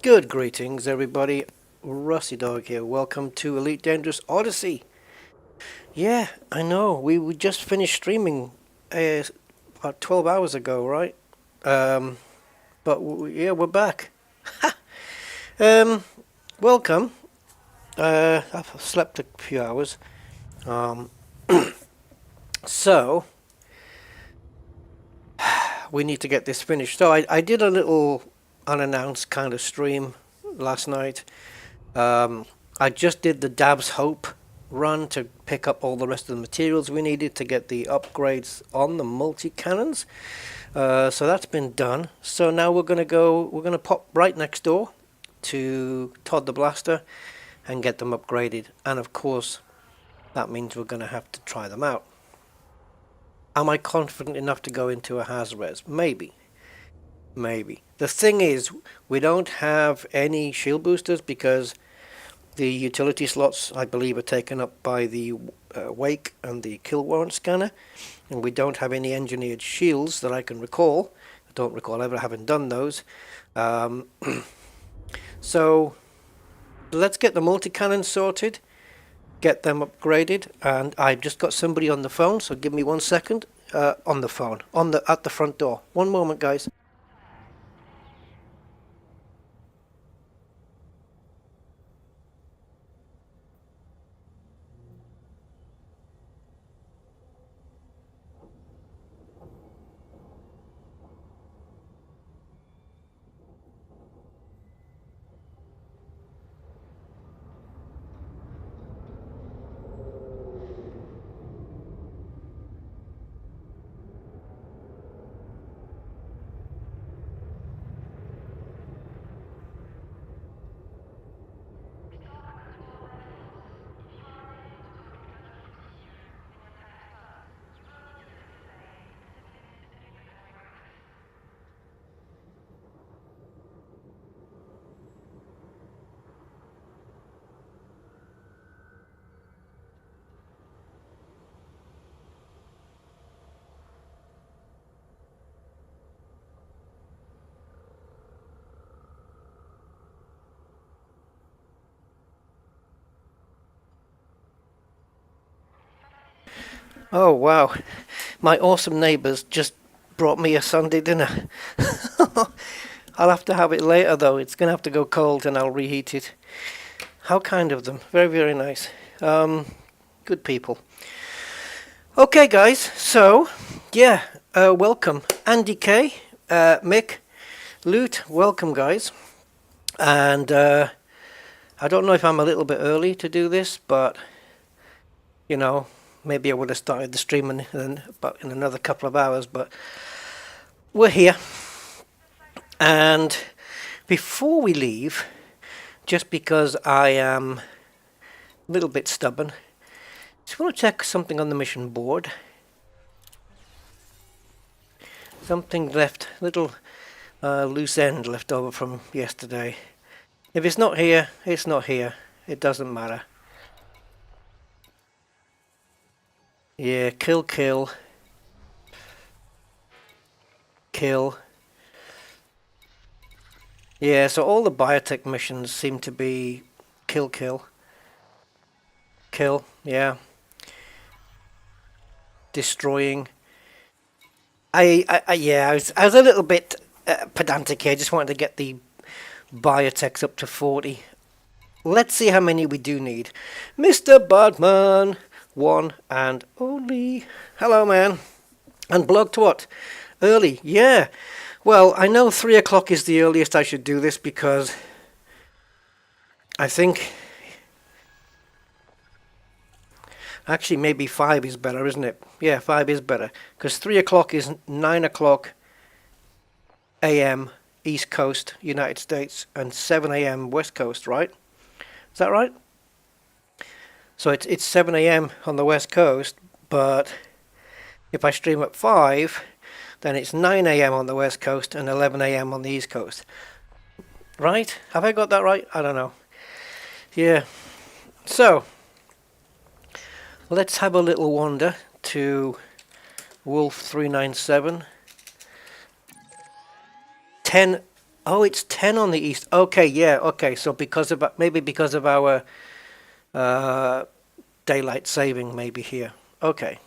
Good greetings, everybody. Rusty Dog here. Welcome to Elite Dangerous Odyssey. Yeah, I know. We just finished streaming about 12 hours ago, right? But yeah, we're back. um, welcome. I've slept a few hours. Um, so we need to get this finished. So I did a little unannounced kind of stream last night. I just did the Dab's Hope run to pick up all the rest of the materials we needed to get the upgrades on the Multicannons. So that's been done. So now we're going to pop right next door to Todd the Blaster and get them upgraded. And of course, that means we're going to have to try them out. Am I confident enough to go into a Haz-Res? Maybe. The thing is, we don't have any shield boosters because the utility slots, I believe, are taken up by the Wake and the Kill Warrant scanner, and we don't have any engineered shields that I can recall. I don't recall ever having done those. So let's get the multi-cannon sorted, get them upgraded, and I've just got somebody on the phone, so give me 1 second. On the phone, at the front door. One moment, guys. Oh wow, my awesome neighbours just brought me a Sunday dinner. I'll have to have it later though, it's going to have to go cold and I'll reheat it. How kind of them, very very nice. Good people. Okay guys, so yeah, welcome. Andy K, Mick, Loot, welcome guys. And I don't know if I'm a little bit early to do this, but you know, maybe I would have started the stream in another couple of hours, but we're here. And before we leave, just because I am a little bit stubborn, just want to check something on the mission board. Something left, little loose end left over from yesterday. If it's not here, it's not here. It doesn't matter. Yeah, kill. Yeah, so all the biotech missions seem to be kill, yeah. Destroying. I was a little bit pedantic here. I just wanted to get the biotechs up to 40. Let's see how many we do need. Mr. Badman, one and only. Hello, man. And blocked what? Early, yeah. Well, I know 3 o'clock is the earliest I should do this because I think actually maybe 5 is better, isn't it? Yeah, 5 is better because 3 o'clock is 9 o'clock a.m. East Coast, United States, and 7 a.m. West Coast, right? Is that right? So it's 7 a.m. on the West Coast, but if I stream at 5, then it's 9 a.m. on the West Coast and 11 a.m. on the East Coast. Right? Have I got that right? I don't know. Yeah. So, let's have a little wander to Wolf 397. 10 Oh, it's 10 on the east. Okay, yeah, okay. So because of maybe because of our daylight saving, maybe here. Okay.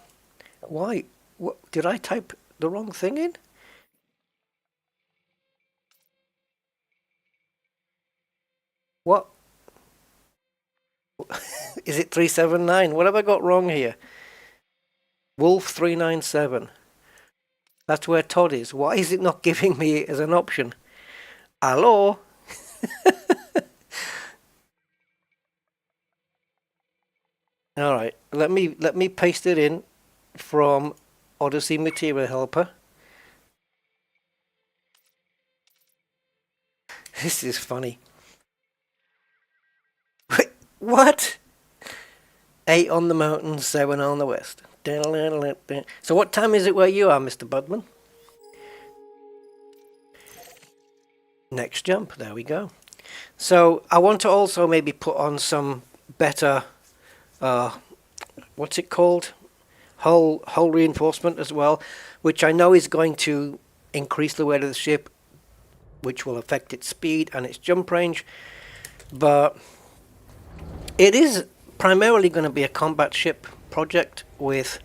Why? What, did I type the wrong thing in? What? Is it 379? What have I got wrong here? Wolf 397. That's where Todd is. Why is it not giving me it as an option? Hello? All right. Let me paste it in from Odyssey Material Helper. This is funny. Wait, what? 8 on the mountain, 7 on the west. So what time is it where you are, Mr. Budman? Next jump. There we go. So I want to also maybe put on some better, what's it called? Hull reinforcement as well, which I know is going to increase the weight of the ship, which will affect its speed and its jump range. But it is primarily going to be a combat ship project with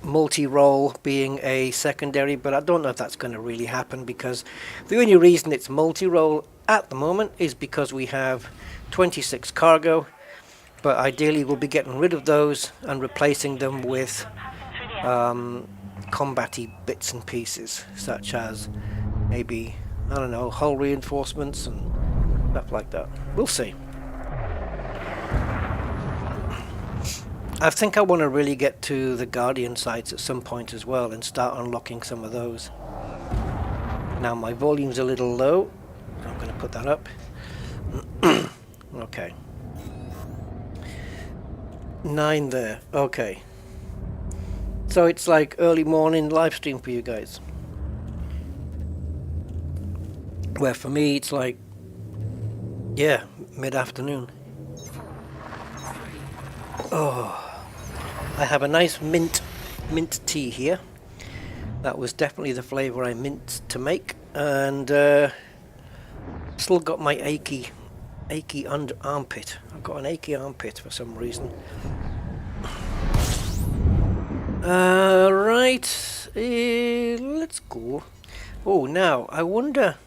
multi-role being a secondary, but I don't know if that's going to really happen, because the only reason it's multi-role at the moment is because we have 26 cargo, but ideally we'll be getting rid of those and replacing them with combat-y bits and pieces, such as maybe, I don't know, hull reinforcements and stuff like that. We'll see. I think I want to really get to the Guardian sites at some point as well and start unlocking some of those. Now my volume's a little low. I'm going to put that up. Okay. 9 there. Okay. So it's like early morning live stream for you guys. Where for me it's like, yeah, mid-afternoon. Oh, I have a nice mint tea here. That was definitely the flavour I meant to make, and still got my achy under armpit. I've got an achy armpit for some reason. Right, let's go. Oh, now I wonder.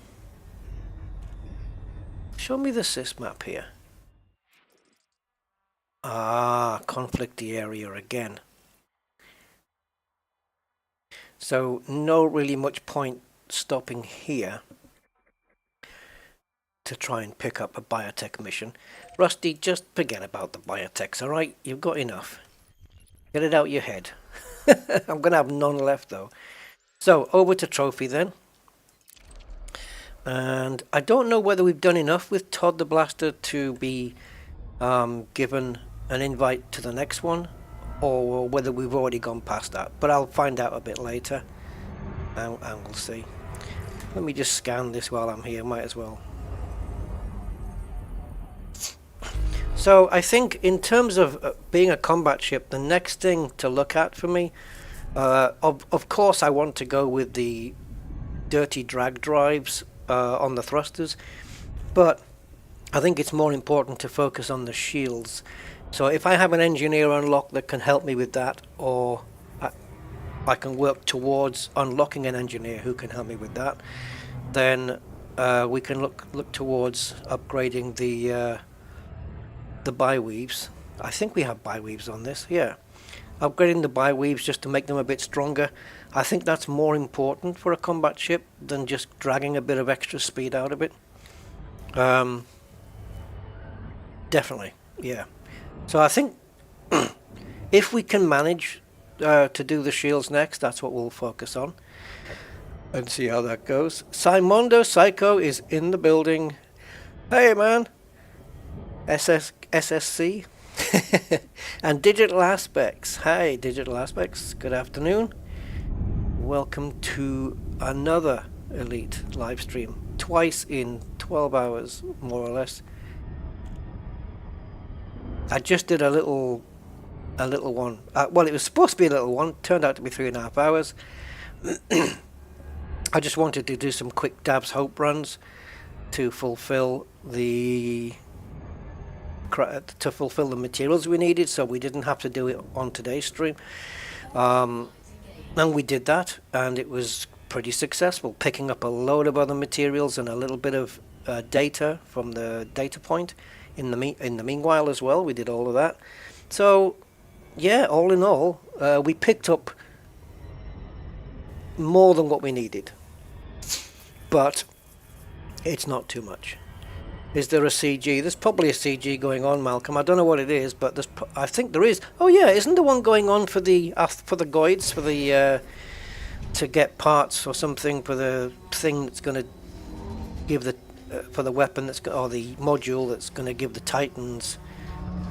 Show me the sys map here. Ah, conflicty area again. So no really much point stopping here to try and pick up a biotech mission. Rusty, just forget about the biotechs, alright? You've got enough. Get it out your head. I'm going to have none left though. So over to trophy then. And I don't know whether we've done enough with Todd the Blaster to be given an invite to the next one, or whether we've already gone past that, but I'll find out a bit later and we'll see. Let me just scan this while I'm here, might as well. So I think in terms of being a combat ship, the next thing to look at for me, of course I want to go with the dirty drag drives on the thrusters, but I think it's more important to focus on the shields. So if I have an engineer unlock that can help me with that, or I can work towards unlocking an engineer who can help me with that, then we can look towards upgrading the bi-weaves. I think we have bi-weaves on this, yeah. Upgrading the bi-weaves just to make them a bit stronger. I think that's more important for a combat ship than just dragging a bit of extra speed out of it. Definitely, yeah. So I think if we can manage to do the shields next, that's what we'll focus on and see how that goes. Simondo Psycho is in the building. Hey man, SSC and Digital Aspects. Hi Digital Aspects, good afternoon. Welcome to another Elite live stream, twice in 12 hours more or less. I just did a little one. Well, it was supposed to be a little one. Turned out to be 3.5 hours. I just wanted to do some quick dabs hope runs to fulfill the materials we needed, so we didn't have to do it on today's stream. And we did that, and it was pretty successful, picking up a load of other materials and a little bit of data from the data point in the meanwhile as well. We did all of that. So yeah, all in all, we picked up more than what we needed, but it's not too much. Is there a CG? There's probably a CG going on, Malcolm. I don't know what it is, but I think there is. Oh yeah, isn't there one going on for the goids, for the to get parts or something for the thing that's going to give the for the weapon or the module that's going to give the Titans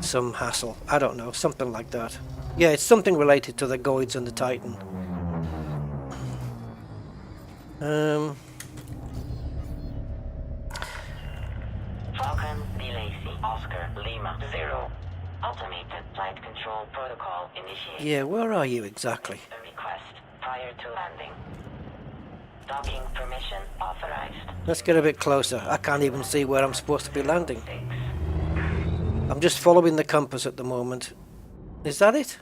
some hassle? I don't know, something like that. Yeah, it's something related to the goids and the Titan. Falcon Delacy Oscar Lima 0. Automated flight control protocol initiated. Yeah, where are you exactly? A request prior to landing. Docking permission authorized. Let's get a bit closer. I can't even see where I'm supposed to be landing. I'm just following the compass at the moment. Is that it?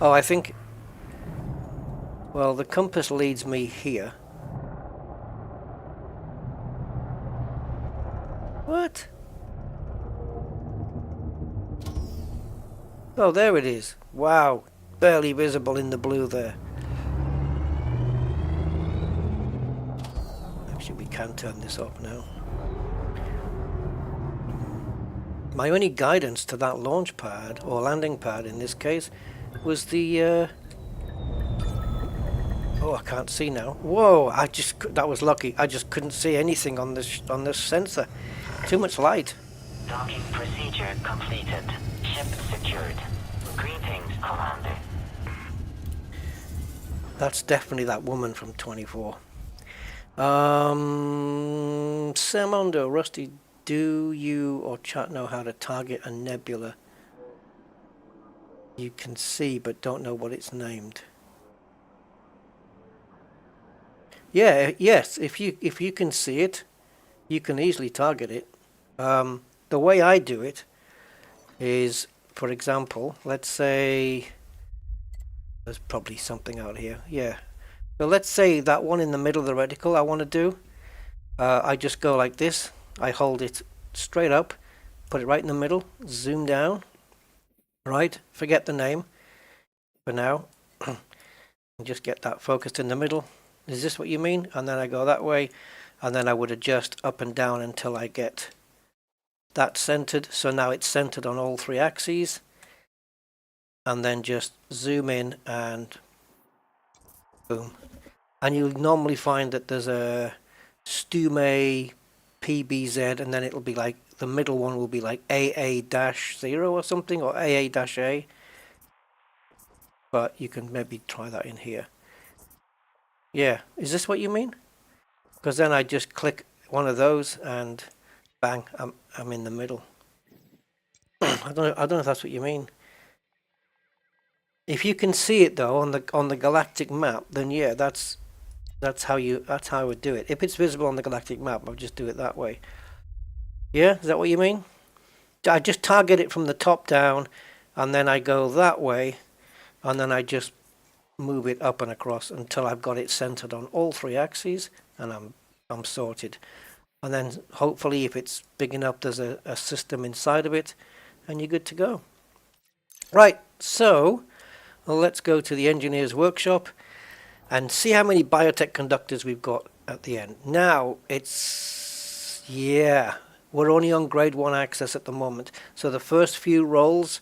Oh, I think... Well, the compass leads me here. What? Oh, there it is. Wow. Barely visible in the blue there. Actually, we can turn this off now. My only guidance to that launch pad, or landing pad in this case, was the... Oh, I can't see now. Whoa! That was lucky. I just couldn't see anything on this sensor. Too much light. Docking procedure completed. Ship secured. Greetings, Commander. That's definitely that woman from 24. Samondo, Rusty, do you or chat know how to target a nebula you can see but don't know what it's named? Yeah, yes, if you can see it, you can easily target it. The way I do it is, for example, let's say there's probably something out here. Yeah. So let's say that one in the middle of the reticle I want to do. I just go like this. I hold it straight up, put it right in the middle, zoom down. Right, forget the name for now. And just get that focused in the middle. Is this what you mean? And then I go that way, and then I would adjust up and down until I get that centered. So now it's centered on all three axes. And then just zoom in and boom. And you'll normally find that there's a Stume PBZ, and then it'll be like, the middle one will be like AA-0 or something, or AA-A. But you can maybe try that in here. Yeah, is this what you mean? Because then I just click one of those and bang, I'm in the middle. I don't know if that's what you mean. If you can see it though on the galactic map, then yeah, that's how I would do it. If it's visible on the galactic map, I'll just do it that way. Yeah, is that what you mean? I just target it from the top down, and then I go that way, and then I just move it up and across until I've got it centered on all three axes, and I'm sorted. And then hopefully if it's big enough, there's a system inside of it, and you're good to go. Right, so let's go to the engineer's workshop and see how many biotech conductors we've got at the end. Now we're only on grade 1 access at the moment, so the first few rolls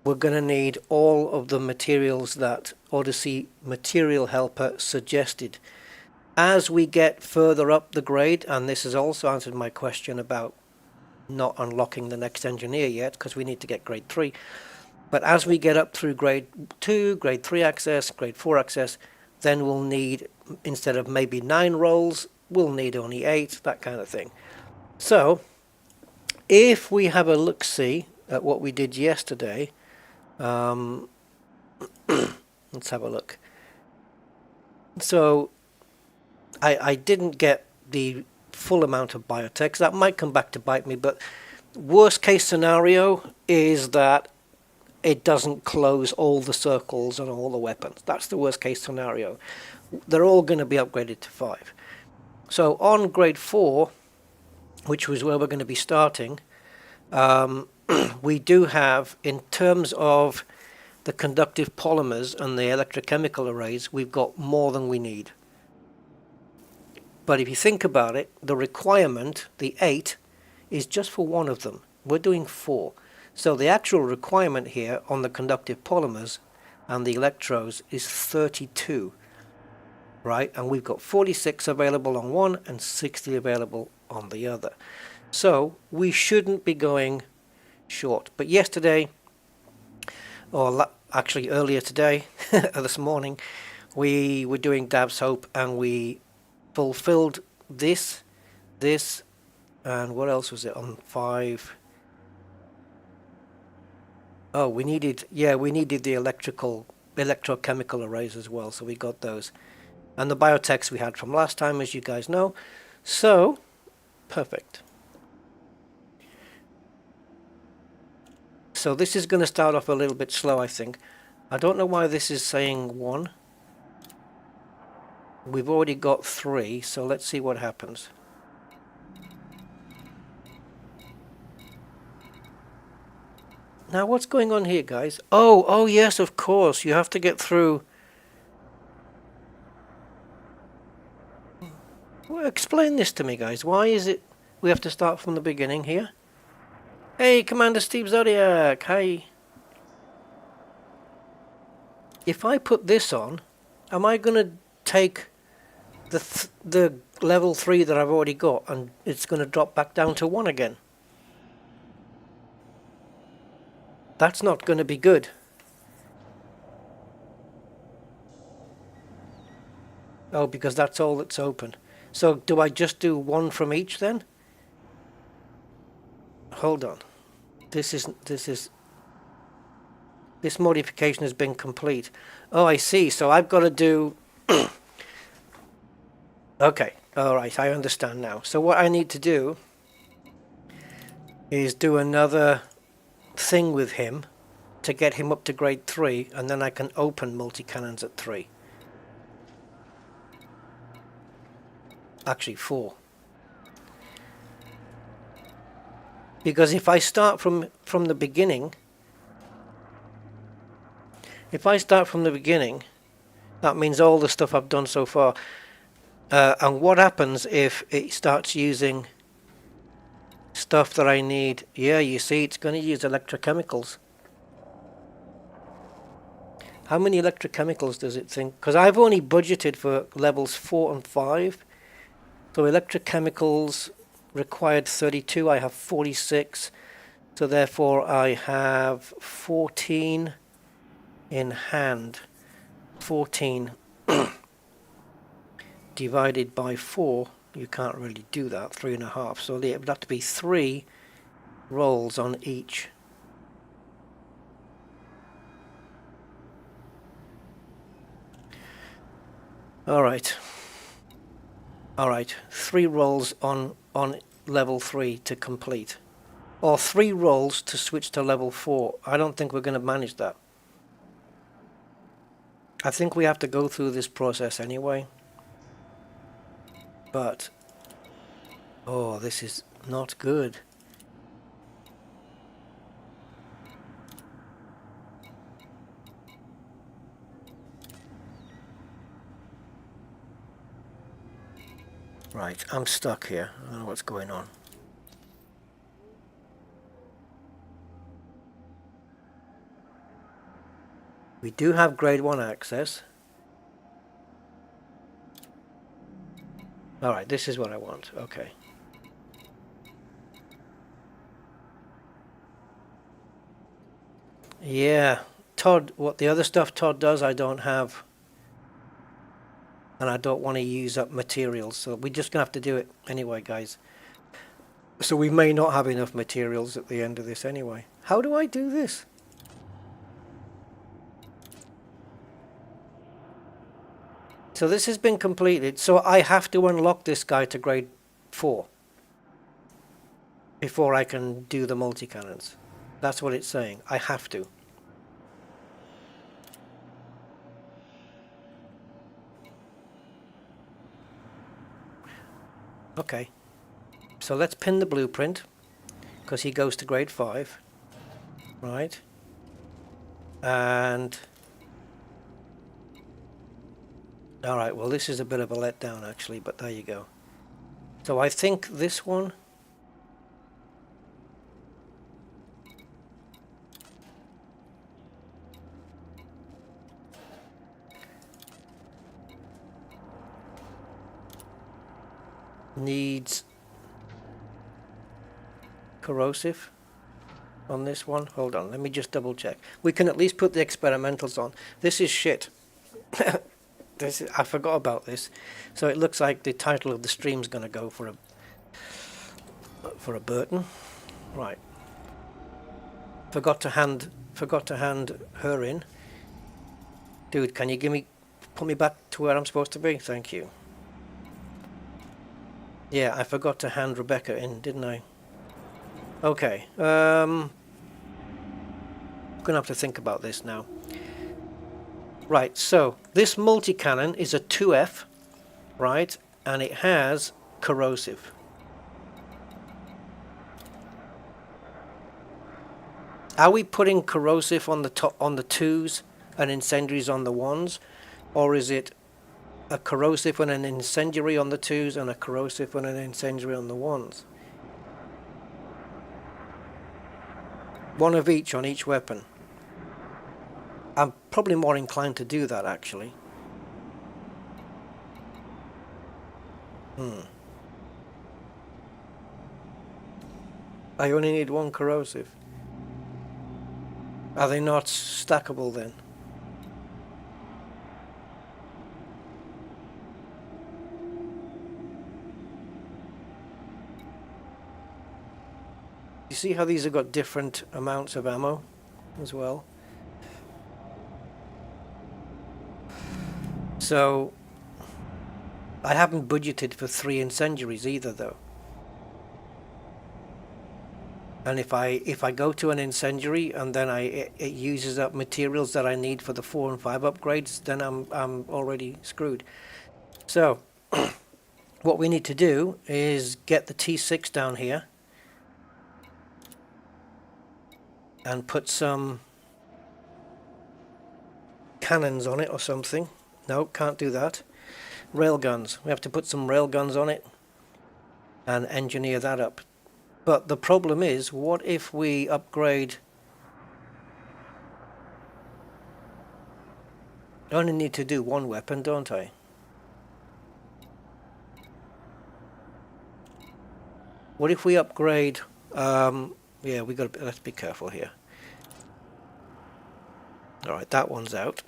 we're going to need all of the materials that Odyssey Material Helper suggested. As we get further up the grade, and this has also answered my question about not unlocking the next engineer yet, because we need to get grade 3. But as we get up through grade 2, grade 3 access, grade 4 access, then we'll need, instead of maybe 9 rolls, we'll need only 8, that kind of thing. So, if we have a look-see at what we did yesterday, Let's have a look. So I didn't get the full amount of biotech. That might come back to bite me, but worst case scenario is that it doesn't close all the circles on all the weapons. That's the worst case scenario. They're all going to be upgraded to 5. So on grade 4, which was where we're going to be starting, we do have, in terms of the conductive polymers and the electrochemical arrays, we've got more than we need. But if you think about it, the requirement, the 8, is just for one of them. We're doing 4. So the actual requirement here on the conductive polymers and the electrodes is 32, right? And we've got 46 available on one and 60 available on the other. So we shouldn't be going short. But yesterday, or actually earlier today, this morning, we were doing Dab's Hope and we fulfilled this, and what else was it on 5? Oh, we needed the electrochemical arrays as well, so we got those. And the biotechs we had from last time, as you guys know. So, perfect. So this is going to start off a little bit slow, I think. I don't know why this is saying 1. We've already got 3, so let's see what happens. Now what's going on here, guys? Oh yes, of course. You have to get through. Well, explain this to me, guys. Why is it we have to start from the beginning here? Hey, Commander Steve Zodiac. Hi. If I put this on, am I going to take the level 3 that I've already got and it's going to drop back down to 1 again? That's not going to be good. Oh, because that's all that's open. So do I just do 1 from each then? Hold on. This modification has been complete. Oh, I see. So I've got to do... Okay. All right. I understand now. So what I need to do is do another thing with him to get him up to grade 3, and then I can open multi-cannons at 3. Actually 4. Because if I start from the beginning, that means all the stuff I've done so far. And what happens if it starts using stuff that I need? Yeah, you see, it's going to use electrochemicals. How many electrochemicals does it think? Because I've only budgeted for levels 4 and 5. So electrochemicals required 32. I have 46. So therefore I have 14 in hand. 14 divided by 4. You can't really do that. 3.5. So it would have to be 3 rolls on each. Alright, 3 rolls on level 3 to complete. Or 3 rolls to switch to level 4. I don't think we're going to manage that. I think we have to go through this process anyway. But, oh, this is not good. Right, I'm stuck here. I don't know what's going on. We do have grade 1 access. Alright, this is what I want. Okay. Yeah, Todd, what the other stuff Todd does, I don't have. And I don't want to use up materials, so we're just going to have to do it anyway, guys. So we may not have enough materials at the end of this anyway. How do I do this? So this has been completed, so I have to unlock this guy to grade 4 before I can do the multi-cannons. That's what it's saying. I have to. Okay. So let's pin the blueprint, because he goes to grade 5. Right. And... alright, well this is a bit of a letdown actually, but there you go. So I think this one... needs corrosive on this one. Hold on, let me just double check. We can at least put the experimentals on. This is shit. I forgot about this. So it looks like the title of the stream's going to go for a Burton. Right. Forgot to hand her in. Dude, can you put me back to where I'm supposed to be? Thank you. Yeah, I forgot to hand Rebecca in, didn't I? Okay. I'm gonna have to think about this now. Right, so this multi-cannon is a 2F, right? And it has corrosive. Are we putting corrosive on the top, on the 2s, and incendiaries on the 1s, or is it a corrosive and an incendiary on the 2s and a corrosive and an incendiary on the 1s? One of each on each weapon. I'm probably more inclined to do that actually. I only need one corrosive. Are they not stackable then? You see how these have got different amounts of ammo as well? So I haven't budgeted for 3 incendiaries either though. And if I go to an incendiary and then it uses up materials that I need for the 4 and 5 upgrades, then I'm already screwed. So what we need to do is get the T6 down here and put some cannons on it or something. No, can't do that. Railguns. We have to put some railguns on it and engineer that up. But the problem is, what if we upgrade... I only need to do one weapon, don't I? What if we upgrade... yeah, let's be careful here. Alright, that one's out.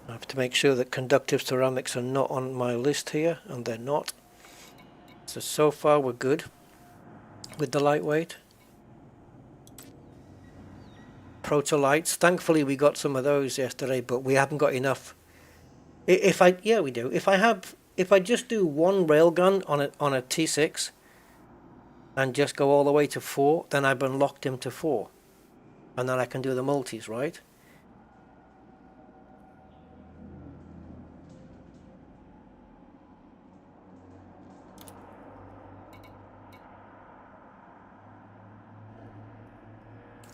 I have to make sure that conductive ceramics are not on my list here, and they're not. So far we're good with the lightweight. Protolites, thankfully we got some of those yesterday, but we haven't got enough. Yeah, we do. If I just do one railgun on a T6 and just go all the way to 4, then I've unlocked him to 4, and then I can do the multis, right?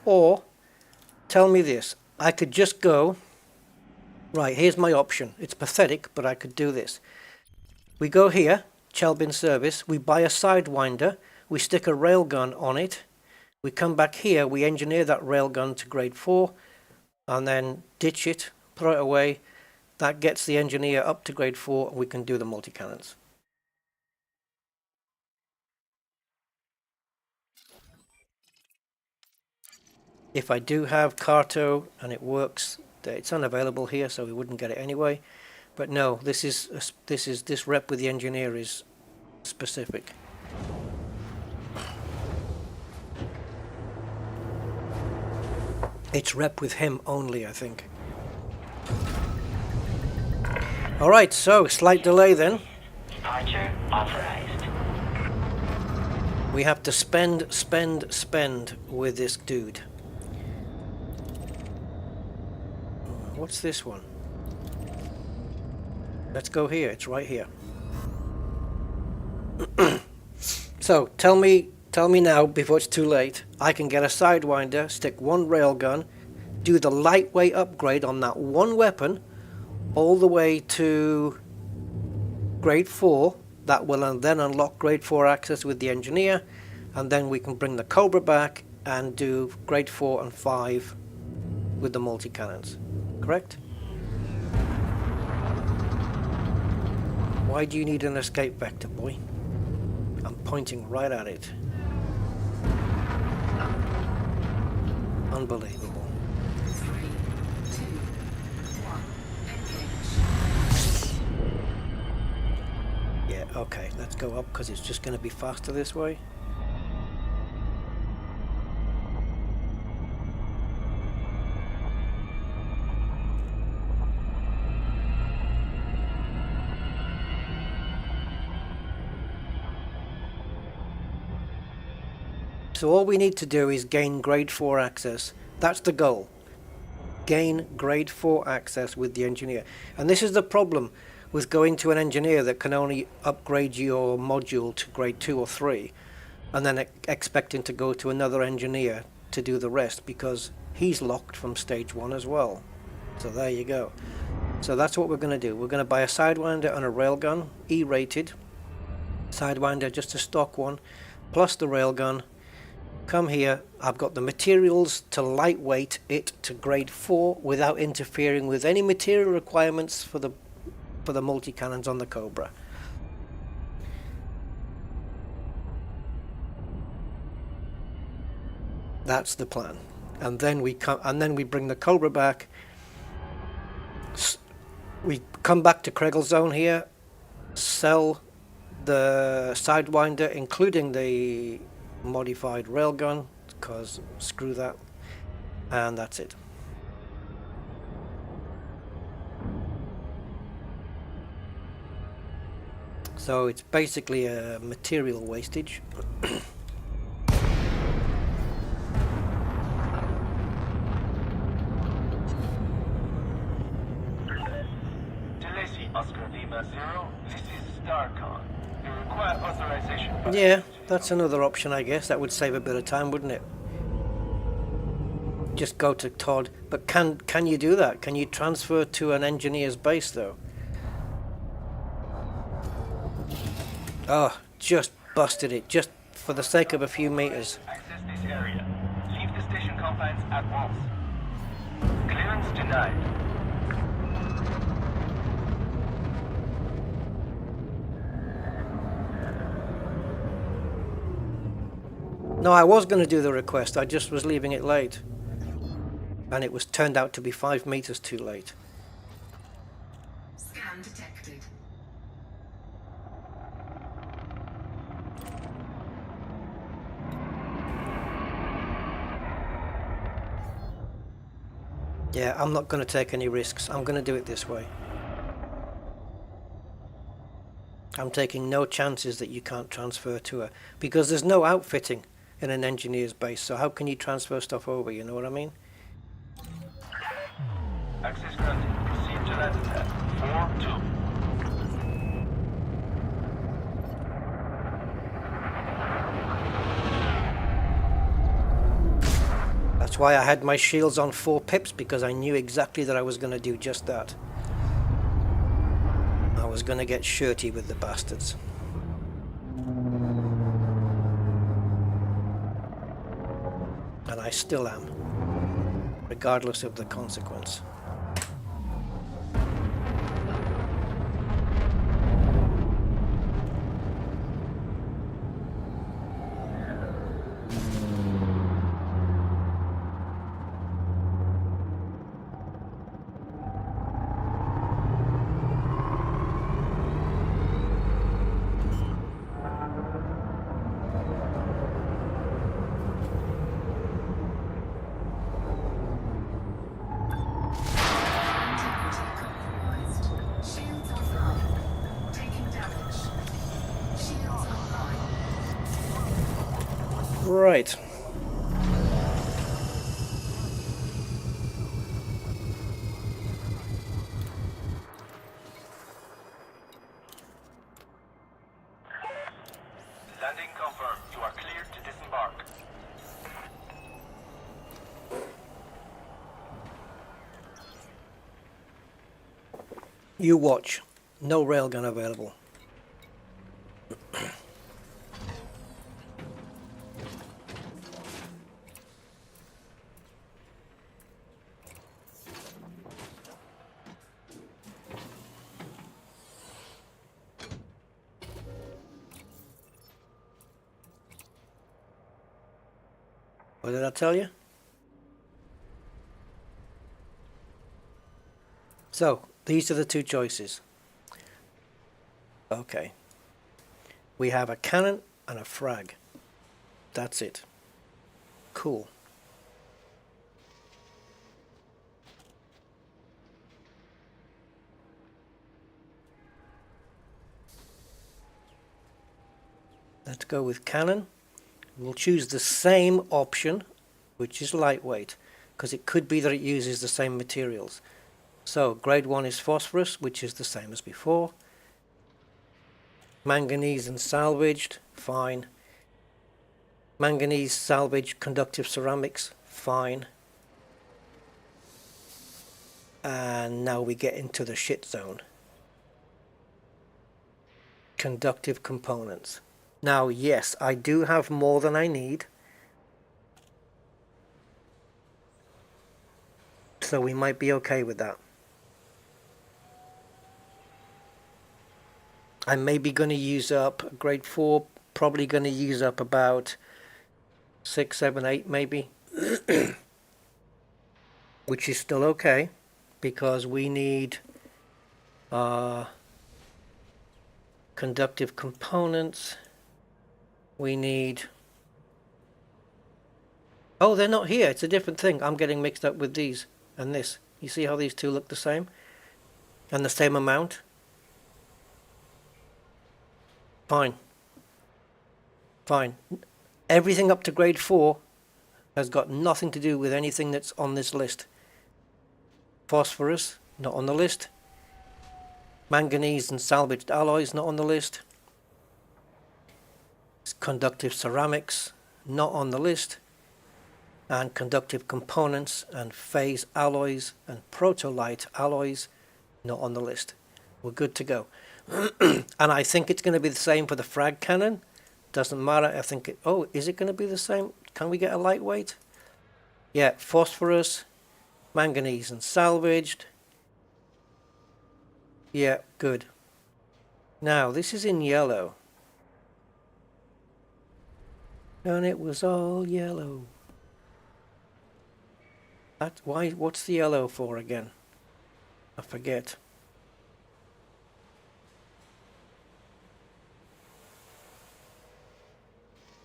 Or, tell me this, I could just go, right, here's my option. It's pathetic, but I could do this. We go here, Chelbin service, we buy a Sidewinder, we stick a railgun on it, we come back here, we engineer that railgun to grade 4, and then ditch it, throw it away. That gets the engineer up to grade 4, and we can do the multi-cannons. If I do have Carto and it works, it's unavailable here, so we wouldn't get it anyway. But no, this rep with the engineer is specific. It's rep with him only, I think. Alright, so slight delay then. Departure authorized. We have to spend with this dude. What's this one? Let's go here, it's right here. So tell me now before it's too late. I can get a Sidewinder, stick one railgun, do the lightweight upgrade on that one weapon all the way to grade 4. That will then unlock grade 4 access with the engineer, and then we can bring the Cobra back and do grade 4 and 5 with the multi-cannons. Correct? Why do you need an escape vector, boy? I'm pointing right at it. Unbelievable. 3, 2, 1, engage. Yeah, okay, let's go up because it's just going to be faster this way. So all we need to do is gain grade 4 access. That's the goal. Gain grade 4 access with the engineer. And this is the problem with going to an engineer that can only upgrade your module to grade 2 or 3 and then expecting to go to another engineer to do the rest, because he's locked from stage 1 as well. So there you go. So that's what we're going to do. We're going to buy a Sidewinder and a railgun, E-rated. Sidewinder, just a stock one, plus the railgun. Come here, I've got the materials to lightweight it to grade 4 without interfering with any material requirements for the multi-cannons on the Cobra. That's the plan. And then we bring the Cobra back. We come back to Kregel Zone here, sell the Sidewinder, including the modified railgun, because screw that, and that's it. So it's basically a material wastage. Oscar Lima 0, this is StarCon. You require authorization. Yeah, that's another option, I guess. That would save a bit of time, wouldn't it? Just go to Todd. But can you do that? Can you transfer to an engineer's base, though? Oh, just busted it, just for the sake of a few meters. Access this area. Leave the station confines at once. Clearance denied. No, I was going to do the request. I just was leaving it late. And it was turned out to be 5 meters too late. Scan detected. Yeah, I'm not going to take any risks. I'm going to do it this way. I'm taking no chances that you can't transfer to her, because there's no outfitting in an engineer's base, so how can you transfer stuff over, you know what I mean? Access granted. Proceed to land at 4-2. That's why I had my shields on 4 pips, because I knew exactly that I was going to do just that. I was going to get shirty with the bastards. And I still am, regardless of the consequence. Right. Landing confirmed. You are cleared to disembark. You watch. No railgun available. What did I tell you? So, these are the two choices. Okay. We have a cannon and a frag. That's it. Cool. Let's go with cannon. We'll choose the same option, which is lightweight, because it could be that it uses the same materials. So grade 1 is phosphorus, which is the same as before. Manganese and salvaged, fine. Manganese, salvaged, conductive ceramics, fine. And now we get into the shit zone. Conductive components. Now, yes, I do have more than I need. So we might be okay with that. I'm maybe going to use up grade 4, probably going to use up about 6, 7, 8 maybe. Which is still okay, because we need conductive components. We need... Oh, they're not here. It's a different thing. I'm getting mixed up with these and this. You see how these two look the same? And the same amount? Fine. Fine. Everything up to grade 4 has got nothing to do with anything that's on this list. Phosphorus, not on the list. Manganese and salvaged alloys, not on the list. Conductive ceramics, not on the list. And conductive components and phase alloys and protolite alloys, not on the list. We're good to go. And I think it's going to be the same for the frag cannon. Doesn't matter. I think it... Oh, is it going to be the same? Can we get a lightweight? Yeah, phosphorus, manganese and salvaged. Yeah, good. Now, this is in yellow. And it was all yellow. That's why, what's the yellow for again? I forget.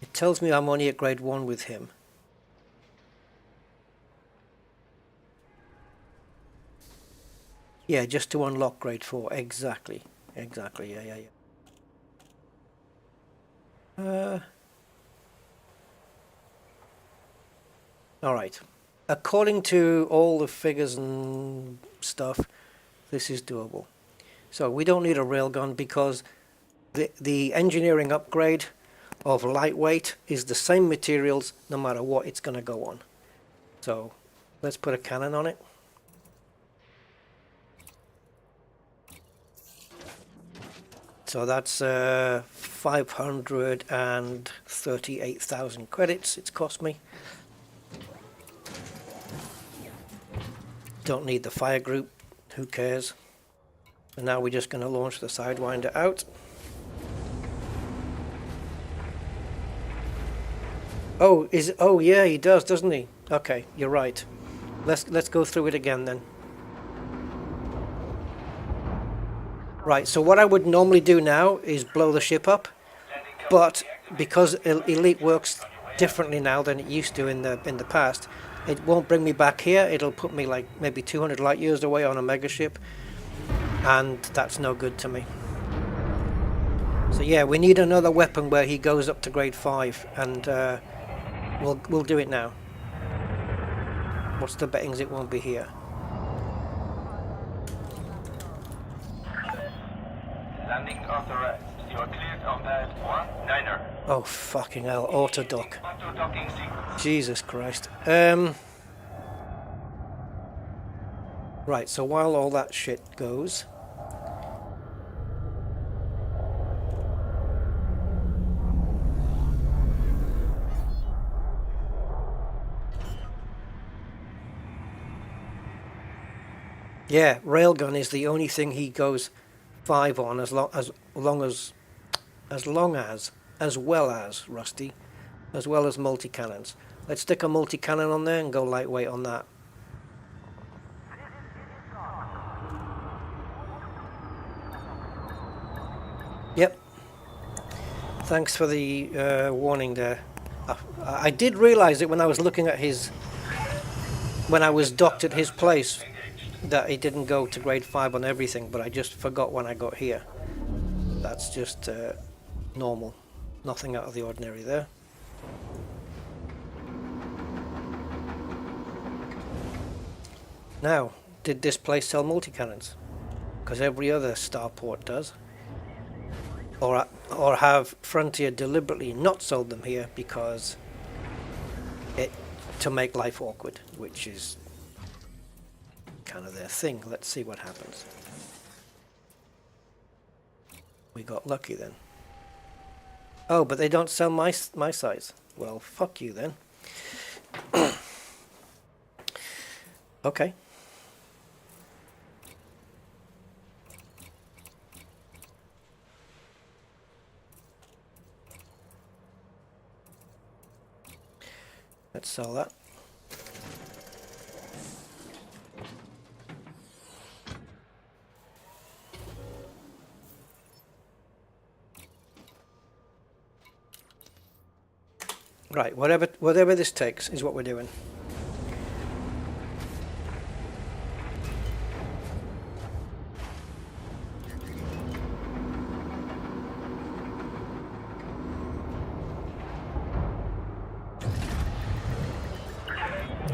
It tells me I'm only at grade 1 with him. Yeah, just to unlock grade 4. Exactly. Exactly. Yeah. Alright. According to all the figures and stuff, this is doable. So we don't need a railgun because the engineering upgrade of lightweight is the same materials no matter what it's going to go on. So let's put a cannon on it. So that's 538,000 credits it's cost me. Don't need the fire group, who cares? And now we're just going to launch the Sidewinder out. Oh, oh yeah, he does, doesn't he? Okay, you're right. Let's go through it again then. Right, so what I would normally do now is blow the ship up, but because Elite works differently now than it used to in the past, it won't bring me back here. It'll put me like maybe 200 light years away on a mega ship, and that's no good to me. So yeah, we need another weapon where he goes up to grade 5, and We'll do it now. What's the bettings it won't be here? Landing authorized. You are cleared on that 19er. Oh fucking hell, auto dock. Auto docking sequence. Jesus Christ. Right, so while all that shit goes, yeah, railgun is the only thing he goes 5 on, as well as Rusty, as well as multi-cannons. Let's stick a multi-cannon on there and go lightweight on that. Yep. Thanks for the warning there. I did realize it when I was looking at when I was docked at his place, that it didn't go to grade 5 on everything, but I just forgot when I got here. That's just normal. Nothing out of the ordinary there. Now, did this place sell multi-cannons? Because every other starport does. Or have Frontier deliberately not sold them here because to make life awkward, which is kind of their thing. Let's see what happens. We got lucky then. Oh, but they don't sell my size. Well, fuck you then. Okay. Let's sell that. Right, whatever this takes is what we're doing.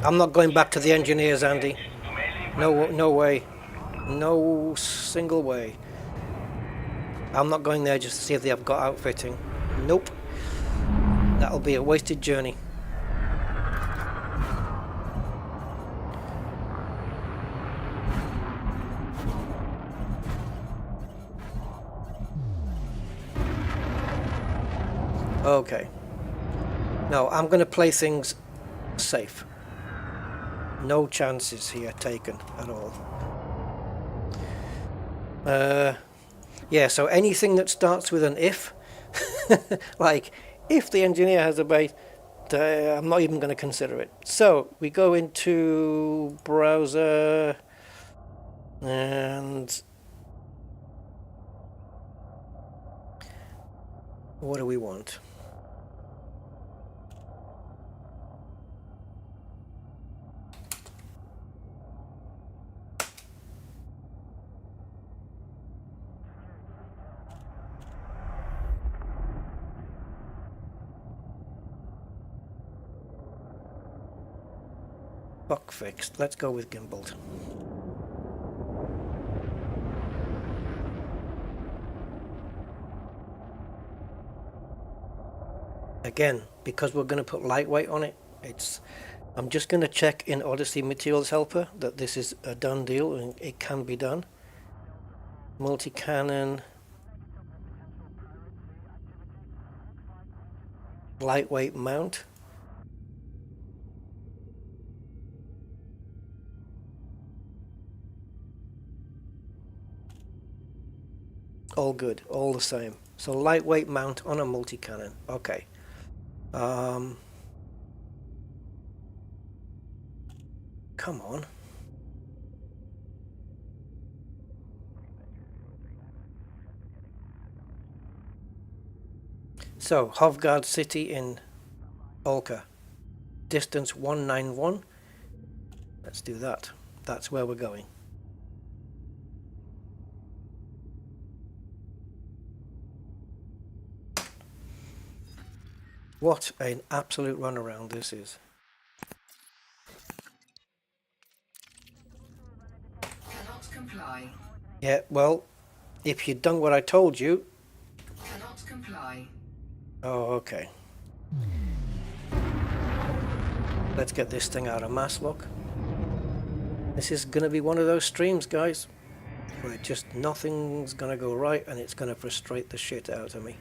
I'm not going back to the engineers, Andy. No way. No single way. I'm not going there just to see if they've got outfitting. Nope. That'll be a wasted journey. Okay. No, I'm going to play things safe. No chances here taken at all. Yeah, so anything that starts with an if, like if the engineer has a bait, I'm not even going to consider it. So we go into browser and what do we want? Fuck fixed. Let's go with gimbaled. Again, because we're going to put lightweight on it, I'm just going to check in Odyssey Materials Helper that this is a done deal and it can be done. Multi-cannon, lightweight mount. All good, all the same. So lightweight mount on a multi-cannon. Okay. Come on. So, Hovgard City in Olka. Distance 191. Let's do that. That's where we're going. What an absolute runaround this is. Cannot comply. Yeah, well, if you'd done what I told you... Cannot comply. Oh, okay. Let's get this thing out of mass lock. This is going to be one of those streams, guys, where just nothing's going to go right and it's going to frustrate the shit out of me.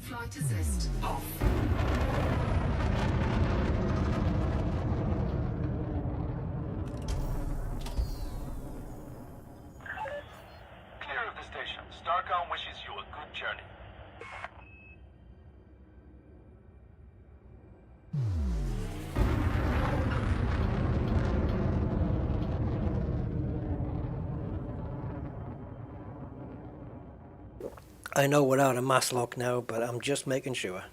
Flight assist off. Clear of the station. Starcom wishes you a good journey. I know we're out of mass lock now, but I'm just making sure.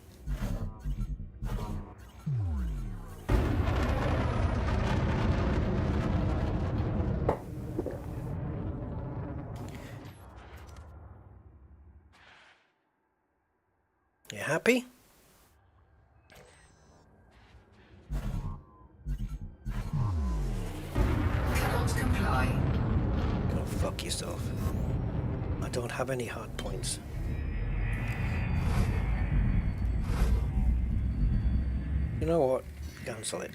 You happy? Cannot comply. Go fuck yourself. I don't have any hard points. You know what? Cancel it.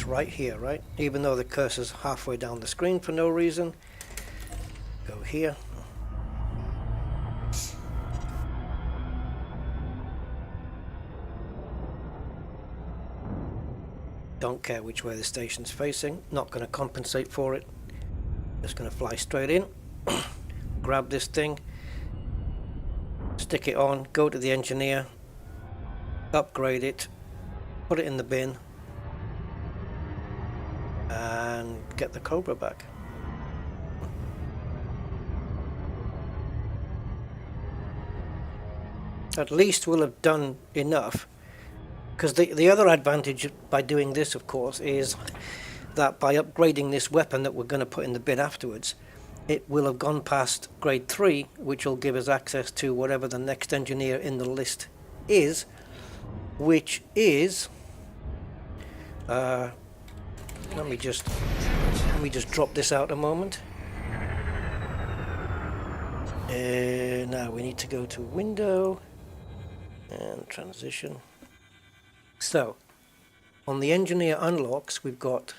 Right here, right? Even though the cursor's halfway down the screen for no reason. Go here. Don't care which way the station's facing. Not going to compensate for it. Just going to fly straight in. Grab this thing. Stick it on. Go to the engineer. Upgrade it. Put it in the bin. And get the Cobra back. At least we'll have done enough, because the other advantage by doing this, of course, is that by upgrading this weapon that we're going to put in the bin afterwards, it will have gone past grade 3, which will give us access to whatever the next engineer in the list is, which is let me just drop this out a moment. Now we need to go to window and transition. So on the engineer unlocks, we've got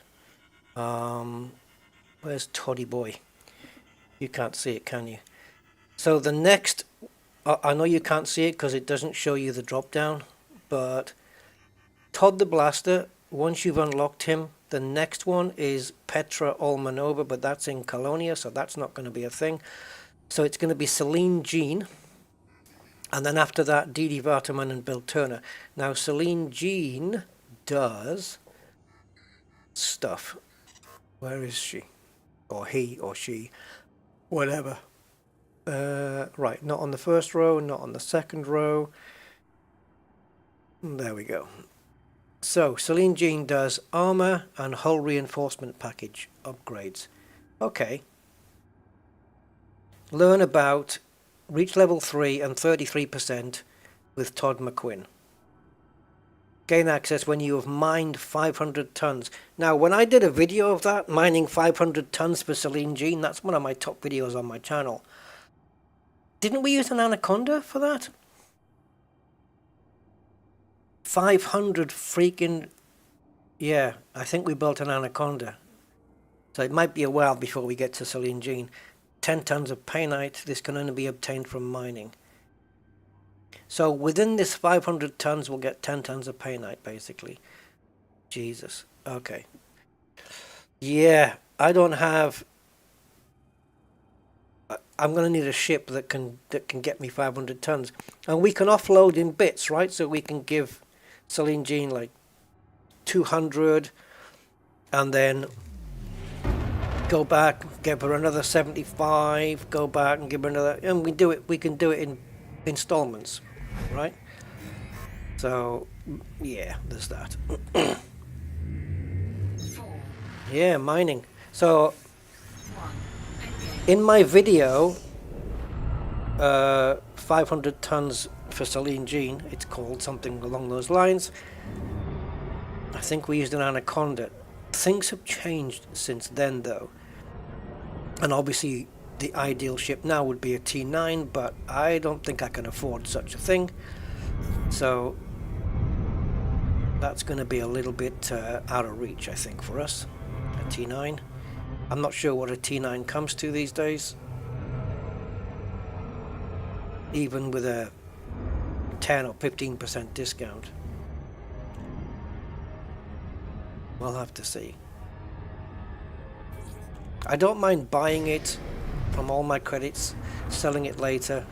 where's Toddy boy? You can't see it, can you? So the next, I know you can't see it because it doesn't show you the drop down, but Todd the Blaster, once you've unlocked him, the next one is Petra Olmanova, but that's in Colonia, so that's not going to be a thing. So it's going to be Celine Jean, and then after that, Didi Vartaman and Bill Turner. Now, Celine Jean does stuff. Where is she? Or he, or she, whatever. Right, not on the first row, not on the second row. There we go. So, Celine Jean does armor and hull reinforcement package upgrades. Okay. Learn about reach level 3 and 33% with Todd McQuinn. Gain access when you have mined 500 tons. Now, when I did a video of that, mining 500 tons for Celine Jean, that's one of my top videos on my channel. Didn't we use an Anaconda for that? 500 freaking... Yeah, I think we built an Anaconda. So it might be a while before we get to Celine Jean. 10 tons of painite. This can only be obtained from mining. So within this 500 tons, we'll get 10 tons of painite, basically. Jesus. Okay. Yeah, I don't have... I'm going to need a ship that can get me 500 tons. And we can offload in bits, right? So we can give Celine Jean like 200 and then go back, give her another 75, go back and give her another, and we can do it in installments, right? So yeah, there's that. 4, Yeah, mining. So 1. Engage. in my video, 500 tons for Celine Jean, it's called something along those lines. I think we used an Anaconda. Things have changed since then, though. And obviously, the ideal ship now would be a T9, but I don't think I can afford such a thing. So that's going to be a little bit out of reach, I think, for us. A T9. I'm not sure what a T9 comes to these days. Even with a 10 or 15% discount. We'll have to see. I don't mind buying it from all my credits, selling it later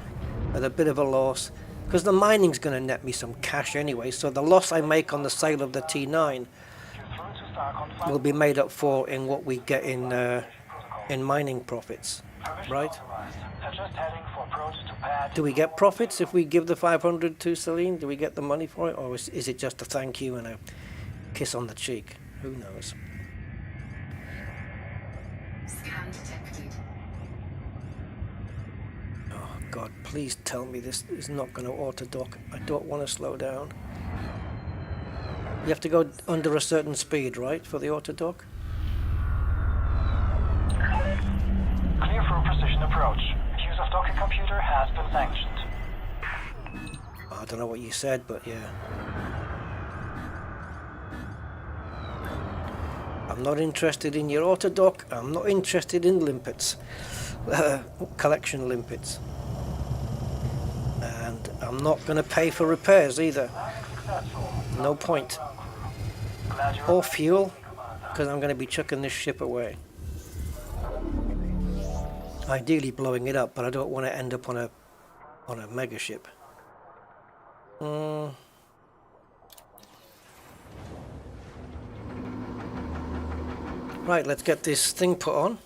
at a bit of a loss, because the mining's going to net me some cash anyway, so the loss I make on the sale of the T9 will be made up for in what we get in mining profits, right? Do we get profits if we give the 500 to Celine? Do we get the money for it, or is it just a thank you and a kiss on the cheek? Who knows? Scan detected. Oh God, please tell me this is not going to auto-dock. I don't want to slow down. You have to go under a certain speed, right, for the auto-dock? Clear for precision approach. Use of docking computer has been sanctioned. I don't know what you said, but yeah. I'm not interested in your auto-dock. I'm not interested in limpets. Collection limpets. And I'm not going to pay for repairs either. No point. Or fuel, because I'm going to be chucking this ship away. Ideally blowing it up, but I don't want to end up on a mega ship. Right, let's get this thing put on.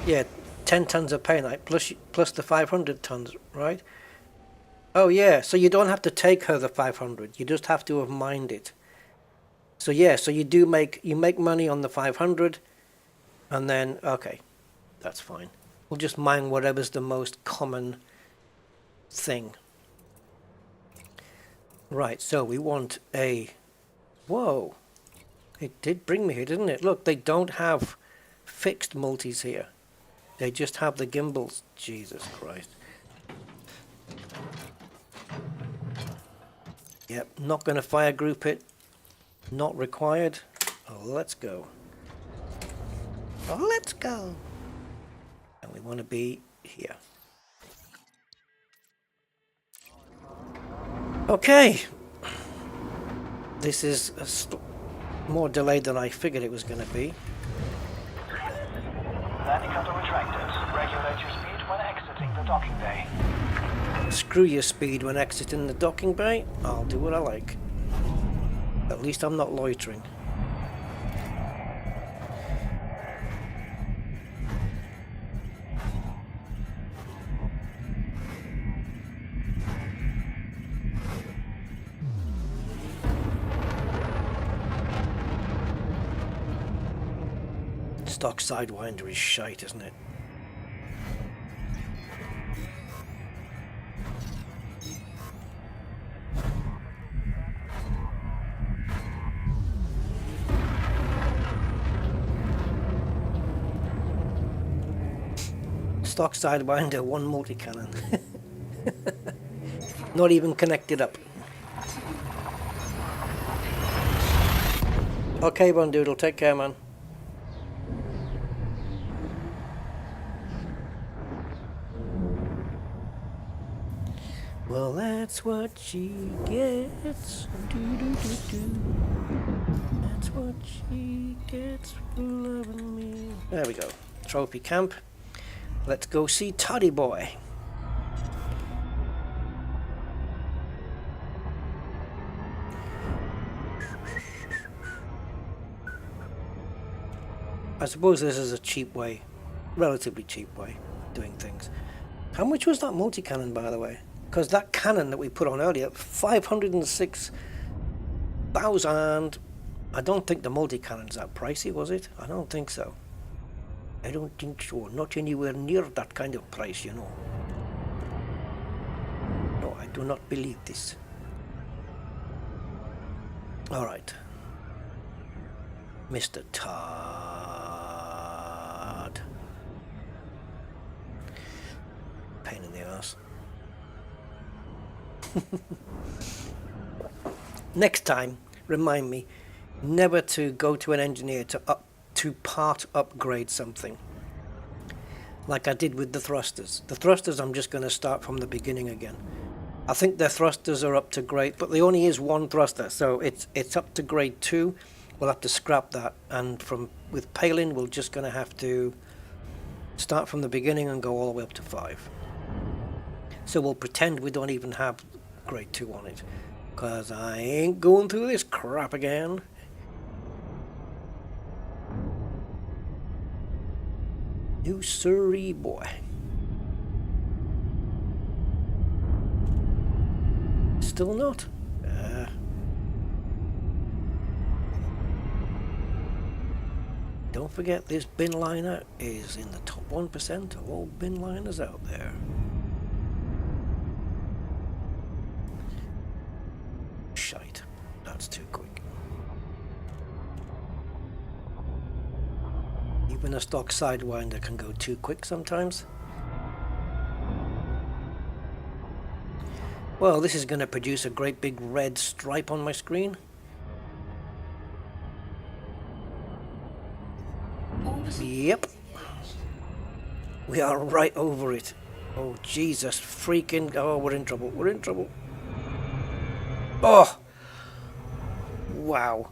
Yeah, 10 tons of painite plus the 500 tons, right? Oh yeah, so you don't have to take her the 500. You just have to have mined it. So yeah, so you make money on the 500, and then okay, that's fine. We'll just mine whatever's the most common thing. Right, so we want a... Whoa! It did bring me here, didn't it? Look, they don't have fixed multis here. They just have the gimbals. Jesus Christ. Yep, not going to fire group it. Not required. Oh, let's go. Oh, let's go. And we want to be here. Okay. This is more delayed than I figured it was going to be. Landing counter retracted. Regulate your speed when exiting the docking bay. Screw your speed when exiting the docking bay. I'll do what I like. At least I'm not loitering. Stock Sidewinder is shite, isn't it? Stock Sidewinder, one multi-cannon. 4, Not even connected up. Okay, Bondoodle, take care, man. Well, that's what she gets. That's what she gets for loving me. There we go. Trophy camp. Let's go see Toddy Boy. I suppose this is a cheap way, relatively cheap way, of doing things. How much was that multi-cannon, by the way? Because that cannon that we put on earlier, 506,000. I don't think the multi-cannon's that pricey, was it? I don't think so. I don't think so. Not anywhere near that kind of price, you know. No, I do not believe this. All right. Mr. Todd. Pain in the ass. Next time, remind me never to go to an engineer to part upgrade something. Like I did with the thrusters. The thrusters I'm just going to start from the beginning again. I think their thrusters are up to grade, but there only is one thruster, so it's up to grade 2. We'll have to scrap that, and with Palin we're just going to have to start from the beginning and go all the way up to 5. So we'll pretend we don't even have grade 2 on it, because I ain't going through this crap again. You sirree boy. Still not? Don't forget this bin liner is in the top 1% of all bin liners out there. Shite. That's too quick. Even a stock Sidewinder can go too quick sometimes. Well, this is going to produce a great big red stripe on my screen. Yep. We are right over it. Oh, Jesus freaking... Oh, we're in trouble. We're in trouble. Oh! Wow.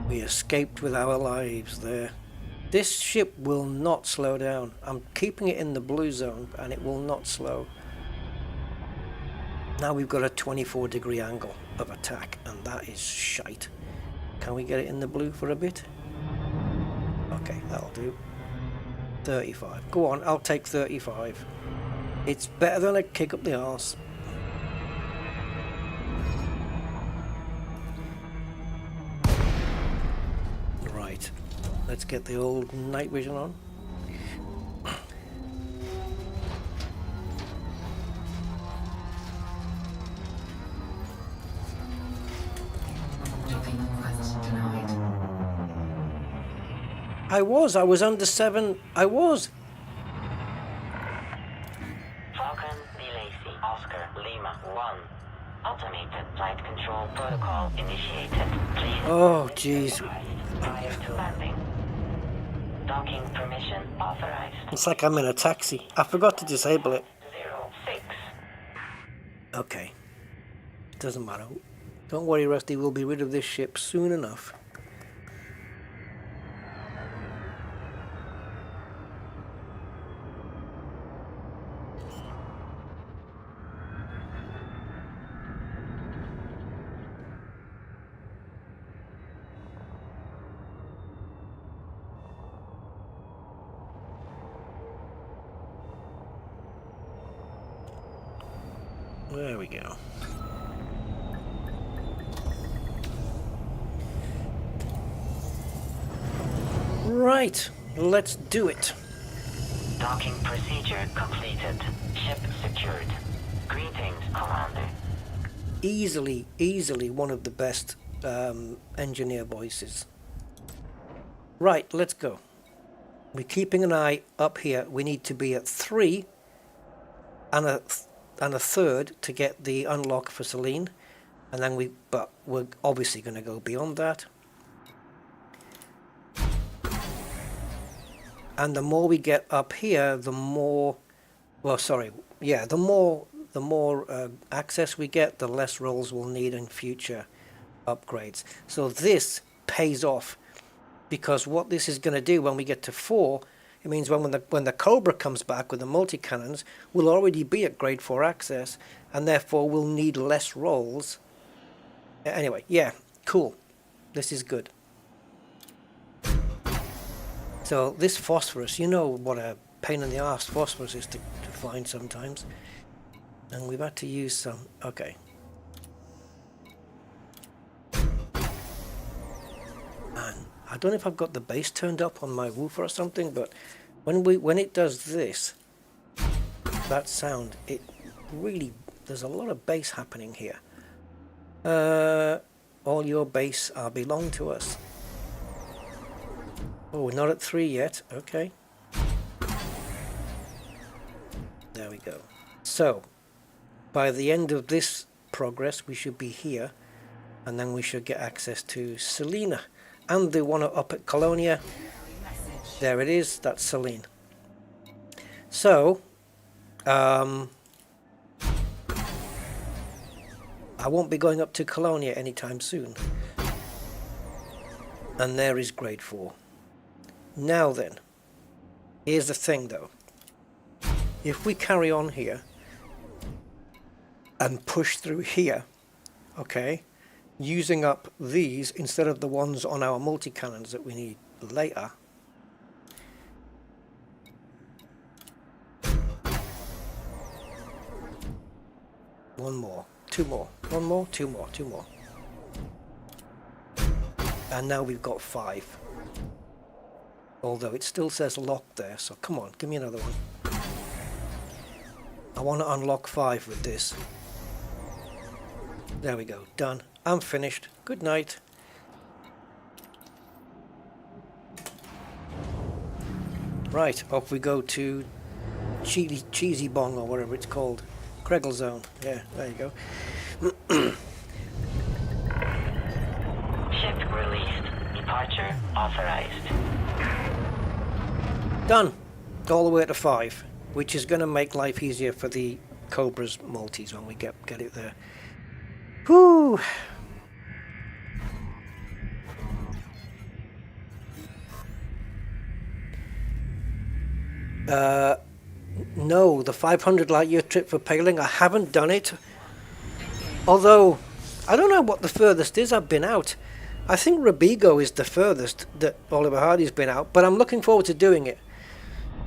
We escaped with our lives there. This ship will not slow down. I'm keeping it in the blue zone and it will not slow. Now we've got a 24-degree angle of attack and that is shite. Can we get it in the blue for a bit? Okay, that'll do. 35. Go on, I'll take 35. It's better than a kick up the arse. Right, let's get the old night vision on. I was under 7. I was. Falcon, Lacey, Oscar, Lima 1. Automated flight control protocol initiated. Please. Oh, jeez. Prior to landing. Docking permission authorized. It's like I'm in a taxi. I forgot to disable it. 06. Okay. Doesn't matter. Don't worry, Rusty. We'll be rid of this ship soon enough. There we go. Right, let's do it. Docking procedure completed. Ship secured. Greetings, Commander. Easily one of the best engineer voices. Right, let's go. We're keeping an eye up here. We need to be at 3 and and a third to get the unlock for Celine, and then but we're obviously going to go beyond that. And the more we get up here, the more, well, sorry, yeah, the more access we get, the less rolls we'll need in future upgrades. So this pays off, because what this is going to do when we get to 4, it means when the Cobra comes back with the multi-cannons, we'll already be at grade 4 access, and therefore we'll need less rolls. Anyway, yeah, cool. This is good. So this phosphorus, you know what a pain in the arse phosphorus is to find sometimes. And we've had to use some. Okay. Man, I don't know if I've got the bass turned up on my woofer or something, but when it does this, that sound, it really, there's a lot of bass happening here. All your bass belong to us. Oh, we're not at 3 yet. Okay. There we go. So, by the end of this progress, we should be here, and then we should get access to Selena. And the one up at Colonia. There it is. That's Celine. So, I won't be going up to Colonia anytime soon. And there is grade 4. Now then, here's the thing though. If we carry on here and push through here, okay, using up these instead of the ones on our multi-cannons that we need later, one more, 2 more, 1 more, 2 more, 2 more. And now we've got 5. Although it still says locked there, so come on, give me another one. I want to unlock 5 with this. There we go, done. I'm finished. Good night. Right, off we go to Cheesy Bong, or whatever it's called. Kregel Zone. Yeah, there you go. Ship released. Departure authorized. Done. All the way to 5, which is going to make life easier for the Cobra's multis when we get it there. Whew. No, the 500 light year trip for paling, I haven't done it. Although, I don't know what the furthest is I've been out. I think Robigo is the furthest that Oliver Hardy's been out, but I'm looking forward to doing it.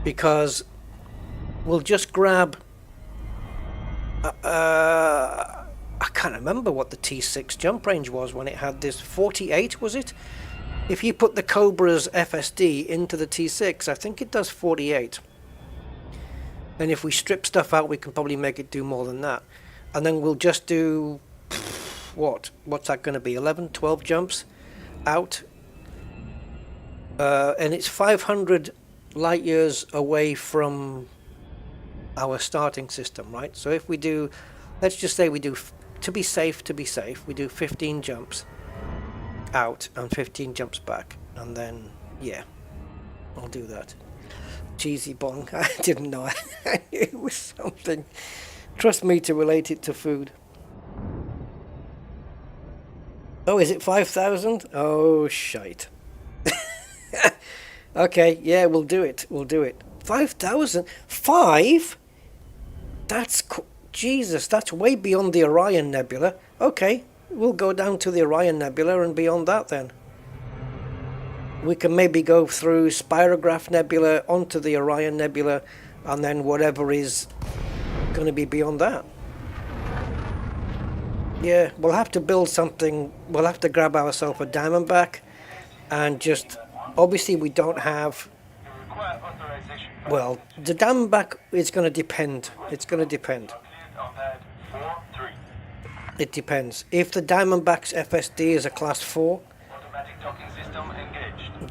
Because we'll just grab, I can't remember what the T6 jump range was when it had this, 48 was it? If you put the Cobra's FSD into the T6, I think it does 48. And if we strip stuff out, we can probably make it do more than that. And then we'll just do, what's that going to be, 11, 12 jumps out? And it's 500 light years away from our starting system, right? So if we do, let's just say we do, to be safe, we do 15 jumps out and 15 jumps back, and then yeah, I'll do that. Cheesy Bong, I didn't know. I knew it was something. Trust me to relate it to food. Oh, is it 5,000? Oh shite. Okay, yeah, we'll do it. 5,000? 5? That's Jesus, that's way beyond the Orion Nebula. Okay, we'll go down to the Orion Nebula and beyond that then. We can maybe go through Spirograph Nebula onto the Orion Nebula, and then whatever is going to be beyond that. Yeah, we'll have to build something. We'll have to grab ourselves a Diamondback, and just, obviously we don't have, well, the Diamondback is going to depend. It's going to depend. It depends. If the Diamondback's FSD is a class 4,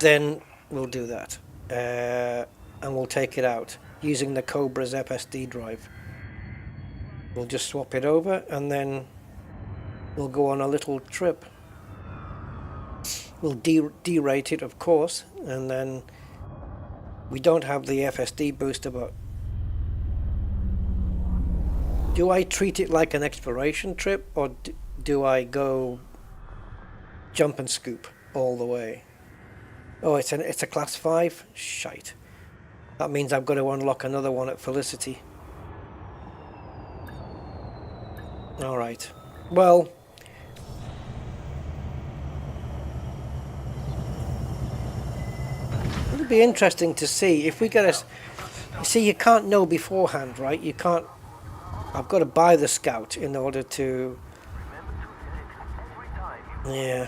then we'll do that. And we'll take it out using the Cobra's FSD drive. We'll just swap it over and then we'll go on a little trip. We'll derate it, of course, and then we don't have the FSD booster, but do I treat it like an exploration trip, or do I go jump and scoop all the way? Oh, it's a class 5? Shite. That means I've got to unlock another one at Felicity. Alright. Well, it'll be interesting to see if we get a... You see, you can't know beforehand, right? You can't... I've got to buy the Scout in order to... Yeah.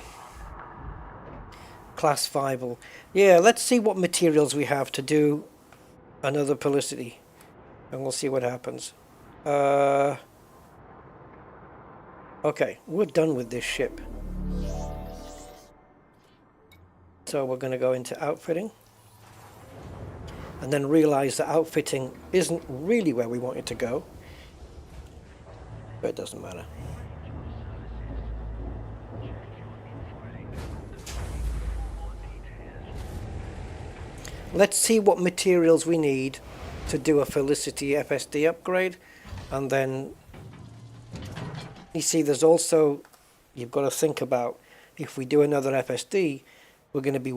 Class 5. Yeah, let's see what materials we have to do another Felicity. And we'll see what happens. Okay, we're done with this ship. So we're going to go into outfitting. And then realize that outfitting isn't really where we want it to go. But it doesn't matter. Let's see what materials we need to do a Felicity FSD upgrade. And then you see there's also, you've got to think about, if we do another FSD, we're going to be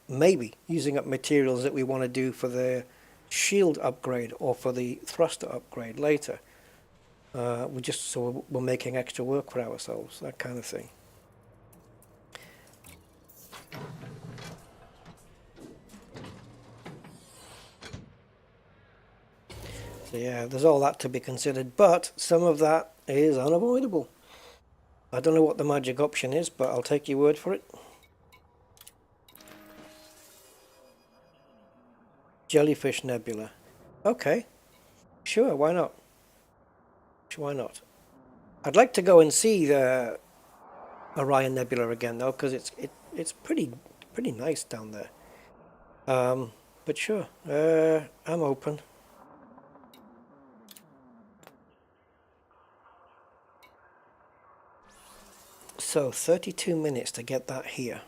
maybe using up materials that we want to do for the shield upgrade or for the thruster upgrade later. We're making extra work for ourselves, that kind of thing. So yeah, there's all that to be considered, but some of that is unavoidable. I don't know what the magic option is, but I'll take your word for it. Jellyfish Nebula. Okay, sure, why not? Why not? I'd like to go and see the Orion Nebula again though, because it's pretty nice down there. But sure, I'm open. So 32 minutes to get that here.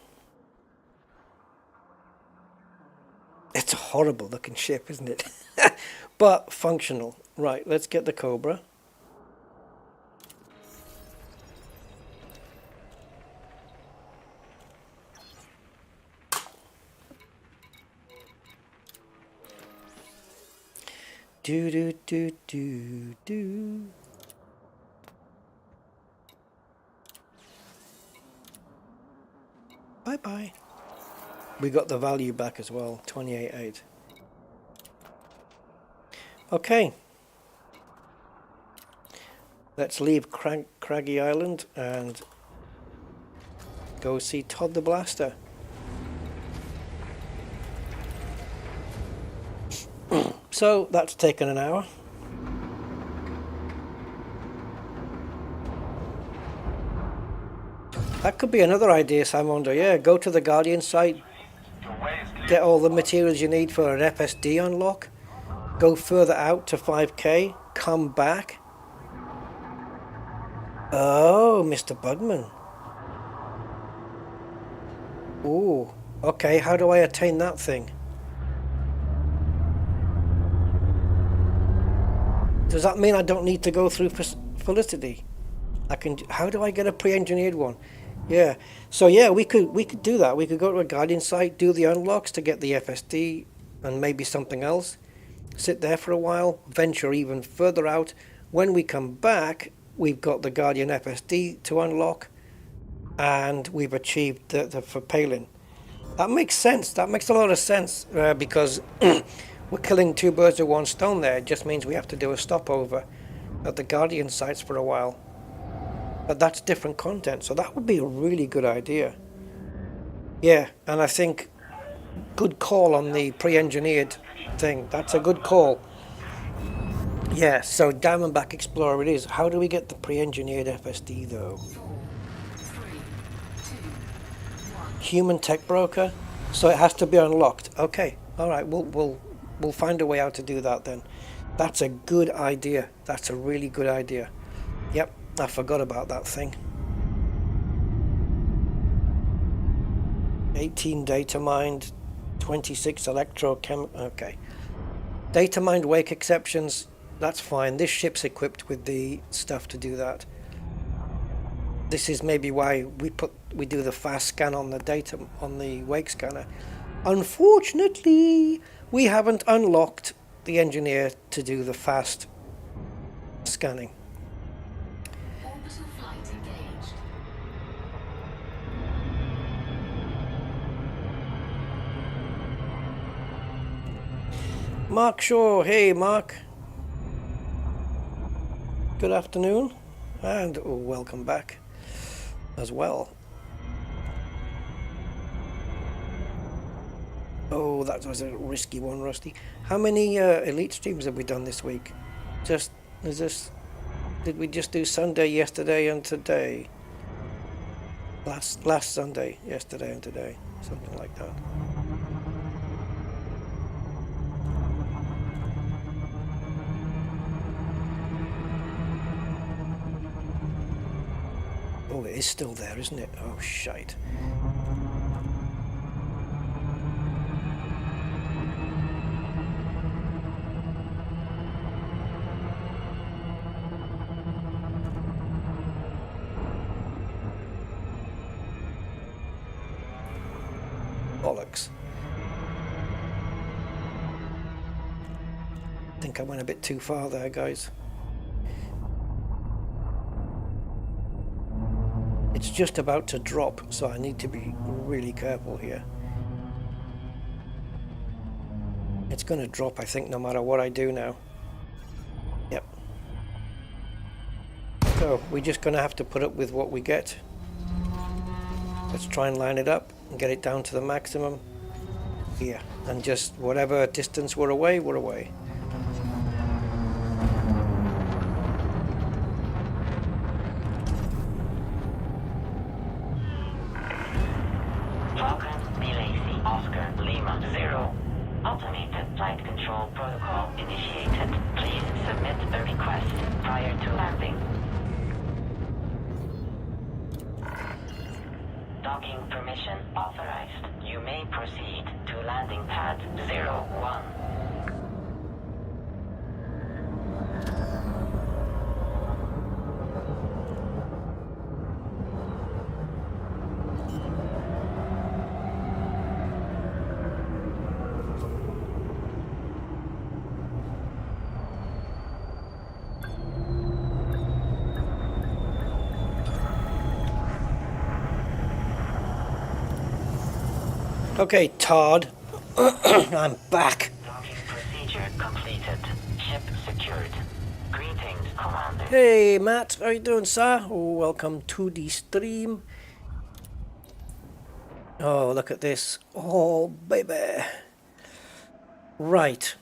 It's a horrible looking ship, isn't it? But functional. Right, let's get the Cobra. Do do do do do. Bye bye. We got the value back as well, 28.8. Okay. Let's leave Craggy Island and go see Todd the Blaster. So that's taken an hour. That could be another idea, Simondo. Yeah, go to the Guardian site, get all the materials you need for an FSD unlock, go further out to 5K, come back. Oh, Mr. Bugman. Ooh, okay, how do I attain that thing? Does that mean I don't need to go through Felicity? How do I get a pre-engineered one? Yeah, so yeah, we could do that. We could go to a Guardian site, do the unlocks to get the FSD and maybe something else, sit there for a while, venture even further out. When we come back, we've got the Guardian FSD to unlock, and we've achieved the for Palin. That makes sense. That makes a lot of sense because we're killing two birds with one stone there. It just means we have to do a stopover at the Guardian sites for a while. But that's different content, so that would be a really good idea. Yeah, and I think good call on the pre-engineered thing. That's a good call. Yeah, so Diamondback Explorer it is. How do we get the pre-engineered FSD though? 3, 2, 1. Human tech broker, so it has to be unlocked. Okay, all right, we'll find a way how to do that then. That's a good idea. That's a really good idea. Yep, I forgot about that thing. 18 data mined, 26 electrochem. Okay. Data mined wake exceptions, that's fine. This ship's equipped with the stuff to do that. This is maybe why we do the fast scan on the data on the wake scanner. Unfortunately, we haven't unlocked the engineer to do the fast scanning. Orbital flight engaged. Mark Shaw, hey Mark. Good afternoon, and welcome back as well. Oh, that was a risky one, Rusty. How many elite streams have we done this week? Did we just do Sunday, yesterday, and today? Last Sunday, yesterday, and today, something like that. Oh, it is still there, isn't it? Oh, shite. Bollocks. I think I went a bit too far there, guys. It's just about to drop, so I need to be really careful here. It's going to drop, I think, no matter what I do now. Yep. So, we're just going to have to put up with what we get. Let's try and line it up and get it down to the maximum here. And just whatever distance we're away, we're away. Falcon, Bilacy, Oscar, Lima, 0. Automated flight control protocol initiated. Please submit a request prior to landing. Docking permission authorized. You may proceed to landing pad 01. Okay, Todd. I'm back. Docking procedure completed. Ship secured. Greetings, Commander. Hey, Matt. How you doing, sir? Oh, welcome to the stream. Oh, look at this. Oh, baby. Right.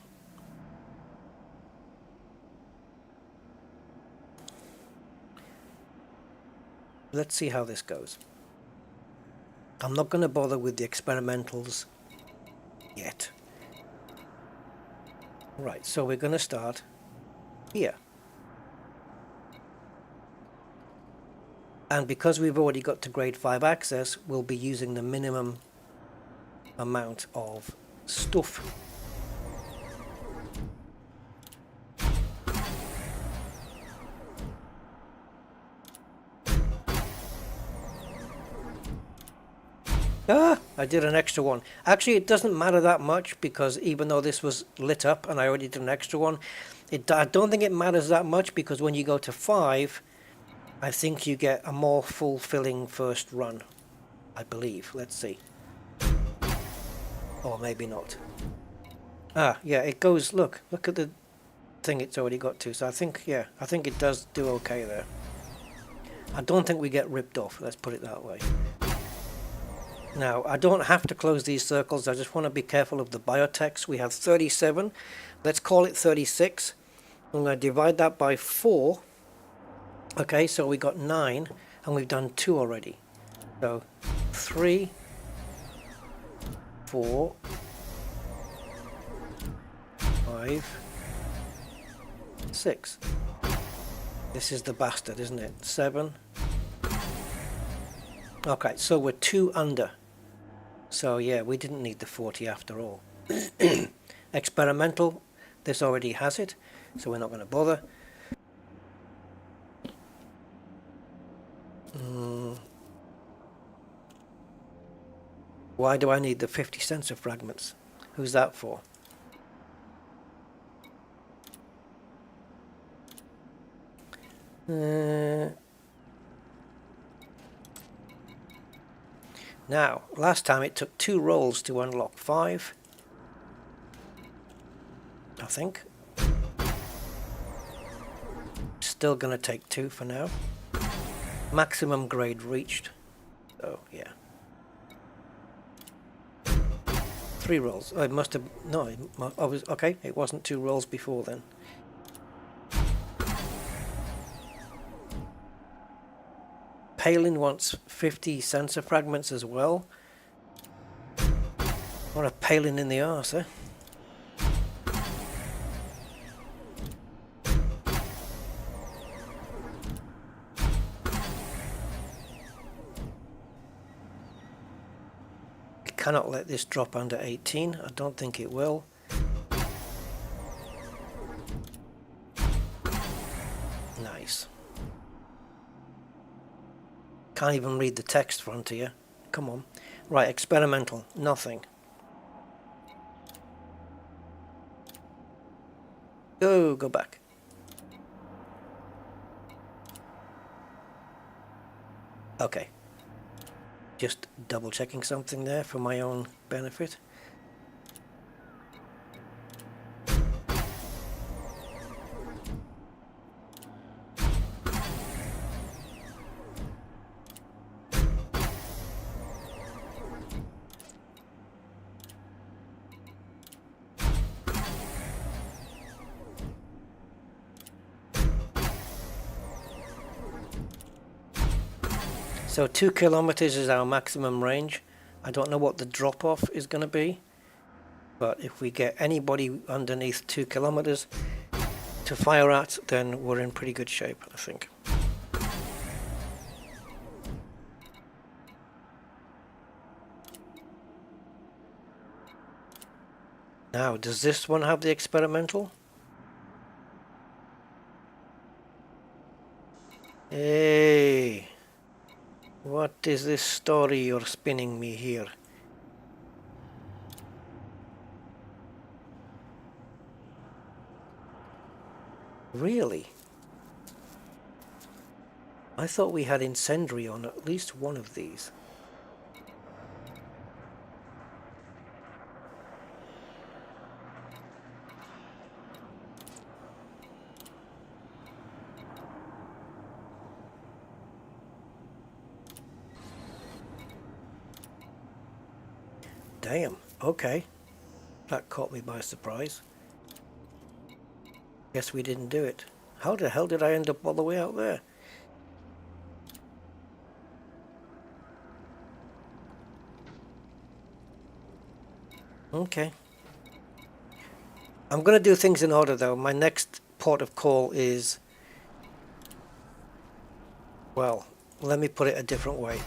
Let's see how this goes. I'm not going to bother with the experimentals yet. Right, so we're going to start here. And because we've already got to grade 5 access, we'll be using the minimum amount of stuff. Ah, I did an extra one. Actually, it doesn't matter that much because even though this was lit up and I already did an extra one, I don't think it matters that much because when you go to 5, I think you get a more fulfilling first run, I believe. Let's see. Or maybe not. Ah, yeah, it goes, look at the thing it's already got to. So I think, yeah, I think it does do okay there. I don't think we get ripped off, let's put it that way. Now, I don't have to close these circles, I just want to be careful of the biotex. We have 37, let's call it 36. I'm going to divide that by 4. Okay, so we got 9, and we've done 2 already. So, 3, 4, 5, 6. This is the bastard, isn't it? 7. Okay, so we're 2 under. So yeah, we didn't need the 40 after all. Experimental, this already has it, so we're not going to bother. Why do I need the 50 sensor fragments? Who's that for? Now, last time it took 2 rolls to unlock 5. I think. Still gonna take 2 for now. Maximum grade reached. Oh, yeah. 3 rolls. Oh, it must have... No, I was... Okay, it wasn't 2 rolls before then. Palin wants 50 sensor fragments as well. What a Palin in the arse, eh? Cannot let this drop under 18. I don't think it will. Nice. Can't even read the text front here. Come on. Right, experimental. Nothing. Go back. Okay. Just double checking something there for my own benefit. So 2 kilometers is our maximum range. I don't know what the drop-off is going to be, but if we get anybody underneath 2 kilometers to fire at, then we're in pretty good shape, I think. Now, does this one have the experimental? Hey! What is this story you're spinning me here? Really? I thought we had incendiary on at least one of these. Damn, okay. That caught me by surprise. Guess we didn't do it. How the hell did I end up all the way out there? Okay. I'm going to do things in order though. My next port of call is... Well, let me put it a different way.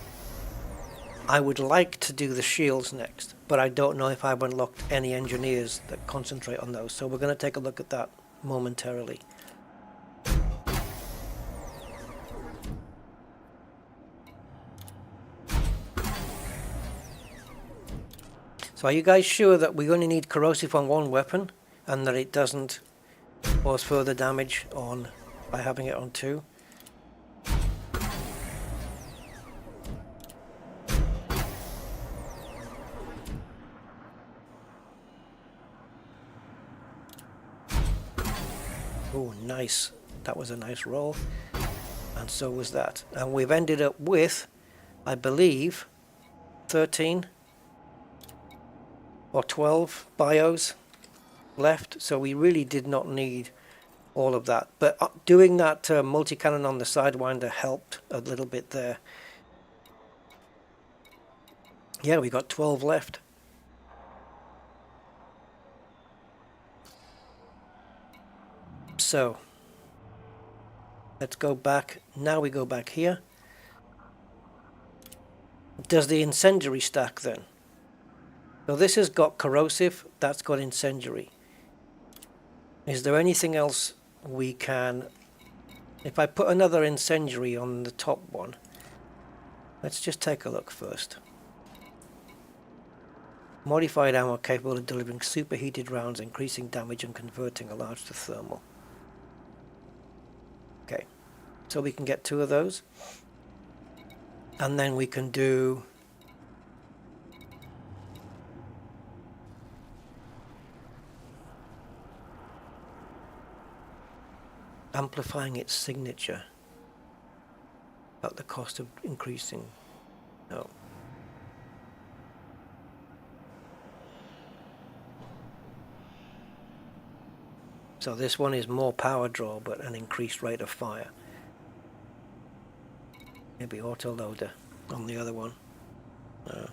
I would like to do the shields next, but I don't know if I've unlocked any engineers that concentrate on those, so we're going to take a look at that momentarily. So are you guys sure that we only need corrosive on one weapon and that it doesn't cause further damage on by having it on 2? Oh, nice. That was a nice roll. And so was that. And we've ended up with, I believe, 13 or 12 bios left. So we really did not need all of that. But doing that multi-cannon on the Sidewinder helped a little bit there. Yeah, we got 12 left. So, Let's go back. Now we go back here. Does the incendiary stack then? So this has got corrosive, that's got incendiary. Is there anything else we can... If I put another incendiary on the top one, let's just take a look first. Modified ammo capable of delivering superheated rounds, increasing damage and converting a large to thermal. Okay, so we can get 2 of those. And then we can do... amplifying its signature at the cost of increasing. No. So this one is more power draw but an increased rate of fire. Maybe auto loader on the other one. No.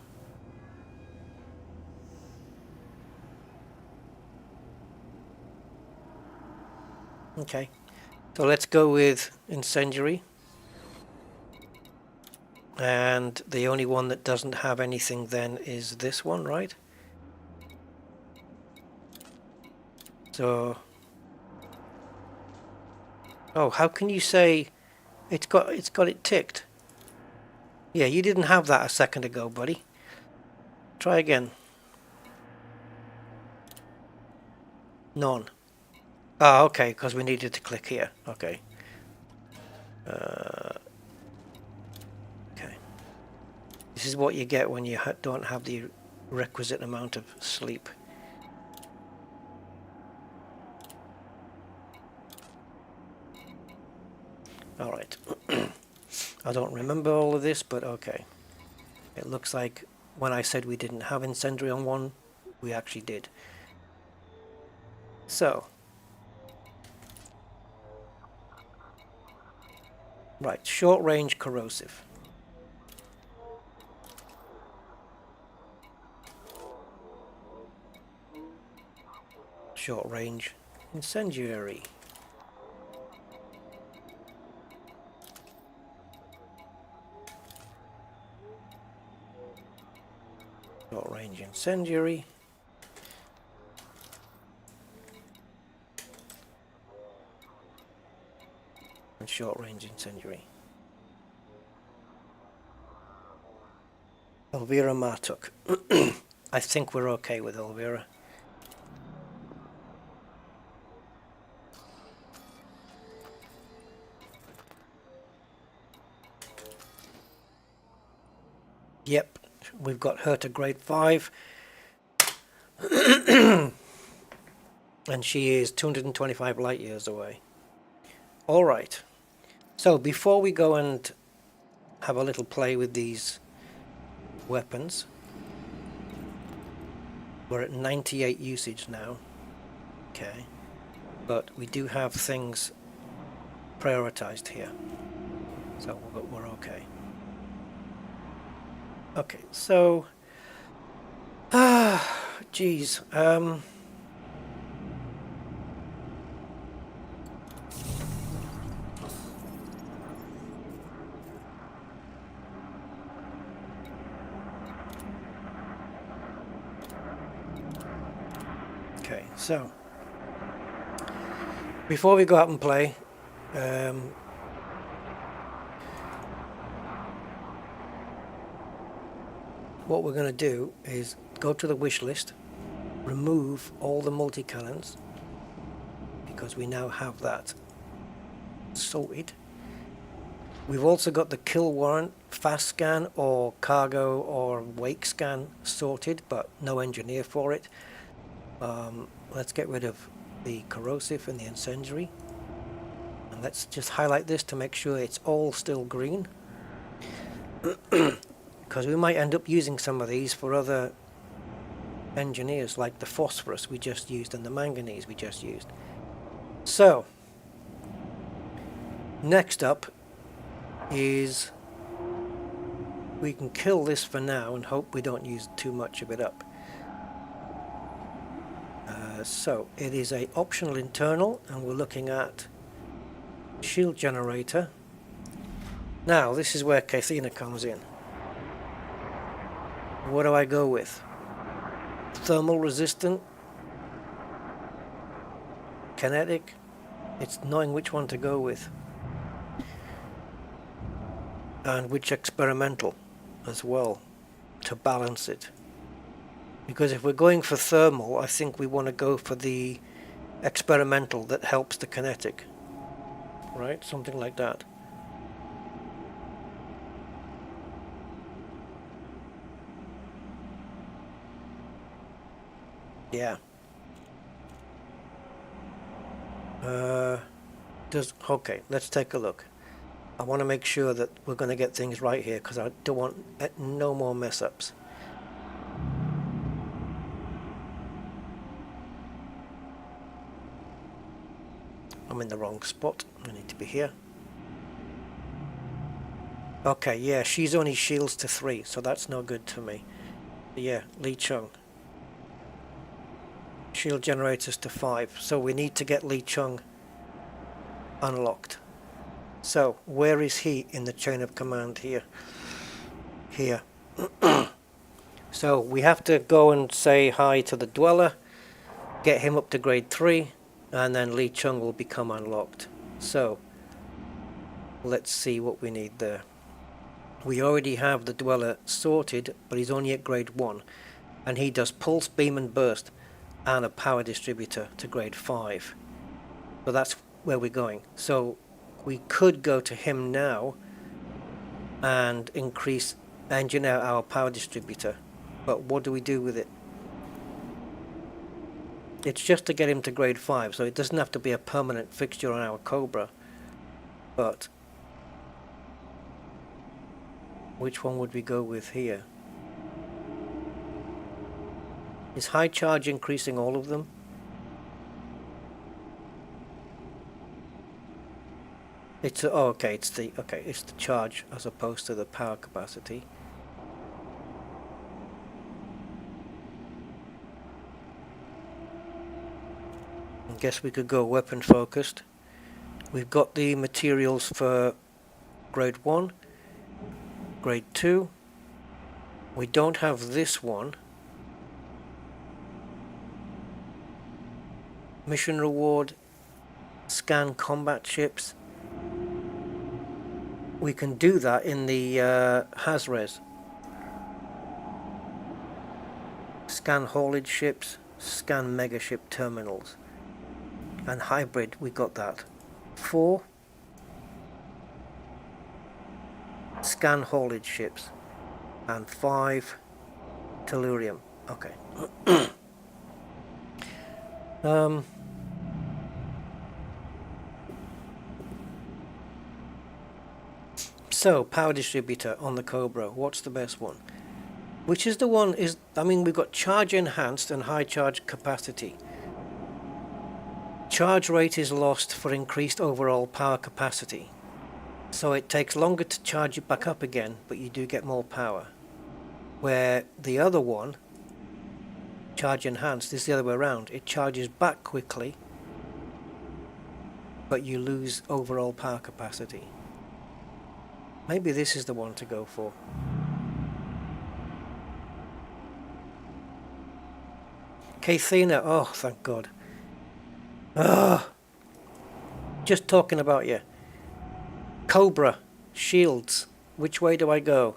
Okay. So let's go with incendiary, and the only one that doesn't have anything then is this one, right? So, oh, how can you say it's got it ticked? Yeah, you didn't have that a second ago, buddy. Try again. None. Oh, okay, because we needed to click here. Okay. Okay. This is what you get when you don't have the requisite amount of sleep. Alright. I don't remember all of this, but okay. It looks like when I said we didn't have incendiary on one, we actually did. So... right, short range corrosive. Short range incendiary. Short range incendiary. And short range incendiary. Elvira Martuk. I think we're okay with Elvira. Yep, we've got her to grade 5. And she is 225 light years away. Alright, so before we go and have a little play with these weapons, we're at 98 usage now. Okay, but we do have things prioritized here, so we're okay. Okay, so geez, okay, so before we go out and play, what we're going to do is go to the wish list, remove all the multi-cannons, because we now have that sorted. We've also got the kill warrant, fast scan or cargo or wake scan sorted, but no engineer for it. Let's get rid of the corrosive and the incendiary, and let's just highlight this to make sure it's all still green. Because we might end up using some of these for other engineers, like the phosphorus we just used and the manganese we just used. So, next up is we can kill this for now and hope we don't use too much of it up. So, it is a optional internal, and we're looking at shield generator. Now this is where Kathina comes in. What do I go with? Thermal resistant? Kinetic? It's knowing which one to go with. And which experimental as well to balance it. Because if we're going for thermal, I think we want to go for the experimental that helps the kinetic. Right? Something like that. Yeah. Okay, let's take a look. I want to make sure that we're going to get things right here because I don't want no more mess ups. I'm in the wrong spot. I need to be here. Okay, yeah, she's only shields to 3, so that's no good to me. Yeah, Lee Chung. Shield generators to 5, so we need to get Lee Chung unlocked. So, where is he in the chain of command here? Here. So, we have to go and say hi to the Dweller, get him up to grade 3, and then Lee Chung will become unlocked. So, let's see what we need there. We already have the Dweller sorted, but he's only at grade 1, and he does pulse, beam and burst, and a power distributor to grade 5. So that's where we're going. So we could go to him now and engineer our power distributor, but what do we do with it? It's just to get him to grade 5, so it doesn't have to be a permanent fixture on our Cobra. But which one would we go with here? Is high charge increasing all of them? It's it's the charge as opposed to the power capacity. I guess we could go weapon focused. We've got the materials for grade 1, grade 2. We don't have this one. Mission reward, scan combat ships. We can do that in the HASRES. Scan haulage ships, scan megaship terminals. And hybrid, we got that. 4. Scan haulage ships. And 5. Tellurium. Okay. So, power distributor on the Cobra, what's the best one? Which is the one we've got charge enhanced and high charge capacity. Charge rate is lost for increased overall power capacity. So it takes longer to charge it back up again, but you do get more power. Where the other one, charge enhanced, is the other way around. It charges back quickly, but you lose overall power capacity. Maybe this is the one to go for. Kathina, oh thank God. Just talking about you. Cobra, shields, which way do I go?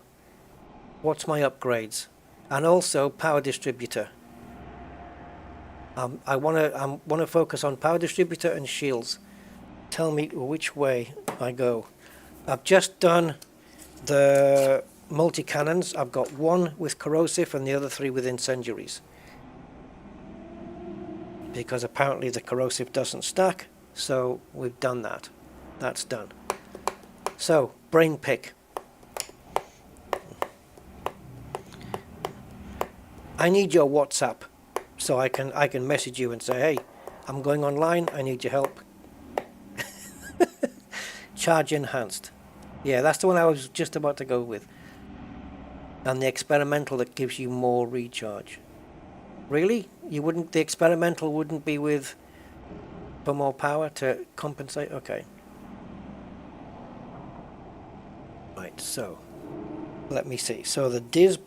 What's my upgrades? And also power distributor. I want to focus on power distributor and shields. Tell me which way I go. I've just done the multi-cannons. I've got 1 with corrosive and the other 3 with incendiaries. Because apparently the corrosive doesn't stack, so we've done that. That's done. So, brain pick. I need your WhatsApp so I can message you and say, hey, I'm going online, I need your help. Charge enhanced. Yeah, that's the one I was just about to go with. And the experimental that gives you more recharge. Really? The experimental wouldn't be with for more power to compensate? Okay. Right, so let me see. So the DISB,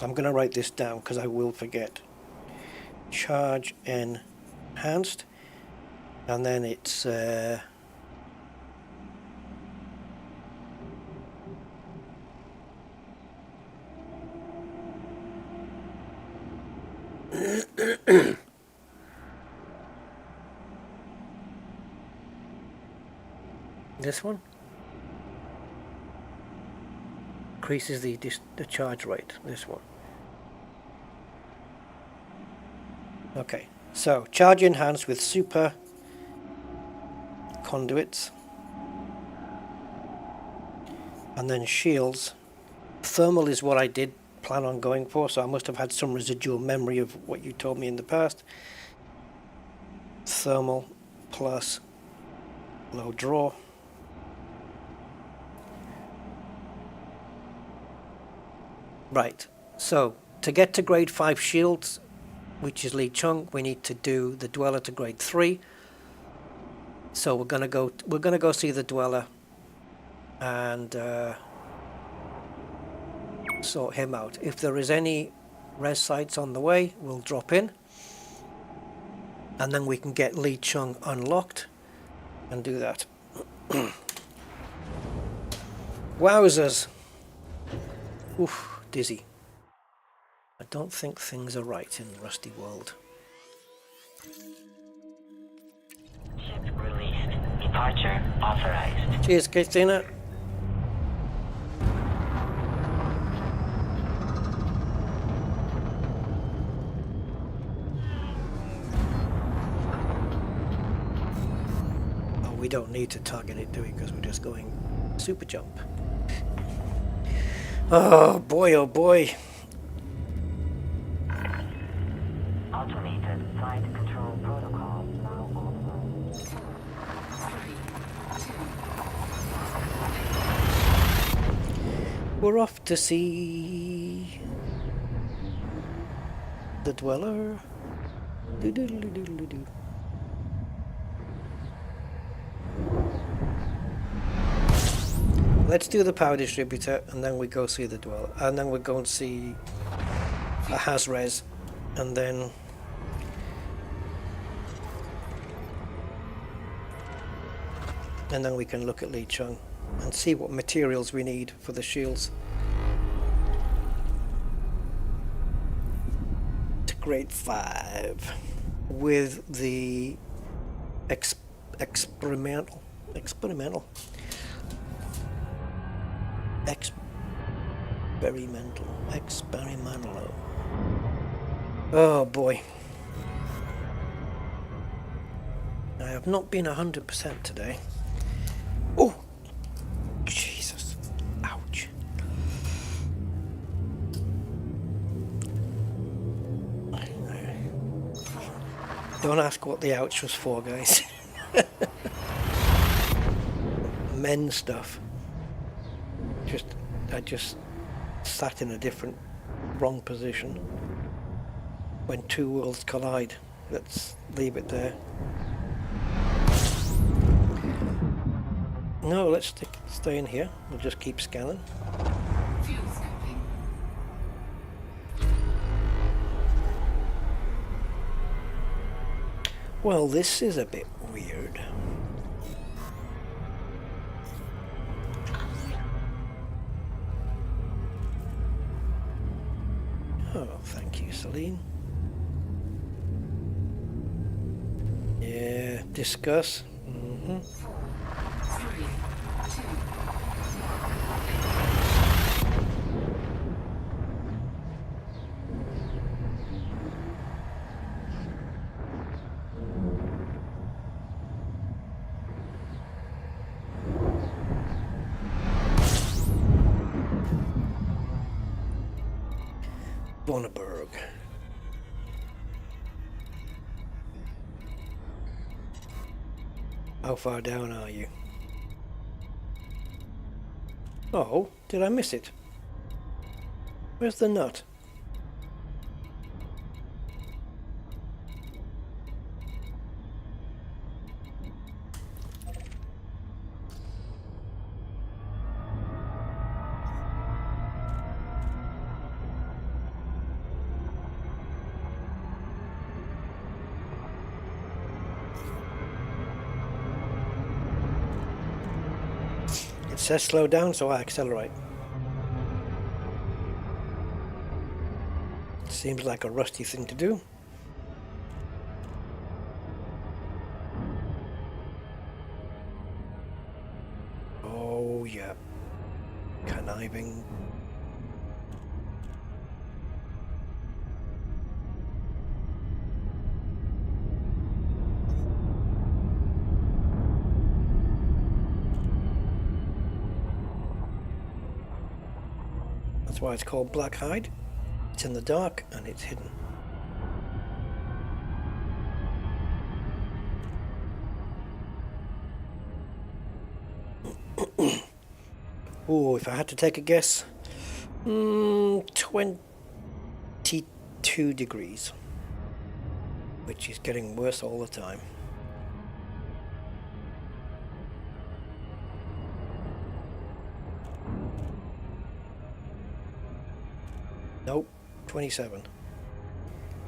I'm going to write this down because I will forget. Charge enhanced, and then it's this one increases the charge rate. This one. Okay, so charge enhanced with super conduits, and then shields. Thermal is what I did plan on going for, so I must have had some residual memory of what you told me in the past. Thermal plus low draw. Right, so to get to grade 5 shields, which is Lee Chung, we need to do the Dweller to grade 3. So we're gonna go see the Dweller and sort him out. If there is any res sites on the way, we'll drop in, and then we can get Lee Chung unlocked and do that. Wowzers! Oof, dizzy. I don't think things are right in the Rusty world. Ship released. Departure authorized. Cheers, Christina. Oh, we don't need to target it, do we? Because we're just going super jump. Oh boy, oh boy. Automated flight control protocol now authorized. 3, 2, We're off to see the Dweller. Do-do-do-do-do-do. Let's do the power distributor, and then we go see the Dweller, and then we go and see a Hazres, and then we can look at Lee Chung and see what materials we need for the shields to grade 5 with the experimental. Oh boy. I have not been 100% today. Oh! Jesus. Ouch. Don't ask what the ouch was for, guys. Men stuff. I just sat in a different wrong position when two worlds collide. Let's leave it there. No, let's stay in here. We'll just keep scanning. fuel scoping. Well, this is a bit weird. Oh, thank you, Celine. Yeah, discuss. 4, 3, 2, Bonneberg. How far down are you? Oh, did I miss it? Where's the nut? says slow down, so I accelerate. Seems like a rusty thing to do. Oh yeah, conniving. That's why it's called Black Hide. It's in the dark and it's hidden. Oh, if I had to take a guess, 22 degrees, which is getting worse all the time. Nope, 27.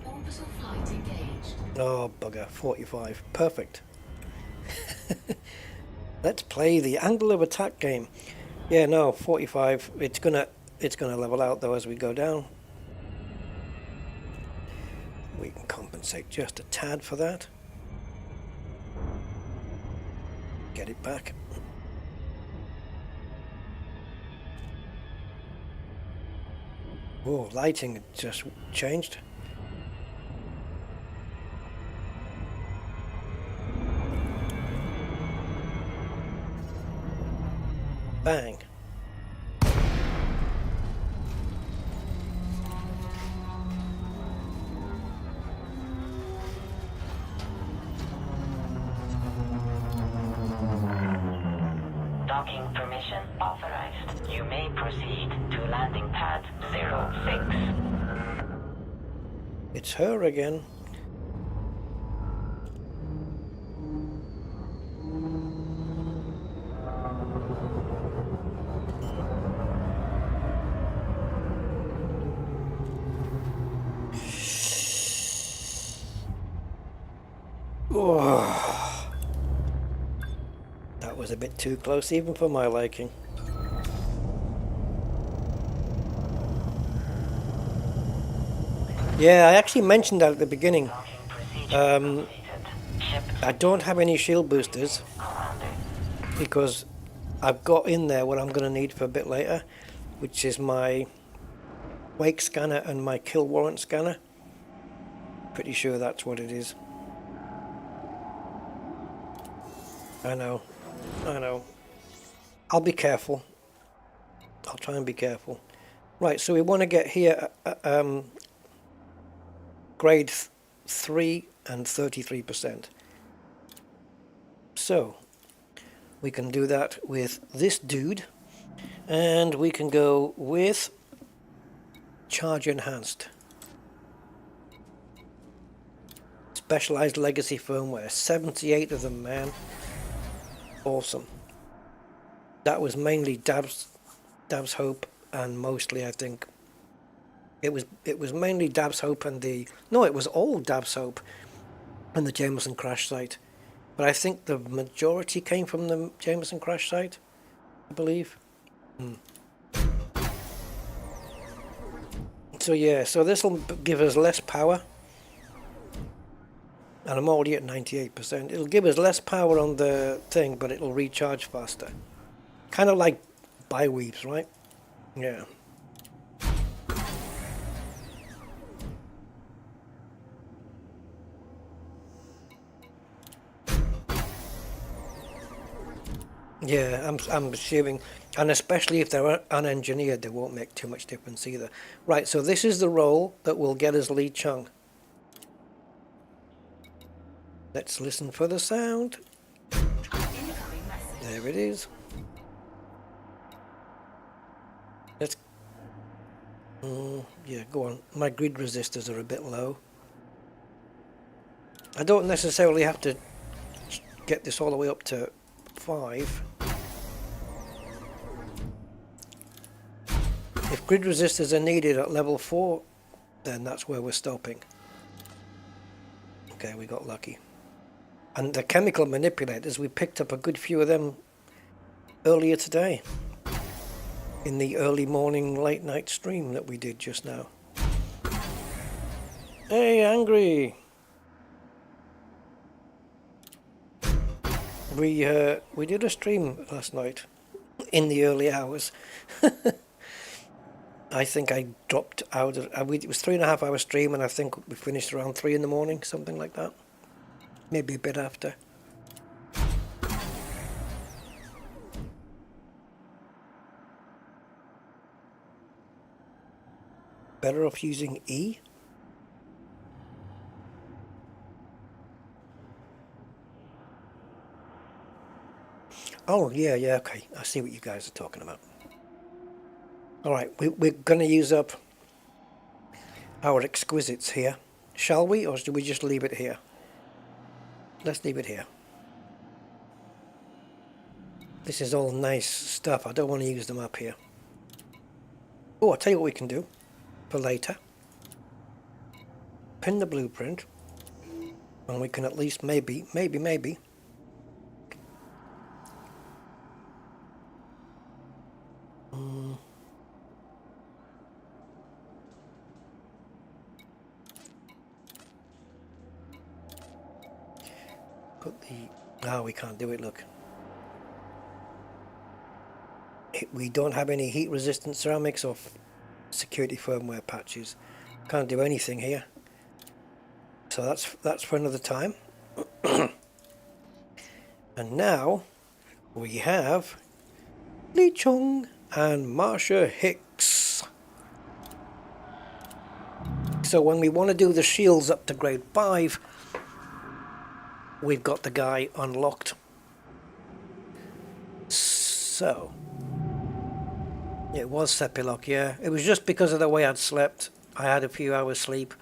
Orbital flight engaged. Oh, bugger, 45. Perfect. Let's play the angle of attack game. Yeah, no, 45. It's gonna level out though as we go down. We can compensate just a tad for that. Get it back. Oh, lighting just changed. Bang. Docking permission authorized. You may proceed to landing pad 06. It's her again. Oh, that was a bit too close even for my liking. Yeah, I actually mentioned that at the beginning. I don't have any shield boosters because I've got in there what I'm going to need for a bit later, which is my wake scanner and my kill warrant scanner. Pretty sure that's what it is. I know. I'll be careful. I'll try and be careful. Right, so we want to get here grade 3 and 33%. So we can do that with this dude, and we can go with charge enhanced. Specialized legacy firmware, 78 of them, man. Awesome. That was mainly Dab's Hope, and mostly I think it was mainly Dab's Hope and it was all Dab's Hope and the Jameson crash site, but I think the majority came from the Jameson crash site, I believe. So yeah, so this will give us less power. And I'm already at 98%. It'll give us less power on the thing, but it'll recharge faster. Kind of like bi-weaves, right? Yeah. Yeah, I'm assuming, and especially if they're unengineered, they won't make too much difference either. Right, so this is the roll that will get us Lee Chung. Let's listen for the sound. There it is. Let's... yeah, go on. My grid resistors are a bit low. I don't necessarily have to get this all the way up to 5. If grid resistors are needed at level 4, then that's where we're stopping. Okay, we got lucky. And the chemical manipulators, we picked up a good few of them earlier today in the early morning late night stream that we did just now. Hey, Angry! We did a stream last night in the early hours. I think I dropped out of it was 3.5 hour stream, and I think we finished around 3 in the morning, something like that. Maybe a bit after. Better off using E? Oh, yeah, okay. I see what you guys are talking about. Alright, we're going to use up our exquisites here. Shall we, or should we just leave it here? Let's leave it here. This is all nice stuff. I don't want to use them up here. Oh, I'll tell you what we can do for later. Pin the blueprint. And we can at least maybe put the... No, we can't do it, look. We don't have any heat resistant ceramics or security firmware patches. Can't do anything here. So that's for another time. And now we have Lee Chung and Marsha Hicks. So when we want to do the shields up to grade 5, we've got the guy unlocked. So it was Sepilok, yeah. It was just because of the way I'd slept. I had a few hours sleep,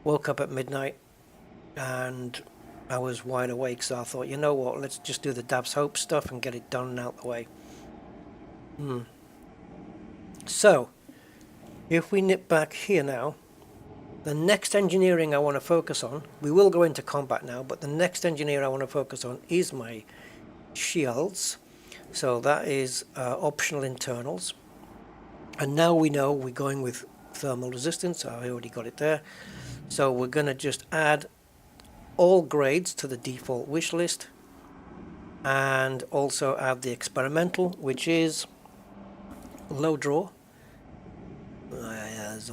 woke up at midnight, and I was wide awake, so I thought, you know what, let's just do the Dab's Hope stuff and get it done and out the way. So, if we nip back here now, the next engineering I want to focus on, we will go into combat now, but the next engineer I want to focus on is my shields. So that is optional internals. And now we know we're going with thermal resistance. I already got it there. So we're going to just add all grades to the default wish list, and also add the experimental, which is low draw. There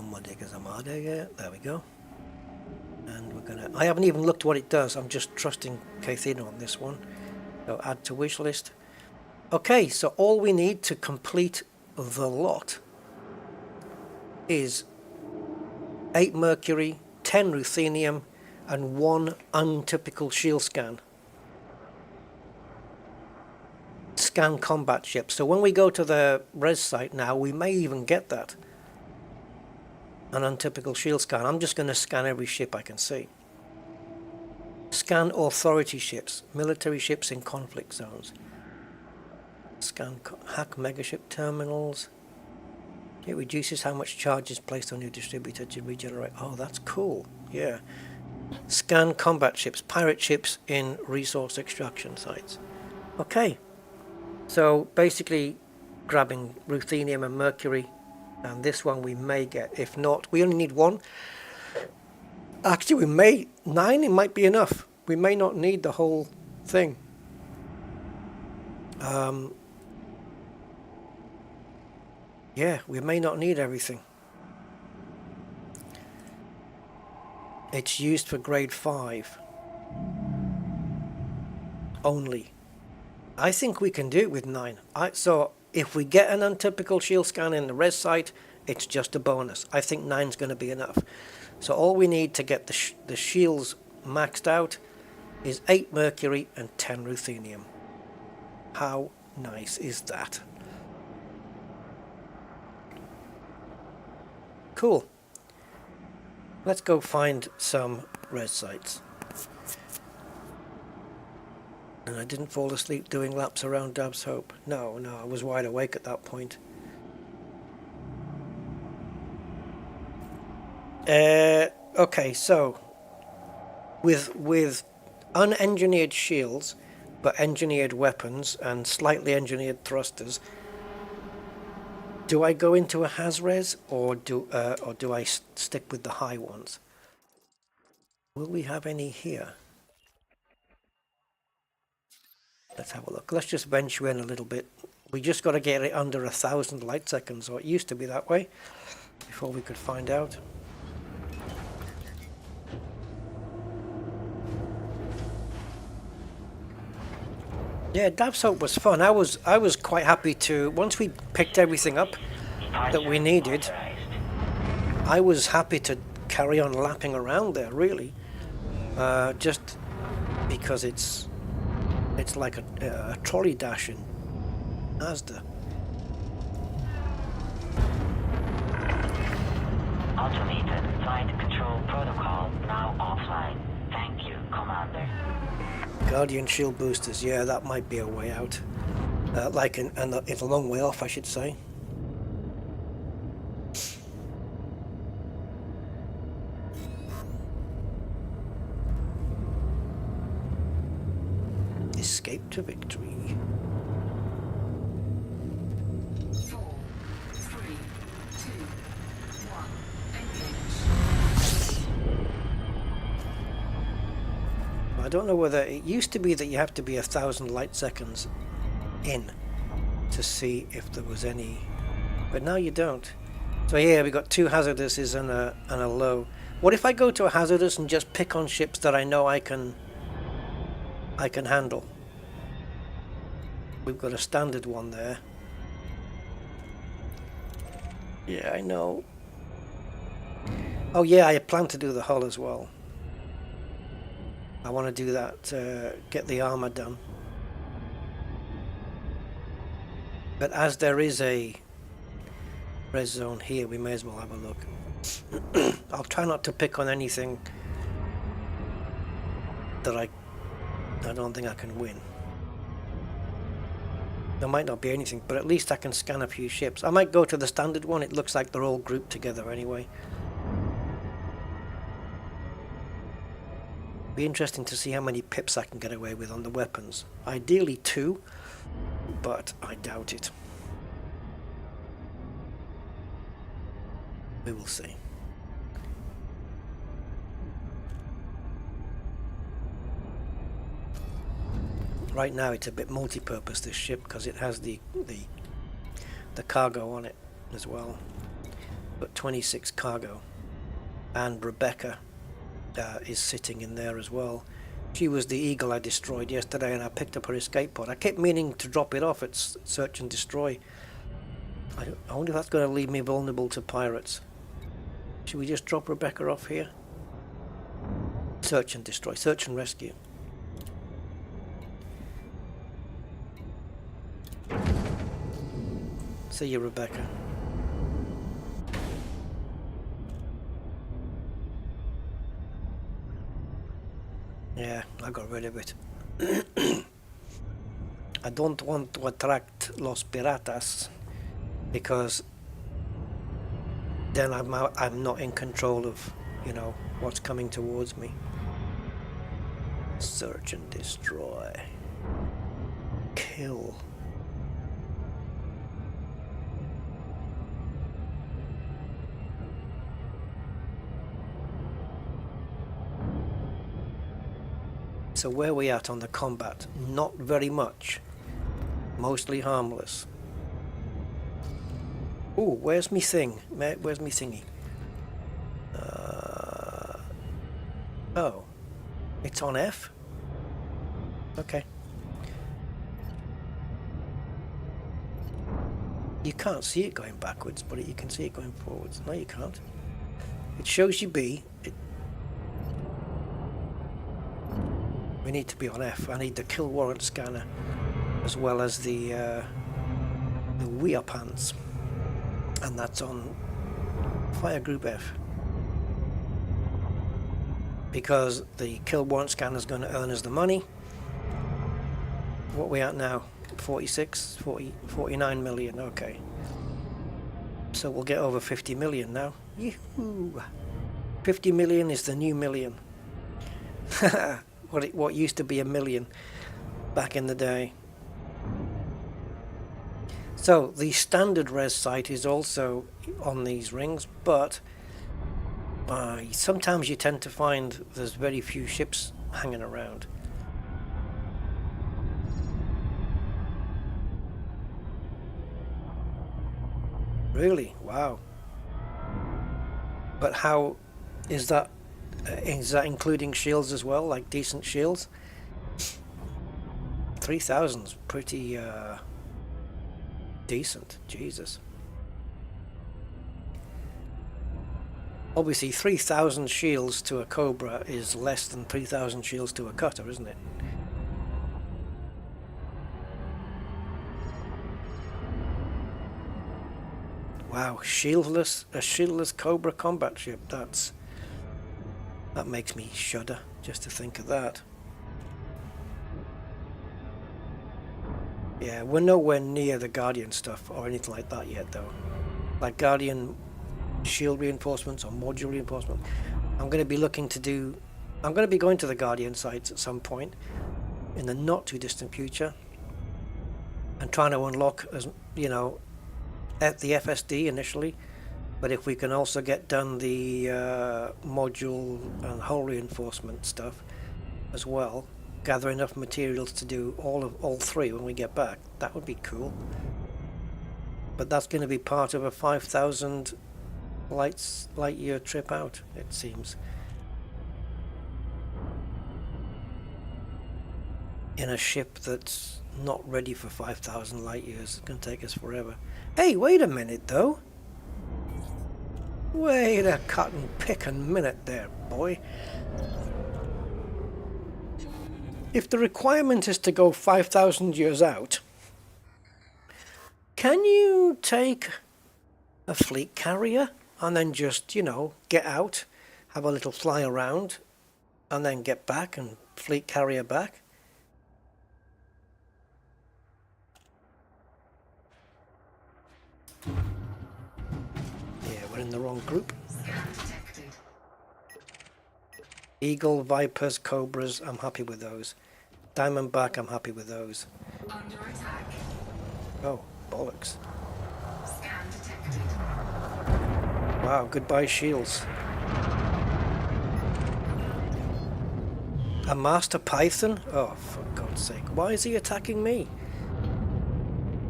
we go. And we're gonna... I haven't even looked what it does. I'm just trusting Kathina on this one. So add to wish list. Okay, so all we need to complete the lot is 8 mercury, 10 ruthenium, and 1 untypical shield scan. Scan combat ship. So when we go to the res site now, we may even get that. An untypical shield scan. I'm just going to scan every ship I can see. Scan authority ships, military ships in conflict zones. Scan hack megaship terminals. It reduces how much charge is placed on your distributor to regenerate. Oh, that's cool. Yeah. Scan combat ships, pirate ships in resource extraction sites. Okay. So basically grabbing ruthenium and mercury, and this one we may get. If not, we only need 1. Actually, we may 9. It might be enough. We may not need the whole thing. Yeah, we may not need everything. It's used for grade 5 only. I think we can do it with 9. So if we get an untypical shield scan in the res site, it's just a bonus. I think 9's going to be enough. So all we need to get the shields maxed out is 8 mercury and 10 ruthenium. How nice is that? Cool. Let's go find some res sites. And I didn't fall asleep doing laps around Dab's Hope. No, I was wide awake at that point. Okay, so with unengineered shields, but engineered weapons and slightly engineered thrusters. Do I go into a Has-Res or do I stick with the high ones? Will we have any here? Let's have a look. Let's just venture in a little bit. We just got to get it under 1,000 light seconds, or it used to be that way before we could find out. Yeah, Dab's Hope was fun. I was quite happy to, once we picked everything up that we needed, I was happy to carry on lapping around there, really. Just because it's like a trolley dash in Asda. Automated flight control protocol now offline. Thank you, Commander. Guardian shield boosters, yeah, that might be a way out. And it's a long way off, I should say. Escape to victory. 4, 3, 2, 1. Engage. I don't know whether it used to be that you have to be 1,000 light seconds in to see if there was any, but now you don't. So here we got 2 hazardouses and a low. What if I go to a hazardous and just pick on ships that I know I can handle? We've got a standard one there. Yeah, I know. Oh yeah, I plan to do the hull as well. I want to do that, get the armor done. But as there is a res zone here, we may as well have a look. I'll try not to pick on anything that I don't think I can win. There might not be anything, but at least I can scan a few ships. I might go to the standard one. It looks like they're all grouped together anyway. Be interesting to see how many pips I can get away with on the weapons. Ideally 2, but I doubt it. We will see. Right now it's a bit multi-purpose, this ship, because it has the cargo on it as well. But 26 cargo. And Rebecca is sitting in there as well. She was the eagle I destroyed yesterday, and I picked up her escape pod. I kept meaning to drop it off at search and destroy. I wonder if that's going to leave me vulnerable to pirates. Should we just drop Rebecca off here? Search and destroy. Search and rescue. See you, Rebecca. Yeah, I got rid of it. I don't want to attract Los Piratas because then I'm not in control of, you know, what's coming towards me. Search and destroy. Kill. So where are we at on the combat? Not very much. Mostly harmless. Ooh, where's me thing? Where's me thingy? Oh. It's on F? Okay. You can't see it going backwards, but you can see it going forwards. No, you can't. It shows you B. We need to be on F. I need the kill warrant scanner as well as the wheel pants, and that's on fire group F because the kill warrant scanner is going to earn us the money. What are we at now? 46, 40, 49 million. Okay, so we'll get over 50 million now. Yahoo! 50 million is the new million. What used to be a million. back in the day. So the standard res sight is also on these rings, but sometimes you tend to find there's very few ships hanging around. Really? Wow. But how is that? Is that including shields as well, like decent shields? 3,000's pretty decent. Jesus. Obviously 3,000 shields to a Cobra is less than 3,000 shields to a cutter, isn't it? Wow, shieldless, a shieldless Cobra combat ship. That makes me shudder just to think of that. Yeah, we're nowhere near the Guardian stuff or anything like that yet, though. Like Guardian shield reinforcements or module reinforcement. I'm going to be looking to do. I'm going to be going to the Guardian sites at some point in the not too distant future, and trying to unlock, as you know, at the FSD initially. But if we can also get done the module and hull reinforcement stuff as well, gather enough materials to do all three when we get back, that would be cool. But that's going to be part of a 5,000 light year trip out, it seems. In a ship that's not ready for 5,000 light years. It's going to take us forever. Hey, wait a minute though. Wait a cotton pickin' minute there, boy. If the requirement is to go 5,000 years out, can you take a fleet carrier and then just, you know, get out, have a little fly around, and then get back and fleet carrier back? Yeah, we're in the wrong group. Eagle, Vipers, Cobras, I'm happy with those. Diamondback, I'm happy with those. Under attack. Oh, bollocks. Scan detected. Wow, goodbye shields. A Master Python? Oh, for God's sake. Why is he attacking me?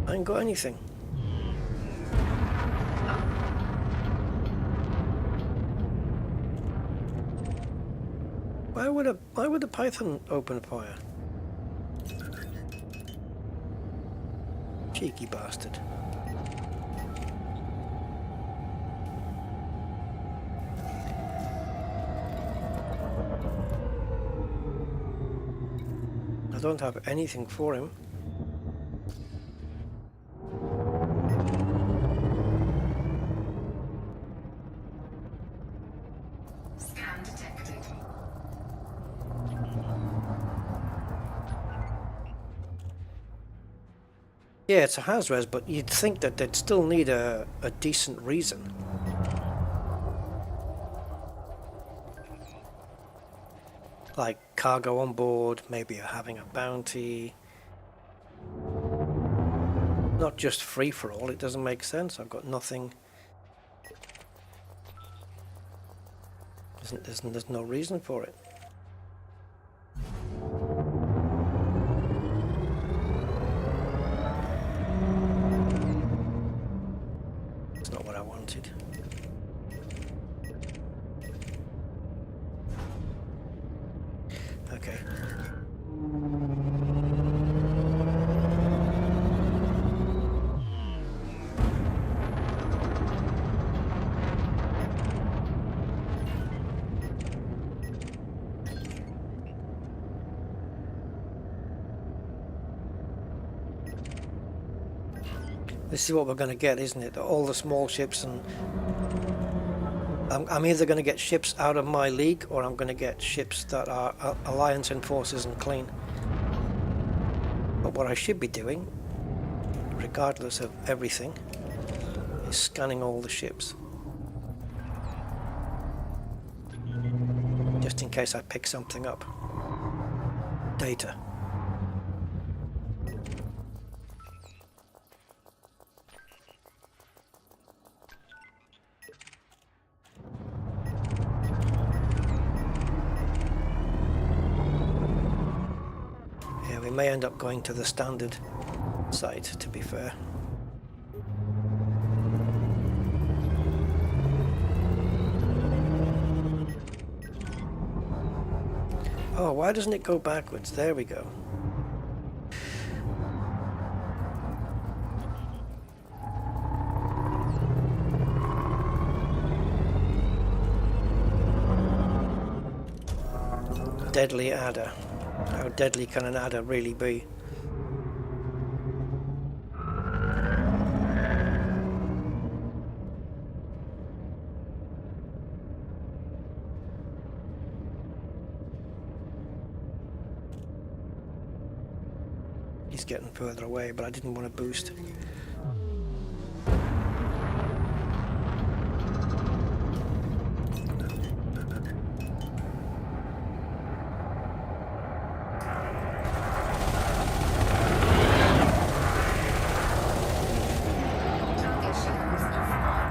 I ain't got anything. Why would a Python open fire? Cheeky bastard. I don't have anything for him. Scan detected. Yeah, it's a Hazres, but you'd think that they'd still need a decent reason. Like cargo on board, maybe having a bounty. Not just free for all, it doesn't make sense. I've got nothing. There's no reason for it. It's not what I wanted. Okay. This is what we're going to get, isn't it? All the small ships, and I'm either going to get ships out of my league, or I'm going to get ships that are Alliance enforcers and clean. But what I should be doing, regardless of everything, is scanning all the ships. Just in case I pick something up. Data. may end up going to the standard site, to be fair. Oh, why doesn't it go backwards? There we go. Deadly adder. How deadly can an adder really be? He's getting further away, but I didn't want to boost. Target shields offline.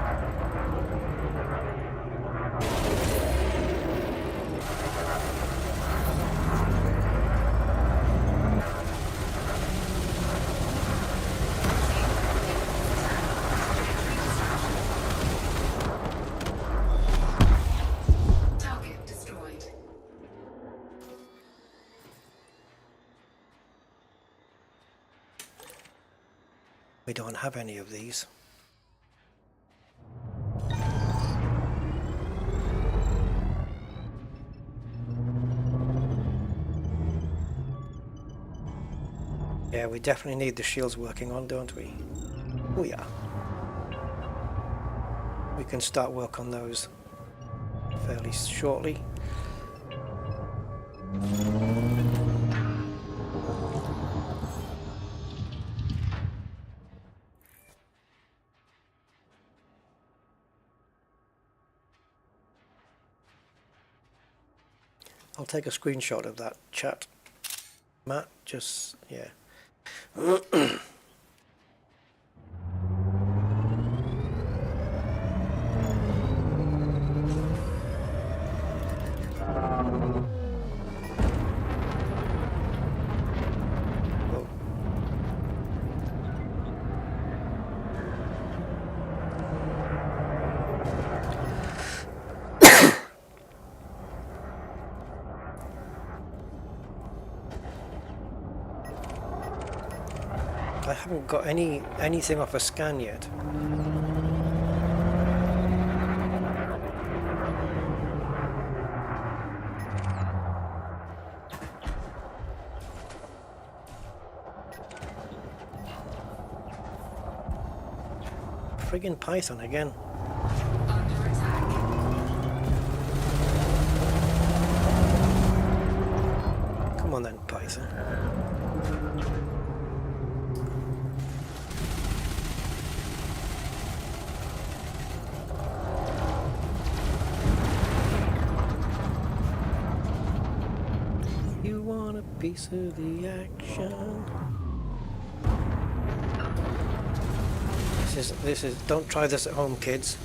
Target destroyed. We don't have any of these. Yeah, we definitely need the shields working on, don't we? Oh yeah. We can start work on those fairly shortly. I'll take a screenshot of that chat, Matt, just, yeah. Oh. I haven't got anything off a scan yet. Friggin' Python again. Under attack. Come on then, Python. You want a piece of the action? This is, don't try this at home, kids.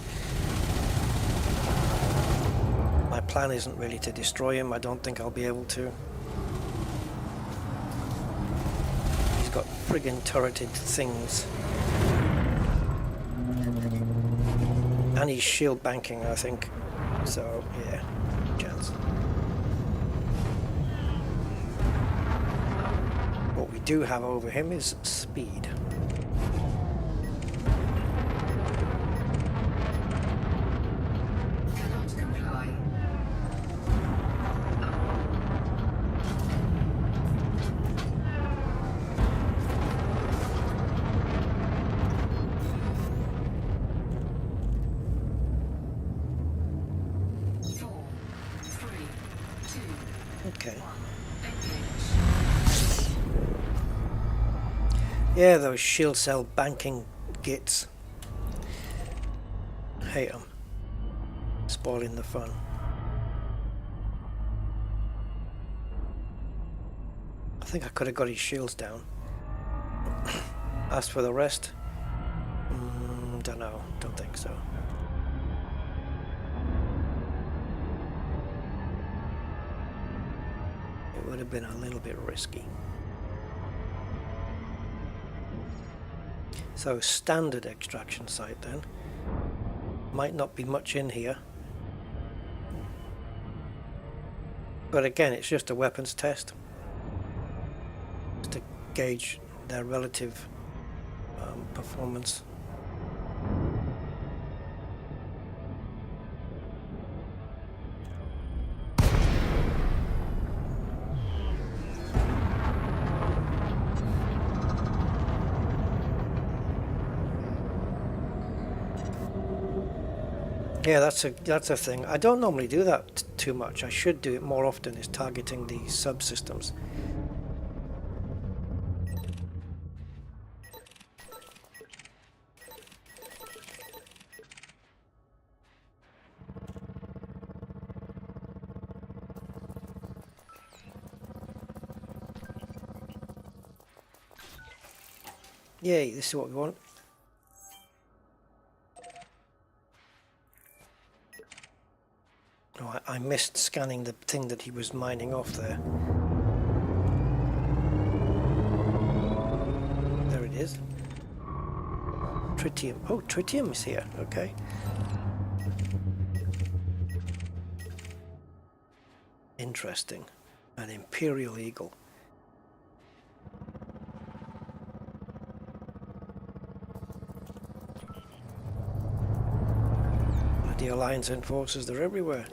My plan isn't really to destroy him. I don't think I'll be able to. He's got friggin' turreted things. And he's shield banking, I think. So, yeah, chance. What we do have over him is speed. Cannot comply. Four, three, two, Okay. engage. Yeah, those shield cell banking gits. Hate them. Spoiling the fun. I think I could have got his shields down. As for the rest, don't know. Don't think so. It would have been a little bit risky. So standard extraction site then. Might not be much in here. But again, it's just a weapons test. Just to gauge their relative performance. Yeah, that's a thing. I don't normally do that too much. I should do it more often, is targeting the subsystems. Yay, this is what we want. Oh, I missed scanning the thing that he was mining off there. There it is. Tritium. Oh, tritium is here. Okay. Interesting. An Imperial Eagle. The Alliance enforcers, they're everywhere.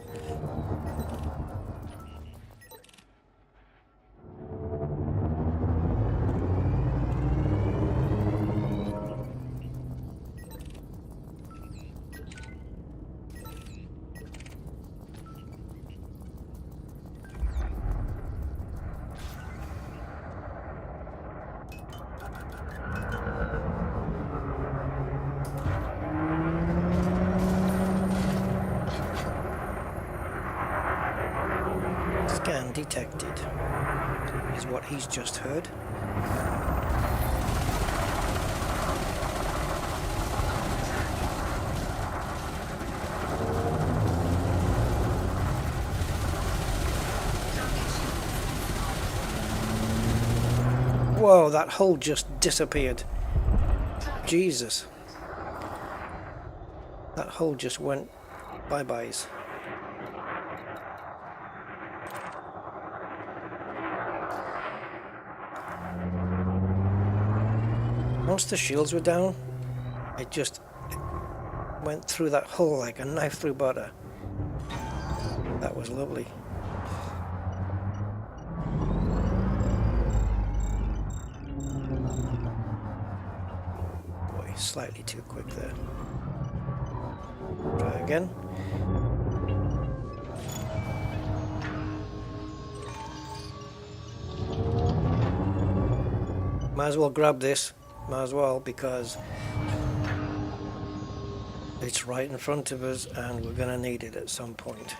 Scan detected, is what he's just heard. Whoa, that hole just disappeared. Jesus. That hole just went bye-byes. Once the shields were down, it just went through that hole like a knife through butter. That was lovely. Boy, slightly too quick there. Try again. Might as well grab this. Might as well, because it's right in front of us and we're going to need it at some point.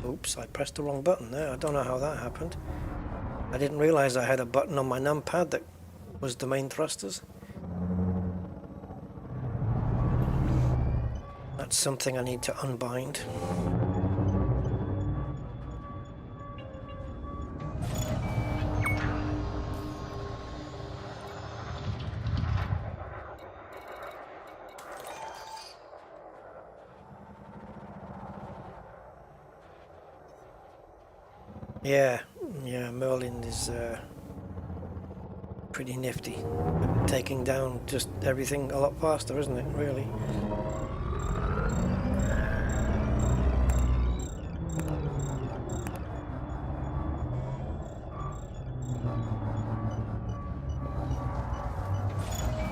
Oops, I pressed the wrong button there. I don't know how that happened. I didn't realize I had a button on my numpad that was the main thrusters. That's something I need to unbind. Yeah, Merlin is pretty nifty. Taking down just everything a lot faster, isn't it, really?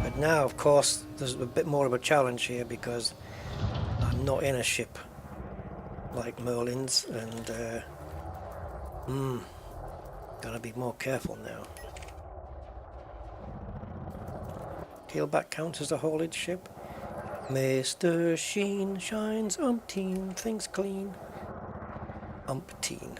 But now, of course, there's a bit more of a challenge here because I'm not in a ship like Merlin's, and gotta be more careful now. Tailback counts as a haulage ship. Mr. Sheen shines umpteen things clean. Umpteen.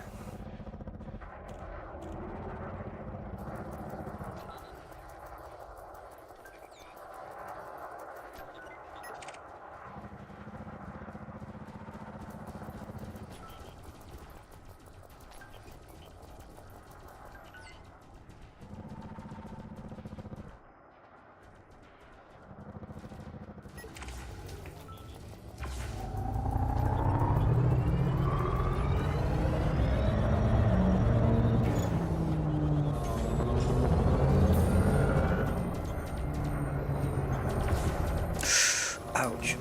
Ouch.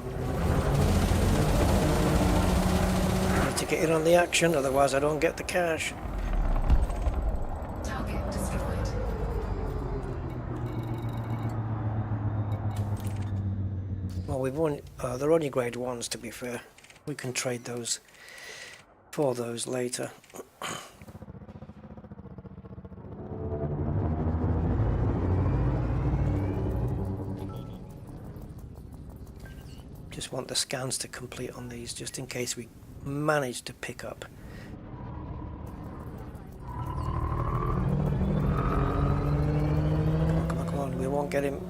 Need to get in on the action, otherwise I don't get the cash. Target destroyed. Well, we've only, they're only grade 1s to be fair. We can trade those for those later. Just want the scans to complete on these, just in case we manage to pick up. Come on, come on, we won't get him.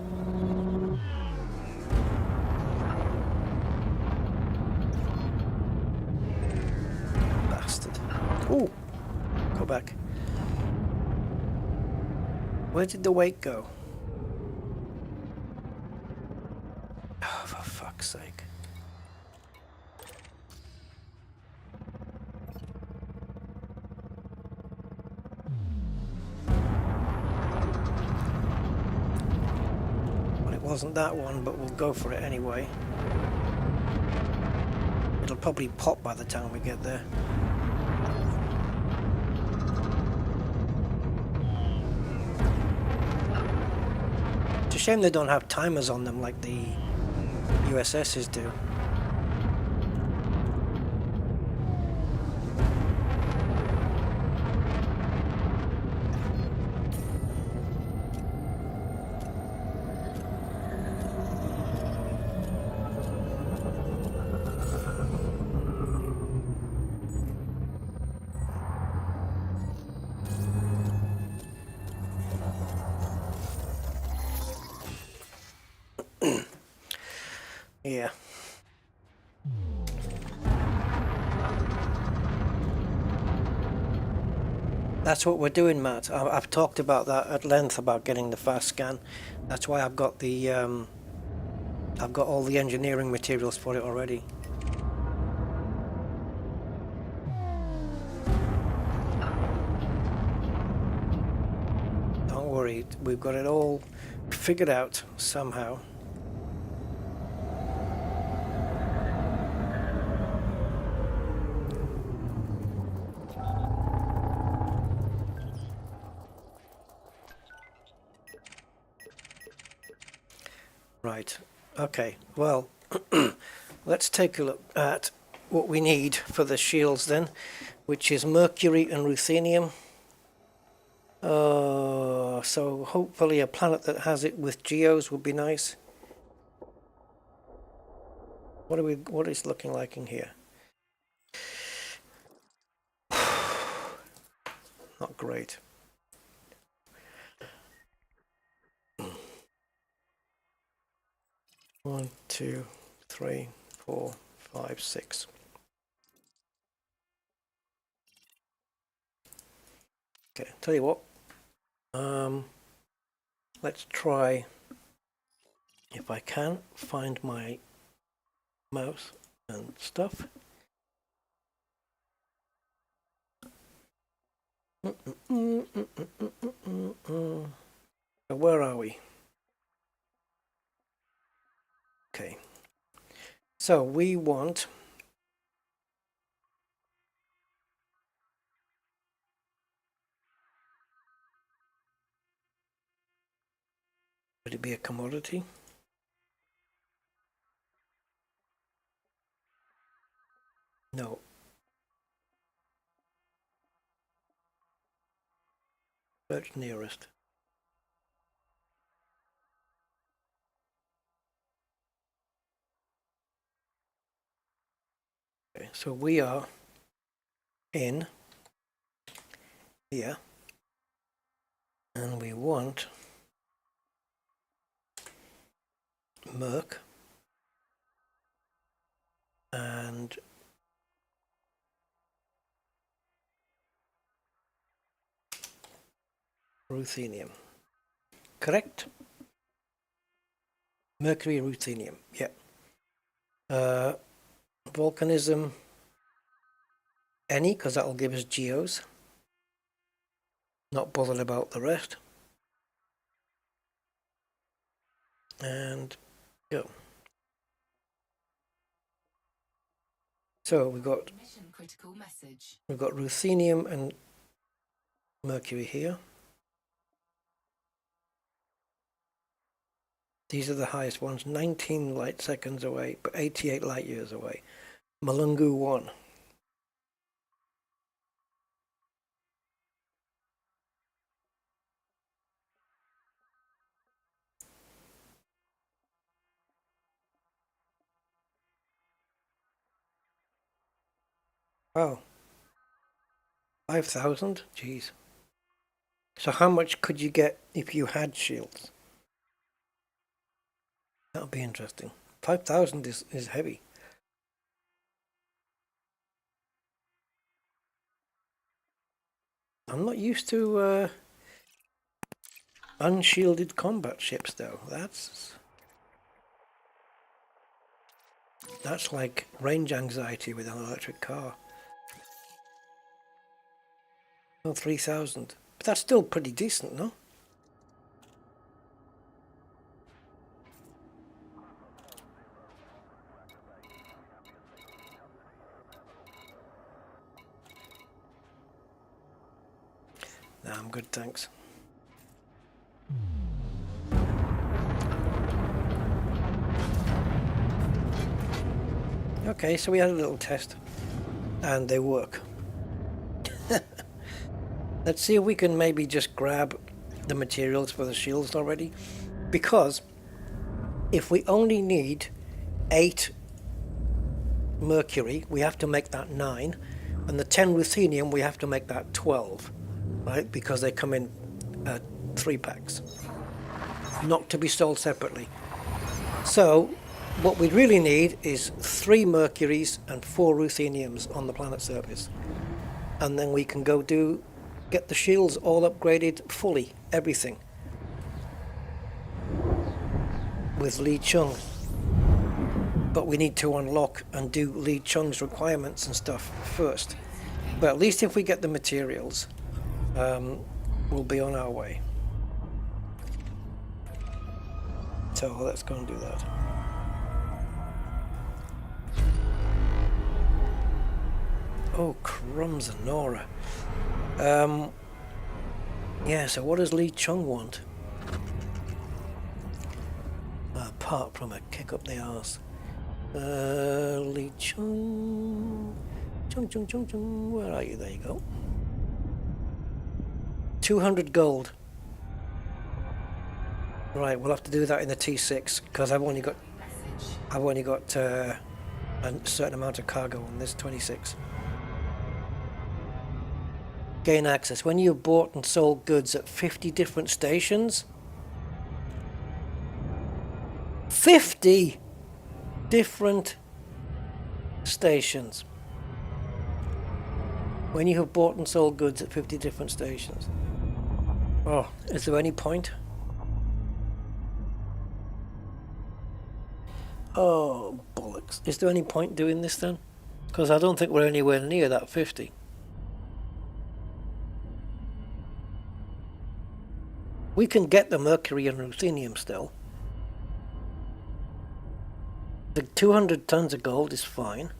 Bastard. Ooh, go back. Where did the weight go? Oh, for fuck's sake. Well, it wasn't that one, but we'll go for it anyway. It'll probably pop by the time we get there. It's a shame they don't have timers on them like the USSs do. Yeah. That's what we're doing, Matt. I've talked about that at length about getting the fast scan. That's why I've got the I've got all the engineering materials for it already. Don't worry, we've got it all figured out somehow. Right, okay, well, let's take a look at what we need for the shields then, which is mercury and ruthenium. So hopefully a planet that has it with geos would be nice. What is looking like in here? Not great. One, two, three, 4, 5, 6. Okay, tell you what. Let's try, if I can, find my mouse and stuff. So where are we? Okay, so we want would it be a commodity? No. Search nearest. Okay, so we are in here, and we want merc and ruthenium. Correct? Mercury, ruthenium. Yeah. Volcanism, any, because that'll give us geos. Not bothered about the rest. And go. So we've got Mission critical message. ruthenium and mercury here. These are the highest ones, 19 light seconds away, but 88 light years away. Malungu 1. Wow. 5,000? Jeez. So how much could you get if you had shields? That would be interesting. 5,000 is heavy. I'm not used to unshielded combat ships though. That's like range anxiety with an electric car. Oh, 3,000. But that's still pretty decent, no? Nah, I'm good, thanks. Okay, so we had a little test, and they work. Let's see if we can maybe just grab the materials for the shields already, because if we only need 8 mercury, we have to make that 9, and the 10 ruthenium, we have to make that 12, right? Because they come in 3 packs, not to be sold separately. So what we really need is 3 mercuries and 4 rutheniums on the planet surface, and then we can go get the shields all upgraded fully, everything, with Li Chung. But we need to unlock and do Li Chung's requirements and stuff first. But at least if we get the materials, we'll be on our way. So let's go and do that. Oh, crumbs and Nora. Yeah, so what does Li Chung want? Apart from a kick up the arse. Li Chung. Chung. Where are you? There you go. 200 gold. Right, we'll have to do that in the T6 because I've only got a certain amount of cargo on this 26. Gain access. When you've bought and sold goods at 50 different stations. 50 different stations. When you have bought and sold goods at 50 different stations. Oh, is there any point? Oh, bollocks. Is there any point doing this then? Because I don't think we're anywhere near that 50. We can get the mercury and ruthenium still. The 200 tons of gold is fine.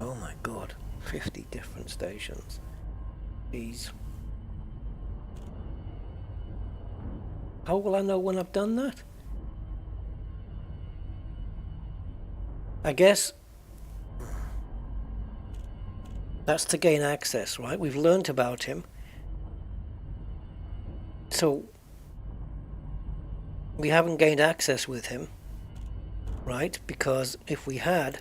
Oh my god, 50 different stations. Jeez. How will I know when I've done that? I guess that's to gain access, right? We've learnt about him. So we haven't gained access with him, right? Because if we had,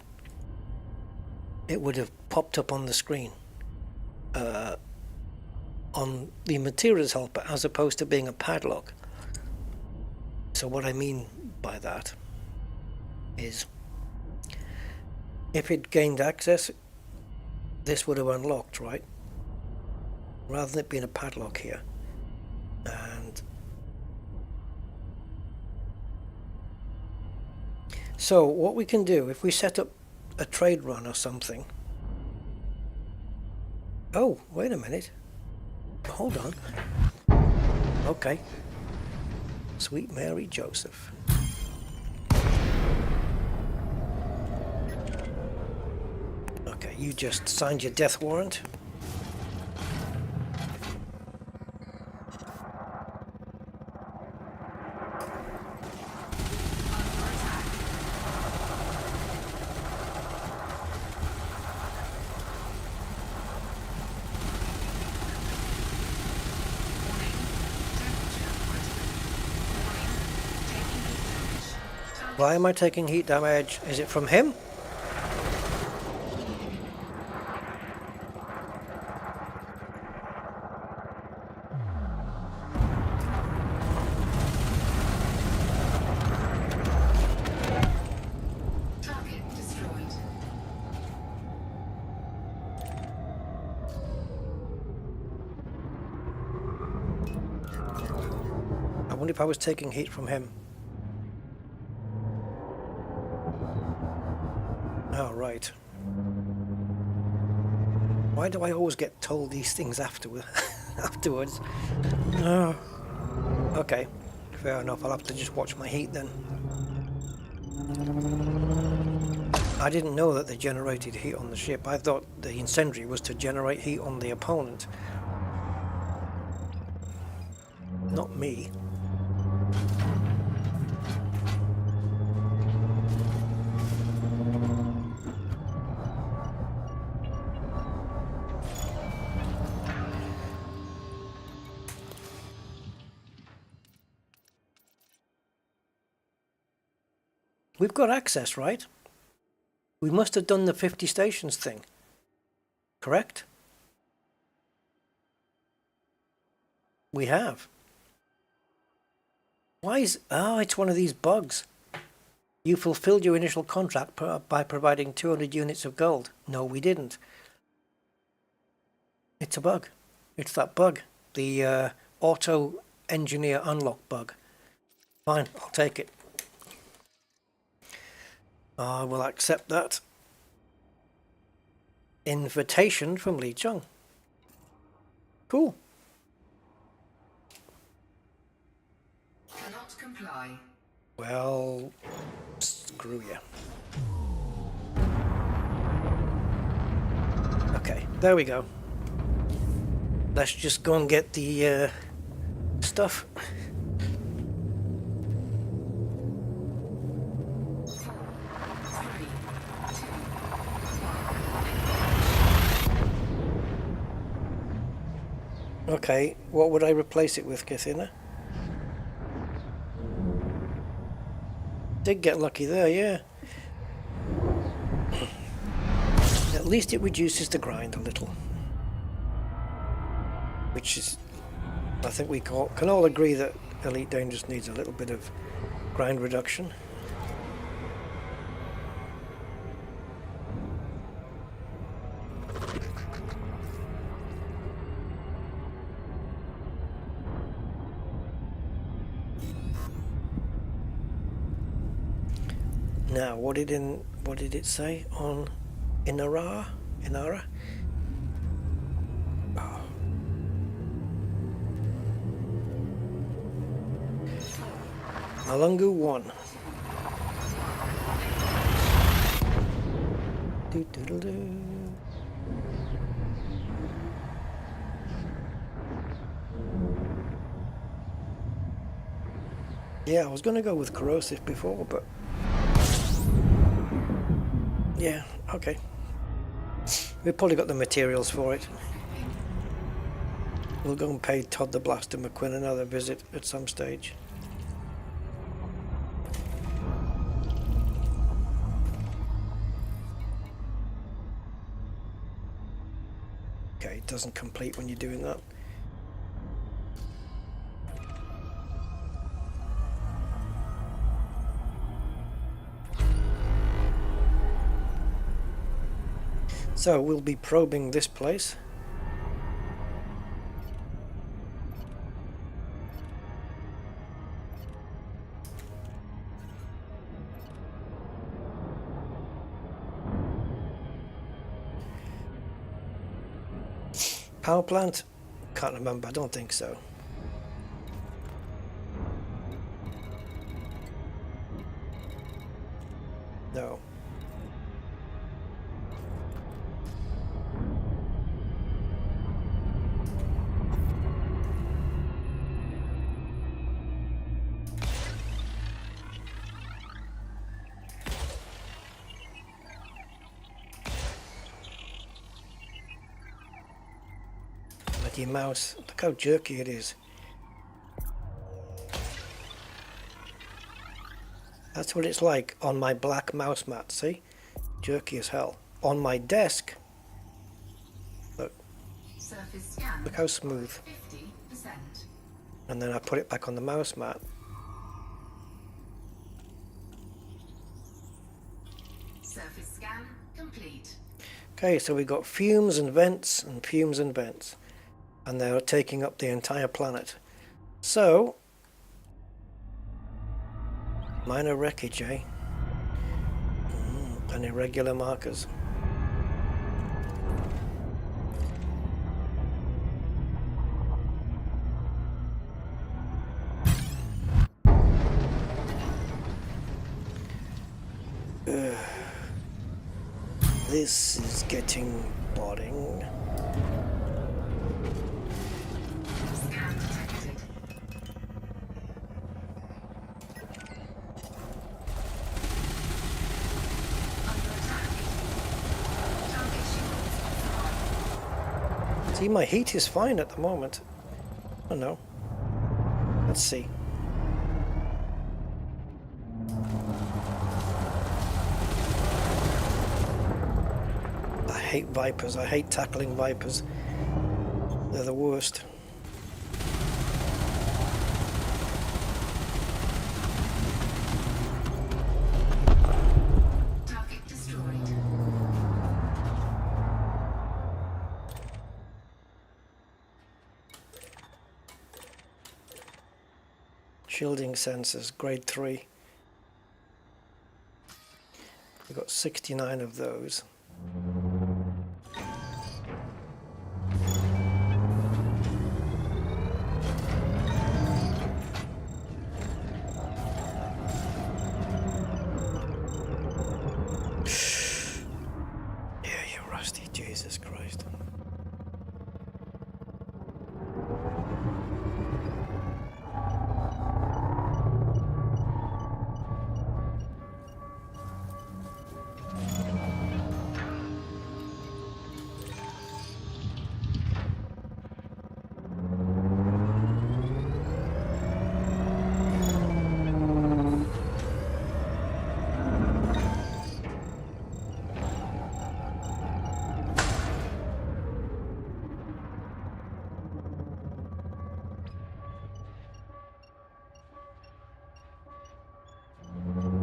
it would have popped up on the screen on the materials helper as opposed to being a padlock. So what I mean by that is if it gained access, this would have unlocked, right? Rather than it being a padlock here. And so what we can do, if we set up a trade run or something. Oh, wait a minute. Hold on. Okay. Sweet Mary Joseph. Okay, you just signed your death warrant. Why am I taking heat damage? Is it from him? Target destroyed. I wonder if I was taking heat from him. Oh, right. Why do I always get told these things afterwards? Oh. Okay, fair enough. I'll have to just watch my heat then. I didn't know that they generated heat on the ship. I thought the incendiary was to generate heat on the opponent. Not me. We've got access, right? We must have done the 50 stations thing. Correct? We have. Why is... Oh, it's one of these bugs. You fulfilled your initial contract by providing 200 units of gold. No, we didn't. It's a bug. It's that bug. The auto engineer unlock bug. Fine, I'll take it. I will accept that. Invitation from Lee Chung. Cool. Cannot comply. Well, screw you. Okay, there we go. Let's just go and get the stuff. Okay, what would I replace it with, Kathina? Did get lucky there, yeah. At least it reduces the grind a little. Which is, I think we can all agree that Elite Dangerous needs a little bit of grind reduction. Now, what did it say on Inara? Oh. Malungu 1. Do. Yeah, I was going to go with corrosive before, but yeah, okay. We've probably got the materials for it. We'll go and pay Todd the Blaster McQuinn another visit at some stage. Okay, it doesn't complete when you're doing that. So we'll be probing this place. Power plant? Can't remember, I don't think so. bloody mouse. Look how jerky it is. That's what it's like on my black mouse mat, see? Jerky as hell. On my desk, look, Surface scan. look how smooth. 50%. And then I put it back on the mouse mat. Surface scan complete. Okay, so we got fumes and vents and fumes and vents. And they're taking up the entire planet. So, minor wreckage, eh? And irregular markers. This is getting boring. Scan detected. Under attack. Target shields offline. See, my heat is fine at the moment. Oh no. Let's see. I hate Vipers. I hate tackling Vipers. They're the worst. Target destroyed. Shielding sensors, grade 3. We've got 69 of those. Yeah, you're rusty, Jesus Christ.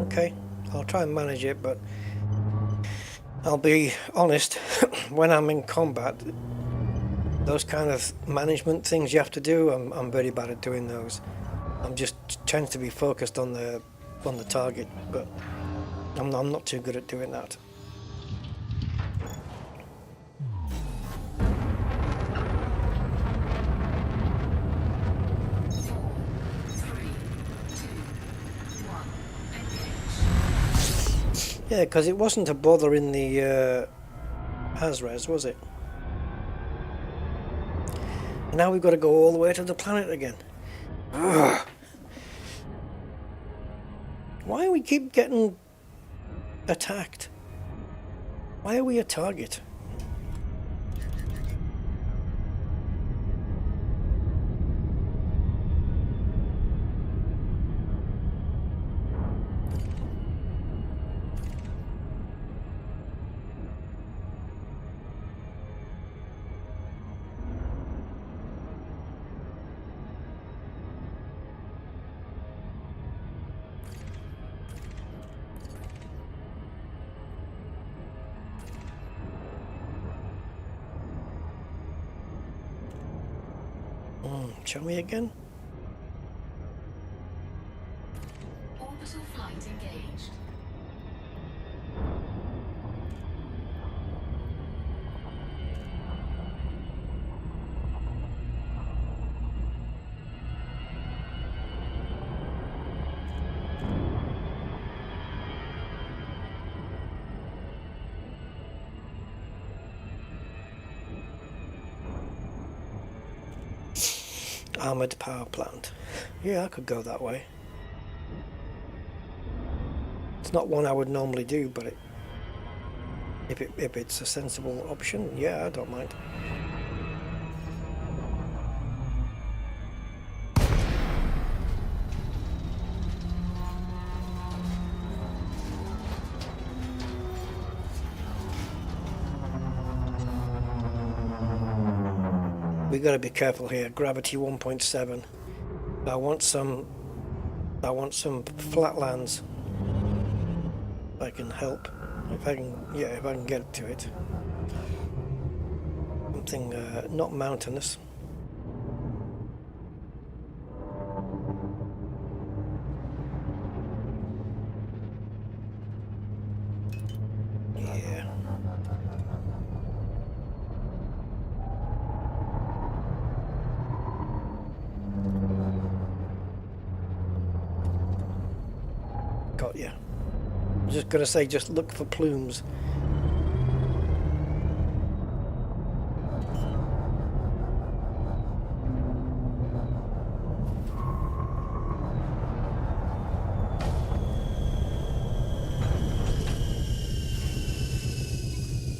Okay, I'll try and manage it, but I'll be honest, when I'm in combat, those kind of management things you have to do, I'm very bad at doing those. I'm just tend to be focused on the target, but I'm not too good at doing that. Yeah, because it wasn't a bother in the Hazres, was it? And now we've got to go all the way to the planet again. Ugh. Why do we keep getting attacked? Why are we a target? Show me again? Orbital flight engaged. Armored power plant. Yeah, I could go that way. It's not one I would normally do, but if it's a sensible option, yeah, I don't mind. We got to be careful here. Gravity 1.7. I want some flatlands. If I can help. If I can get to it. Something not mountainous. Yeah. Got ya. I'm just gonna say, just look for plumes.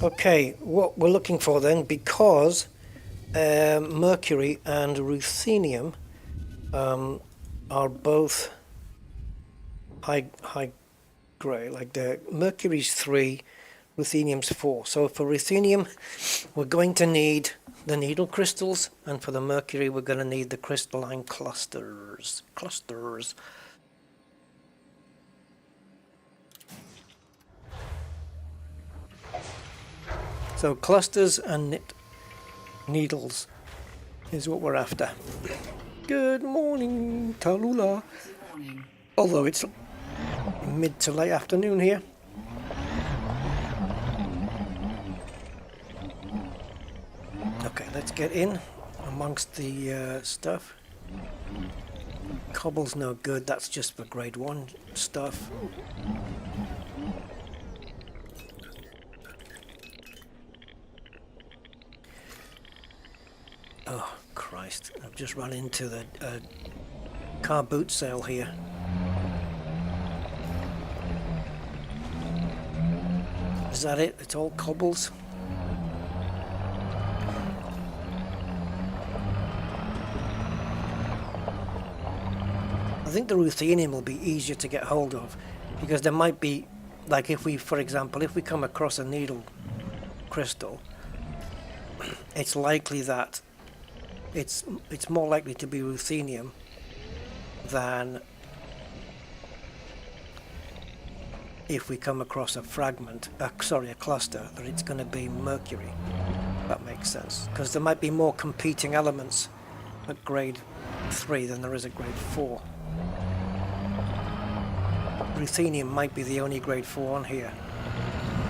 Okay, what we're looking for then, because mercury and ruthenium are both high grey. Like the mercury's 3, ruthenium's 4. So for ruthenium, we're going to need the needle crystals, and for the mercury, we're going to need the crystalline clusters. So clusters and needles is what we're after. Good morning, Tallulah. Warning. Although it's mid to late afternoon here. Okay, let's get in amongst the stuff. Cobble's no good, that's just for grade 1 stuff. Oh, Christ. I've just run into the car boot sale here. Is that it? It's all cobbles? I think the ruthenium will be easier to get hold of, because there might be, like if we, for example, if we come across a needle crystal, it's likely that it's more likely to be ruthenium than if we come across a fragment, a cluster, that it's going to be mercury. That makes sense, because there might be more competing elements at grade 3 than there is at grade 4. Ruthenium might be the only grade 4 on here.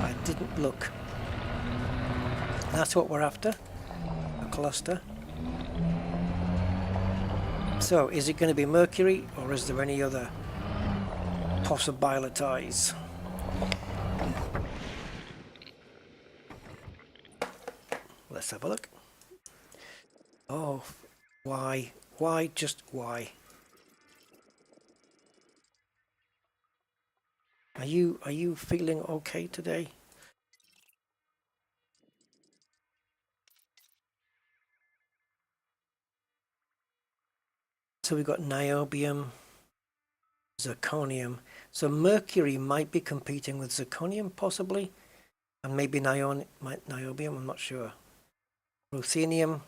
I didn't look. That's what we're after, a cluster. So, is it going to be mercury, or is there any other possibilities? Let's have a look. Oh, why? Why? Just why? Are you feeling okay today? So we've got niobium, zirconium. So mercury might be competing with zirconium, possibly, and maybe niobium. I'm not sure. Ruthenium.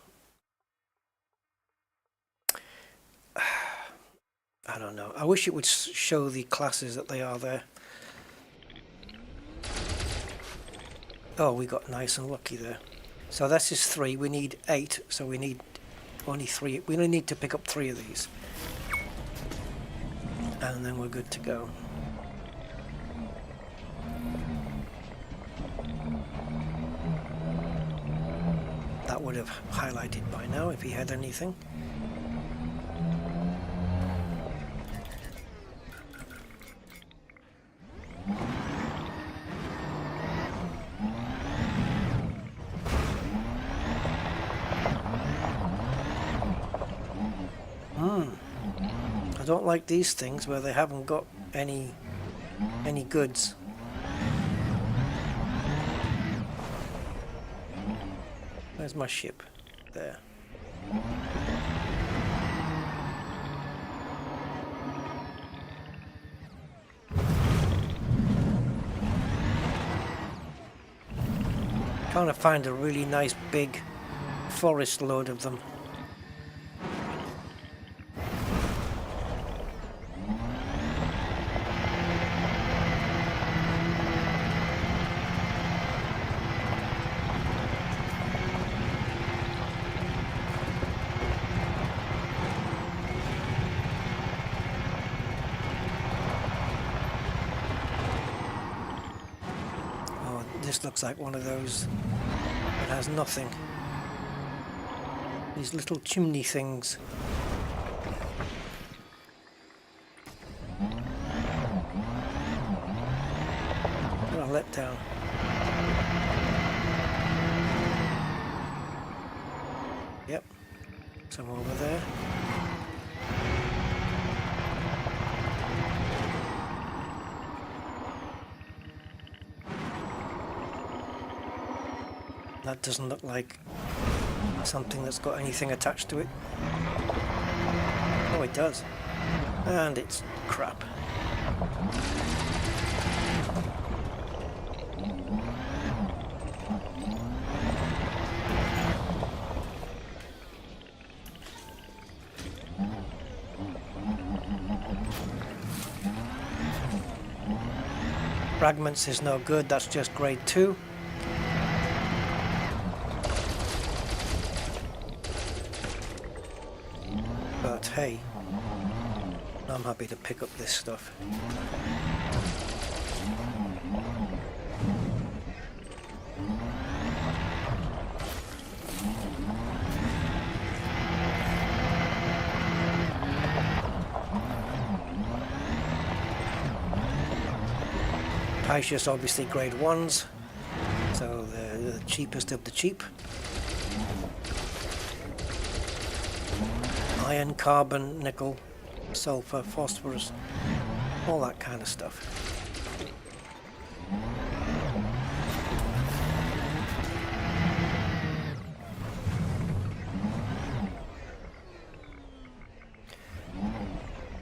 I don't know. I wish it would show the classes that they are there. Oh, we got nice and lucky there. So this is 3. We need 8. So we need only 3. We only need to pick up 3 of these, and then we're good to go. That would have highlighted by now if he had anything. I don't like these things where they haven't got any goods. Where's my ship? There. Trying to find a really nice big forest load of them. This looks like one of those that has nothing. These little chimney things. What a letdown. Yep, some over there. That doesn't look like something that's got anything attached to it. Oh, it does. And it's crap. Fragments is no good, that's just grade 2. But hey, I'm happy to pick up this stuff. Paisius obviously grade 1s, so they're the cheapest of the cheap. Iron, carbon, nickel, sulfur, phosphorus, all that kind of stuff.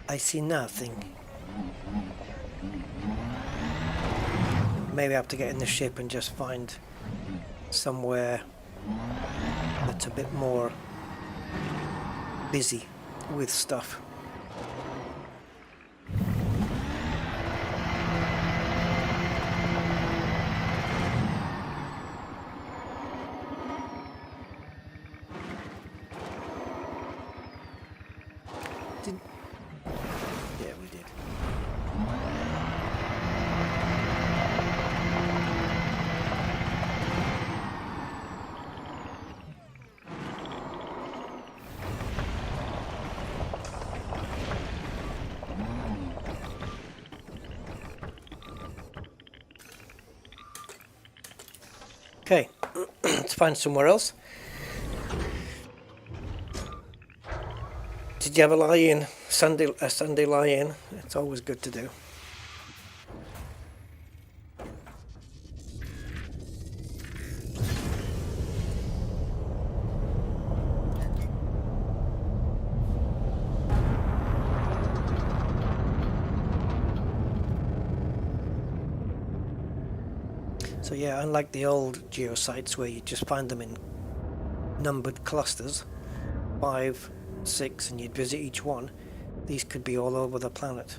I see nothing. Maybe I have to get in the ship and just find somewhere that's a bit more busy with stuff. Yeah, we did. Okay, let's find somewhere else. Did you have a lie-in? A Sunday lie-in? It's always good to do. So yeah, unlike the old geosites where you just find them in numbered clusters, 5, 6, and you'd visit each one, these could be all over the planet.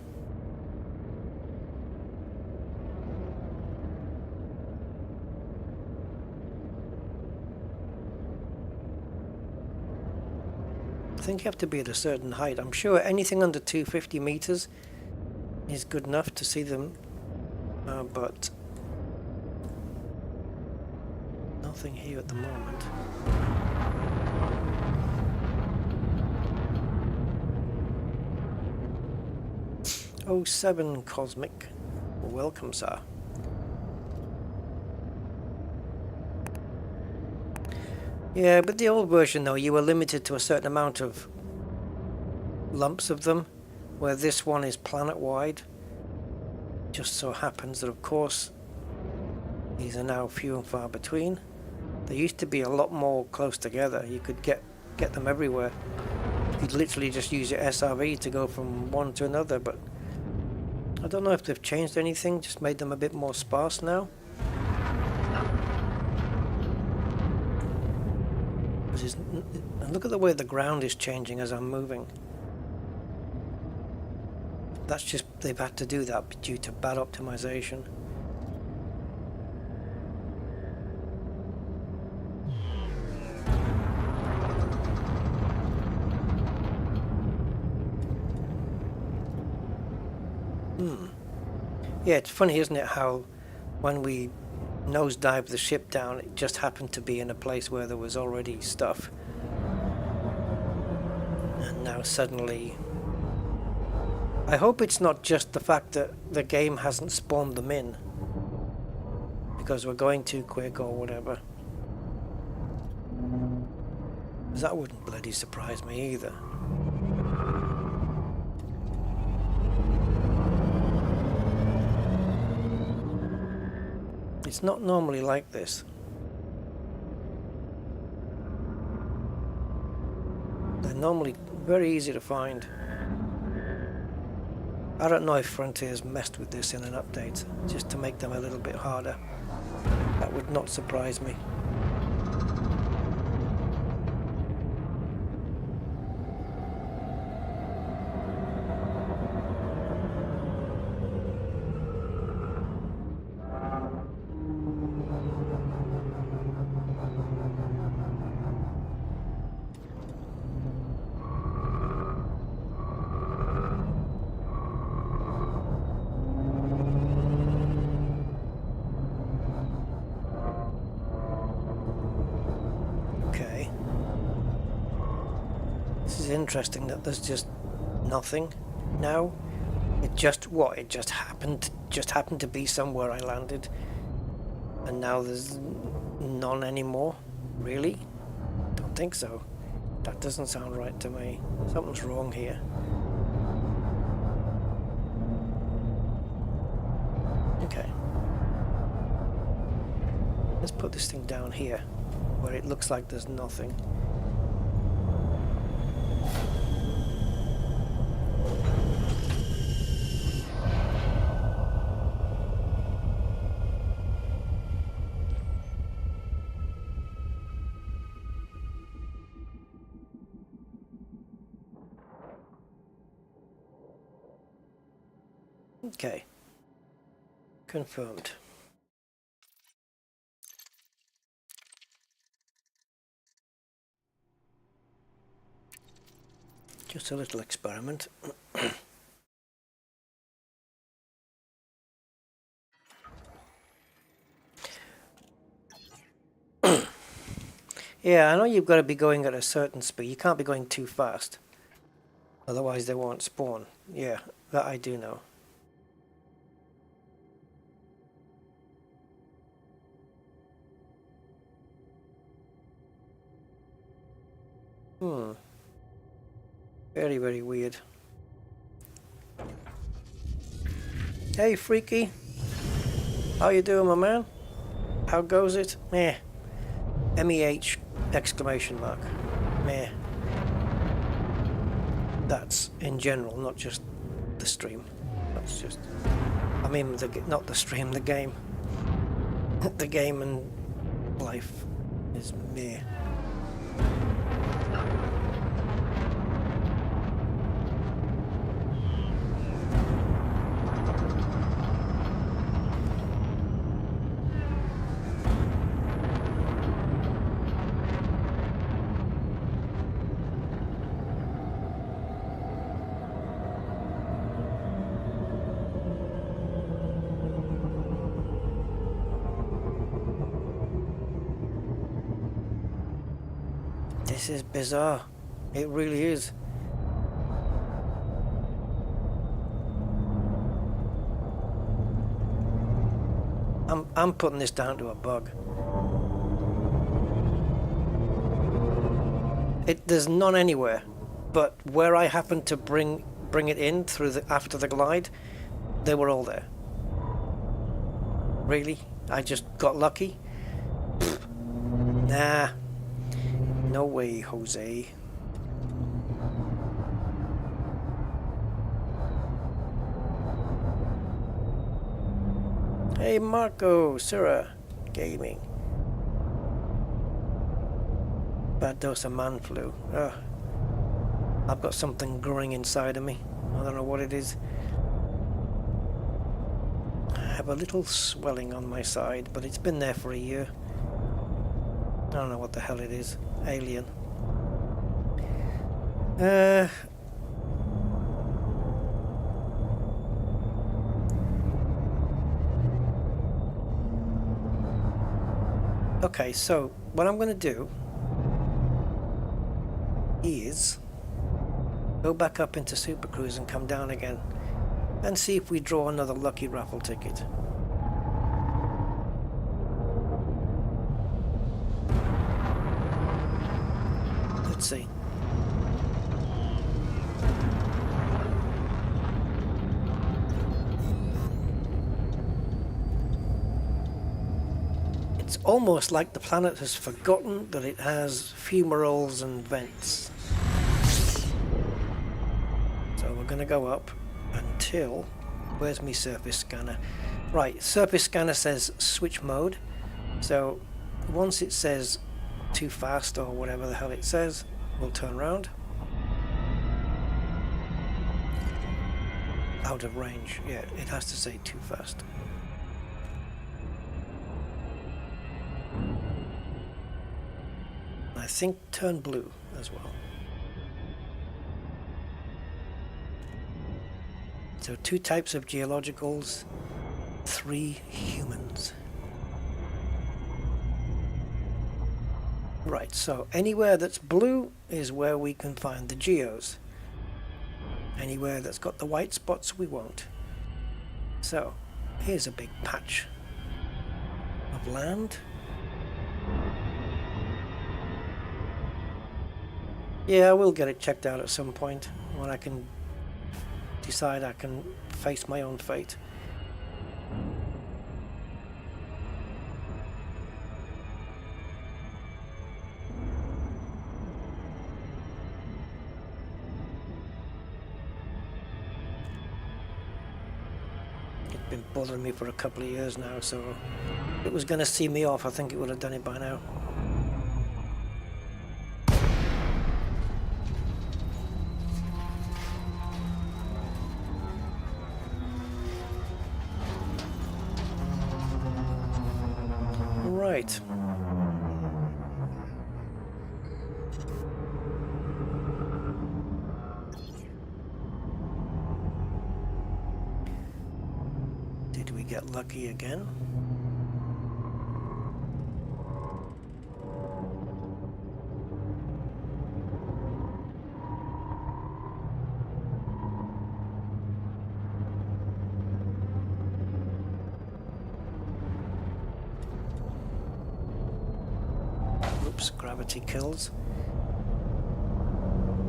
I think you have to be at a certain height. I'm sure anything under 250 meters is good enough to see them, but nothing here at the moment. Oh, 07 Cosmic. Welcome, sir. Yeah, but the old version though, you were limited to a certain amount of lumps of them, where this one is planet-wide. Just so happens that, of course, these are now few and far between. They used to be a lot more close together. You could get them everywhere. You could literally just use your SRV to go from one to another, but I don't know if they've changed anything, just made them a bit more sparse now. Because is, and look at the way the ground is changing as I'm moving. That's just, they've had to do that due to bad optimization. Yeah, it's funny, isn't it, how when we nosedived the ship down, it just happened to be in a place where there was already stuff. And now suddenly... I hope it's not just the fact that the game hasn't spawned them in, because we're going too quick or whatever. 'Cause that wouldn't bloody surprise me either. It's not normally like this. They're normally very easy to find. I don't know if Frontier's messed with this in an update, just to make them a little bit harder. That would not surprise me. Interesting that there's just nothing now. It just happened to be somewhere I landed, and now there's none anymore. Really? Don't think so. That doesn't sound right to me. Something's wrong here. Okay, let's put this thing down here where it looks like there's nothing. Okay, confirmed. Just a little experiment. Yeah, I know you've got to be going at a certain speed. You can't be going too fast. Otherwise they won't spawn. Yeah, that I do know. Very, very weird. Hey, Freaky. How you doing, my man? How goes it? Meh. MEH exclamation mark. Meh. That's in general, not just the stream. That's just... I mean, not the stream, the game. The game and life is meh. This is bizarre. It really is. I'm putting this down to a bug. There's none anywhere, but where I happened to bring it in through after the glide, they were all there. Really? I just got lucky? Pfft. Nah. No way, Jose. Hey, Marco, Sarah Gaming. bad dose of man flu. Ugh. I've got something growing inside of me. I don't know what it is. I have a little swelling on my side, but it's been there for a year. I don't know what the hell it is. Alien. Okay, so what I'm going to do is go back up into Super Cruise and come down again and see if we draw another lucky raffle ticket. Let's see. It's almost like the planet has forgotten that it has fumaroles and vents. So we're going to go up until... Where's my surface scanner? Right, surface scanner says switch mode. So once it says too fast or whatever the hell it says, we'll turn around. Out of range. Yeah, it has to say too fast. I think turn blue as well. So 2 types of geologicals, 3 humans. Right, so anywhere that's blue is where we can find the geos. Anywhere that's got the white spots we won't. So here's a big patch of land. Yeah, I will get it checked out at some point when I can decide I can face my own fate. It's been bothering me for a couple of years now, so if it was going to see me off, I think it would have done it by now. Right. Did we get lucky again? Gravity kills.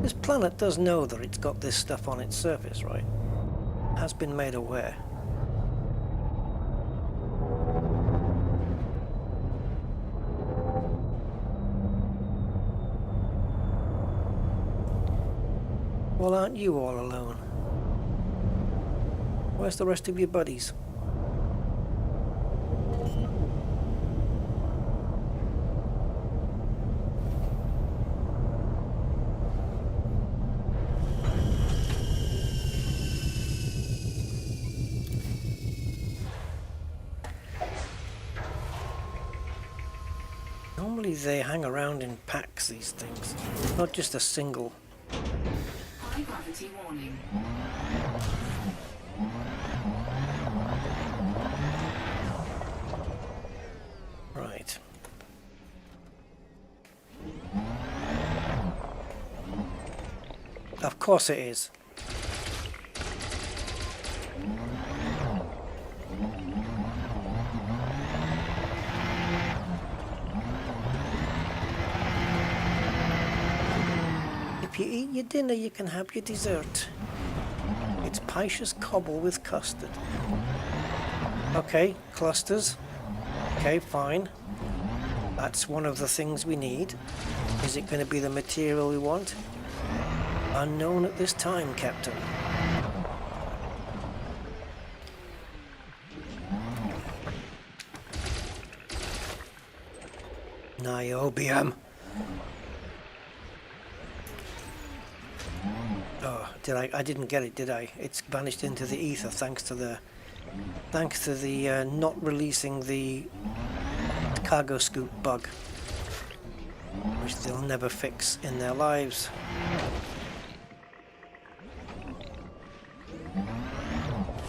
This planet does know that it's got this stuff on its surface, right? Has been made aware. Well, aren't you all alone? Where's the rest of your buddies? Normally they hang around in packs, these things, not just a single. High gravity warning. Right. Of course it is. If you eat your dinner, you can have your dessert. It's Paisha's cobble with custard. Okay, clusters. Okay, fine. That's one of the things we need. Is it going to be the material we want? Unknown at this time, Captain. Niobium. Oh, I didn't get it, did I? It's vanished into the ether thanks to the not releasing the cargo scoop bug, which they'll never fix in their lives.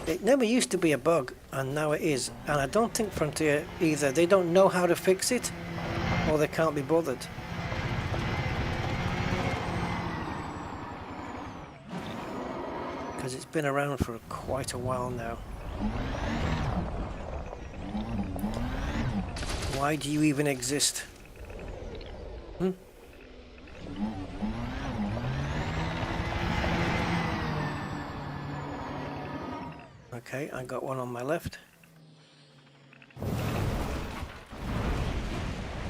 It never used to be a bug, and now it is. And I don't think Frontier either. They don't know how to fix it, or they can't be bothered. Because it's been around for quite a while now. Why do you even exist? Okay, I got one on my left.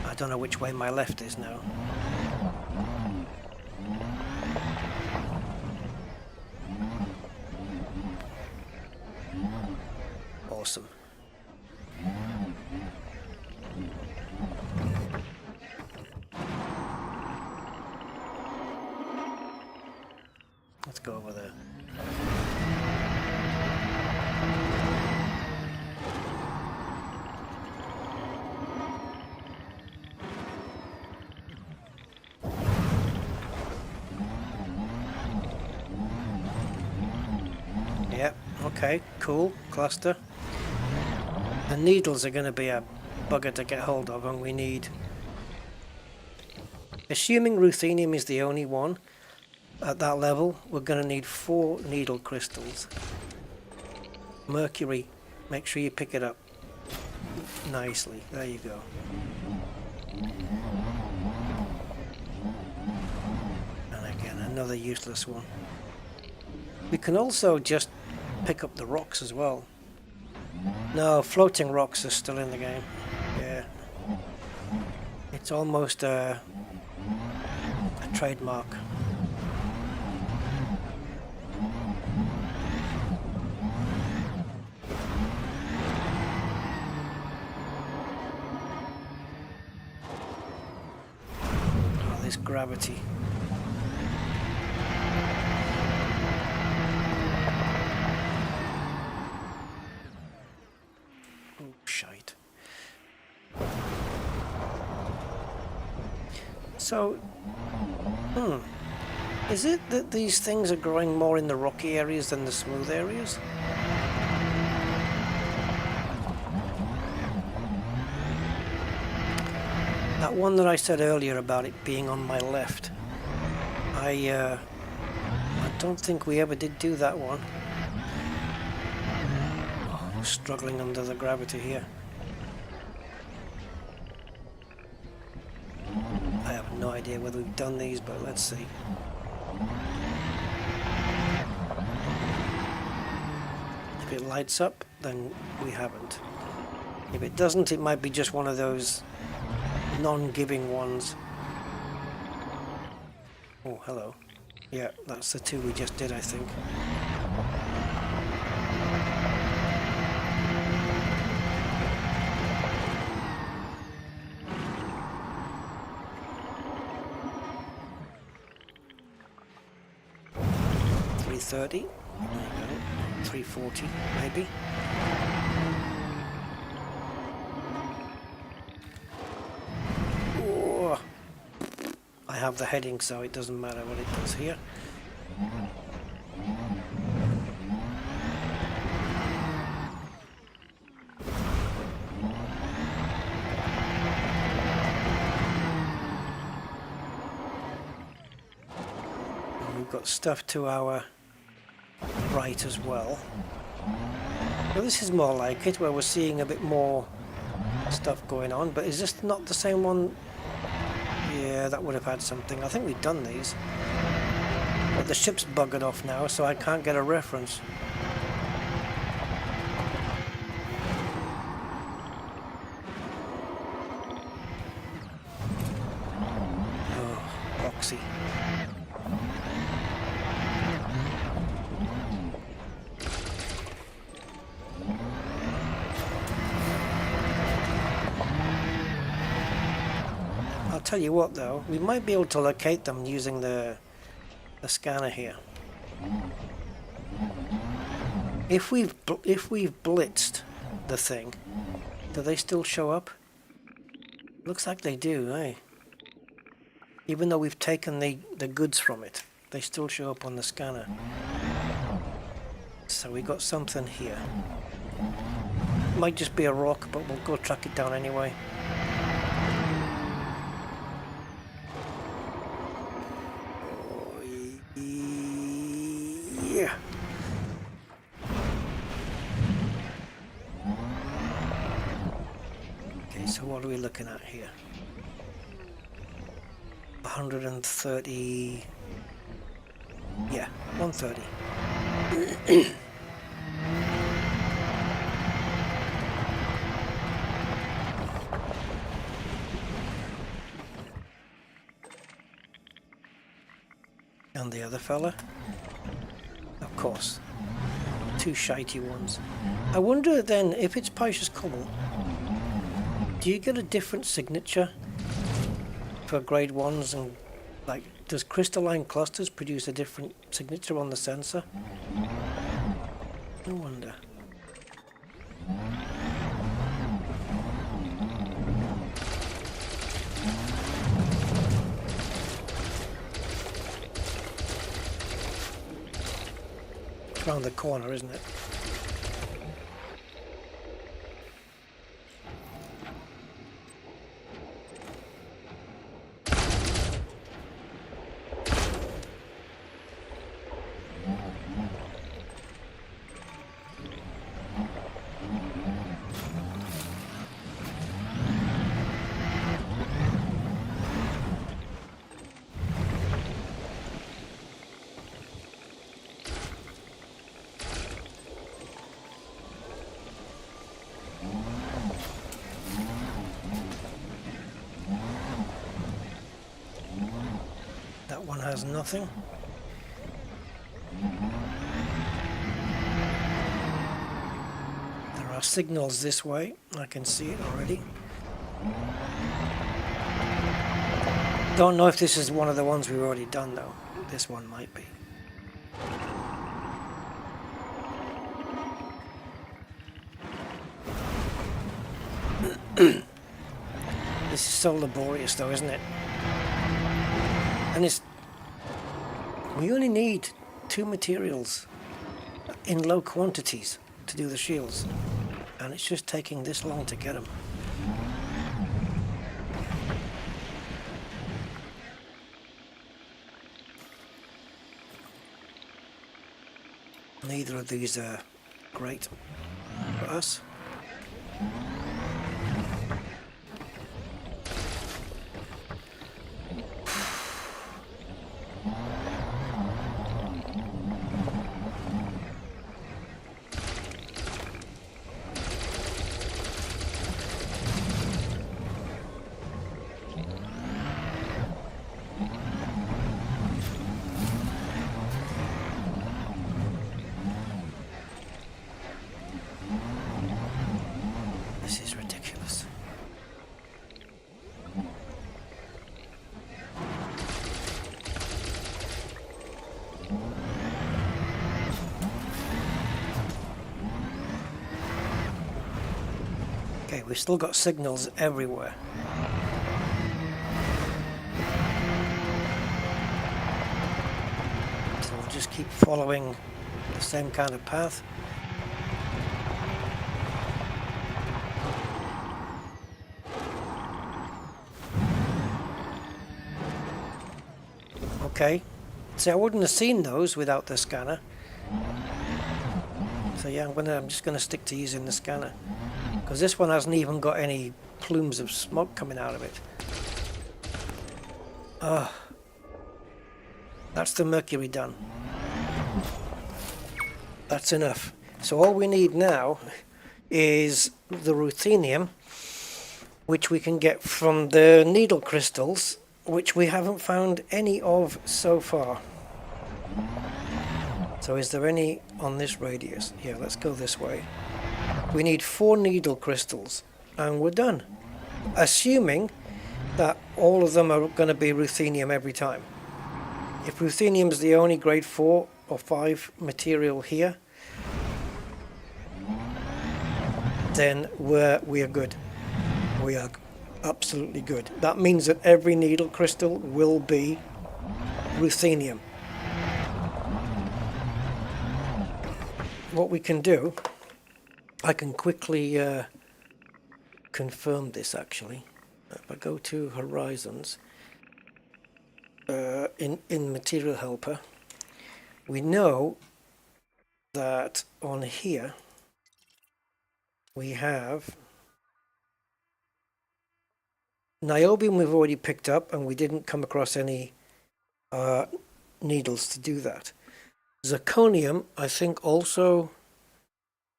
I don't know which way my left is now. Awesome. Let's go over there. Yep, okay, cool, cluster. The needles are going to be a bugger to get hold of, and we need... Assuming ruthenium is the only one at that level, we're going to need 4 needle crystals. Mercury, make sure you pick it up nicely. There you go. And again, another useless one. We can also just pick up the rocks as well. No, floating rocks are still in the game. Yeah. It's almost a trademark. Oh, this gravity. Shite. So, is it that these things are growing more in the rocky areas than the smooth areas? That one that I said earlier about it being on my left, I don't think we ever did do that one. Struggling under the gravity here. I have no idea whether we've done these, but let's see. If it lights up, then we haven't. If it doesn't, it might be just one of those non-giving ones. Oh, hello. Yeah, that's the 2 we just did, I think. $330, there you go. $340 maybe. Oh, I have the heading, so it doesn't matter what it does here. And we've got stuff to our right as well. Well, this is more like it, where we're seeing a bit more stuff going on, but is this not the same one? Yeah, that would have had something. I think we've done these. But the ship's buggered off now, so I can't get a reference. Oh, Oxy. I'll tell you what though, we might be able to locate them using the scanner here. If we've blitzed the thing, do they still show up? Looks like they do, eh? Even though we've taken the goods from it, they still show up on the scanner. So we got something here. Might just be a rock, but we'll go track it down anyway. Oh, yeah. Okay, so what are we looking at here? 130. Yeah, 130. And the other fella? Of course. Two shitey ones. I wonder then, if it's Paisha's Cobble, do you get a different signature for grade 1s, and like, does crystalline clusters produce a different signature on the sensor? I wonder. It's around the corner, isn't it? One has nothing. There are signals this way. I can see it already. Don't know if this is one of the ones we've already done though. This one might be. This is so laborious though, isn't it? And it's, we only need 2 materials in low quantities to do the shields, and it's just taking this long to get them. Neither of these are great for us. We've still got signals everywhere. So we'll just keep following the same kind of path. Okay, so I wouldn't have seen those without the scanner. So yeah, I'm just gonna stick to using the scanner, because this one hasn't even got any plumes of smoke coming out of it. That's the mercury done. That's enough. So all we need now is the ruthenium, which we can get from the needle crystals, which we haven't found any of so far. So is there any on this radius? Yeah, let's go this way. We need 4 needle crystals and we're done. Assuming that all of them are going to be ruthenium every time. If ruthenium is the only grade 4, or 5 material here, then we are good. We are absolutely good. That means that every needle crystal will be ruthenium. What we can do, I can quickly confirm this actually. If I go to Horizons, in Material Helper, we know that on here we have niobium. We've already picked up, and we didn't come across any needles to do that. Zirconium, I think also,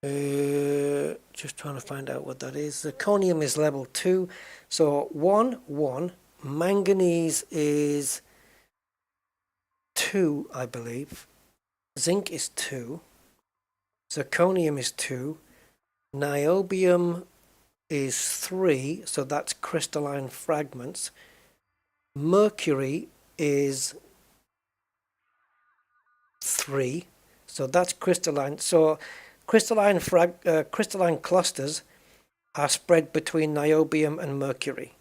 just trying to find out what that is. Zirconium is level 2, so 1. Manganese is 2, I believe. Zinc is 2. Zirconium is 2. Niobium is 3, so that's crystalline fragments. Mercury is 3, so that's crystalline. So crystalline clusters are spread between niobium and mercury.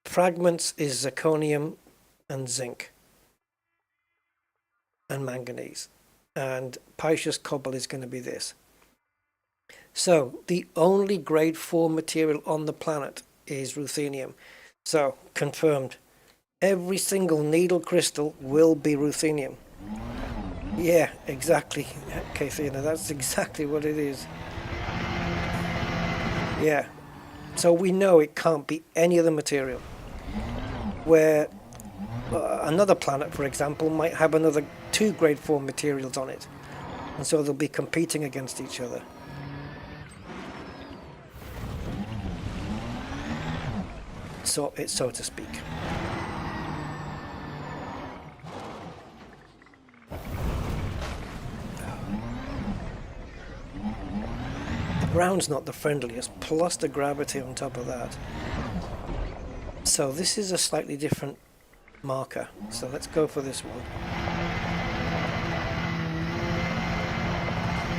Fragments is zirconium and zinc and manganese, and precious cobalt is going to be this. So the only grade 4 material on the planet is ruthenium. So confirmed, every single needle crystal will be ruthenium. Yeah, exactly, Kathina, that's exactly what it is. Yeah, so we know it can't be any other material. Where another planet, for example, might have another 2 grade 4 materials on it, and so they'll be competing against each other. So to speak. The ground's not the friendliest, plus the gravity on top of that. So this is a slightly different marker, so let's go for this one.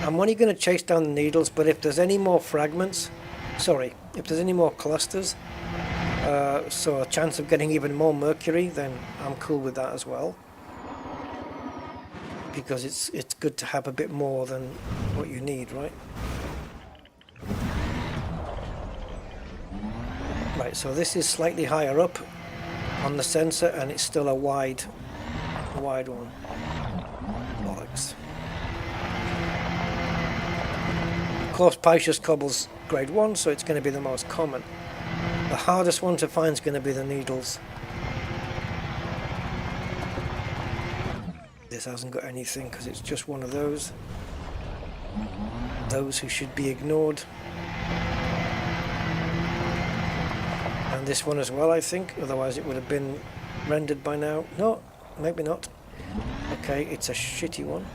I'm only going to chase down the needles, but if there's any more fragments, if there's any more clusters, so a chance of getting even more mercury, then I'm cool with that as well, because it's good to have a bit more than what you need, right? Right, so this is slightly higher up on the sensor, and it's still a wide one. Bollocks. Of course, precious cobalt's grade 1, so it's going to be the most common. The hardest one to find is going to be the needles. This hasn't got anything because it's just one of those. Those who should be ignored. And this one as well, I think, otherwise it would have been rendered by now. No, maybe not. Okay, it's a shitty one.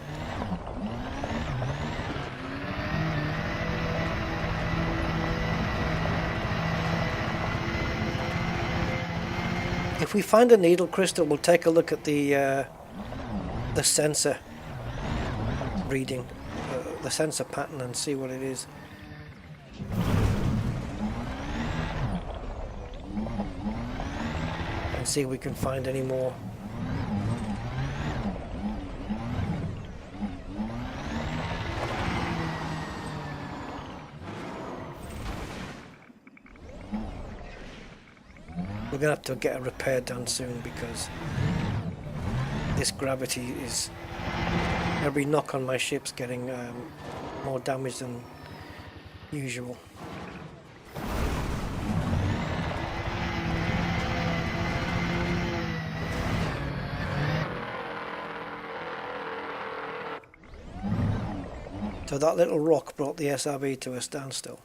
If we find a needle crystal, we'll take a look at the sensor reading, the sensor pattern, and see what it is. And see if we can find any more. We're going to have to get a repair done soon, because this gravity is... Every knock on my ship's getting more damage than usual. So that little rock brought the SRB to a standstill.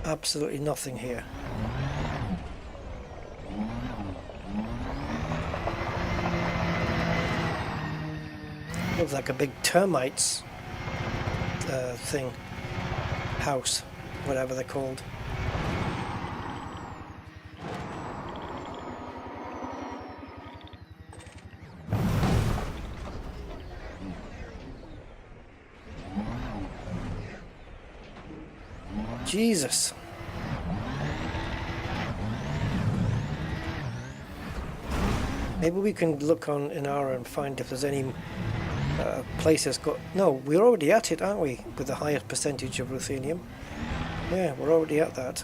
Absolutely nothing here. Looks like a big termites thing. House. Whatever they're called. Jesus. Maybe we can look on Inara and find if there's any places got... No, we're already at it, aren't we? With the highest percentage of ruthenium. Yeah, we're already at that.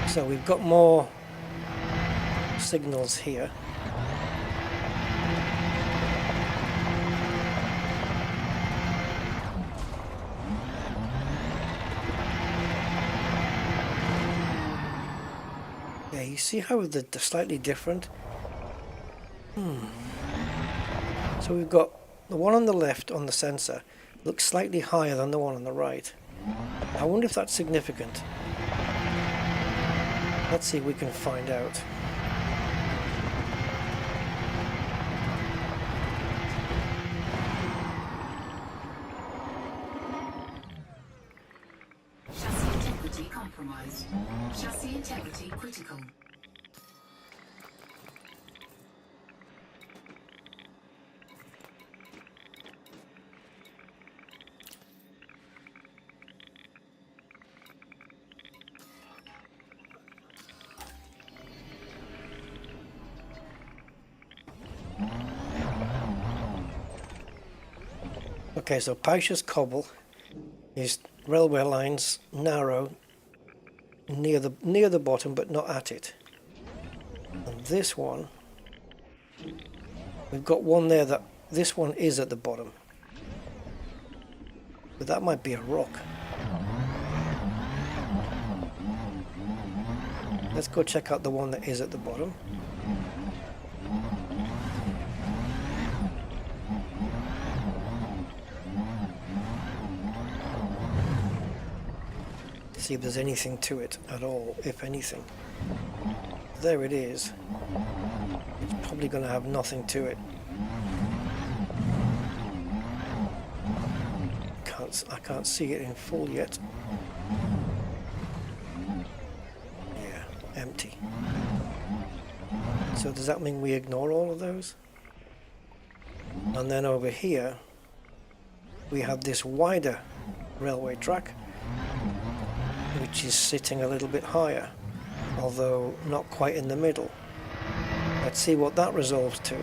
So we've got more signals here. Yeah, you see how they're slightly different? So we've got the one on the left on the sensor looks slightly higher than the one on the right. I wonder if that's significant. Let's see if we can find out. Chassis integrity compromised. Chassis integrity critical. Okay, so Paisha's cobble is railway lines narrow near the bottom but not at it. And this one, we've got one there that this one is at the bottom. But that might be a rock. Let's go check out the one that is at the bottom. See if there's anything to it at all, if anything. There it is. It's probably going to have nothing to it. I can't see it in full yet. Yeah, empty. So does that mean we ignore all of those? And then over here we have this wider railway track, which is sitting a little bit higher, although not quite in the middle. Let's see what that resolves to.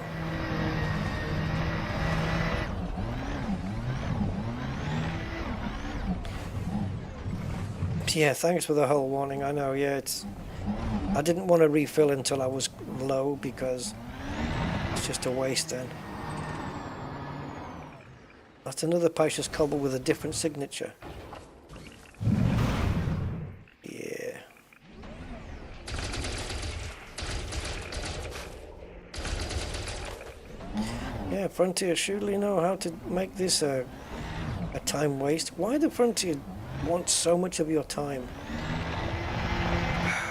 Yeah, thanks for the hull warning. I know, yeah, I didn't want to refill until I was low because it's just a waste then. That's another Paisha's cobble with a different signature. Yeah, Frontier surely know how to make this a time waste. Why do Frontier want so much of your time?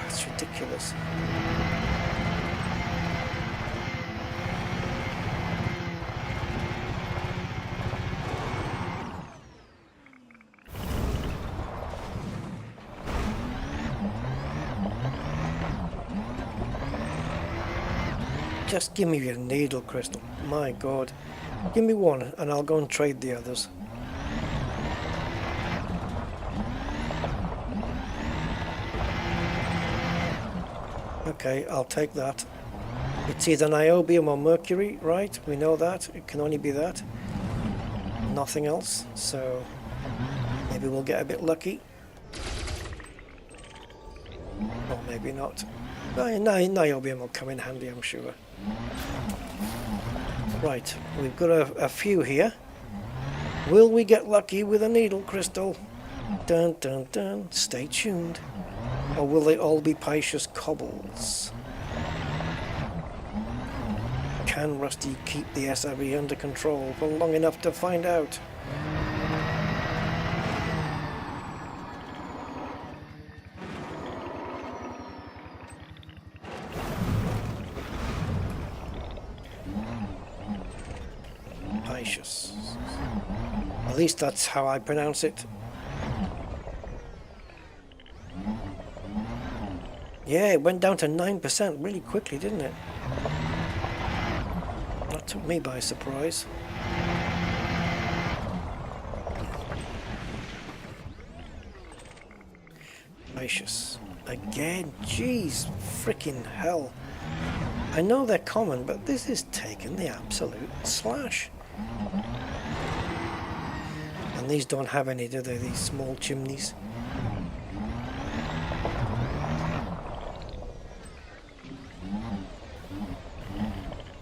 It's ridiculous. Just give me your needle crystal. My God. Give me one and I'll go and trade the others. Okay, I'll take that. It's either niobium or mercury, right? We know that. It can only be that. Nothing else. So maybe we'll get a bit lucky. Or maybe not. Niobium will come in handy, I'm sure. Right, we've got a few here. Will we get lucky with a needle crystal? Dun dun dun. Stay tuned. Or will they all be Paisha's cobbles? Can Rusty keep the SRE under control for long enough to find out? At least that's how I pronounce it. Yeah, it went down to 9% really quickly, didn't it? That took me by surprise. Gracious. Again, jeez, freaking hell. I know they're common, but this is taking the absolute slash. And these don't have any, do they? These small chimneys.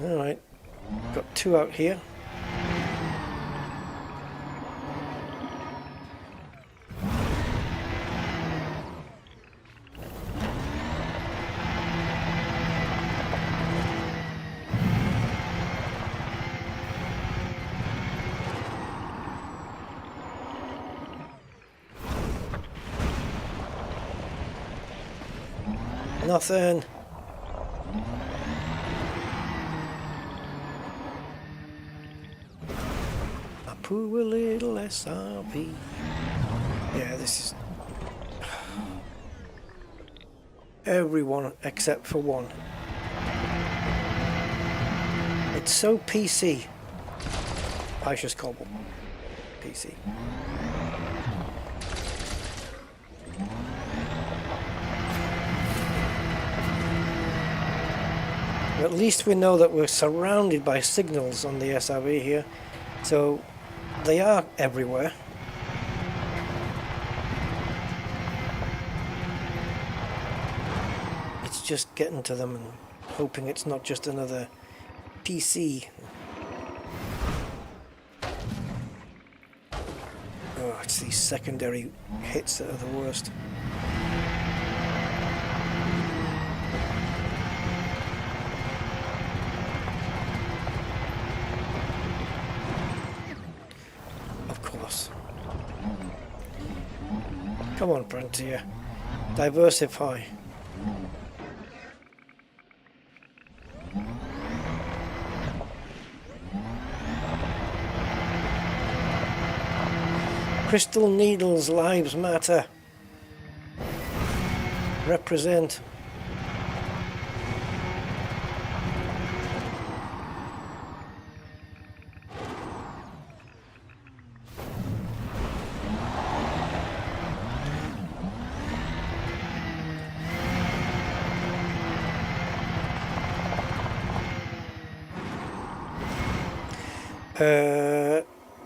Alright, got two out here. Nothing. A poor little SRP. Yeah, this is everyone except for one. It's so PC. I just cobble. PC. At least we know that we're surrounded by signals on the SRV here, so they are everywhere. It's just getting to them and hoping it's not just another PC. Oh, it's these secondary hits that are the worst. Come on, Frontier. Diversify. Crystal Needles lives matter. Represent.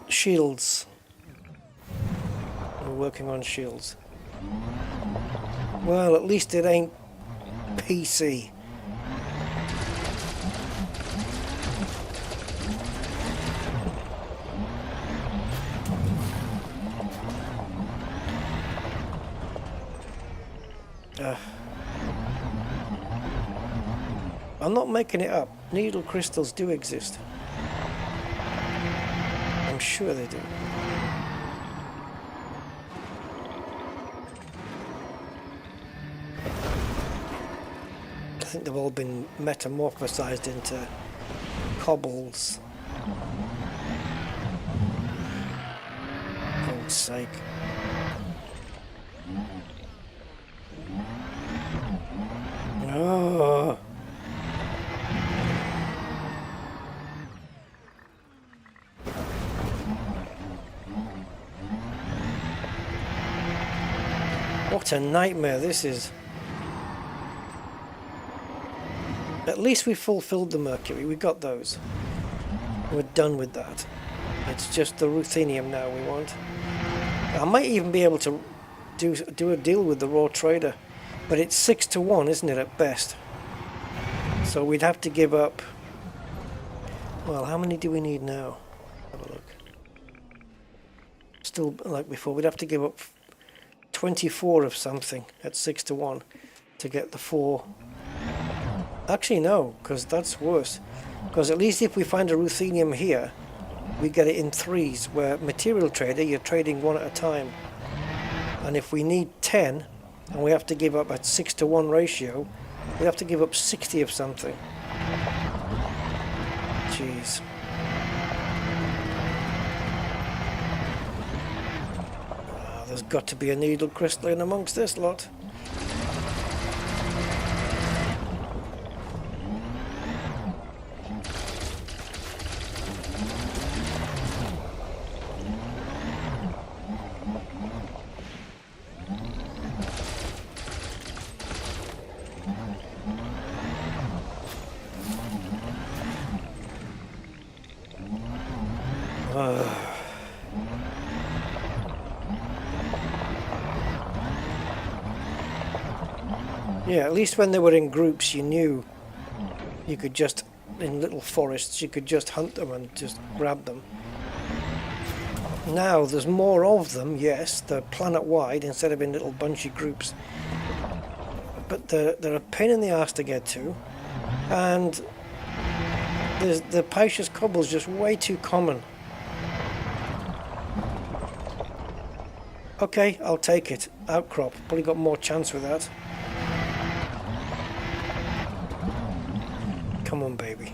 Shields. We're working on shields. Well, at least it ain't PC. I'm not making it up. Needle crystals do exist. I'm sure they do. I think they've all been metamorphosized into cobbles. For God's sake. Oh. What a nightmare this is. At least we fulfilled the Mercury. We got those. We're done with that. It's just the ruthenium now we want. I might even be able to do a deal with the raw trader, but it's 6-1, isn't it, at best? So we'd have to give up. Well, how many do we need now? Have a look. Still like before, we'd have to give up 24 of something at 6-1 to get the 4. Actually no, because that's worse. Because at least if we find a ruthenium here, we get it in 3s, where material trader, you're trading 1 at a time. And if we need 10, and we have to give up at 6-1 ratio, we have to give up 60 of something. Jeez. there's got to be a needle crystal in amongst this lot. Yeah, at least when they were in groups, you knew you could just, in little forests, you could just hunt them and just grab them. Now there's more of them, yes, they're planet-wide instead of in little bunchy groups. But they're a pain in the arse to get to, and the Paishes cobble's just way too common. Okay, I'll take it. Outcrop, probably got more chance with that. Come on, baby.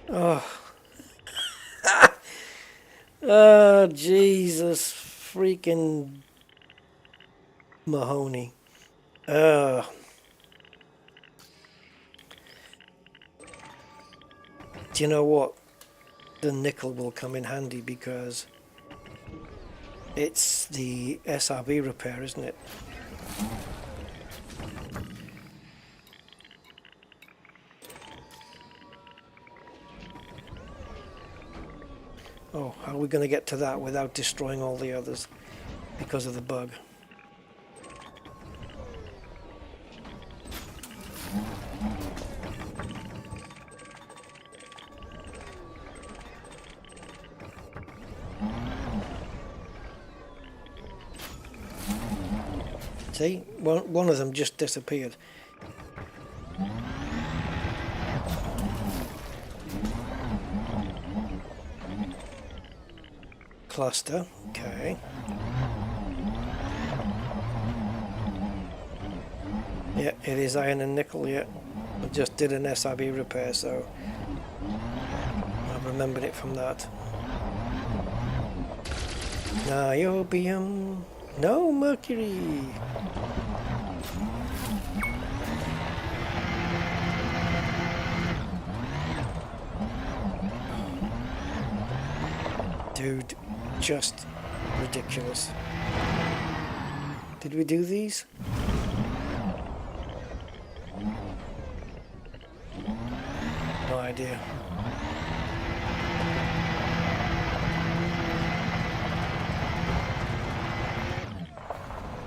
Oh. Oh, Jesus freaking Mahoney. Do you know what? The nickel will come in handy because it's the SRV repair, isn't it? Oh, how are we going to get to that without destroying all the others because of the bug? See, one of them just disappeared. Cluster, okay. Yeah, it is iron and nickel, yeah. I just did an SRB repair, so I've remembered it from that. Niobium, no mercury. Dude, just ridiculous. Did we do these? No idea.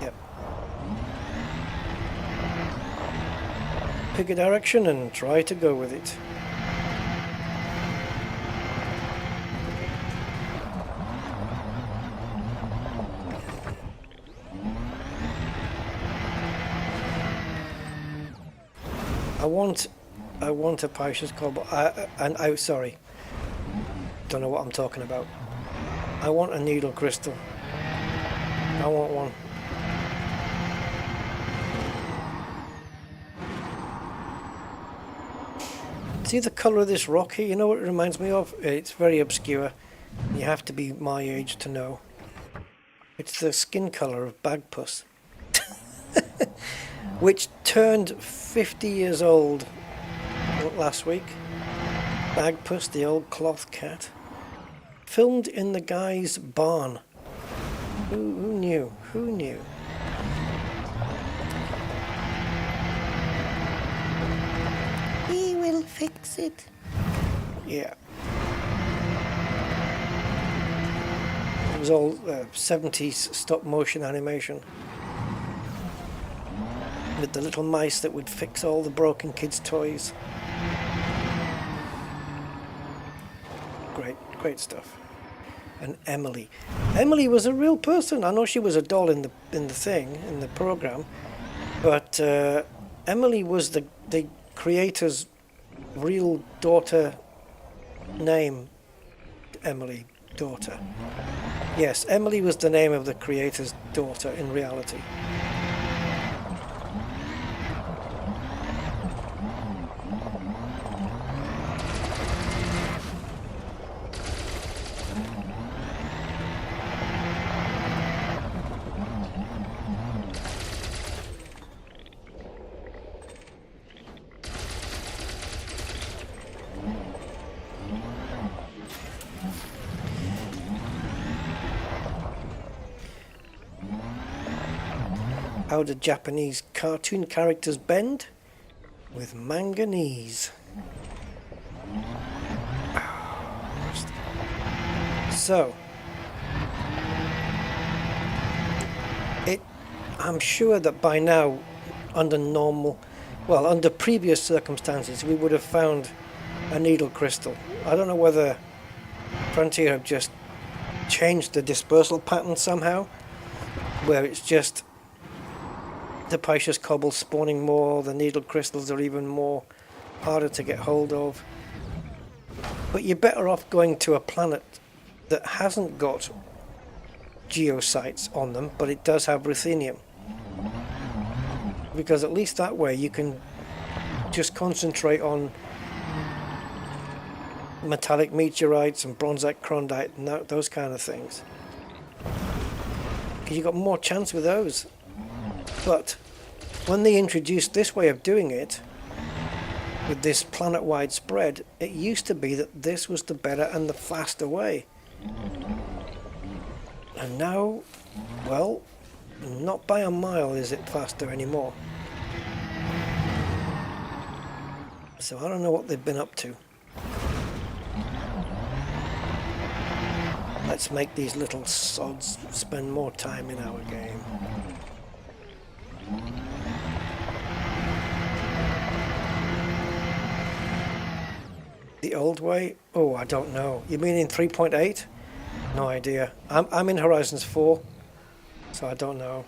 Yep. Pick a direction and try to go with it. I want a Paishes cobble, sorry, don't know what I'm talking about. I want a needle crystal. I want one. See the colour of this rock here? You know what it reminds me of? It's very obscure. You have to be my age to know. It's the skin colour of Bagpuss. Which turned 50 years old last week. Bagpuss, the old cloth cat. Filmed in the guy's barn. Who knew? Who knew? He will fix it. Yeah. It was all 70s stop motion animation. With the little mice that would fix all the broken kids' toys. Great stuff. And Emily. Emily was a real person. I know she was a doll in the program, but Emily was the creator's real daughter name. Emily, daughter. Yes, Emily was the name of the creator's daughter in reality. How do Japanese cartoon characters bend? With manganese. So, I'm sure that by now, under previous circumstances, we would have found a needle crystal. I don't know whether Frontier have just changed the dispersal pattern somehow, where it's just the precious cobble spawning more, the needle crystals are even more harder to get hold of. But you're better off going to a planet that hasn't got geosites on them, but it does have ruthenium. Because at least that way you can just concentrate on metallic meteorites and bronzite chondrite and those kind of things. Because you've got more chance with those. But when they introduced this way of doing it, with this planet-wide spread, it used to be that this was the better and the faster way. And now, well, not by a mile is it faster anymore. So I don't know what they've been up to. Let's make these little sods spend more time in our game. The old way? Oh, I don't know. You mean in 3.8? No idea. I'm in Horizons 4, so I don't know.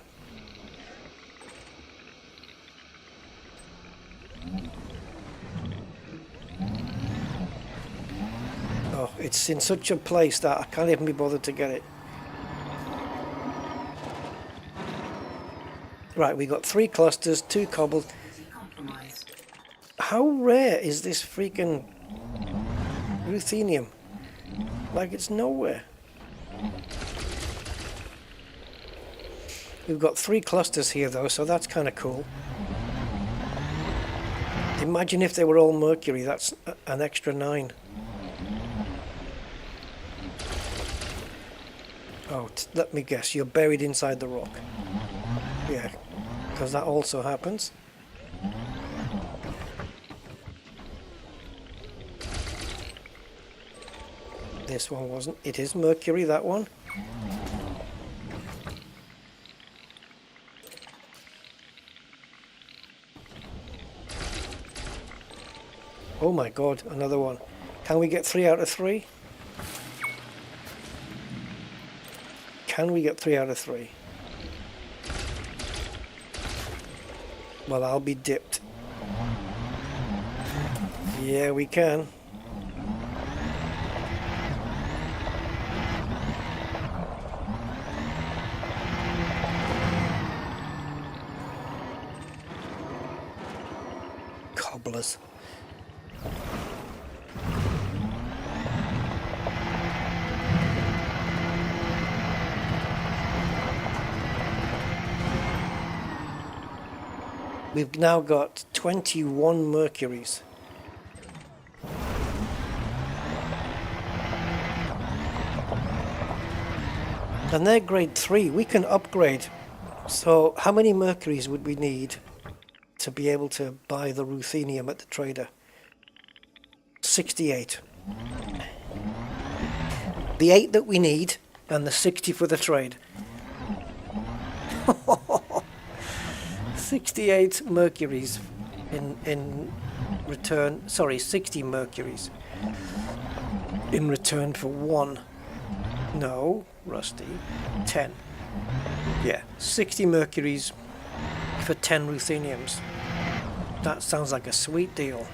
Oh, it's in such a place that I can't even be bothered to get it. Right, we got 3 clusters, 2 cobbles. How rare is this freaking ruthenium? Like it's nowhere. We've got 3 clusters here though, so that's kind of cool. Imagine if they were all mercury, that's an extra 9. Oh, let me guess, you're buried inside the rock. Yeah, because that also happens. This one wasn't. It is mercury, that one. Oh my god, another one. Can we get 3 out of 3? Can we get 3 out of 3? Well, I'll be dipped. Yeah, we can. Cobblers. We've now got 21 mercuries. And they're grade 3. We can upgrade. So how many mercuries would we need to be able to buy the ruthenium at the trader? 68. The 8 that we need and the 60 for the trade. 68 mercuries in return, sorry, 60 mercuries in return for 1. No, Rusty, 10. Yeah, 60 mercuries for 10 rutheniums. That sounds like a sweet deal.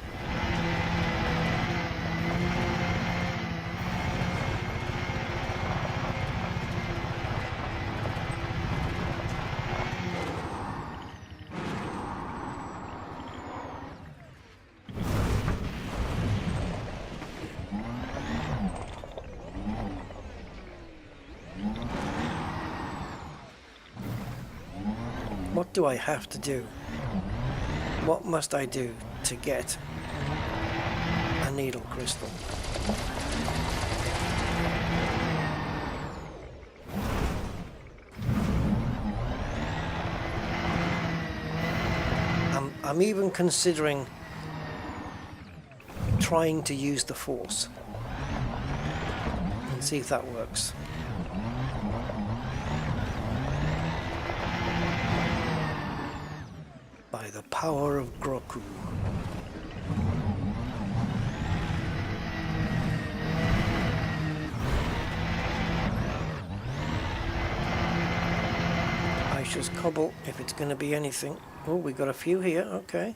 What do I have to do? What must I do to get a needle crystal? I'm even considering trying to use the force and see if that works. By the power of Groku. Aisha's cobble, if it's going to be anything. Oh, we got a few here, okay.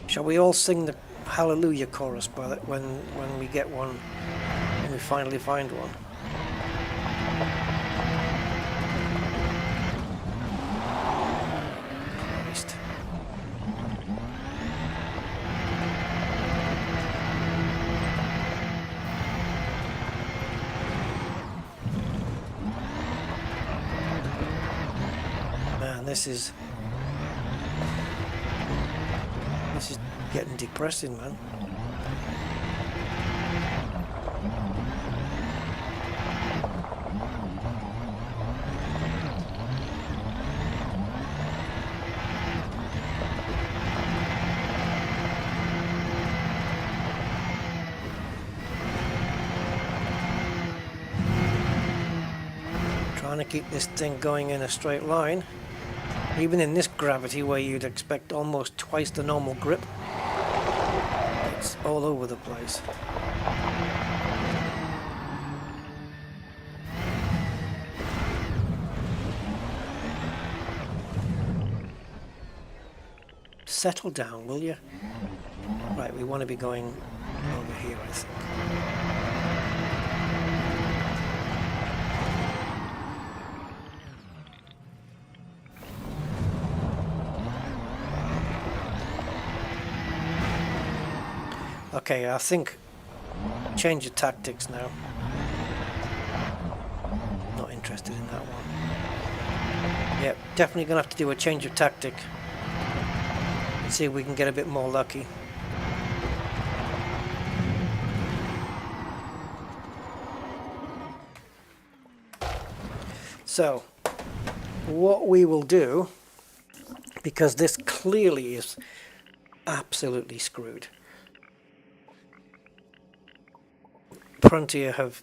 Shall we all sing the Hallelujah chorus by that when we get one, when we finally find one? Christ. Man, this is getting depressing, man. Trying to keep this thing going in a straight line. Even in this gravity where you'd expect almost twice the normal grip. It's all over the place. Settle down, will you? Right, we want to be going over here, I think. Okay, I think change of tactics now. Not interested in that one. Yep, definitely gonna have to do a change of tactic. See if we can get a bit more lucky. So, what we will do, because this clearly is absolutely screwed. Frontier have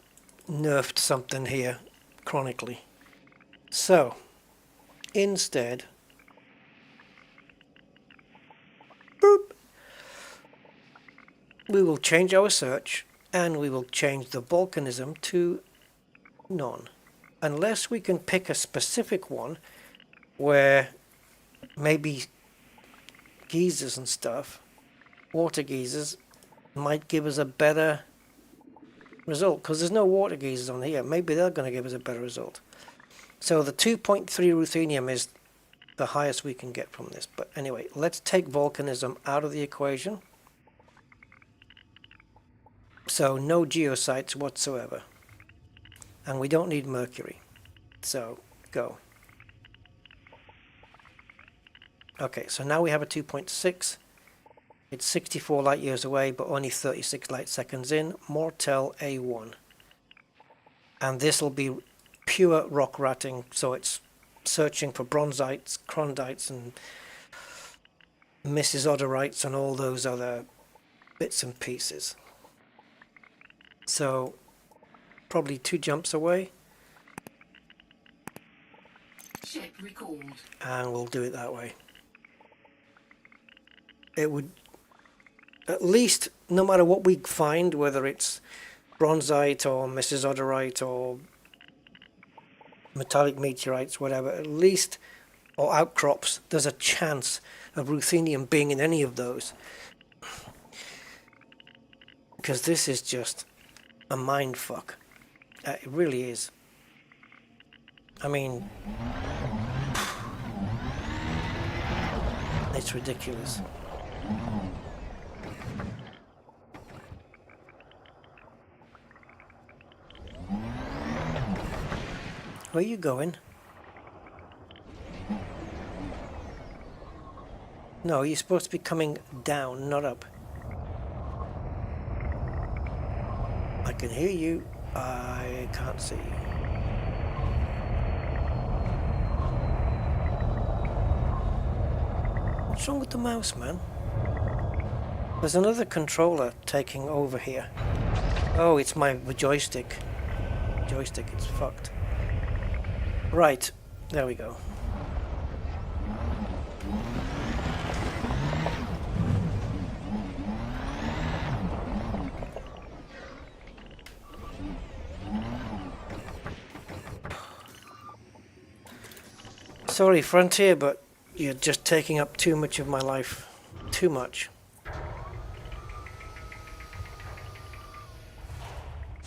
nerfed something here chronically. So, instead, boop, we will change our search and we will change the volcanism to none. Unless we can pick a specific one where maybe geysers and stuff, water geysers, might give us a better result, because there's no water geysers on here. Maybe they're going to give us a better result. So the 2.3 ruthenium is the highest we can get from this. But anyway, let's take volcanism out of the equation. So no geosites whatsoever. And we don't need mercury. So go. Okay, so now we have a 2.6. It's 64 light years away, but only 36 light seconds in. Mortel A1. And this will be pure rock ratting, so it's searching for bronzites, chrondites, and mesizodorites, and all those other bits and pieces. So, probably 2 jumps away. Ship recalled. And we'll do it that way. It would... At least, no matter what we find, whether it's bronzite or mesizodorite or metallic meteorites, whatever, at least, or outcrops, there's a chance of ruthenium being in any of those. Because this is just a mind fuck. It really is. I mean, it's ridiculous. Where are you going? No, you're supposed to be coming down, not up. can hear you. I can't see you. What's wrong with the mouse, man? There's another controller taking over here. Oh, it's my joystick. Joystick, it's fucked. Right, there we go. Sorry, Frontier, but you're just taking up too much of my life. Too much.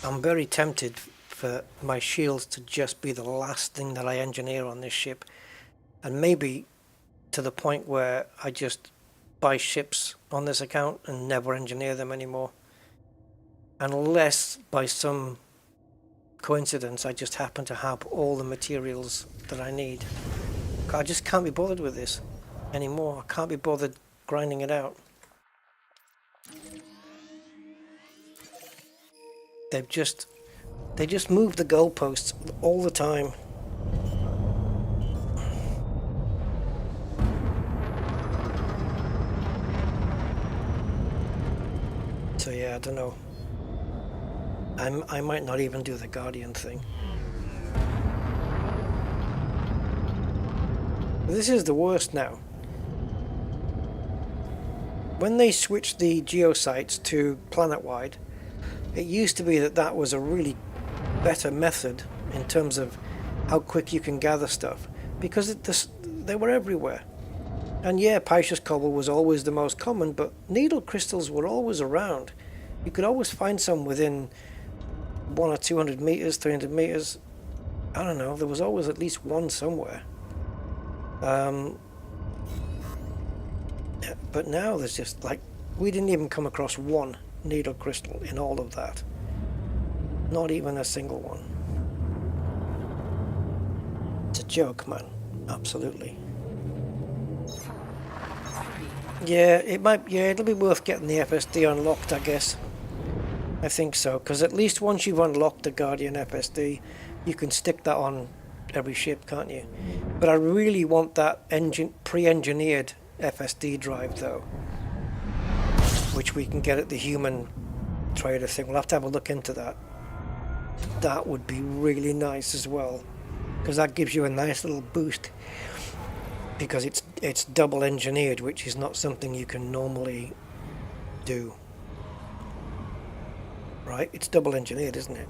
I'm very tempted for my shields to just be the last thing that I engineer on this ship. And maybe to the point where I just buy ships on this account and never engineer them anymore. Unless by some coincidence I just happen to have all the materials that I need. I just can't be bothered with this anymore. I can't be bothered grinding it out. They just move the goalposts all the time. So yeah, I don't know. I might not even do the Guardian thing. This is the worst now. When they switched the geosites to planet-wide, it used to be that was a really better method in terms of how quick you can gather stuff, because they were everywhere. And yeah, Pisces cobble was always the most common, but needle crystals were always around. You could always find some within 100 or 200 meters, 300 meters. I don't know, there was always at least one somewhere. But now there's just like, we didn't even come across one needle crystal in all of that. Not even a single one. It's a joke, man. Absolutely. Yeah, it'll be worth getting the FSD unlocked, I guess. I think so, because at least once you've unlocked the Guardian FSD, you can stick that on every ship, can't you? But I really want that pre-engineered FSD drive, though, which we can get at the human trader thing. We'll have to have a look into that. That would be really nice as well, because that gives you a nice little boost, because it's double engineered, which is not something you can normally do. Right? It's double engineered, isn't it?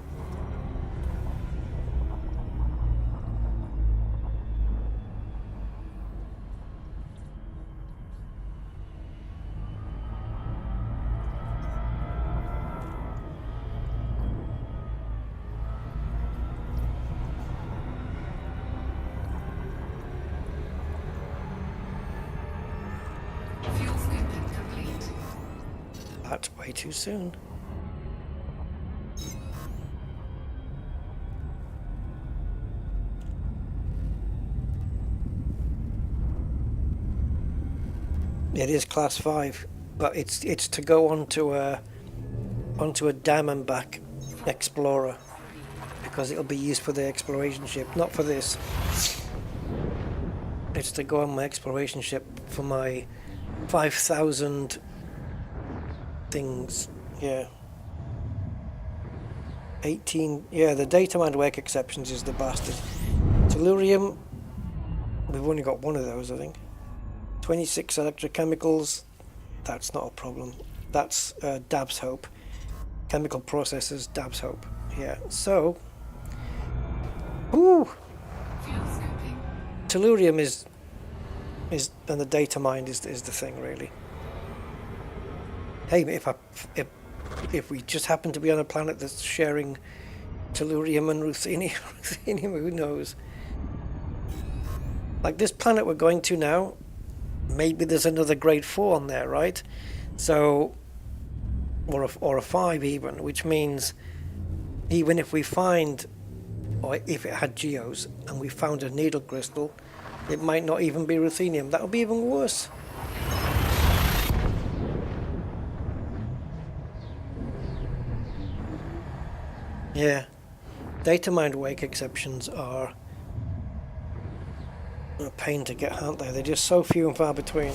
Fuel scoping complete. That's way too soon. It is class 5, but it's to go onto a Diamondback Explorer, because it'll be used for the exploration ship, not for this. It's to go on my exploration ship for my 5,000 things. Yeah. 18. Yeah, the data mined wake exceptions is the bastard. Tellurium. We've only got one of those, I think. 26 electrochemicals, that's not a problem. That's Dab's Hope. Chemical processes, Dab's Hope. Yeah, so... Ooh! Tellurium is and the data mined is the thing, really. Hey, if we just happen to be on a planet that's sharing tellurium and ruthenium, who knows? Like this planet we're going to now, maybe there's another grade 4 on there, right? So, or a 5 even, which means even if we find, or if it had geos and we found a needle crystal, it might not even be ruthenium. That would be even worse. Yeah. Data mined wake exceptions are a pain to get, aren't they? They're just so few and far between.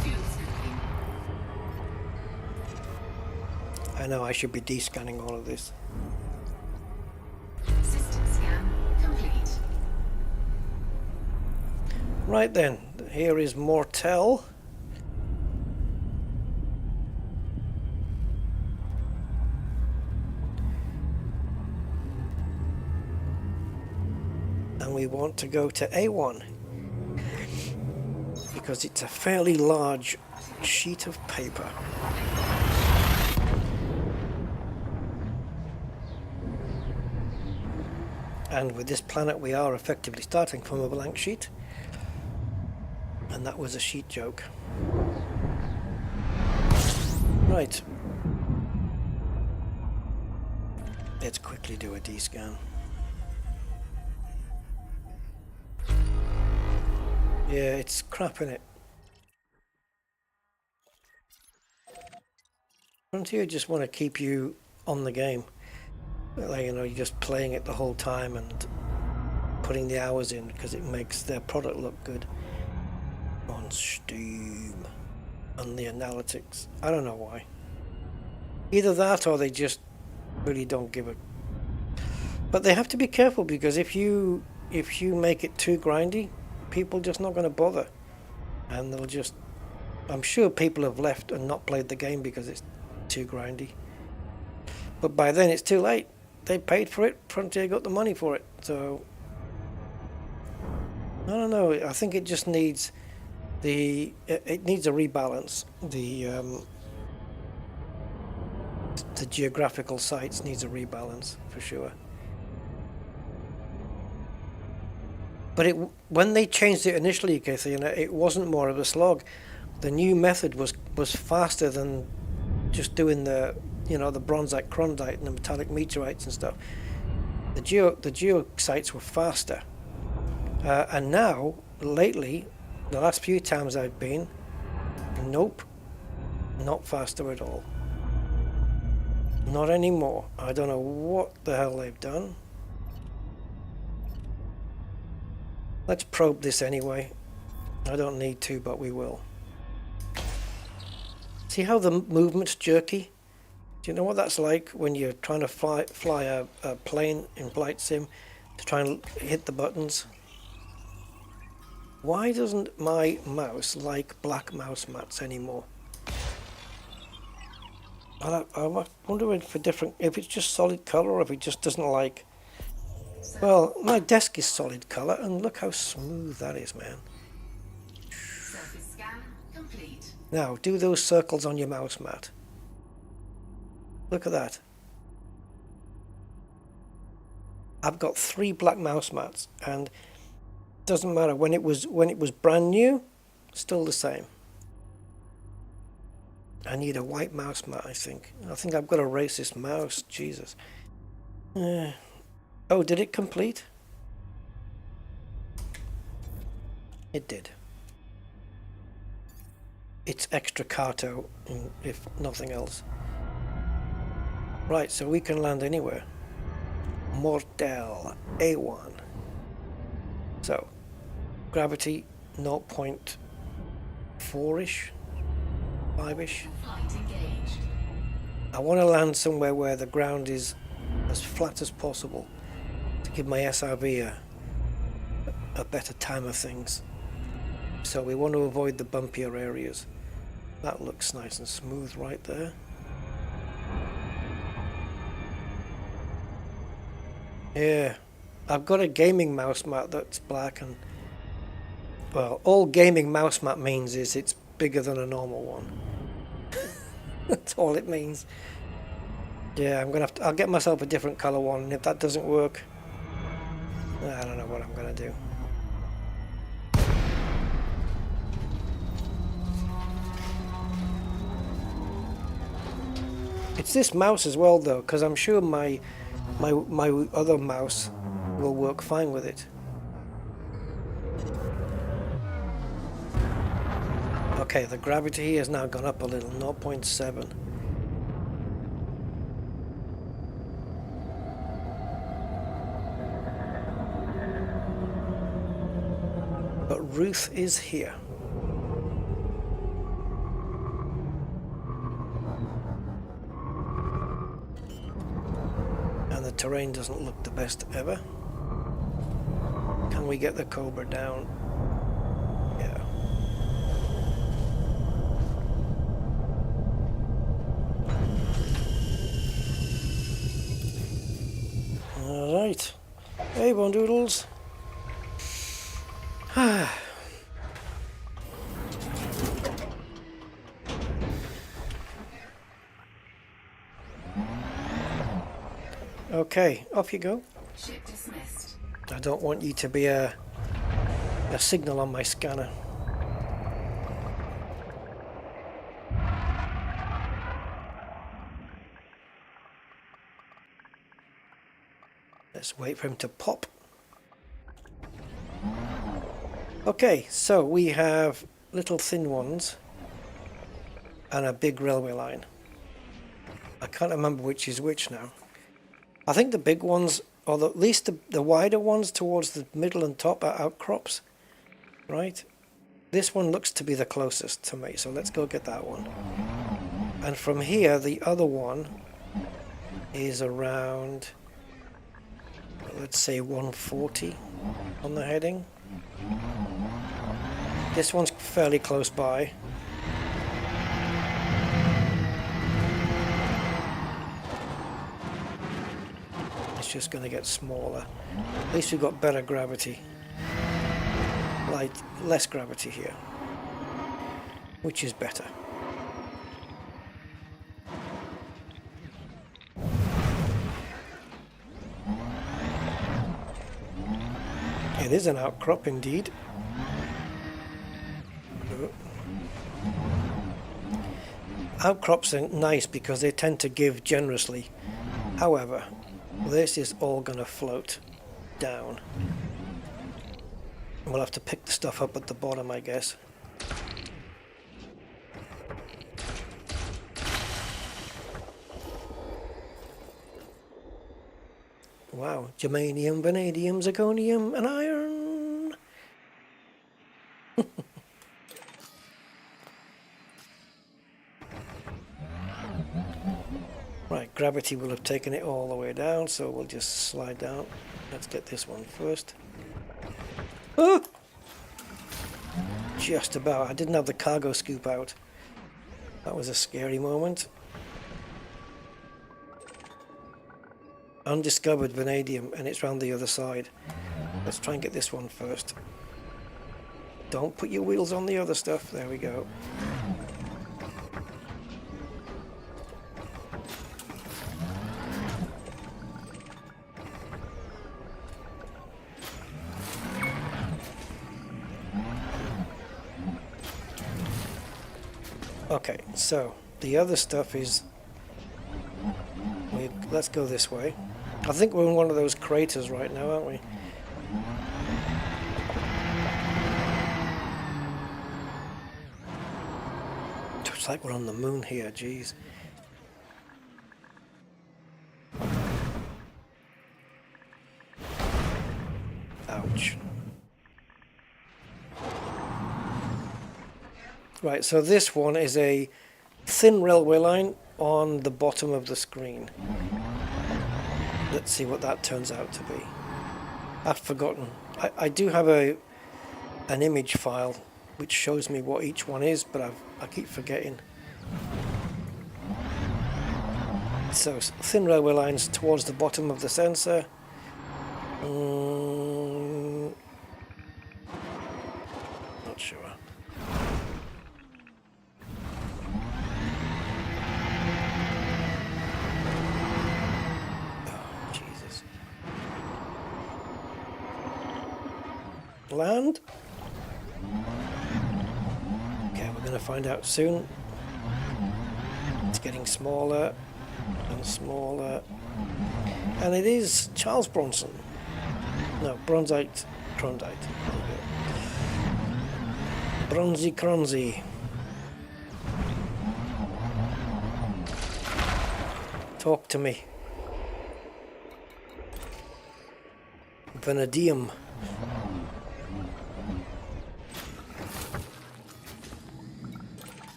Fuels complete. I know I should be descanning all of this. System scan complete. Right then, here is Mortel. And we want to go to A1 because it's a fairly large sheet of paper. And with this planet we are effectively starting from a blank sheet. And that was a sheet joke. Right. Let's quickly do a D-scan. Yeah, it's crap, innit? Frontier just want to keep you on the game. Like, you know, you're just playing it the whole time and putting the hours in because it makes their product look good. On Steam and the analytics. I don't know why. Either that or they just really don't give a... But they have to be careful because if you make it too grindy, people just not going to bother. And they'll just... I'm sure people have left and not played the game because it's too grindy. But by then it's too late. They paid for it. Frontier got the money for it. So... I don't know. I think it just needs... It needs a rebalance. The geographical sites needs a rebalance for sure. But when they changed it initially, Kathy, you know, it wasn't more of a slog. The new method was faster than just doing the bronzite, chronite, and the metallic meteorites and stuff. The geo sites were faster, and now lately. The last few times I've been, nope, not faster at all. Not anymore. I don't know what the hell they've done. Let's probe this anyway. I don't need to, but we will. See how the movement's jerky? Do you know what that's like when you're trying to fly a plane in Flight Sim to try and hit the buttons? Why doesn't my mouse like black mouse mats anymore? I wonder if it's just solid color or if it just doesn't like. Well, my desk is solid color, and look how smooth that is, man. Surface scan complete. Now, do those circles on your mouse mat. Look at that. I've got 3 black mouse mats, and doesn't matter when it was brand new, still the same. I need a white mouse mat, I think. I think I've got to erase this mouse. Jesus. Oh, did it complete? It did. It's extra Kato, if nothing else. Right, so we can land anywhere. Mortel A1. So, gravity 0.4-ish, 5-ish. Flight engaged. I want to land somewhere where the ground is as flat as possible to give my SRV a better time of things. So we want to avoid the bumpier areas. That looks nice and smooth right there. Yeah. I've got a gaming mouse mat that's black, and well, all gaming mouse mat means is it's bigger than a normal one. That's all it means. Yeah, I'll get myself a different color one, and if that doesn't work, I don't know what I'm gonna do. It's this mouse as well though, because I'm sure my other mouse will work fine with it. Okay, the gravity has now gone up a little, 0.7. But Ruth is here. And the terrain doesn't look the best ever. Can we get the Cobra down? Yeah. Alright. Hey, Bondoodles. Okay, off you go. Ship dismissed. I don't want you to be a signal on my scanner. Let's wait for him to pop. Okay, so we have little thin ones and a big railway line. I can't remember which is which now. I think the big ones, or at least the wider ones towards the middle and top, are outcrops, right? This one looks to be the closest to me, so let's go get that one. And from here, the other one is around, let's say 140 on the heading. This one's fairly close by. It's just going to get smaller. At least we've got better gravity. Like less gravity here, which is better. It is an outcrop indeed. Outcrops are nice because they tend to give generously. However, this is all going to float down. We'll have to pick the stuff up at the bottom, I guess. Wow, germanium, vanadium, zirconium, and iron. Right, gravity will have taken it all the way down, so we'll just slide down. Let's get this one first. Oh! Just about. I didn't have the cargo scoop out. That was a scary moment. Undiscovered vanadium, and it's round the other side. Let's try and get this one first. Don't put your wheels on the other stuff. There we go. Okay, so the other stuff is... let's go this way. I think we're in one of those craters right now, aren't we? It's like we're on the moon here, jeez. Ouch. Right, so this one is a thin railway line on the bottom of the screen. Let's see what that turns out to be. I've forgotten. I do have an image file which shows me what each one is, but I keep forgetting. So thin railway lines towards the bottom of the sensor. Not sure. Land. Okay, we're going to find out soon. It's getting smaller and smaller. And it is Charles Bronson. No, Bronzite. Bronzy Cronzy. Talk to me. Vanadium.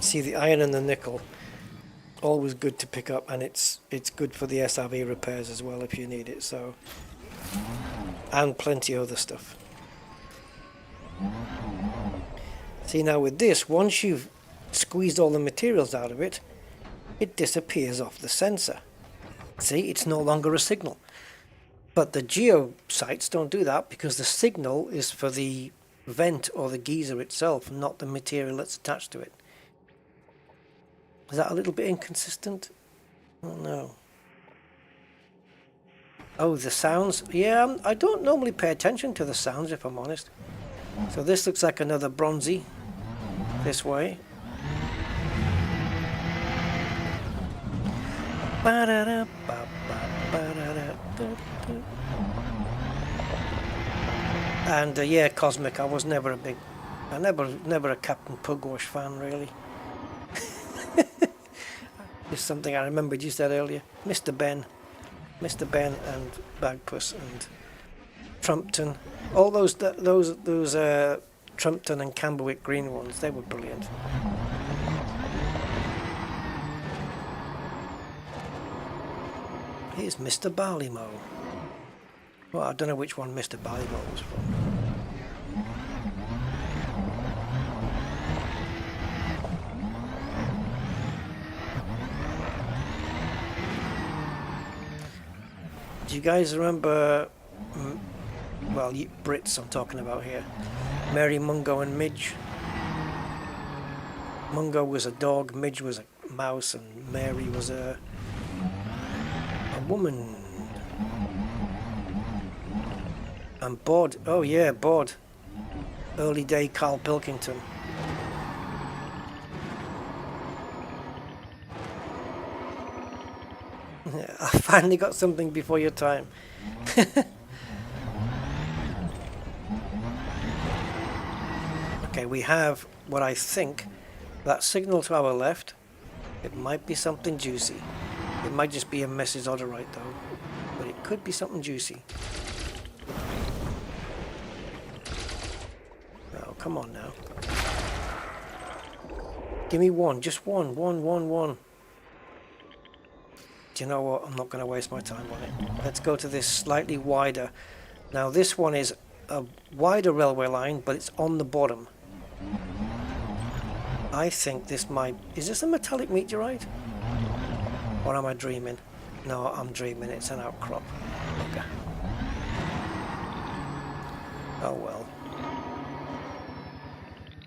See, the iron and the nickel, always good to pick up, and it's good for the SRV repairs as well if you need it. So, and plenty of other stuff. See, now with this, once you've squeezed all the materials out of it, it disappears off the sensor. See, it's no longer a signal. But the geo sites don't do that because the signal is for the vent or the geyser itself, not the material that's attached to it. Is that a little bit inconsistent? Oh no. Oh, the sounds. Yeah, I don't normally pay attention to the sounds, if I'm honest. So this looks like another bronzy. This way. And yeah, Cosmic. I was never never a Captain Pugwash fan, really. Just something I remembered you said earlier. Mr. Ben and Bagpuss and Trumpton. All those Trumpton and Camberwick green ones, they were brilliant. Here's Mr. Barleymow. Well, I don't know which one Mr. Barleymow was from. Do you guys remember, well, you Brits I'm talking about here, Mary, Mungo and Midge? Mungo was a dog, Midge was a mouse, and Mary was a woman. And Bod, oh yeah, Bod. Early day Carl Pilkington. I finally got something before your time. Okay, we have what I think, that signal to our left. It might be something juicy. It might just be a Mrs. Odorite though, but it could be something juicy. Oh, come on now. Give me one, just one. Do you know what? I'm not going to waste my time on it. Let's go to this slightly wider. Now this one is a wider railway line, but it's on the bottom. I think this might... Is this a metallic meteorite? Or am I dreaming? No, I'm dreaming. It's an outcrop. Okay. Oh well.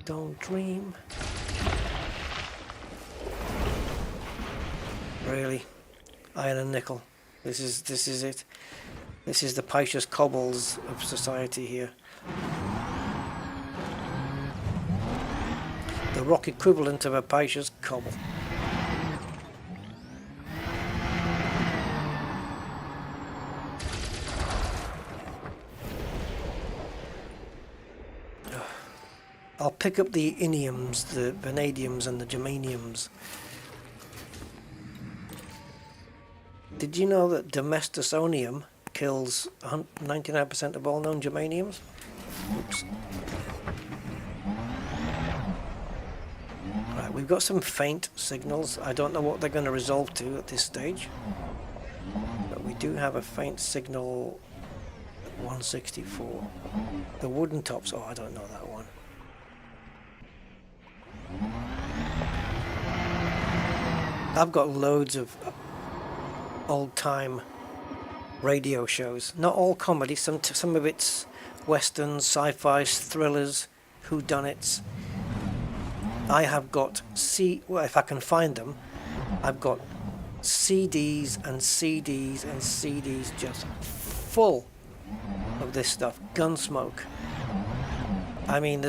Don't dream. Really? Iron and nickel. This is it. This is the precious cobbles of society here. The rock equivalent of a precious cobble. I'll pick up the iniums, the vanadiums and the germaniums. Did you know that domestosonium kills 99% of all known germaniums? Oops. Right, we've got some faint signals. I don't know what they're going to resolve to at this stage. But we do have a faint signal at 164. The wooden tops, oh, I don't know that one. I've got loads of old-time radio shows. Not all comedy. Some of it's westerns, sci-fis, thrillers, whodunits. I have got well, if I can find them, I've got CDs and CDs and CDs just full of this stuff. Gunsmoke. I mean,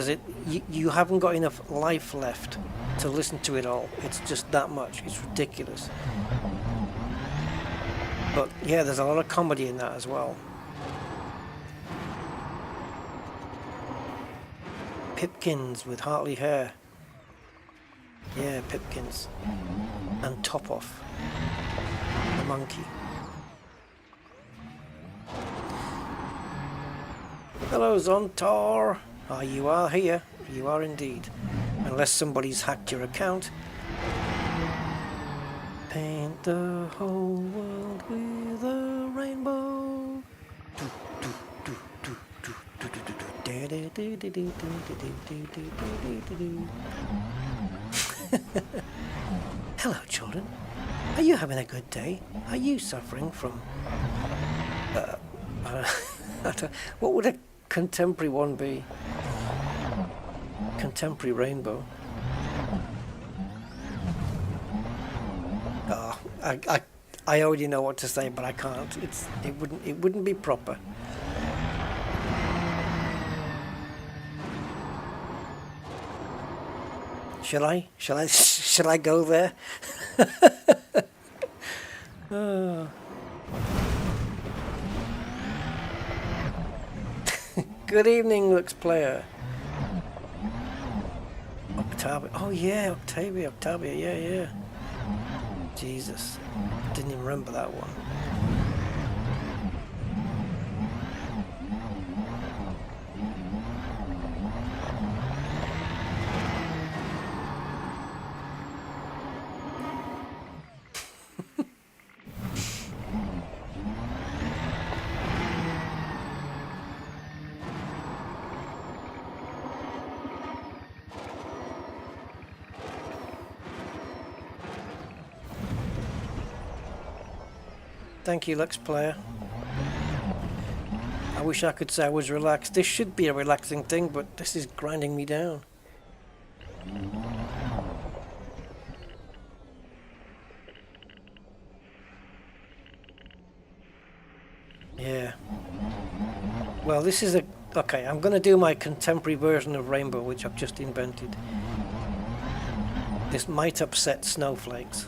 you haven't got enough life left to listen to it all. It's just that much. It's ridiculous. But yeah, there's a lot of comedy in that as well. Pipkins with Hartley hair. Yeah, Pipkins. And Top Off. The monkey. Hello, Zontar. Ah, you are here. You are indeed. Unless somebody's hacked your account. Paint the whole world with a rainbow. Hello, children. Are you having a good day? Are you suffering from... what would a contemporary one be? Contemporary rainbow. Oh, I already know what to say, but I can't. It wouldn't be proper. Shall I go there? Oh. Good evening, Lux Player. Octavia. Oh yeah, Octavia, yeah. Jesus. Didn't even remember that one. Thank you, Lux Player. I wish I could say I was relaxed. This should be a relaxing thing, but this is grinding me down. Yeah. Well, this is a... Okay, I'm going to do my contemporary version of Rainbow, which I've just invented. This might upset snowflakes.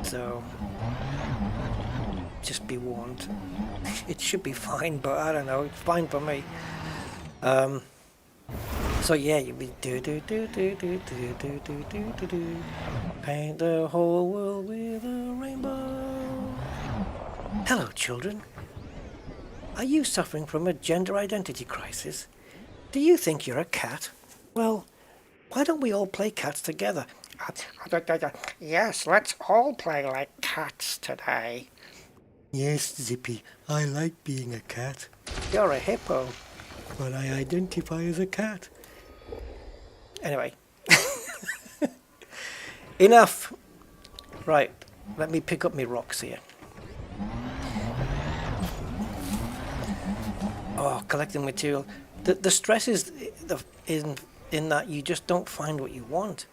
So... just be warned. It should be fine, but I don't know. It's fine for me. So yeah, you'll be paint the whole world with a rainbow. Hello, children. Are you suffering from a gender identity crisis? Do you think you're a cat? Well, why don't we all play cats together? Yes, let's all play like cats today. Yes, Zippy, I like being a cat. You're a hippo. But I identify as a cat. Anyway. Enough! Right, let me pick up my rocks here. Oh, collecting material. The stress is in that you just don't find what you want.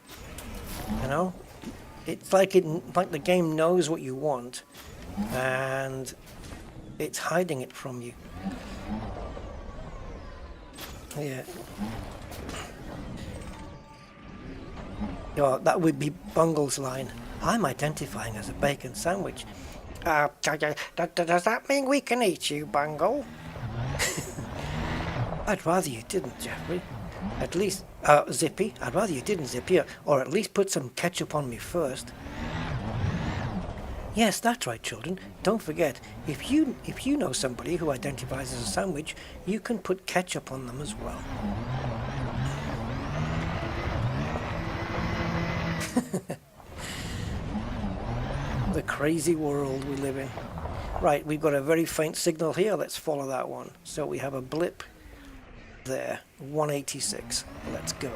You know? It's like the game knows what you want. And it's hiding it from you. Yeah. Oh, that would be Bungle's line. I'm identifying as a bacon sandwich. Does that mean we can eat you, Bungle? I'd rather you didn't, Jeffrey. At least, Zippy. I'd rather you didn't, Zippy, or at least put some ketchup on me first. Yes, that's right, children. Don't forget, if you know somebody who identifies as a sandwich, you can put ketchup on them as well. The crazy world we live in. Right, we've got a very faint signal here. Let's follow that one. So we have a blip there, 186. Let's go.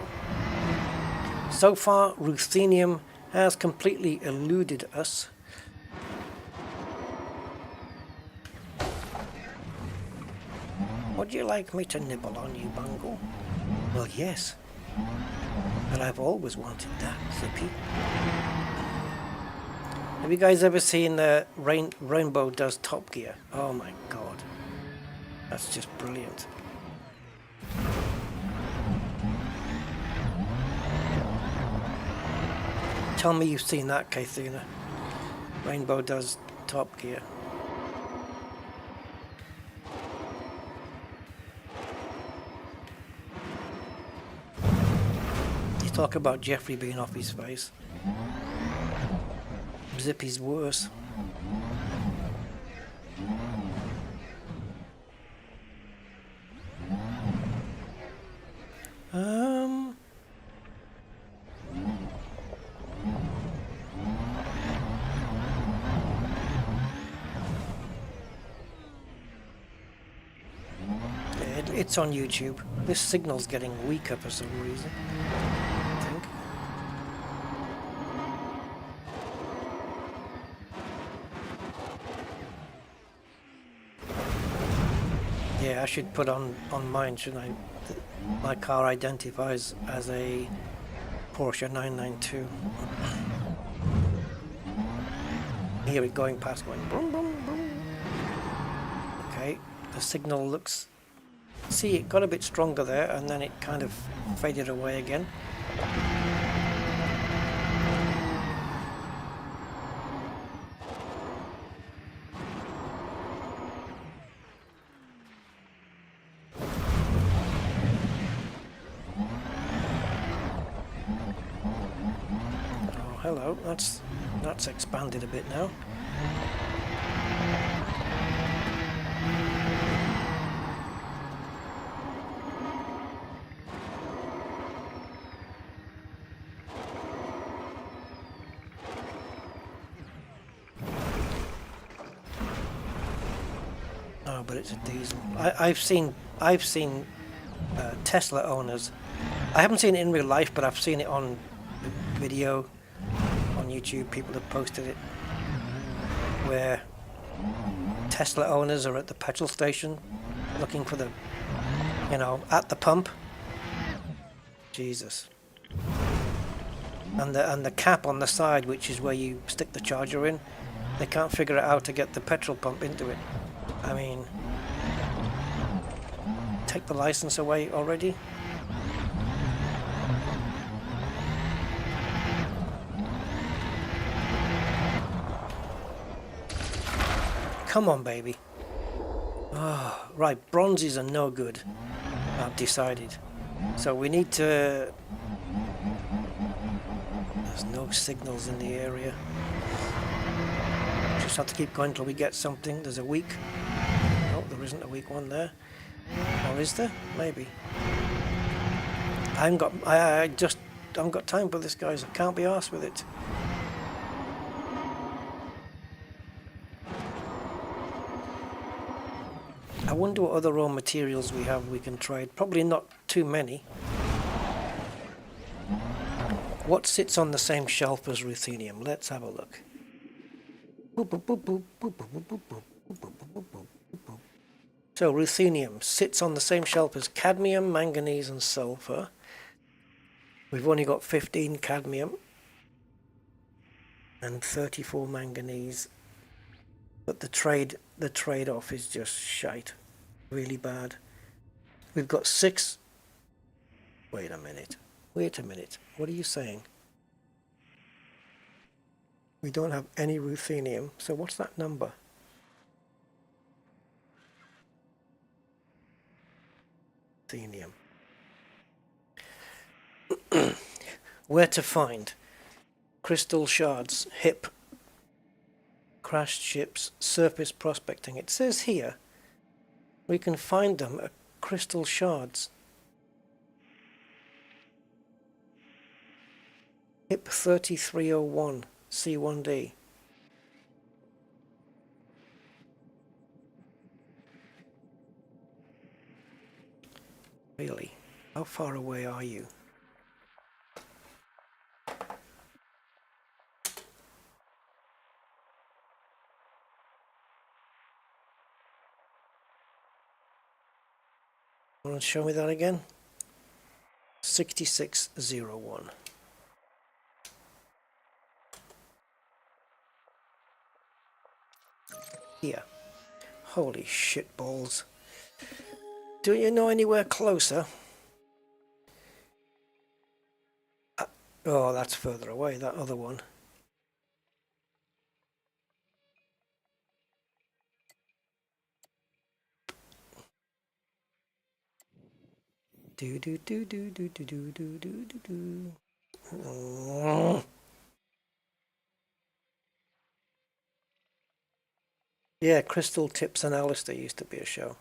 So far, ruthenium has completely eluded us. Would you like me to nibble on you, Bungle? Well, yes. But I've always wanted that, Zippy. Have you guys ever seen Rainbow does Top Gear? Oh my god. That's just brilliant. Tell me you've seen that, Kathuna. Rainbow does Top Gear. talk about Jeffrey being off his face. Zippy's worse. It's on YouTube. This signal's getting weaker for some reason, I think. Yeah, I should put on mine, shouldn't I? My car identifies as a Porsche 992. Hear it going past, going boom, boom, boom. Okay, the signal looks... See, it got a bit stronger there, and then it kind of faded away again. Oh, hello. That's expanded a bit now. Oh, but it's a diesel. I've seen Tesla owners. I haven't seen it in real life, but I've seen it on video on YouTube. People have posted it where Tesla owners are at the petrol station looking for the, at the pump. Jesus. And the cap on the side, which is where you stick the charger in, they can't figure out how to get the petrol pump into it. I mean, take the license away already? Come on, baby. Oh, right, bronzes are no good, I've decided. So we need to... There's no signals in the area. Just have to keep going till we get something. There's a weak... No, there isn't a weak one there. Or is there? Maybe. I haven't got time for this, guys. I can't be arsed with it. I wonder what other raw materials we have we can trade. Probably not too many. What sits on the same shelf as ruthenium? Let's have a look. So ruthenium sits on the same shelf as cadmium, manganese and sulfur. We've only got 15 cadmium and 34 manganese. But the trade-off is just shite. Really bad. We've got 6... Wait a minute. What are you saying? We don't have any ruthenium. So what's that number? Ruthenium. Where to find crystal shards, HIP, crashed ships, surface prospecting. It says here we can find them at crystal shards. HIP 3301 C1D. Really? How far away are you? Want to show me that again? 6601. Here. Holy shit balls. Do you know anywhere closer? Oh, that's further away, that other one. Do do do do do do do do do do. Yeah, Crystal Tips and Alistair used to be a show.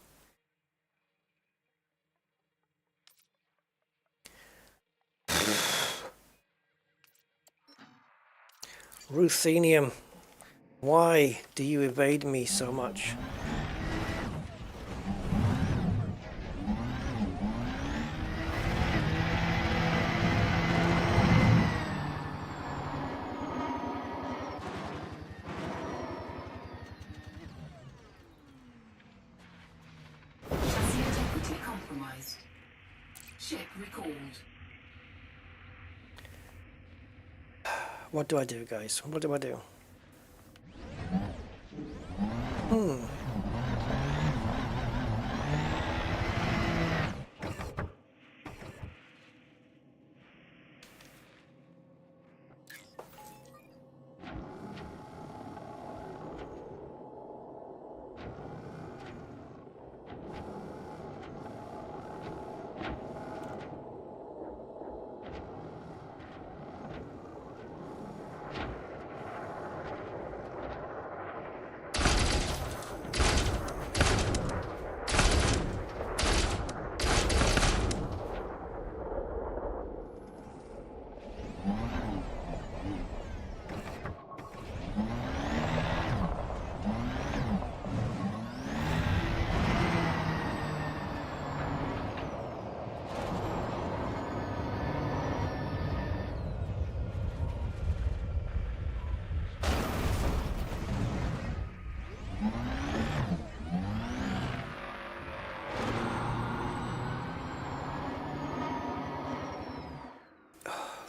Ruthenium, why do you evade me so much? Chassis integrity compromised. Ship recalled. What do I do, guys? What do I do?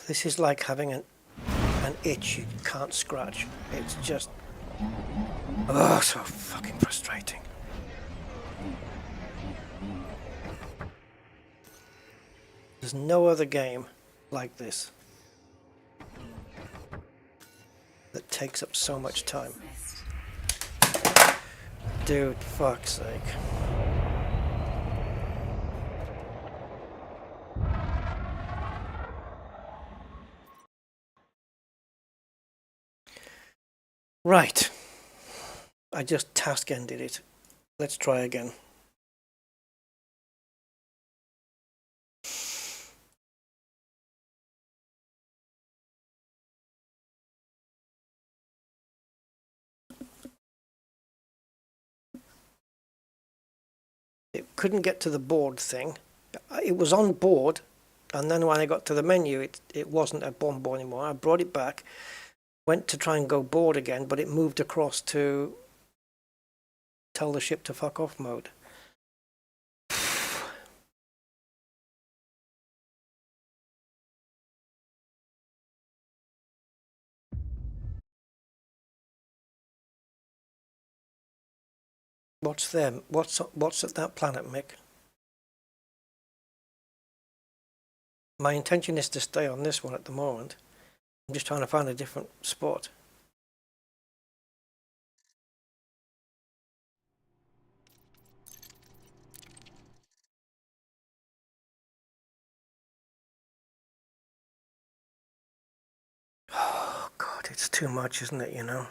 This is like having an itch you can't scratch. It's just, oh, so fucking frustrating. There's no other game like this that takes up so much time. Dude, fuck's sake. Right. I just task ended it. Let's try again. It couldn't get to the board thing. It was on board, and then when I got to the menu, it wasn't a bomb board anymore. I brought it back, went to try and go board again, but it moved across to tell the ship to fuck off mode. What's them? What's at that planet, Mick? My intention is to stay on this one at the moment. I'm just trying to find a different spot. Oh God, it's too much, isn't it, you know?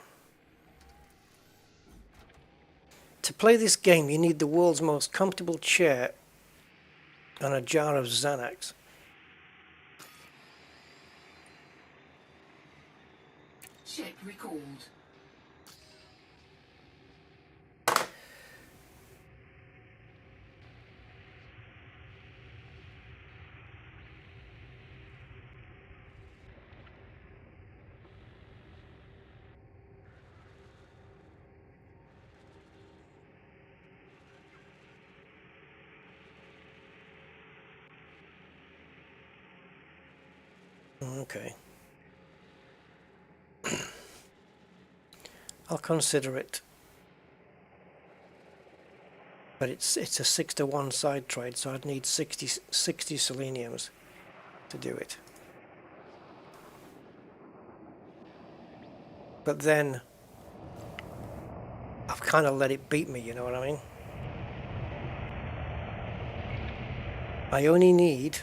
To play this game, you need the world's most comfortable chair and a jar of Xanax. Ship recalled. Okay. I'll consider it. But it's a 6-to-1 side trade, so I'd need 60 seleniums to do it. But then I've kind of let it beat me, you know what I mean? I only need,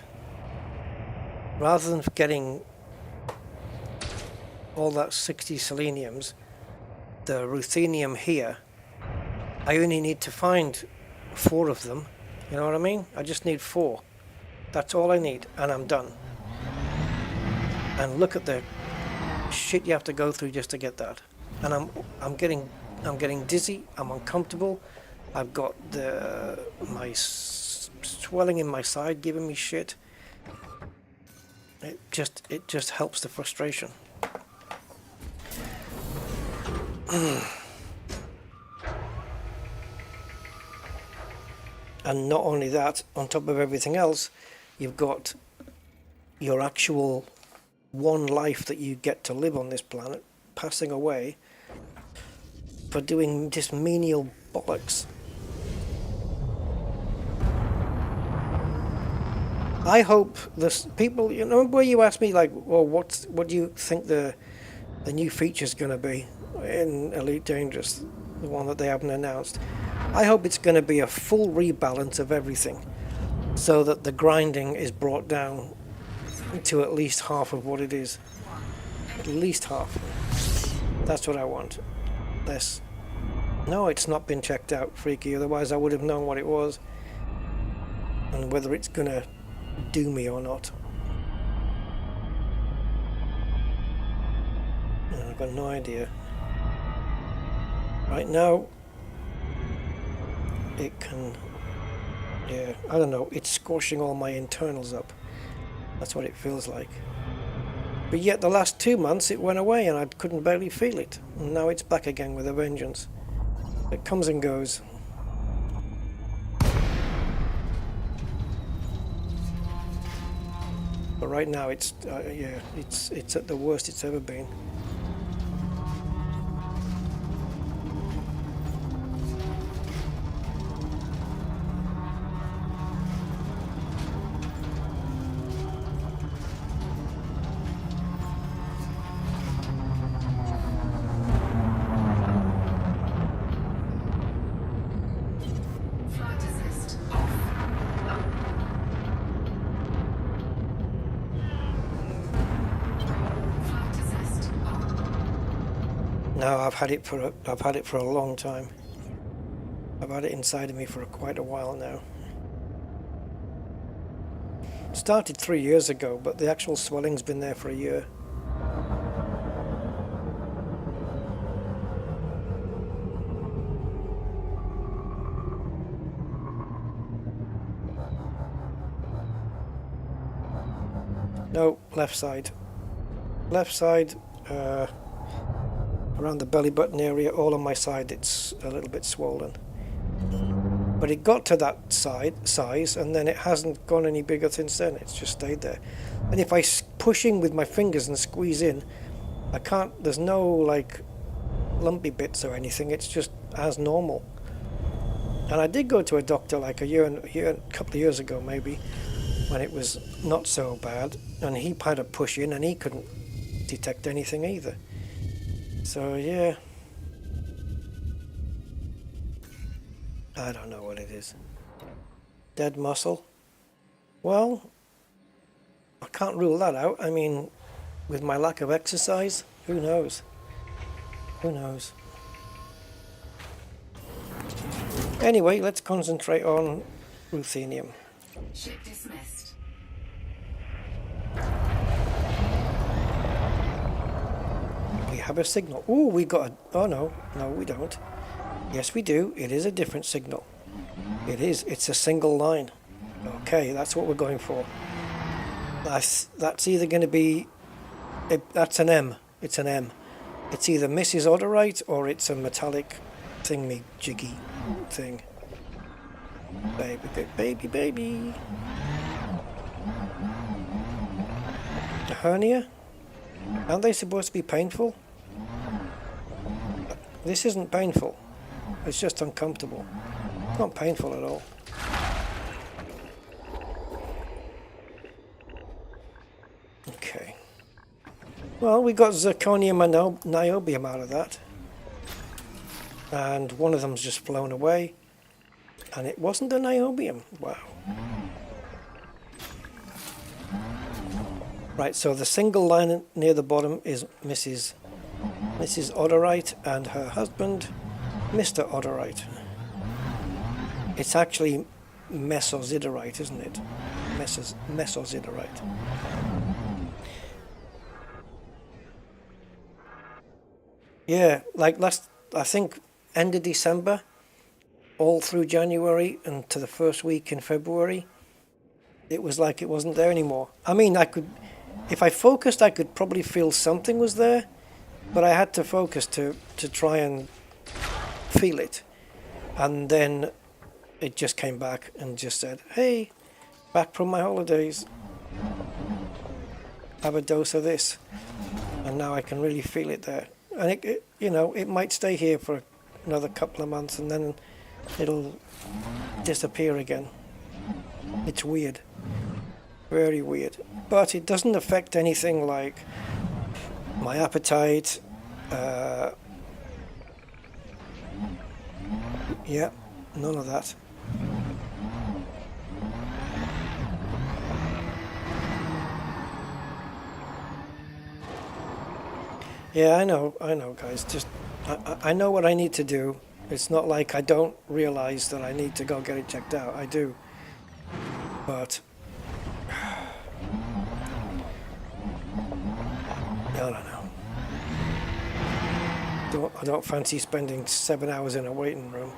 rather than getting all that 60 seleniums, the ruthenium here, I only need to find 4 of them. You know what I mean? I just need 4. That's all I need, and I'm done. And look at the shit you have to go through just to get that. And I'm getting dizzy. I'm uncomfortable. I've got my swelling in my side giving me shit. It just helps the frustration. And not only that, on top of everything else, you've got your actual one life that you get to live on this planet passing away for doing this menial bollocks. I hope this people, you know, where you asked me like, well, what do you think the new feature's going to be in Elite Dangerous, the one that they haven't announced? I hope it's going to be a full rebalance of everything, so that the grinding is brought down to at least half of what it is. At least half. That's what I want. Less. No, it's not been checked out, Freaky, otherwise I would have known what it was and whether it's going to do me or not. And I've got no idea. Right now, it can, yeah, I don't know, it's squashing all my internals up. That's what it feels like. But yet the last 2 months it went away and I couldn't barely feel it. And now it's back again with a vengeance. It comes and goes. But right now it's, yeah, it's at the worst it's ever been. No, I've had it for a long time. I've had it inside of me for quite a while now. It started 3 years ago, but the actual swelling's been there for a year. No, left side. Left side, around the belly button area, all on my side it's a little bit swollen. But it got to that size and then it hasn't gone any bigger since then. It's just stayed there. And if I push in with my fingers and squeeze in, I can't, there's no like lumpy bits or anything, it's just as normal. And I did go to a doctor like a couple of years ago maybe, when it was not so bad, and he had a push in and he couldn't detect anything either. So yeah, I don't know what it is. Dead muscle? Well, I can't rule that out. I mean, with my lack of exercise, who knows? Who knows? Anyway, let's concentrate on ruthenium. Ship dismissed. We have a signal. Ooh, we got a... Oh, no. No, we don't. Yes, we do. It is a different signal. It is. It's a single line. Okay, that's what we're going for. That's either going to be... That's an M. It's an M. It's either Mrs. Odorite or it's a metallic thingy-jiggy thing. Baby, baby, baby. A hernia? Aren't they supposed to be painful? This isn't painful. It's just uncomfortable. It's not painful at all. Okay. Well, we got zirconium and niobium out of that. And one of them's just flown away. And it wasn't a niobium. Wow. Right, so the single line near the bottom is Mrs. Otterite and her husband, Mr. Otterite. It's actually Mesozidorite, isn't it? Mesozidorite. Yeah, like I think end of December, all through January and to the first week in February, it was like it wasn't there anymore. I mean, if I focused, I could probably feel something was there, but I had to focus to try and feel it. And then it just came back and just said, hey, back from my holidays, have a dose of this. And now I can really feel it there. And it you know, it might stay here for another couple of months and then it'll disappear again. It's weird. Very weird. But it doesn't affect anything like my appetite. Yeah, none of that. Yeah, I know, guys. Just, I know what I need to do. It's not like I don't realize that I need to go get it checked out. I do. But I don't know. I don't fancy spending 7 hours in a waiting room.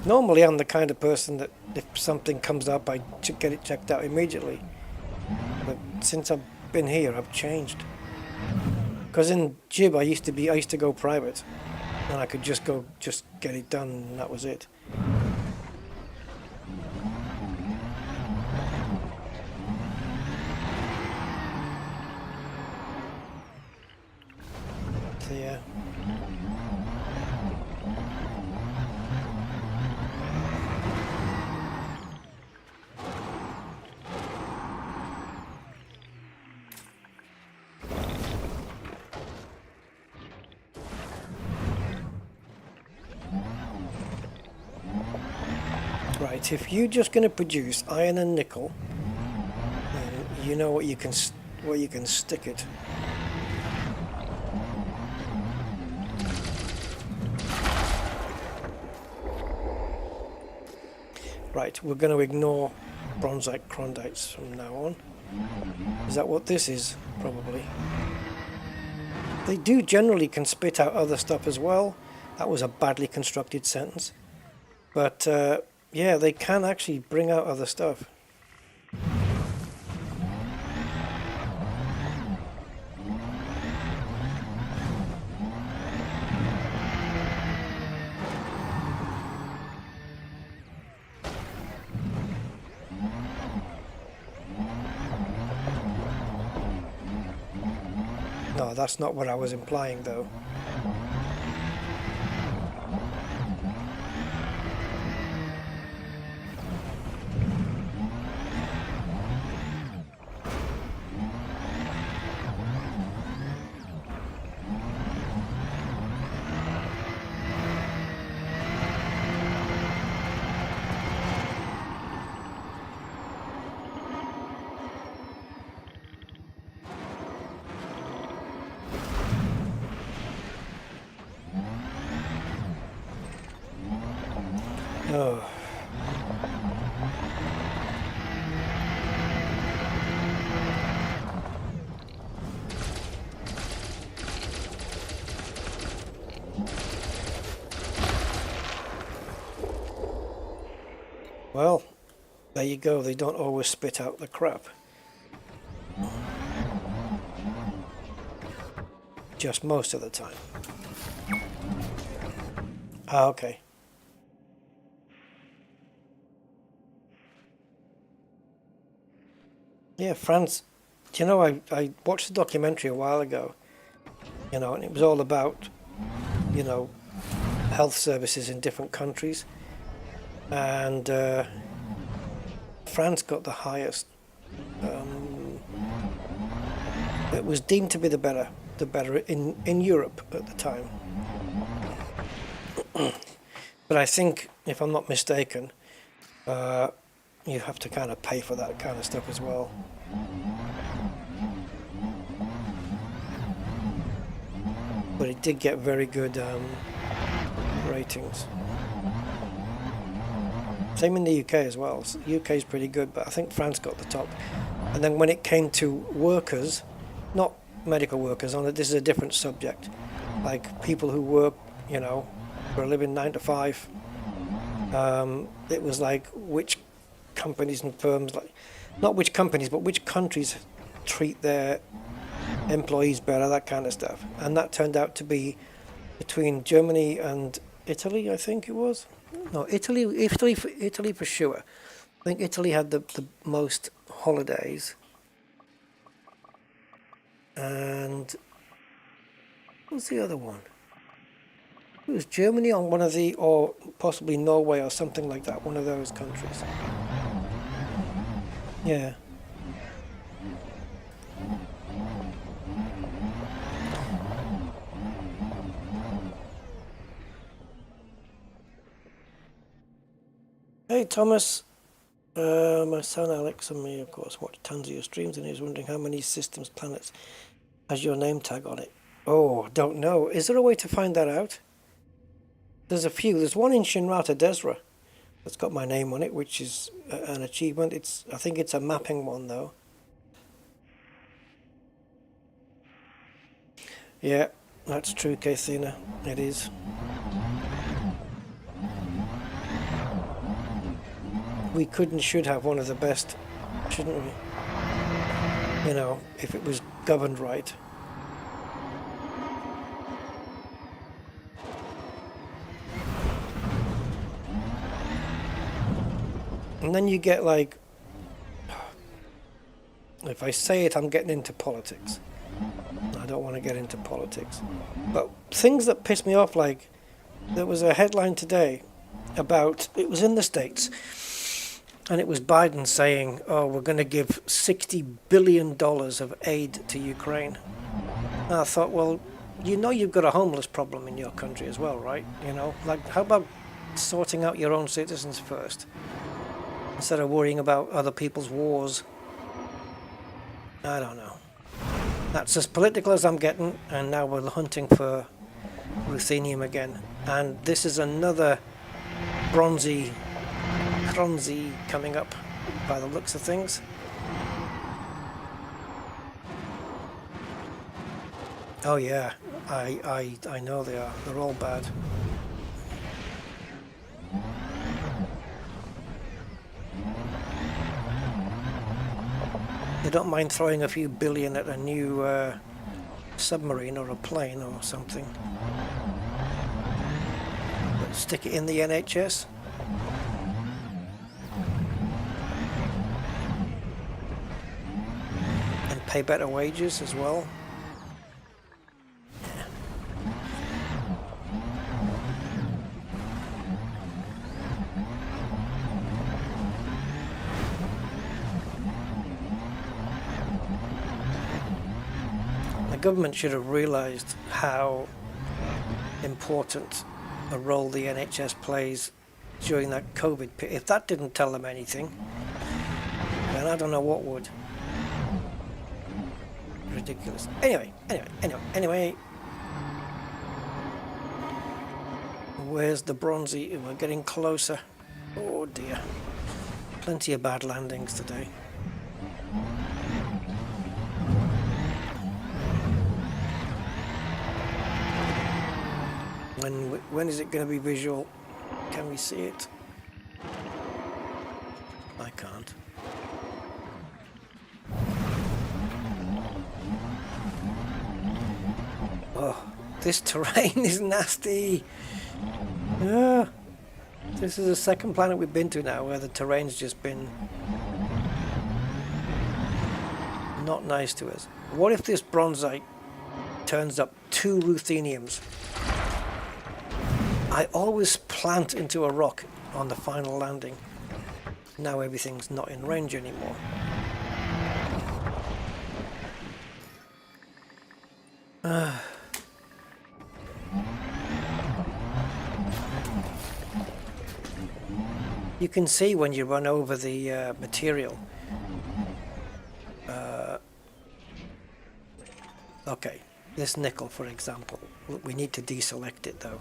Normally, I'm the kind of person that if something comes up, I get it checked out immediately. But since I've been here, I've changed. Because in Jib, I used to go private, and I could just get it done, and that was it. So yeah. Right, if you're just going to produce iron and nickel, then you know where you can stick it. Right, we're going to ignore bronzite chrondites from now on. Is that what this is? Probably. They do generally can spit out other stuff as well. That was a badly constructed sentence. But yeah, they can actually bring out other stuff. No, that's not what I was implying, though. Oh. Well, there you go. They don't always spit out the crap. Just most of the time. Ah, okay. Yeah, France. You know, I watched a documentary a while ago, you know, and it was all about, you know, health services in different countries. And France got the highest. It was deemed to be the better in Europe at the time. But I think, if I'm not mistaken, you have to kind of pay for that kind of stuff as well. But it did get very good ratings. Same in the UK as well. UK is pretty good, but I think France got the top. And then when it came to workers, not medical workers, this is a different subject, like people who work, you know, for a living 9 to 5. It was like which companies and firms, like not which companies, but which countries treat their employees better, that kind of stuff. And that turned out to be between Germany and Italy, I think it was. No, Italy for sure. I think Italy had the most holidays. And what was the other one? It was Germany on one of the, or possibly Norway or something like that, one of those countries. Yeah. Hey Thomas, my son Alex and me of course watch tons of your streams, and he was wondering how many systems planets has your name tag on it. Oh, don't know. Is there a way to find that out? There's a few. There's one in Shinrata Desra that's got my name on it, which is an achievement. I think it's a mapping one though. Yeah, that's true, Kathina. It is. We could and should have one of the best, shouldn't we? You know, if it was governed right. And then you get like, if I say it, I'm getting into politics. I don't want to get into politics. But things that piss me off, like, there was a headline today about, it was in the States, and it was Biden saying, oh, we're going to give $60 billion of aid to Ukraine. And I thought, well, you know you've got a homeless problem in your country as well, right? You know, like, how about sorting out your own citizens first, instead of worrying about other people's wars? I don't know. That's as political as I'm getting, and now we're hunting for ruthenium again. And this is another bronzy coming up by the looks of things. Oh yeah, I know they are. They're all bad. They don't mind throwing a few billion at a new submarine or a plane or something. But stick it in the NHS. And pay better wages as well. The government should have realised how important a role the NHS plays during that COVID period. If that didn't tell them anything, then I don't know what would. Ridiculous. Anyway. Where's the bronzy? We're getting closer. Oh dear. Plenty of bad landings today. When is it going to be visual? Can we see it? I can't. Oh, this terrain is nasty. Yeah. This is the second planet we've been to now where the terrain's just been not nice to us. What if this bronzite turns up 2 rutheniums? I always plant into a rock on the final landing. Now everything's not in range anymore. You can see when you run over the material. Okay, this nickel, for example, we need to deselect it though.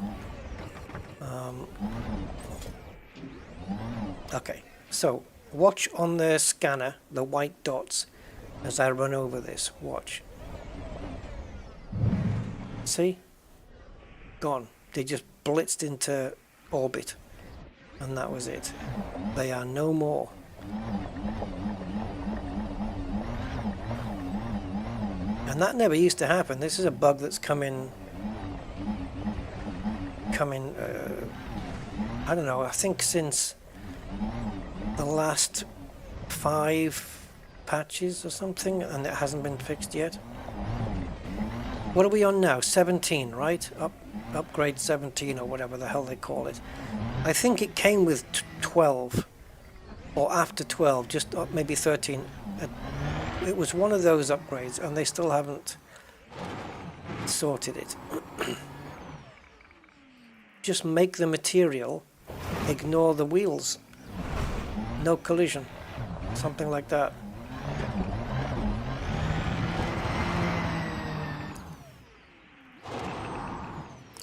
Okay, so watch on the scanner, the white dots, as I run over this. Watch. See? Gone. They just blitzed into orbit. And that was it. They are no more. And that never used to happen. This is a bug that's coming, I don't know, I think since the last 5 patches or something, and it hasn't been fixed yet. What are we on now? 17, right? Upgrade 17 or whatever the hell they call it. I think it came with 12 or after 12, just maybe 13. It was one of those upgrades and they still haven't sorted it. Just make the material, ignore the wheels. No collision. Something like that.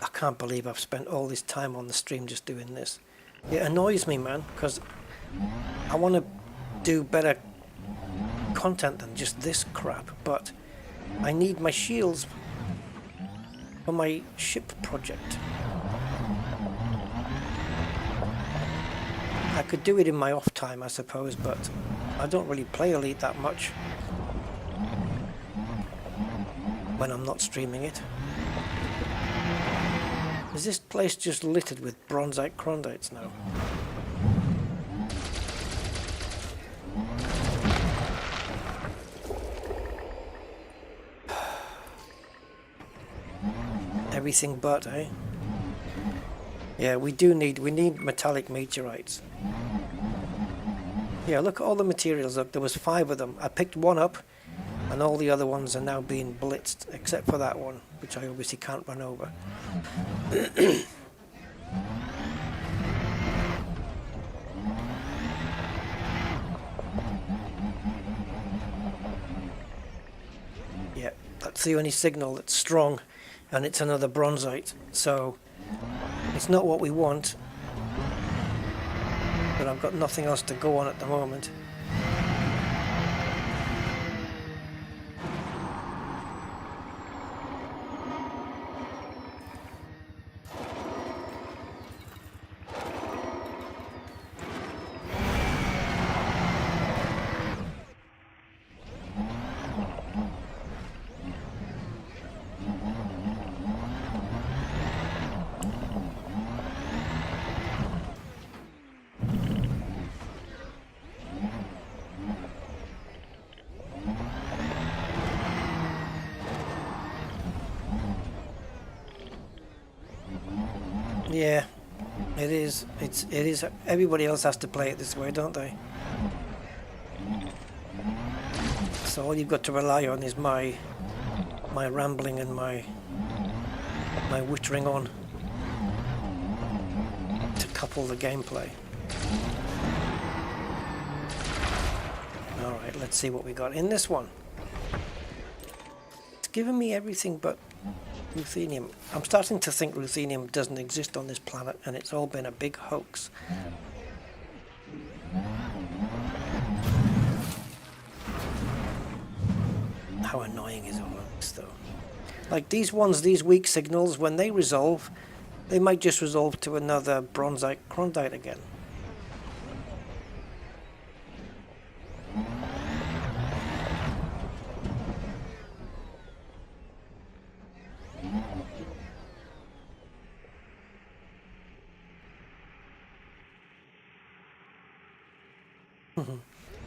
I can't believe I've spent all this time on the stream just doing this. It annoys me, man, because I want to do better content than just this crap, but I need my shields for my ship project. I could do it in my off time, I suppose, but I don't really play Elite that much when I'm not streaming it. Is this place just littered with bronzite chrondites now? Everything but, eh? Yeah, we need metallic meteorites. Yeah, look at all the materials. Look, there was 5 of them. I picked one up, and all the other ones are now being blitzed, except for that one, which I obviously can't run over. Yeah, that's the only signal that's strong, and it's another bronzite, so it's not what we want, but I've got nothing else to go on at the moment. Yeah, it is. It is. Everybody else has to play it this way, don't they? So all you've got to rely on is my rambling and my wittering on to couple the gameplay. All right, let's see what we got in this one. It's given me everything but ruthenium. I'm starting to think ruthenium doesn't exist on this planet and it's all been a big hoax. How annoying is all this though? Like these weak signals, when they resolve, they might just resolve to another bronzite chronodite again.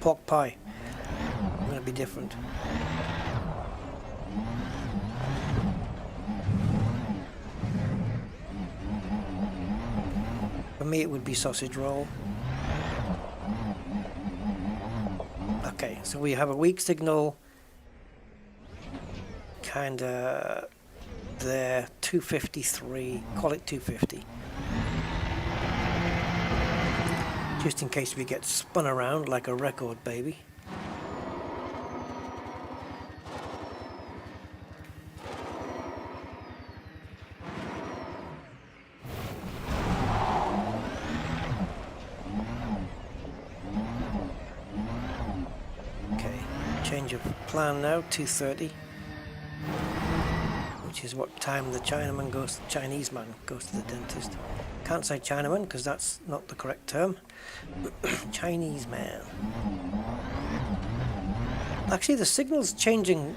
Pork pie. I'm gonna be different. For me it would be sausage roll. Okay, so we have a weak signal kinda there, 253, call it 250. just in case we get spun around like a record baby. Okay, change of plan now, 2:30. Which is what time the Chinese man goes to the dentist. Can't say Chinaman because that's not the correct term. Chinese man. Actually, the signal's changing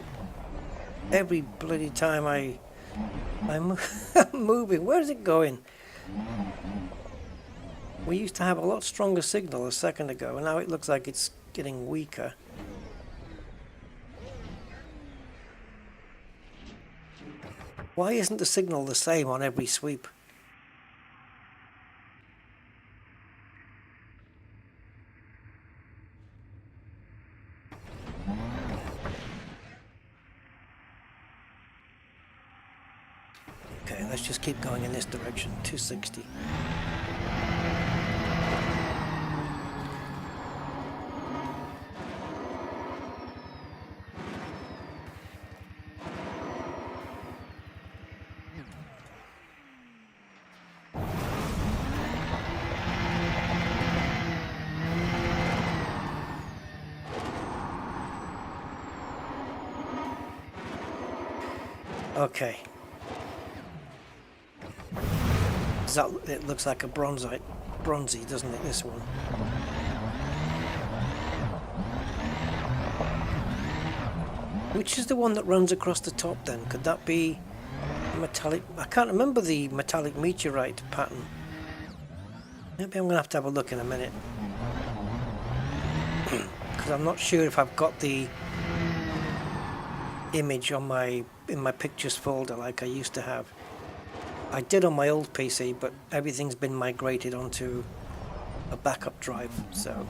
every bloody time I'm moving. Where is it going? We used to have a lot stronger signal a second ago, and now it looks like it's getting weaker. Why isn't the signal the same on every sweep? Okay, let's just keep going in this direction, 260. Okay. It looks like a bronzy, doesn't it, this one? Which is the one that runs across the top then? Could that be a metallic? I can't remember the metallic meteorite pattern. Maybe I'm going to have a look in a minute. Because I'm not sure if I've got the image on in my pictures folder like I used to have. I did on my old PC, but everything's been migrated onto a backup drive, so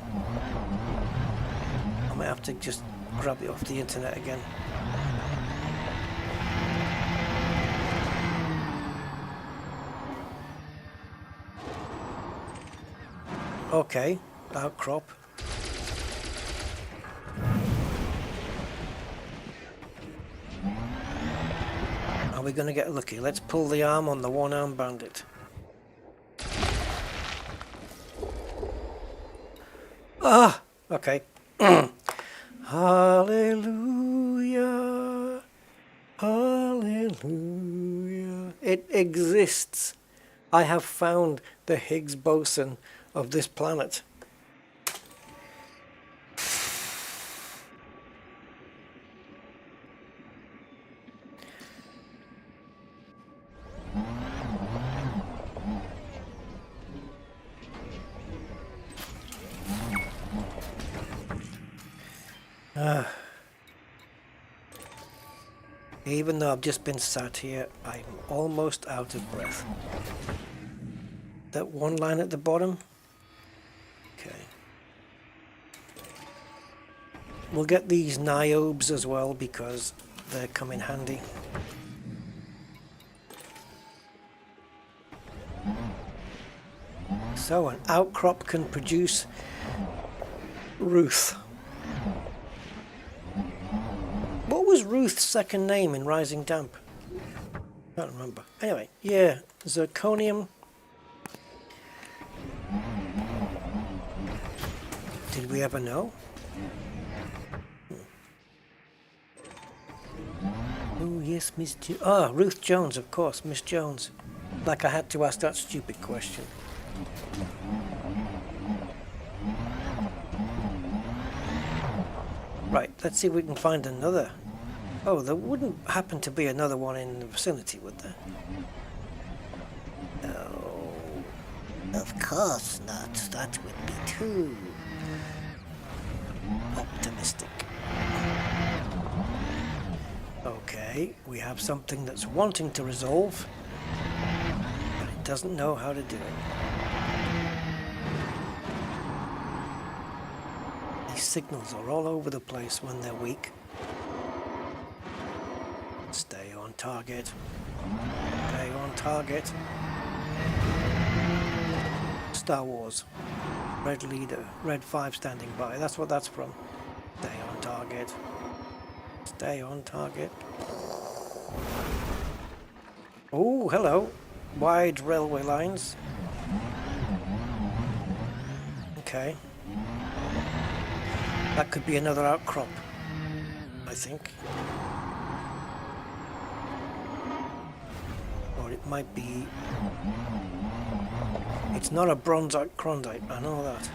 I might have to just grab it off the internet again. Okay, outcrop. Are we going to get lucky? Let's pull the arm on the one-arm bandit. Ah! Okay. Hallelujah. Hallelujah. It exists. I have found the Higgs boson of this planet. Even though I've just been sat here, I'm almost out of breath. That one line at the bottom? Okay. We'll get these niobes as well because they come in handy. So an outcrop can produce Ruth. What was Ruth's second name in Rising Damp? Can't remember. Anyway, yeah, zirconium. Did we ever know? Oh yes, Miss Ruth Jones, of course, Miss Jones. Like I had to ask that stupid question. Right, let's see if we can find another. Oh, there wouldn't happen to be another one in the vicinity, would there? No. Of course not. That would be too optimistic. Okay, we have something that's wanting to resolve, but it doesn't know how to do it. Signals are all over the place when they're weak. Stay on target. Stay on target. Star Wars. Red leader, red 5 standing by. That's what that's from. Stay on target. Stay on target. Oh, hello. Wide railway lines. Okay. That could be another outcrop, I think. Or it might be... It's not a bronzite Klondike, I know that.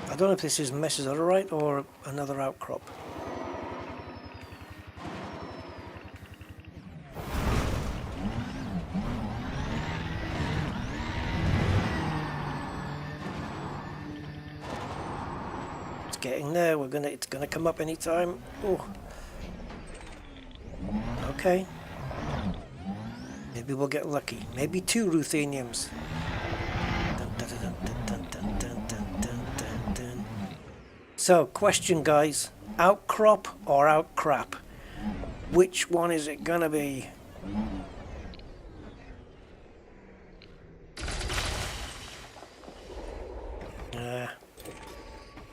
I don't know if this is Messes Otherite or another outcrop. It's getting there. It's gonna come up anytime. Oh. Okay. Maybe we'll get lucky. Maybe 2 rutheniums. So, question guys, outcrop or outcrap? Which one is it gonna be?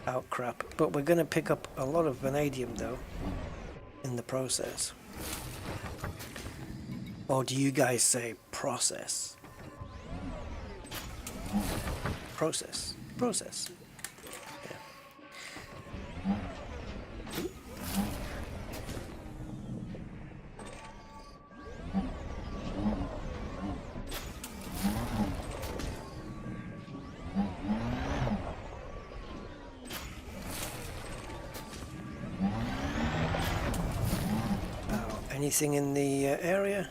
Outcrap. But we're gonna pick up a lot of vanadium though, in the process. Or do you guys say process? Process. Process. Anything in the area?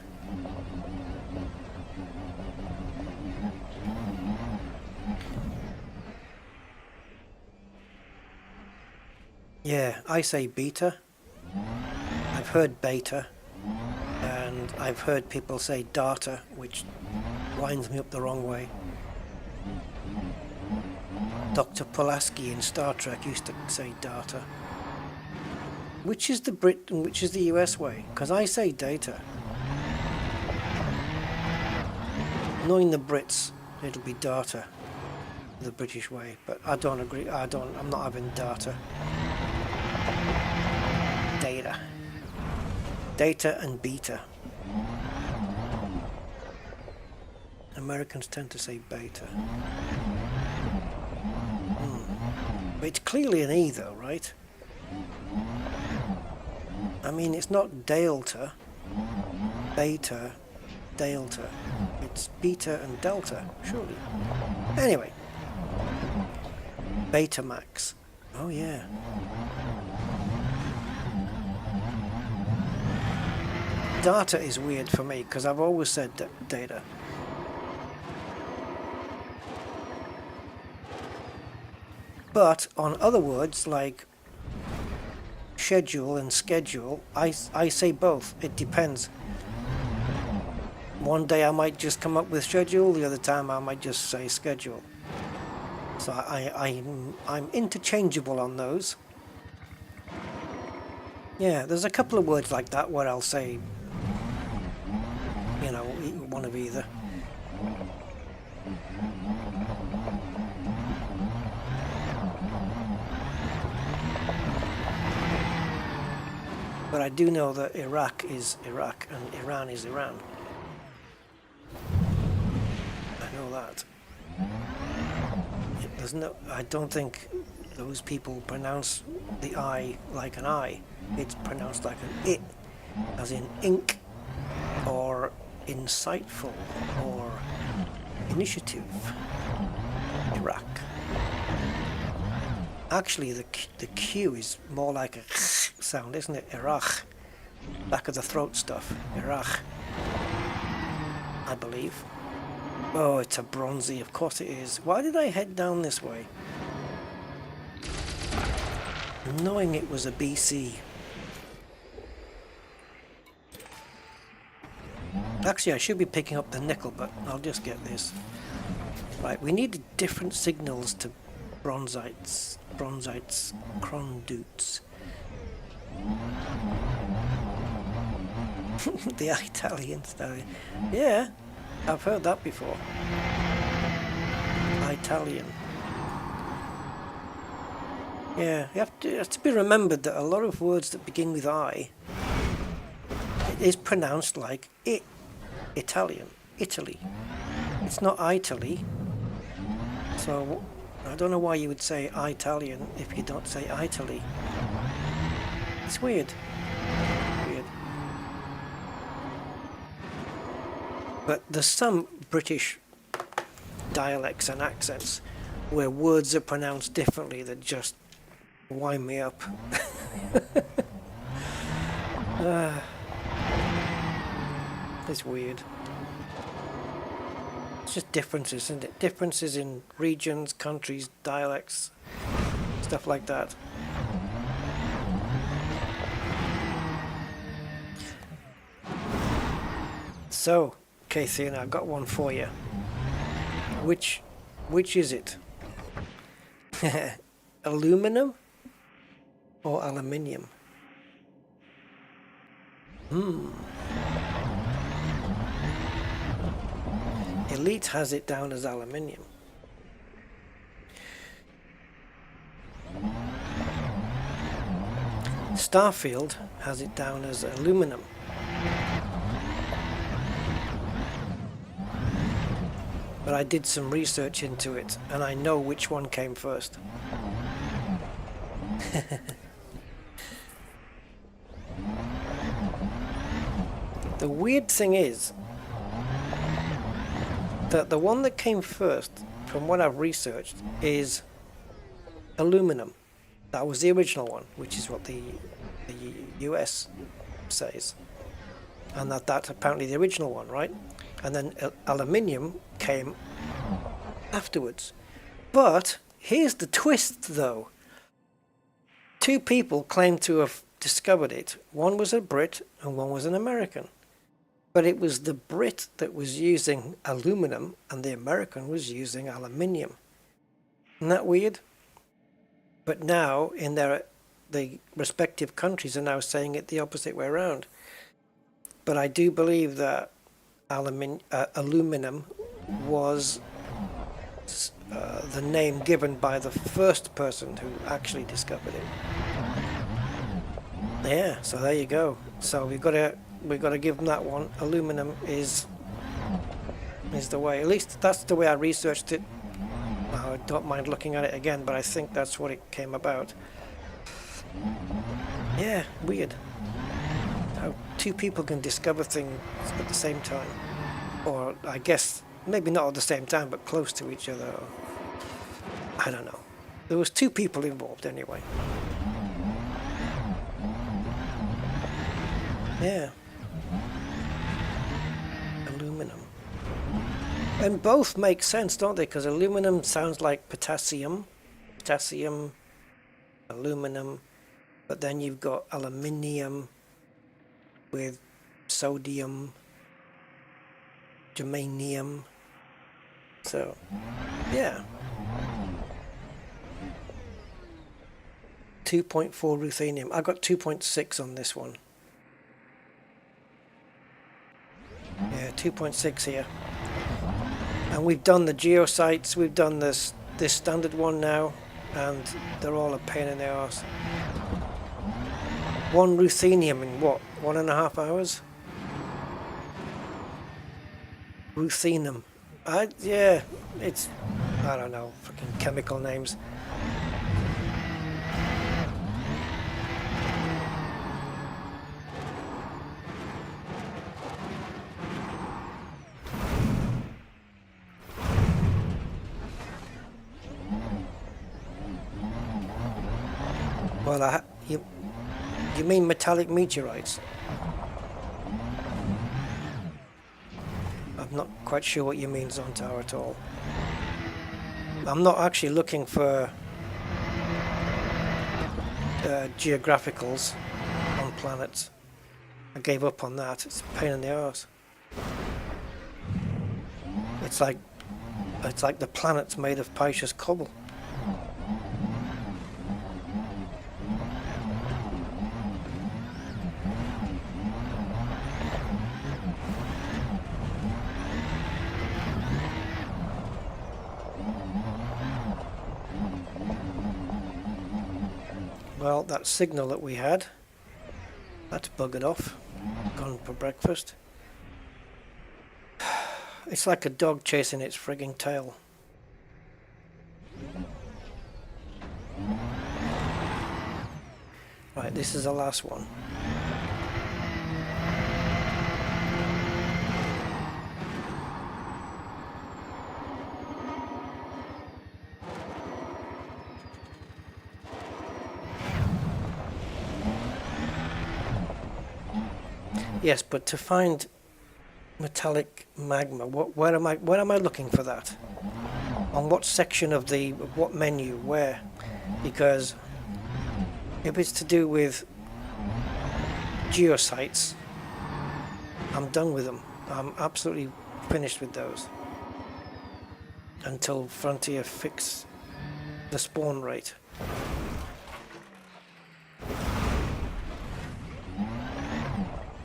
Yeah, I say beta. I've heard beta, and I've heard people say data, which winds me up the wrong way. Dr. Pulaski in Star Trek used to say data. Which is the Brit and which is the US way? Because I say data. Knowing the Brits, it'll be data, the British way. But I don't agree. I'm not having data. Data. Data and beta. Americans tend to say beta. But it's clearly an E though, right? I mean, it's not delta, beta, delta. It's beta and delta, surely. Anyway. Betamax. Oh, yeah. Data is weird for me, because I've always said data. But on other words, like schedule and schedule, I say both. It depends. One day I might just come up with schedule, the other time I might just say schedule. So I'm interchangeable on those. Yeah, there's a couple of words like that where I'll say, you know, one of either. But I do know that Iraq is Iraq and Iran is Iran. I know that. There's no, I don't think those people pronounce the I like an I. It's pronounced like an it, as in ink, or insightful, or initiative. Iraq. Actually, the Q is more like a sound, isn't it? Iraq. Back of the throat stuff. Iraq. I believe. Oh, it's a bronzy. Of course it is. Why did I head down this way? Knowing it was a BC. Actually, I should be picking up the nickel, but I'll just get this. Right, we needed different signals to bronzites, cronduits. The Italian stallion. Yeah, I've heard that before. Italian. Yeah, it has to be remembered that a lot of words that begin with I, it is pronounced like it. Italian. Italy. It's not Italy. So I don't know why you would say Italian if you don't say Italy. It's weird. Weird. But there's some British dialects and accents where words are pronounced differently that just wind me up. It's weird. It's just differences, isn't it? Differences in regions, countries, dialects, stuff like that. So, Casey, I've got one for you. Which is it? Aluminum or aluminium? Elite has it down as aluminium. Starfield has it down as aluminum. But I did some research into it, and I know which one came first. The weird thing is that the one that came first, from what I've researched, is aluminum. That was the original one, which is what the US says. And that's apparently the original one, right? And then aluminium came afterwards. But here's the twist, though. Two people claim to have discovered it. One was a Brit and one was an American. But it was the Brit that was using aluminum and the American was using aluminium. Isn't that weird? But now in the respective countries are now saying it the opposite way around. But I do believe that aluminum was the name given by the first person who actually discovered it. Yeah, so there you go. So we've got to give them that one. Aluminum is the way. At least that's the way I researched it. I don't mind looking at it again, but I think that's what it came about. Yeah, weird. How two people can discover things at the same time. Or I guess maybe not at the same time, but close to each other. I don't know. There was two people involved anyway. Yeah. Aluminum. And both make sense, don't they? Because aluminum sounds like potassium. Potassium, aluminum. But then you've got aluminium with sodium, germanium. So, yeah. 2.4 ruthenium. I got 2.6 on this one. Yeah, 2.6 here. And we've done the geosites, we've done this standard one now, and they're all a pain in the arse. 1 ruthenium in what, 1.5 hours? Ruthenum. Yeah, it's, I don't know, fucking chemical names. Well, you mean metallic meteorites? I'm not quite sure what you mean, Zontar, at all. I'm not actually looking for geographicals on planets. I gave up on that. It's a pain in the arse. It's like the planet's made of precious cobble. Well, that signal that we had, that's buggered off. Gone for breakfast. It's like a dog chasing its frigging tail. Right, this is the last one. Yes, but to find metallic magma, where am I looking for that? On what section of what menu, where? Because if it's to do with geosites, I'm done with them. I'm absolutely finished with those until Frontier fix the spawn rate.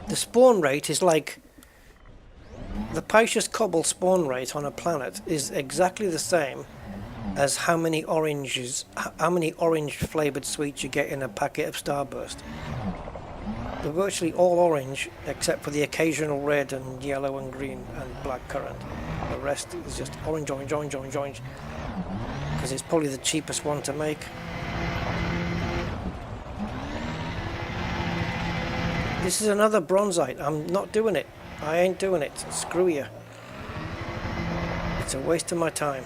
The spawn rate is like the Picious Cobble spawn rate on a planet is exactly the same as how many orange flavored sweets you get in a packet of Starburst. They're virtually all orange except for the occasional red and yellow and green and black currant. The rest is just orange, orange, orange, orange, orange, because it's probably the cheapest one to make. This is another bronzite. I'm not doing it. I ain't doing it. Screw you. It's a waste of my time.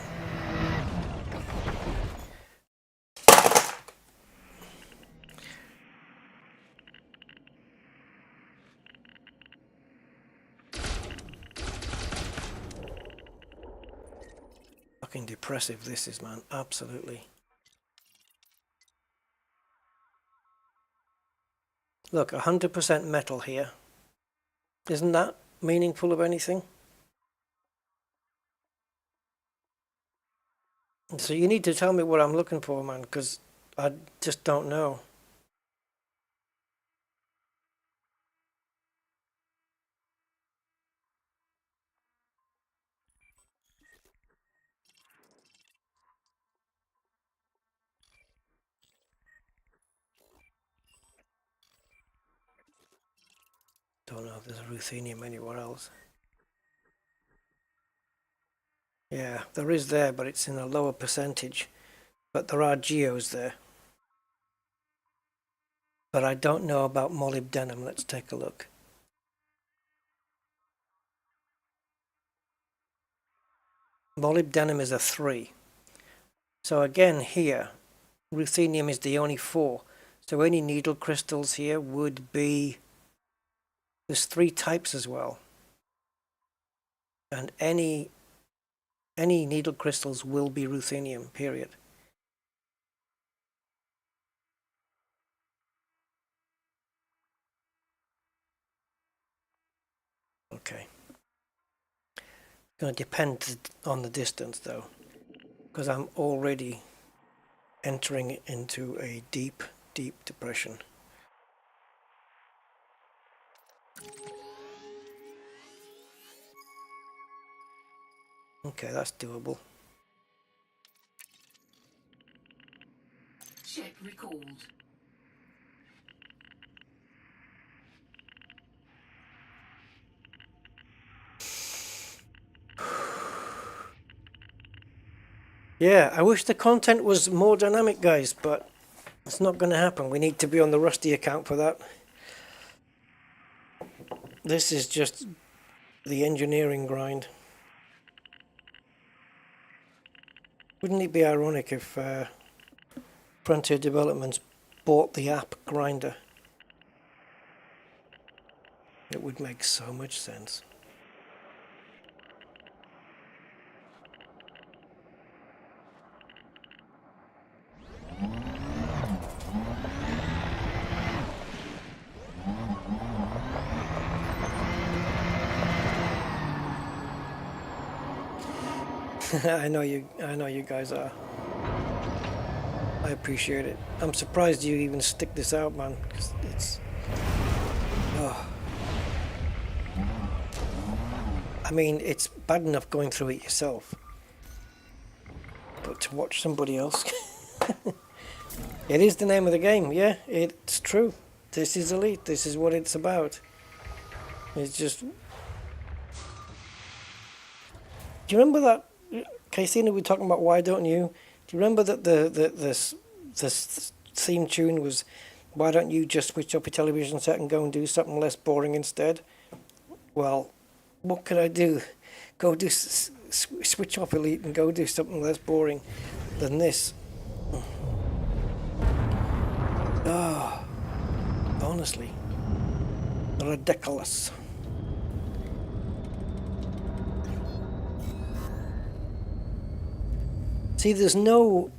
Fucking depressive this is, man. Absolutely. Look, 100% metal here. Isn't that meaningful of anything? So you need to tell me what I'm looking for, man, because I just don't know. Don't know if there's ruthenium anywhere else. Yeah, there is there, but it's in a lower percentage. But there are geos there. But I don't know about molybdenum. Let's take a look. Molybdenum is a 3. So again here, ruthenium is the only 4. So any needle crystals here would be... There's 3 types as well. And any needle crystals will be ruthenium, period. Okay. It's going to depend on the distance though, because I'm already entering into a deep, deep depression. Okay, that's doable. Ship recalled. Yeah, I wish the content was more dynamic, guys, but it's not going to happen. We need to be on the Rusty account for that. This is just the engineering grind. Wouldn't it be ironic if Frontier Developments bought the app Grinder? It would make so much sense. I know you guys are. I appreciate it. I'm surprised you even stick this out, man, 'cause it's... Oh. I mean, it's bad enough going through it yourself, but to watch somebody else... It is the name of the game, yeah, it's true. This is Elite, this is what it's about. It's just... Do you remember that, Casey, we were talking about Why Don't You? Do you remember that the theme tune was, why don't you just switch up your television set and go and do something less boring instead? Well, what could I do? Go do, switch off Elite and go do something less boring than this. Oh, honestly, ridiculous. See, there's no,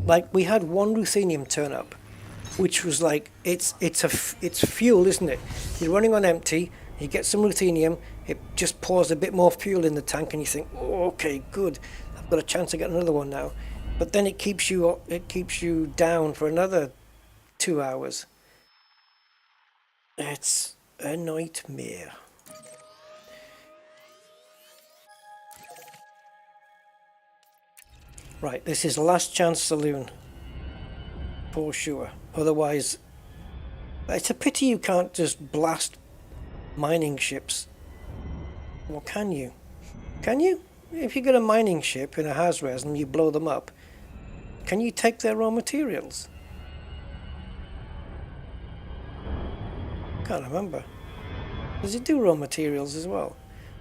like, we had one ruthenium turn up, which was like, it's fuel, isn't it? You're running on empty, you get some ruthenium, it just pours a bit more fuel in the tank, and you think, oh, okay, good, I've got a chance to get another one now. But then it keeps you down for another 2 hours. It's a nightmare. Right, this is Last Chance Saloon, for sure. Otherwise, it's a pity you can't just blast mining ships. Or can you? Can you? If you get a mining ship in a Hazres and you blow them up, can you take their raw materials? Can't remember. Does it do raw materials as well?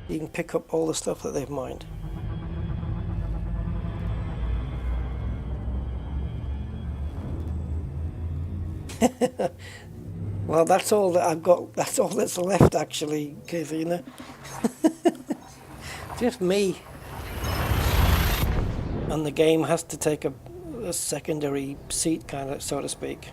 You can pick up all the stuff that they've mined. Well, that's all that I've got. That's all that's left, actually, Kathina. Just me. And the game has to take a secondary seat, kind of, so to speak.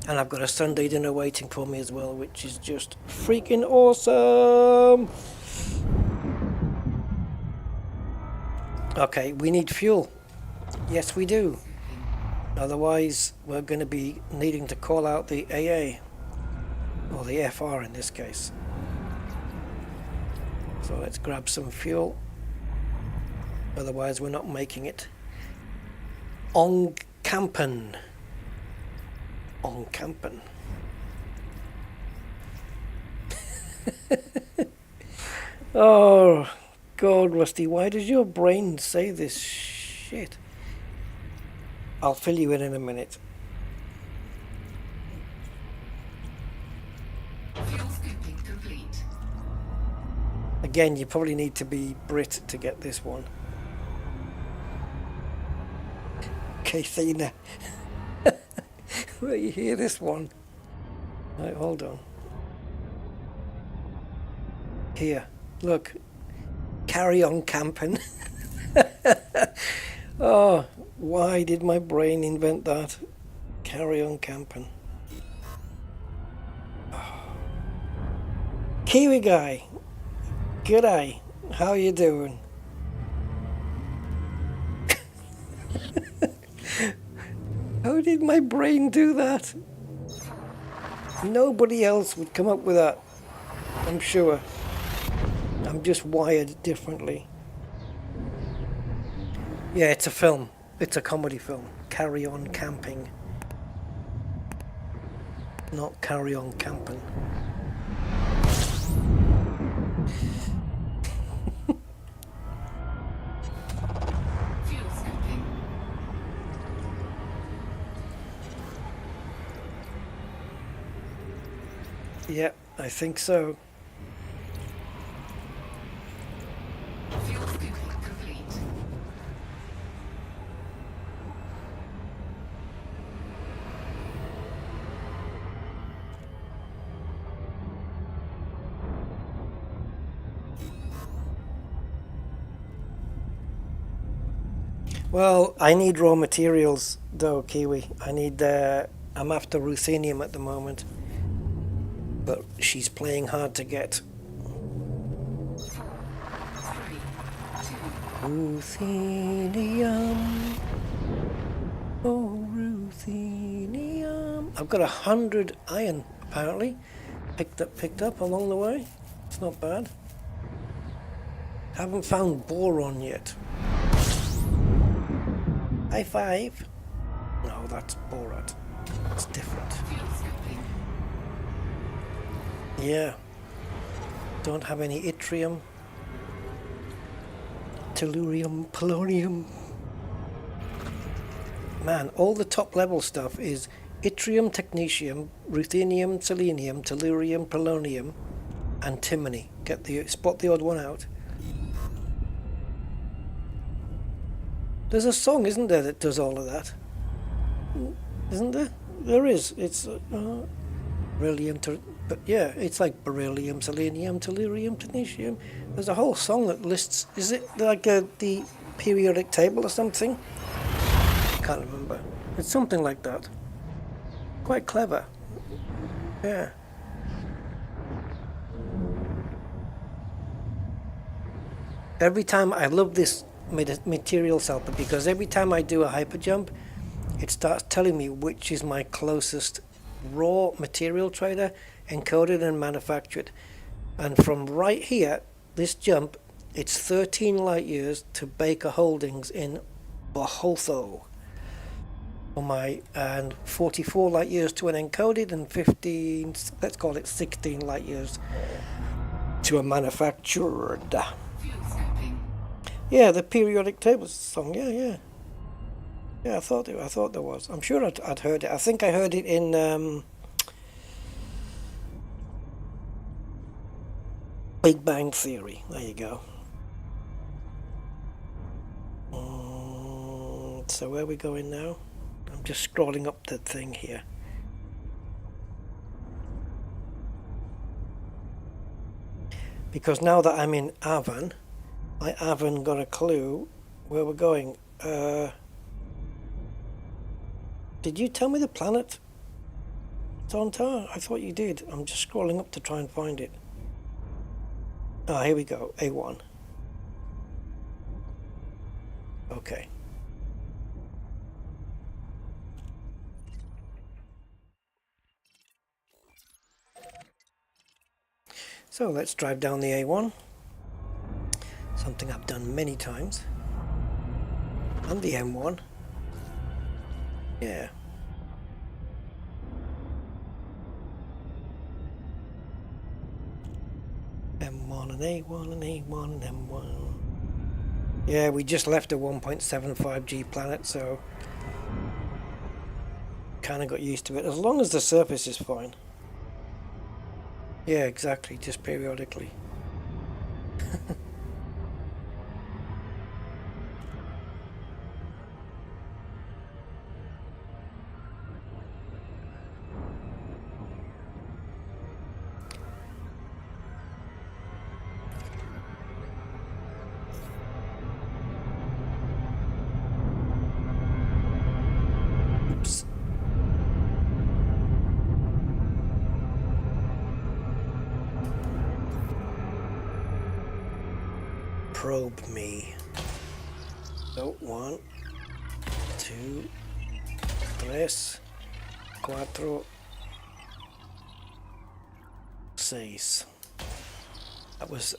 And I've got a Sunday dinner waiting for me as well, which is just freaking awesome. Okay, we need fuel. Yes, we do. Otherwise, we're going to be needing to call out the AA, or the FR in this case. So let's grab some fuel. Otherwise, we're not making it. On Campen. On Campen. Oh, God, Rusty, why does your brain say this shit? I'll fill you in a minute. Fuel scooping complete. Again, you probably need to be Brit to get this one. Kathina. Will you hear this one? Right, hold on. Here, look. Carry on camping. Oh, why did my brain invent that? Carry on camping. Oh. Kiwi guy. G'day. How you doing? How did my brain do that? Nobody else would come up with that, I'm sure. I'm just wired differently. Yeah, it's a film. It's a comedy film. Carry On Camping. Not Carry On Camping. Fuel scooping. Yeah, I think so. Fuel scooping complete. Well, I need raw materials though, Kiwi. I need, I'm after ruthenium at the moment. But she's playing hard to get. 3, 2, Ruthenium. Oh, ruthenium. I've got 100 iron, apparently. Picked up along the way. It's not bad. Haven't found boron yet. High five. No, that's Borat. It's different. Fuel scooping. Yeah. Don't have any yttrium, tellurium, polonium. Man, all the top level stuff is yttrium, technetium, ruthenium, selenium, tellurium, polonium, antimony. Spot the odd one out. There's a song, isn't there, that does all of that? Isn't there? There is. It's beryllium, but yeah, it's like beryllium, selenium, tellurium, technetium. There's a whole song that lists. Is it like the periodic table or something? I can't remember. It's something like that. Quite clever. Yeah. Every time I love this materials helper because every time I do a hyper jump, it starts telling me which is my closest raw material trader, encoded and manufactured. And from right here, this jump, it's 13 light years to Baker Holdings in Bohotho. And 44 light years to an encoded, and 15, let's call it 16 light years to a manufactured. Fuel scooping. Yeah, the periodic table song. Yeah. Yeah, I thought there was. I'm sure I'd heard it. I think I heard it in Big Bang Theory. There you go. So where are we going now? I'm just scrolling up the thing here. Because now that I'm in Avon, I haven't got a clue where we're going. Did you tell me the planet? Tontar? I thought you did. I'm just scrolling up to try and find it. Ah, here we go. A1. Okay. So let's drive down the A1. Something I've done many times. And the M1. Yeah. M1 and A1 and A1 and M1. Yeah, we just left a 1.75G planet, so kind of got used to it. As long as the surface is fine. Yeah, exactly, just periodically. Oops. Probe me. So 1, 2, 3, 4, 6. That was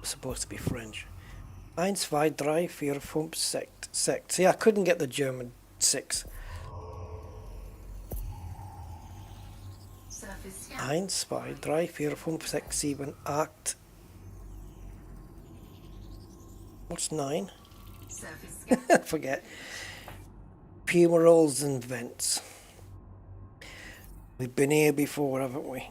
supposed to be French. 1, 2, 3, 4, 5, 6. See, I couldn't get the German 6. Surface scan. 1, 2, 3, 4, 5, 6, 7, 8. What's 9? Surface scan. I forget. Fumaroles and vents. We've been here before, haven't we?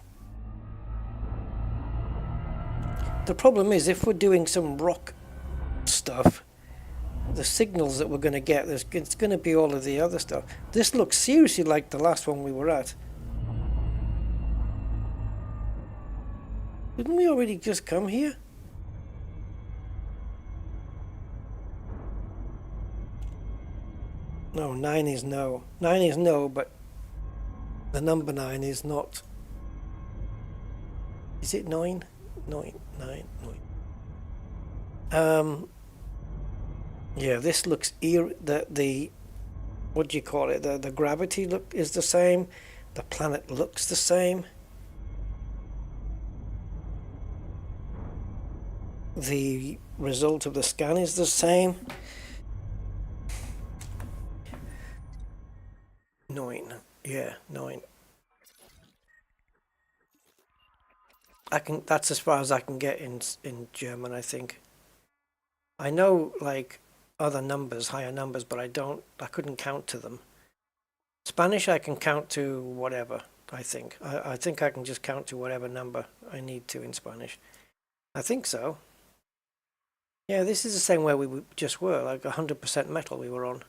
The problem is, if we're doing some rock stuff, the signals that we're going to get, it's going to be all of the other stuff. This looks seriously like the last one we were at. Didn't we already just come here? No, 9 is no. 9 is no, but the number 9 is not. Is it 9? 9. Yeah, this looks the what do you call it? The gravity look is the same. The planet looks the same. The result of the scan is the same. 9. Yeah, 9. That's as far as I can get in German, I think. I know like other numbers, higher numbers, but I couldn't count to them. Spanish I can count to whatever, I think. I think I can just count to whatever number I need to in Spanish. I think so. Yeah, this is the same way we just were, like 100% metal we were on.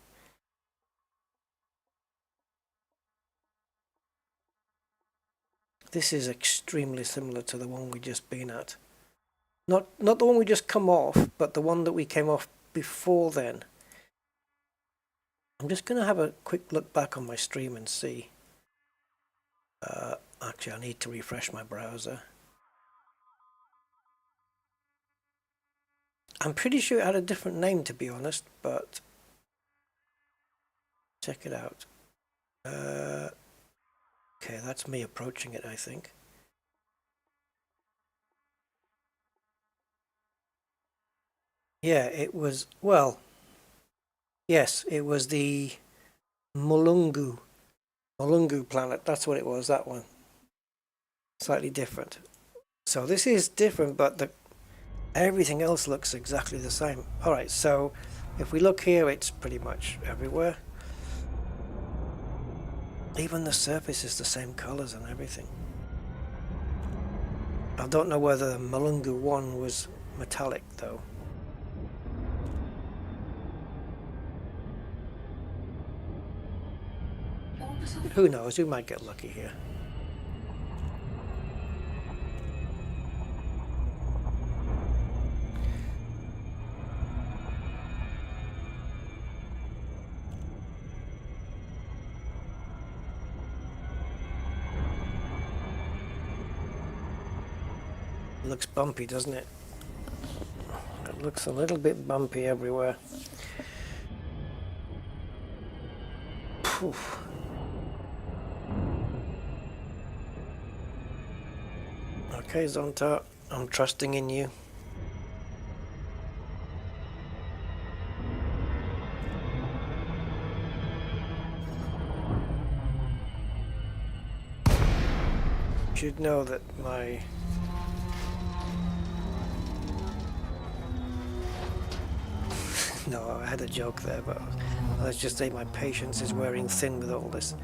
This is extremely similar to the one we just been at. Not the one we just come off, but the one that we came off before then. I'm just going to have a quick look back on my stream and see. Actually, I need to refresh my browser. I'm pretty sure it had a different name, to be honest, but check it out. Okay, that's me approaching it, I think. Yeah, it was, well, yes, it was the Mulungu planet. That's what it was, that one. Slightly different. So this is different, but everything else looks exactly the same. Alright, so if we look here, it's pretty much everywhere. Even the surface is the same colors and everything. I don't know whether the Mulungu one was metallic though. Who knows, we might get lucky here. It looks bumpy, doesn't it? It looks a little bit bumpy everywhere. Poof. Okay, Zonta, I'm trusting in you. You should know that my... No, I had a joke there, but let's just say my patience is wearing thin with all this.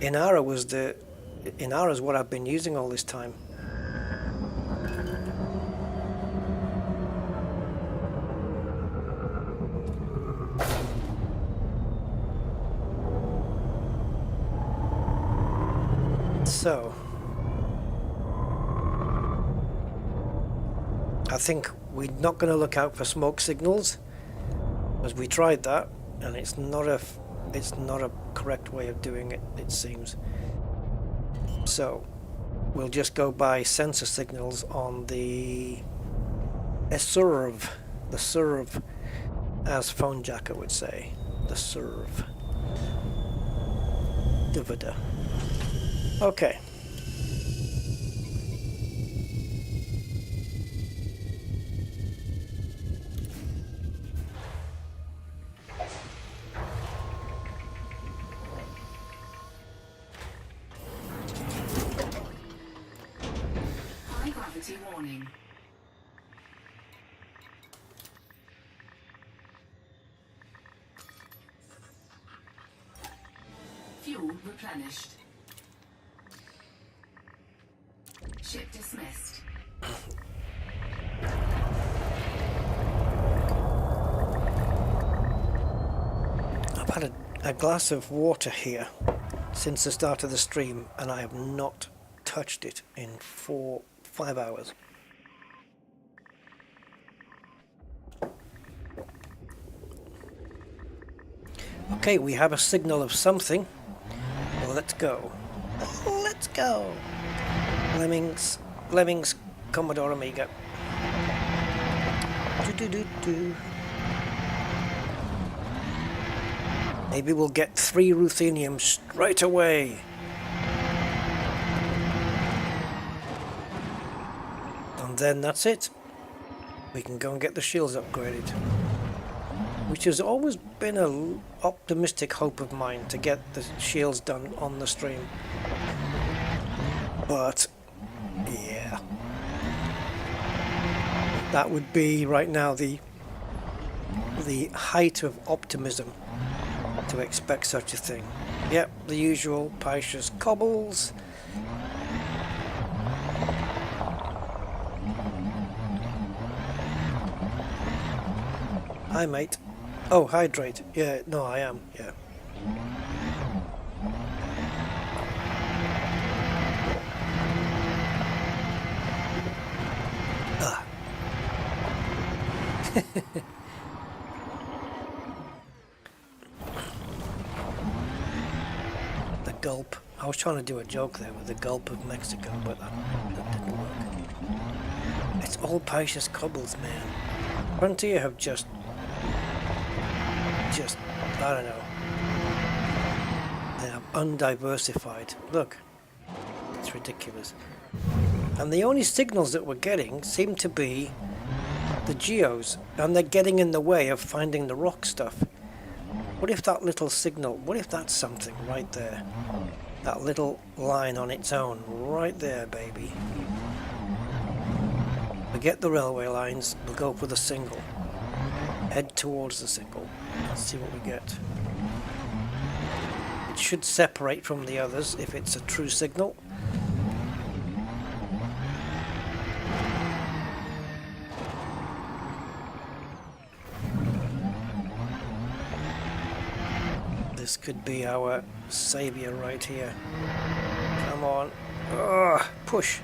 Inara's what I've been using all this time. So I think we're not going to look out for smoke signals, as we tried that, and it's not a correct way of doing it, it seems. So we'll just go by sensor signals on the serve, as Phone Jacker would say, the serve. Divida. Okay. Warning. Fuel replenished. Ship dismissed. I've had a glass of water here since the start of the stream, and I have not touched it in 5 hours. Okay, we have a signal of something. Well, let's go. Let's go. Lemmings, Commodore Amiga. Do. Maybe we'll get 3 ruthenium straight away. And then that's it. We can go and get the shields upgraded. which has always been an optimistic hope of mine to get the shields done on the stream. But yeah, that would be right now the height of optimism to expect such a thing. Yep, the usual Paisha's cobbles. Hi mate. Oh, hydrate. Yeah, no, I am. Yeah. Ah. The gulp. I was trying to do a joke there with the gulp of Mexico, but that didn't work. It's all Paisha's cobbles, man. Frontier have just, I don't know. They are undiversified. Look, it's ridiculous. And the only signals that we're getting seem to be the geos, and they're getting in the way of finding the rock stuff. What if that little signal, what if that's something right there? That little line on its own, right there, baby. Forget the railway lines, we'll go for the single. Head towards the single. Let's see what we get. It should separate from the others if it's a true signal. This could be our savior right here. Come on. Ugh, push.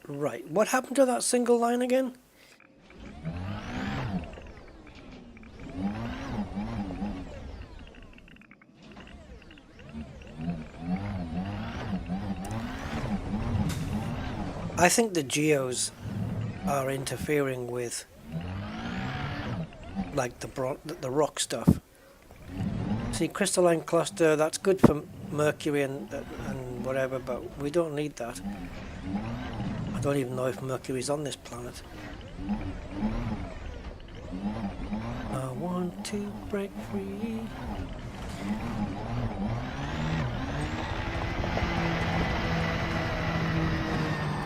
Right, what happened to that single line again? I think the geos are interfering with, like, the rock stuff. See, crystalline cluster, that's good for Mercury and whatever, but we don't need that. I don't even know if Mercury's on this planet. I want to break free.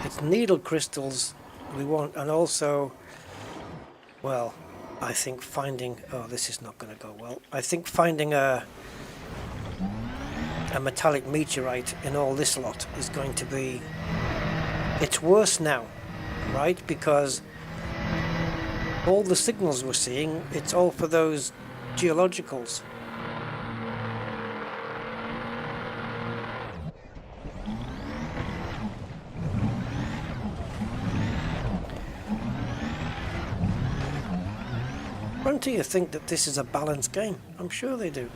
It's needle crystals we want, and also, well, I think finding, oh, this is not going to go well. I think finding a metallic meteorite in all this lot is going to be, it's worse now, right? Because all the signals we're seeing, it's all for those geologicals. Frontier think that this is a balanced game. I'm sure they do.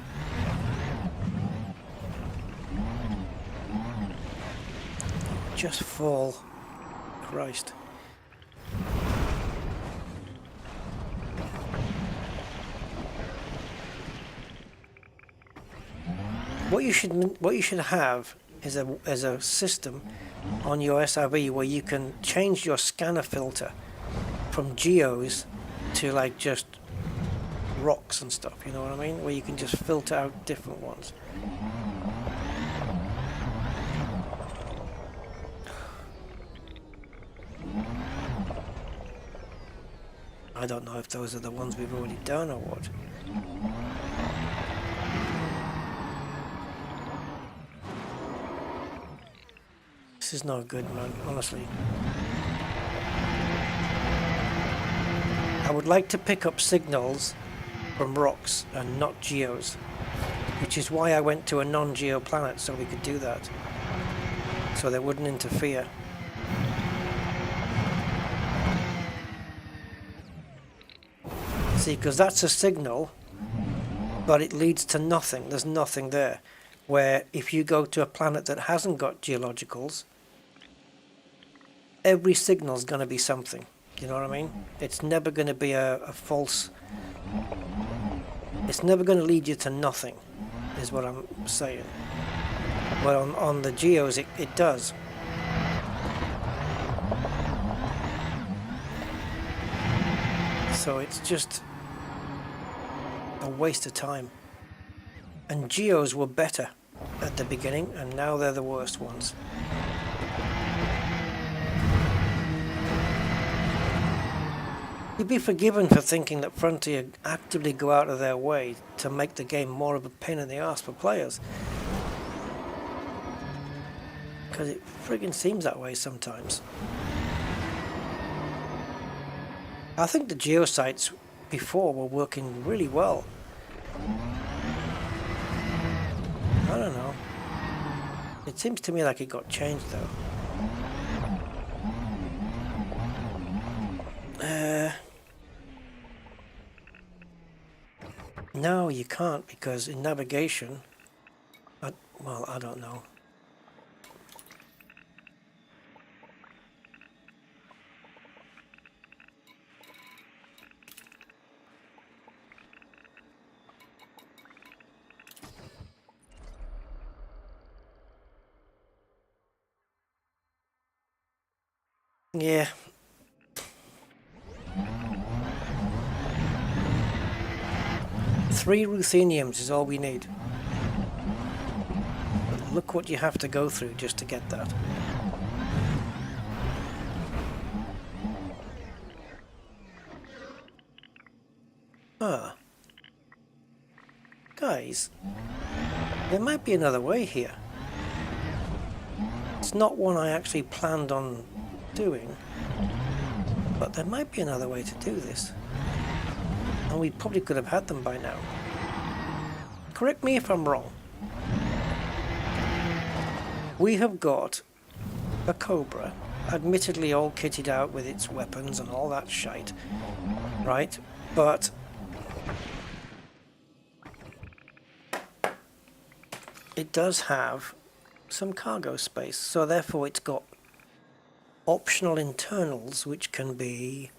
Just fall. Christ. What you should have is a system on your SRV where you can change your scanner filter from geos to like just rocks and stuff, you know what I mean? Where you can just filter out different ones. I don't know if those are the ones we've already done or what. This is not good, man, honestly. I would like to pick up signals from rocks and not geos, which is why I went to a non-geo planet, so we could do that, so they wouldn't interfere. See, because that's a signal, but it leads to nothing. There's nothing there. Where if you go to a planet that hasn't got geologicals, every signal's going to be something. You know what I mean? It's never going to be a false... It's never going to lead you to nothing, is what I'm saying. But on the Geos it does. So it's just a waste of time. And Geos were better at the beginning, and now they're the worst ones. You'd be forgiven for thinking that Frontier actively go out of their way to make the game more of a pain in the arse for players. Because it friggin' seems that way sometimes. I think the Geo sites before were working really well. I don't know. It seems to me like it got changed though. No, you can't, because in navigation, well, I don't know. Yeah. Three rutheniums is all we need. But look what you have to go through just to get that. Ah. Guys, there might be another way here. It's not one I actually planned on doing, but there might be another way to do this. And we probably could have had them by now. Correct me if I'm wrong. We have got a Cobra, admittedly all kitted out with its weapons and all that shite, right? But it does have some cargo space, so therefore it's got optional internals which can be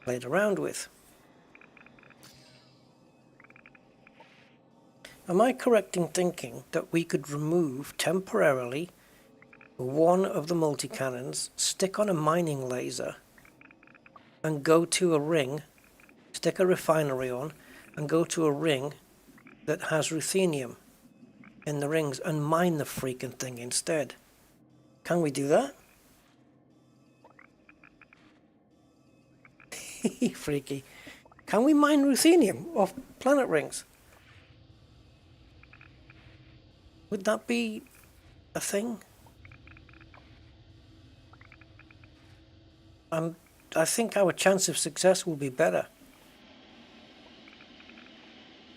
played around with. Am I correct in thinking that we could remove temporarily one of the multi-cannons, stick on a mining laser, and go to a ring, stick a refinery on, and go to a ring that has ruthenium in the rings and mine the freaking thing instead? Can we do that? Freaky. Can we mine ruthenium off planet rings? Would that be a thing? I think our chance of success will be better.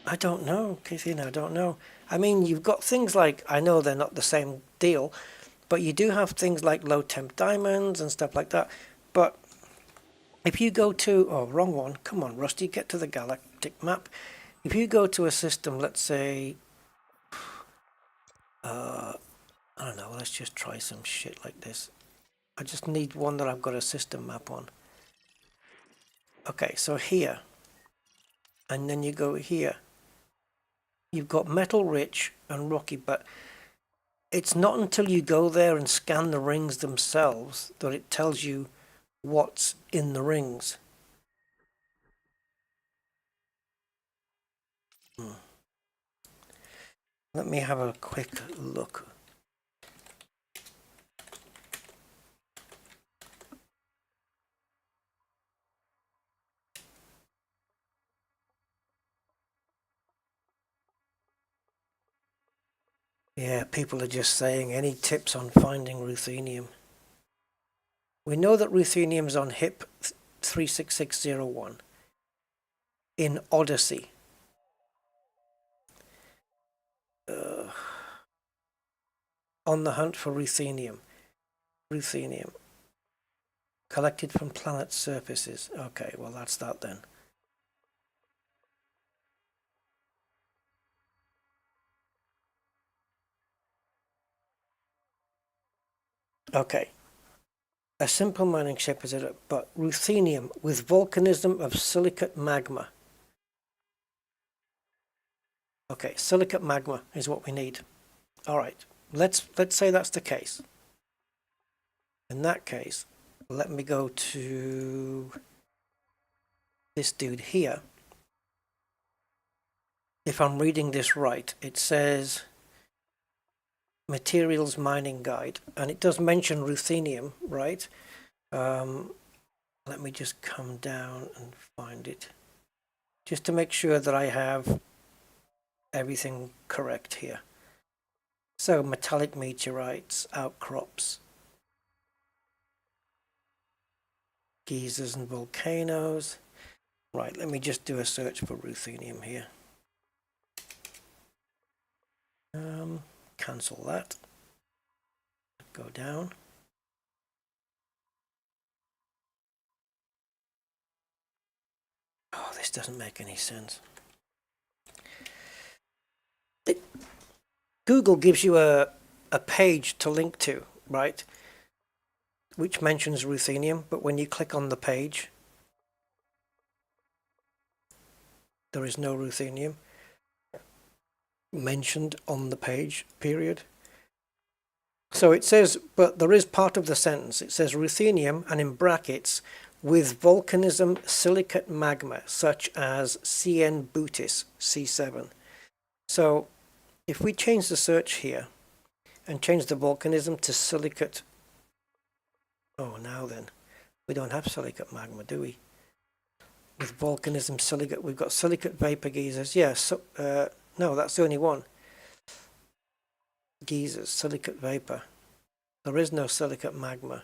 I don't know, Kathina, I don't know. I mean, you've got things like, I know they're not the same deal, but you do have things like low temp diamonds and stuff like that. But if you go to, oh, wrong one, come on, Rusty, get to the galactic map. If you go to a system, let's say, I don't know, let's just try some shit like this. I just need one that I've got a system map on. Okay, so here, and then you go here. You've got metal rich and rocky, but it's not until you go there and scan the rings themselves that it tells you what's in the rings. Let me have a quick look. Yeah, people are just saying, any tips on finding ruthenium? We know that ruthenium's on HIP 36601 in Odyssey. On the hunt for ruthenium. Ruthenium. Collected from planet surfaces. Okay, well that's that then. Okay. A simple mining ship is it, but ruthenium with volcanism of silicate magma. Okay, silicate magma is what we need. All right. let's say that's the case. In that case, let me go to this dude here. If I'm reading this right, it says materials mining guide, and it does mention ruthenium, right? Let me just come down and find it, just to make sure that I have everything correct here. So metallic meteorites, outcrops, geysers and volcanoes. Right, let me just do a search for ruthenium here. Cancel that. Go down. Oh, this doesn't make any sense. Google gives you a page to link to, right? Which mentions ruthenium, but when you click on the page, there is no ruthenium mentioned on the page, period. So it says, but there is part of the sentence. It says ruthenium, and in brackets, with volcanism silicate magma, such as CN Bootis C7. So if we change the search here and change the volcanism to silicate, oh, now then, we don't have silicate magma, do we? With volcanism silicate, we've got silicate vapor geysers. Yes, no, that's the only one. Geysers, silicate vapor. There is no silicate magma.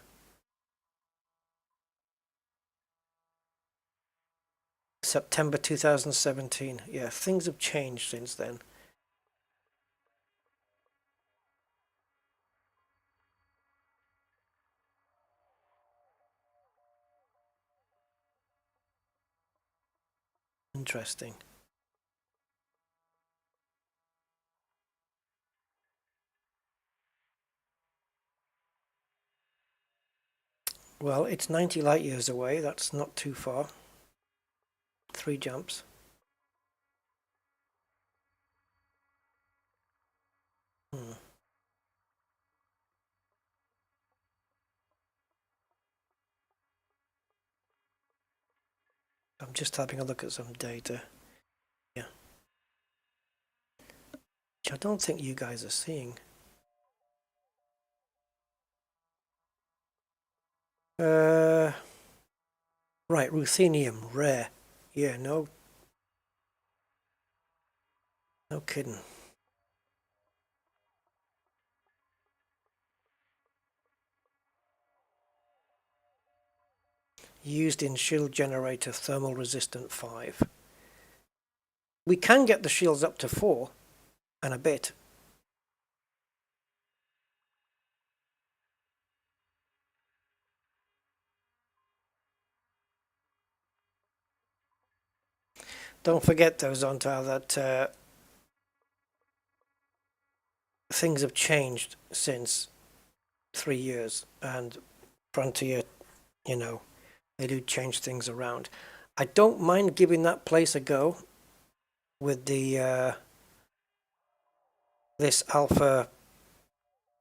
September 2017. Yeah, things have changed since then. Interesting. Well, it's 90 light years away. That's not too far. 3 jumps. I'm just having a look at some data. Yeah. Which I don't think you guys are seeing. Right, ruthenium, rare. Yeah, no kidding. Used in shield generator thermal resistant 5. We can get the shields up to 4 and a bit. Don't forget though, Zontar, that things have changed since 3 years, and Frontier, you know, they do change things around. I don't mind giving that place a go with the this Alpha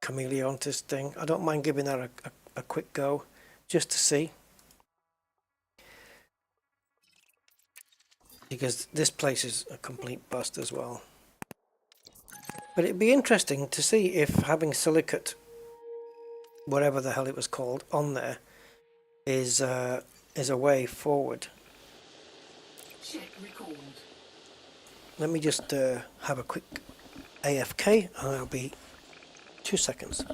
Chameleontis thing. I don't mind giving that a quick go just to see, because this place is a complete bust as well. But it'd be interesting to see if having silicate, whatever the hell it was called, on there is a way forward. Ship recalled. Let me just have a quick AFK, and I'll be 2 seconds.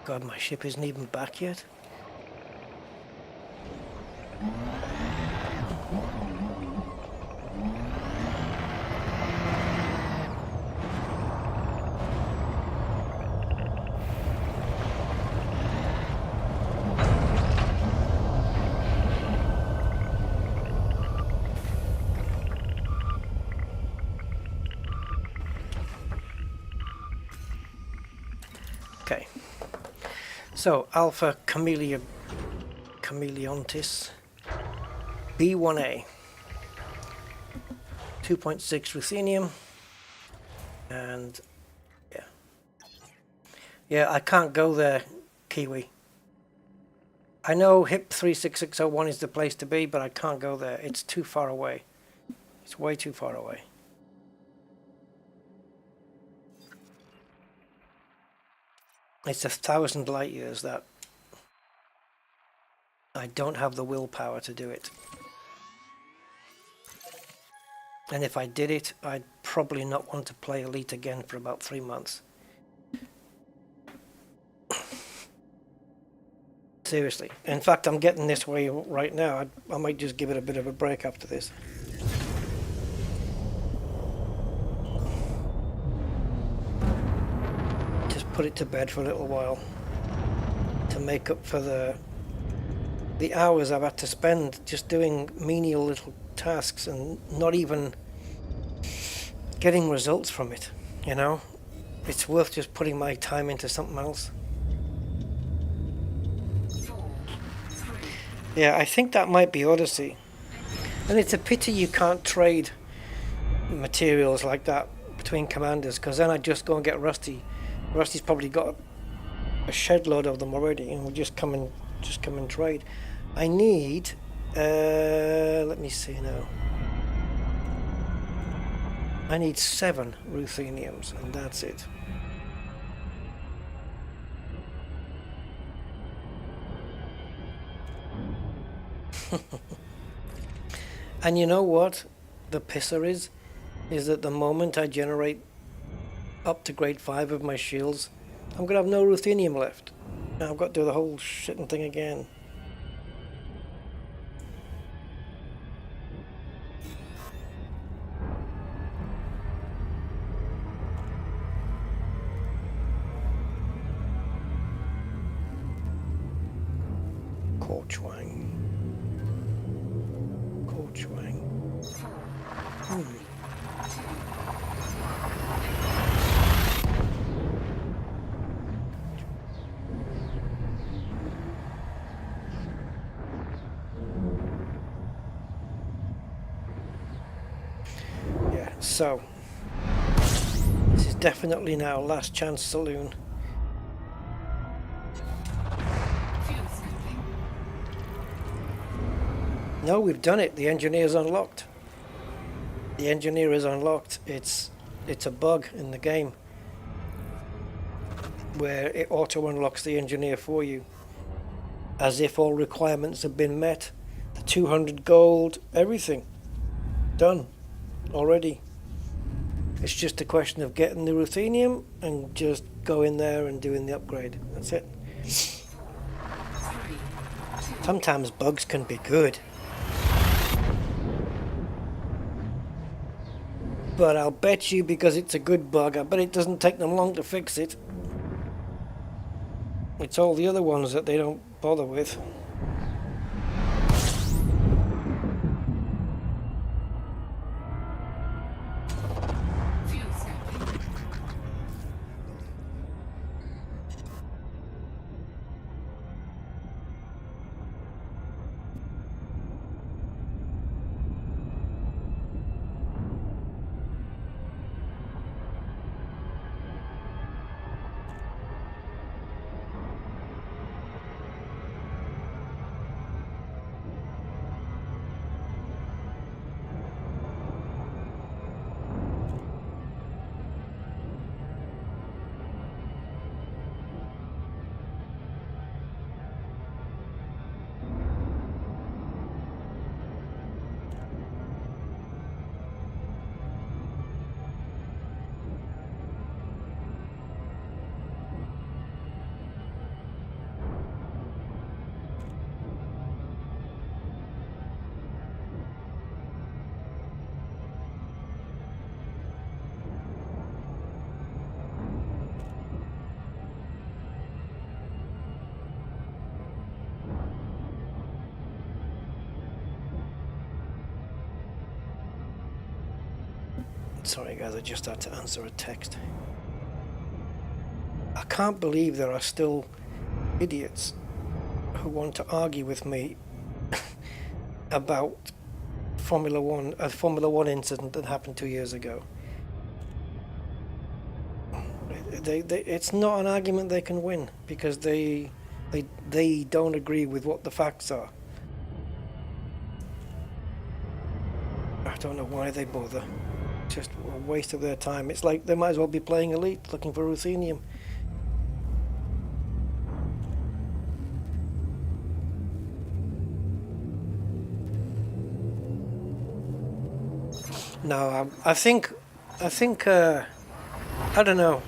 God, my ship isn't even back yet. Okay, so Alpha Chameleontis B1A 2.6 ruthenium, and yeah, I can't go there, Kiwi. I know HIP 36601 is the place to be, but I can't go there. It's too far away. It's way too far away. It's 1,000 light years that. I don't have the willpower to do it. And if I did it, I'd probably not want to play Elite again for about 3 months. Seriously. In fact, I'm getting this way right now. I might just give it a bit of a break after this. Just put it to bed for a little while to make up for the hours I've had to spend just doing menial little tasks and not even getting results from it, you know? It's worth just putting my time into something else. Yeah, I think that might be Odyssey. And it's a pity you can't trade materials like that between commanders, because then I'd just go and get Rusty. Rusty's probably got a shed load of them already, and we'll just come and trade. I need, let me see now. I need 7 rutheniums, and that's it. And you know what the pisser is that the moment I generate up to grade 5 of my shields, I'm gonna have no ruthenium left. Now I've got to do the whole shitting thing again. So, this is definitely now Last Chance Saloon. No, we've done it. The engineer's unlocked. The engineer is unlocked. It's a bug in the game where it auto unlocks the engineer for you, as if all requirements have been met. The 200 gold, everything done already. It's just a question of getting the ruthenium and just going there and doing the upgrade. That's it. Sometimes bugs can be good. But I'll bet you, because it's a good bug, I bet it doesn't take them long to fix it. It's all the other ones that they don't bother with. Sorry guys, I just had to answer a text. I can't believe there are still idiots who want to argue with me about Formula One, a Formula One incident that happened 2 years ago. It's not an argument they can win because they don't agree with what the facts are. I don't know why they bother. Just a waste of their time. It's like they might as well be playing Elite, looking for ruthenium. No, I think, I don't know.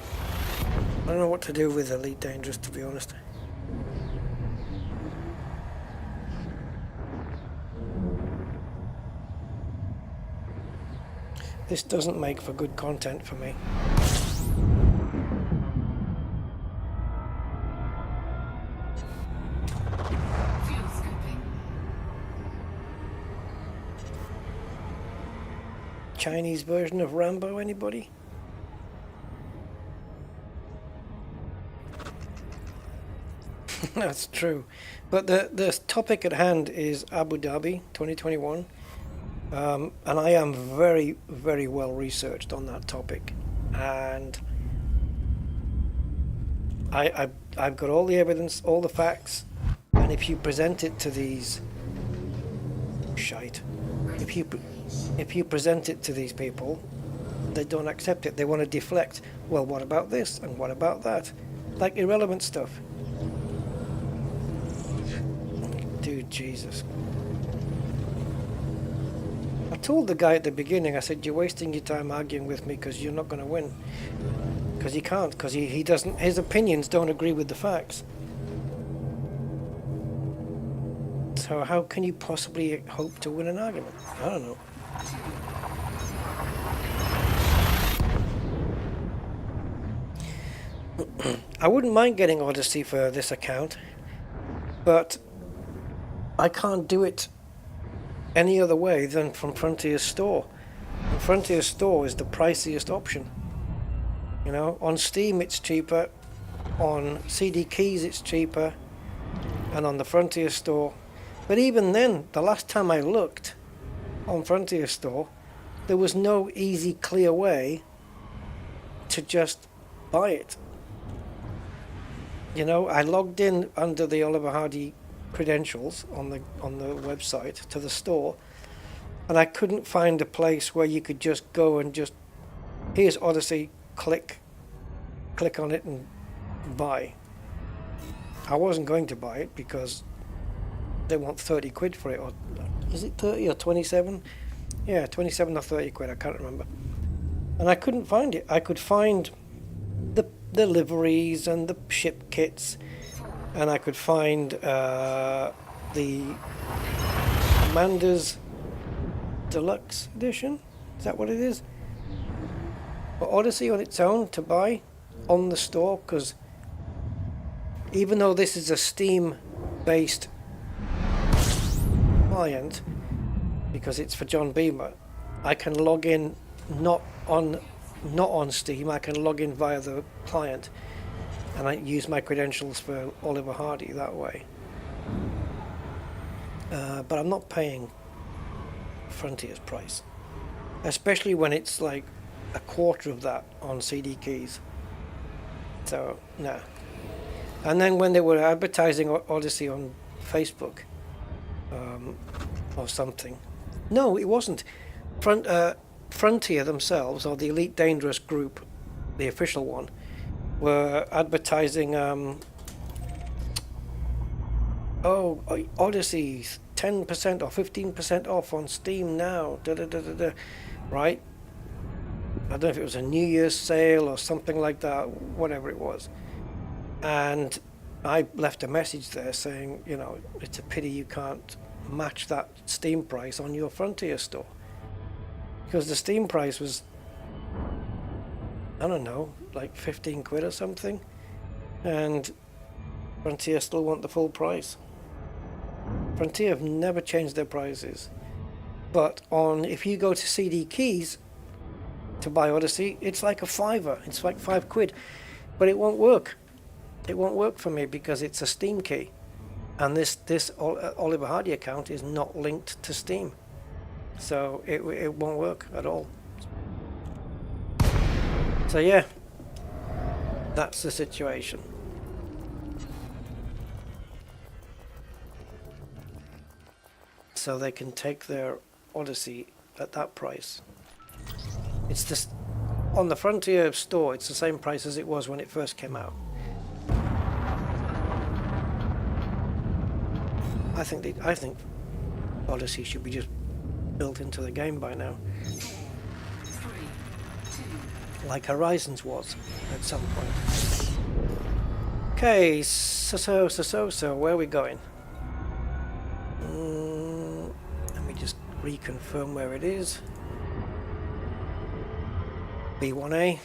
I don't know what to do with Elite Dangerous, to be honest. This doesn't make for good content for me. Fuel scooping. Chinese version of Rambo, anybody? That's true. But the topic at hand is Abu Dhabi 2021. And I am very, very well researched on that topic. And I've got all the evidence, all the facts. And if you present it to these... Shite. If you present it to these people, they don't accept it. They want to deflect. Well, what about this? And what about that? Like irrelevant stuff. Dude, Jesus. I told the guy at the beginning, I said, you're wasting your time arguing with me because you're not going to win. Because he can't, because he doesn't, his opinions don't agree with the facts. So how can you possibly hope to win an argument? I don't know. I wouldn't mind getting Odyssey for this account, but I can't do it any other way than from Frontier's store. And Frontier's store is the priciest option. You know, on Steam it's cheaper, on CD Keys it's cheaper, and on the Frontier store. But even then, the last time I looked on Frontier store, there was no easy, clear way to just buy it. You know, I logged in under the Oliver Hardy credentials on the website to the store, and I couldn't find a place where you could just go and just, here's Odyssey, click on it and buy. I wasn't going to buy it because they want 30 quid for it, or is it 30 or 27? Yeah, 27 or 30 quid, I can't remember. And I couldn't find it. I could find the liveries and the ship kits, and I could find the Commander's Deluxe Edition. Is that what it is? But Odyssey on its own to buy on the store, because even though this is a Steam-based client, because it's for John Beamer, I can log in not on Steam. I can log in via the client, and I use my credentials for Oliver Hardy that way. But I'm not paying Frontier's price, especially when it's like a quarter of that on CD Keys. So, nah. And then when they were advertising Odyssey on Facebook, or something. No, it wasn't. Frontier themselves, or the Elite Dangerous group, the official one, were advertising Odyssey 10% or 15% off on Steam now, right? I don't know if it was a New Year's sale or something like that, whatever it was. And I left a message there saying, you know, it's a pity you can't match that Steam price on your Frontier store. Because the Steam price was, I don't know, like 15 quid or something. And Frontier still want the full price. Frontier have never changed their prices. But if you go to CD Keys, to buy Odyssey. It's like a fiver. It's like £5, but it won't work. It won't work for me because it's a Steam key, and this Oliver Hardy account is not linked to Steam, so it won't work at all. So yeah, that's the situation. So they can take their Odyssey at that price. It's just on the Frontier store, it's the same price as it was when it first came out. I think Odyssey should be just built into the game by now, 3, 2, like Horizons was at some point. Okay, so where are we going? Let me just reconfirm where it is. B1A.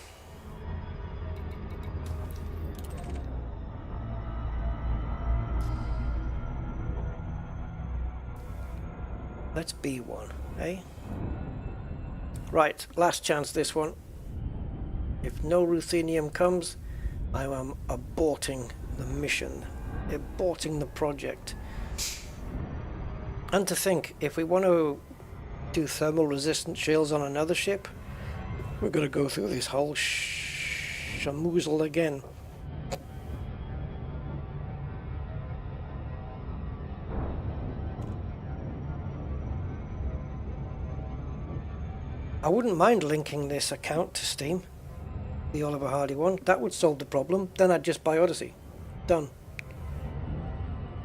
Let's B1, eh? Right, last chance this one. If no ruthenium comes, I am aborting the mission, aborting the project. And to think, if we want to do thermal resistant shields on another ship, we're going to go through this whole shamoozle again. I wouldn't mind linking this account to Steam, the Oliver Hardy one. That would solve the problem. Then I'd just buy Odyssey. Done.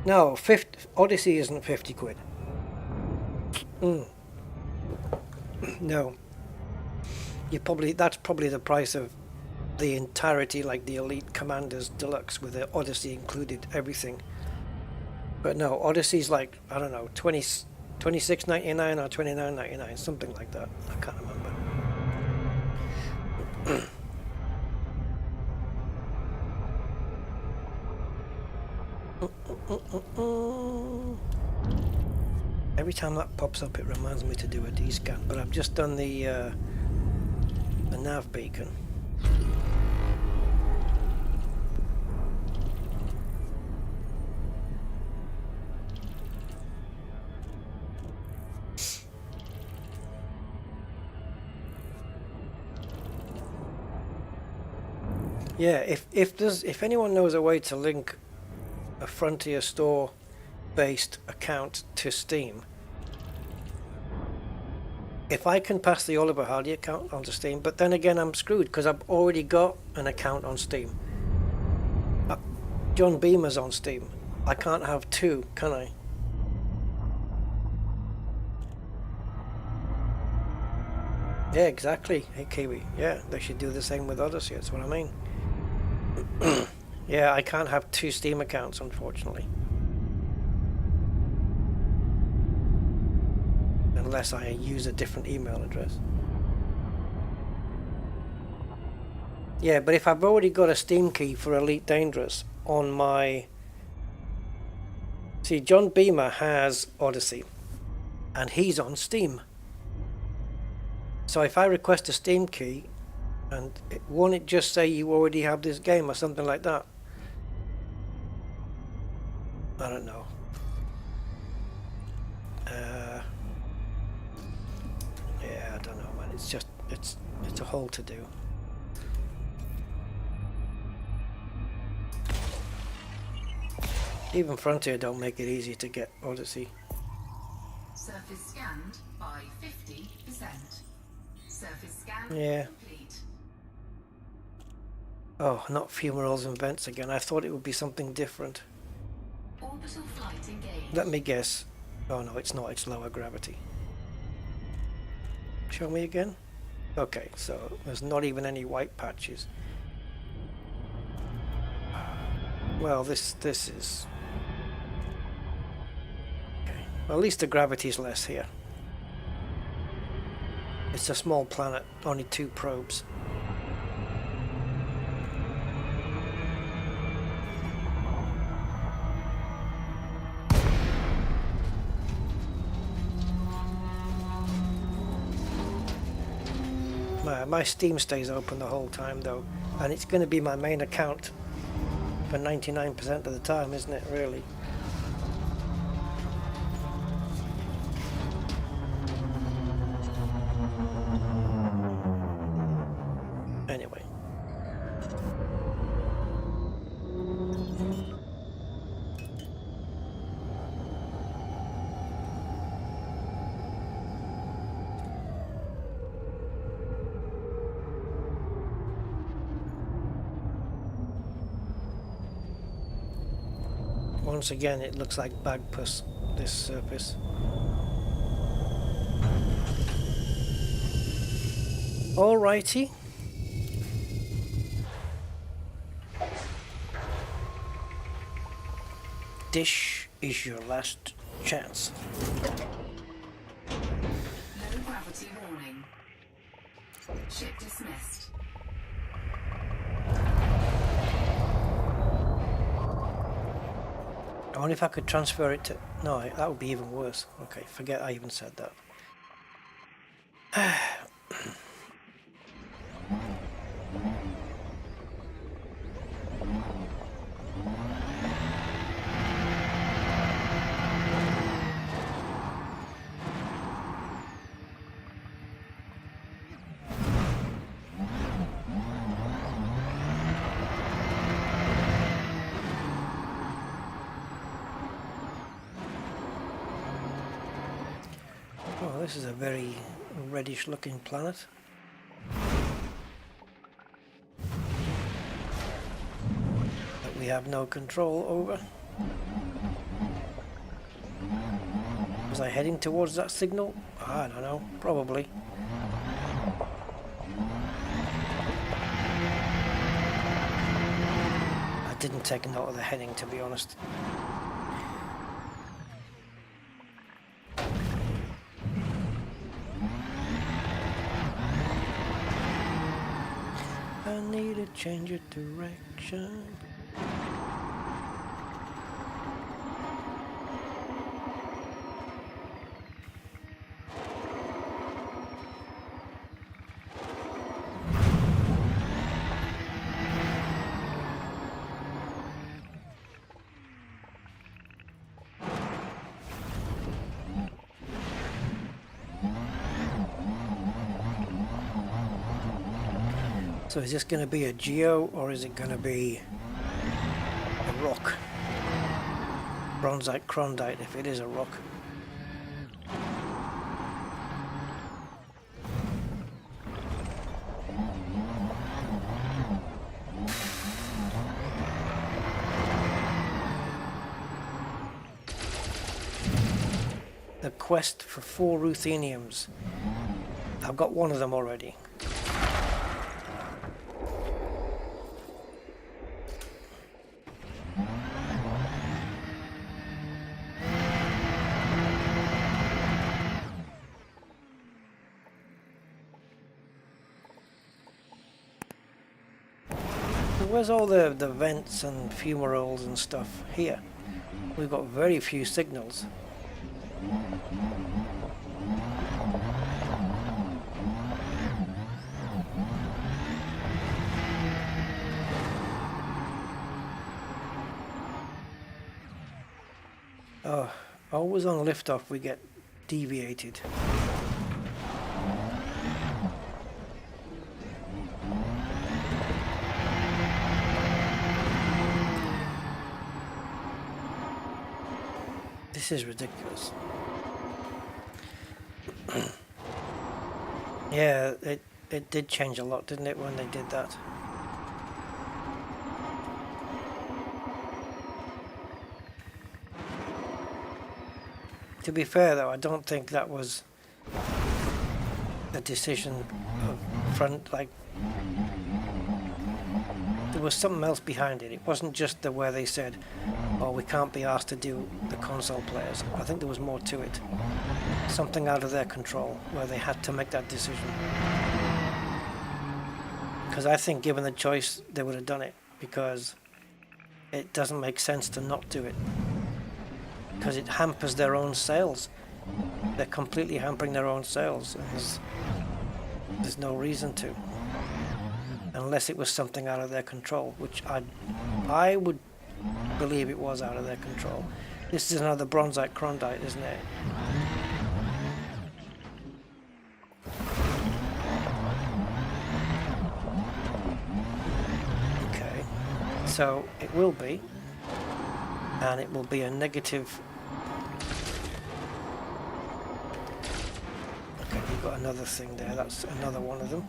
No, Odyssey isn't £50. No. That's probably the price of the entirety, like the Elite Commanders Deluxe with the Odyssey included, everything. But no, Odyssey's like, I don't know, $26.99 or $29.99, something like that. I can't remember. Every time that pops up, it reminds me to do a D-scan, but I've just done the nav beacon. Yeah, if anyone knows a way to link a Frontier Store based account to Steam, if I can pass the Oliver Hardy account onto Steam, but then again I'm screwed because I've already got an account on Steam. John Beamer's on Steam. I can't have two, can I? Yeah, exactly. Hey Kiwi. Yeah, they should do the same with Odyssey, that's what I mean. Yeah, I can't have two Steam accounts, unfortunately. Unless I use a different email address. Yeah, but if I've already got a Steam key for Elite Dangerous on my... See, John Beamer has Odyssey, and he's on Steam. So if I request a Steam key, and won't it just say you already have this game or something like that? I don't know. Yeah, I don't know, man. It's just, it's a whole to do. Even Frontier don't make it easy to get Odyssey. surface scanned by 50%. Surface scan Yeah. complete. Oh, not fumarolles and vents again. I thought it would be something different. Orbital flight engaged. Let me guess. Oh no, it's not. It's lower gravity. Show me again. Okay, so there's not even any white patches. Well, this is... Okay. Well, at least the gravity's less here. It's a small planet, only 2 probes. My Steam stays open the whole time though, and it's going to be my main account for 99% of the time, isn't it, really? Anyway. Once again, it looks like bagpuss, this surface. Alrighty. This is your last chance. Low gravity warning. Ship dismissed. I wonder if I could transfer it to... No, that would be even worse. Okay, forget I even said that. Oh, this is a very reddish looking planet. That we have no control over. Was I heading towards that signal? I don't know, probably. I didn't take note of the heading, to be honest. I need a change of direction. So is this going to be a geo or is it going to be a rock? Bronzite, Crondite if it is a rock. The quest for 4 rutheniums. I've got one of them already. Where's all the vents and fumaroles and stuff? Here. We've got very few signals. Oh, always on liftoff we get deviated. This is ridiculous. Yeah, it did change a lot, didn't it, when they did that? To be fair though, I don't think that was a decision of front, like there was something else behind it. It wasn't just the where they said, oh, we can't be asked to do the console players. I think there was more to it. Something out of their control where they had to make that decision. Because I think given the choice, they would have done it, because it doesn't make sense to not do it. Because it hampers their own sales. They're completely hampering their own sales. And There's no reason to. Unless it was something out of their control, which I would believe it was out of their control. This is another bronzite Klondike, isn't it? Okay, so it will be, and it will be a negative. Okay, you've got another thing there, that's another one of them.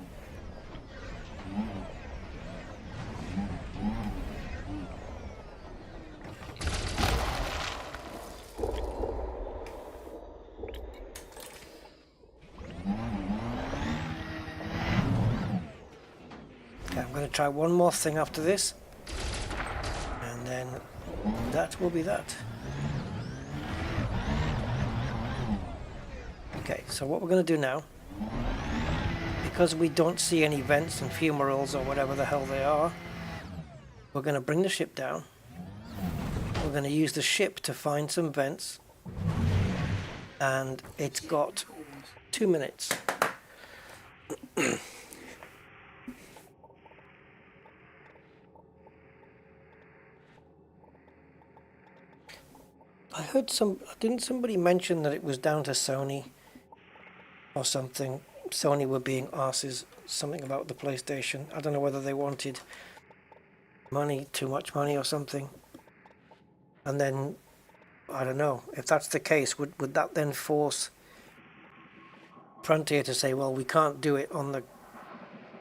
I'm going to try one more thing after this, and then that will be that. Okay, so what we're going to do now, because we don't see any vents and fumaroles or whatever the hell they are, we're going to bring the ship down. We're going to use the ship to find some vents, and it's got 2 minutes. I heard didn't somebody mention that it was down to Sony or something? Sony were being arses, something about the PlayStation. I don't know whether they wanted money, too much money or something. And then, I don't know, if that's the case, would that then force Frontier to say, well, we can't do it on the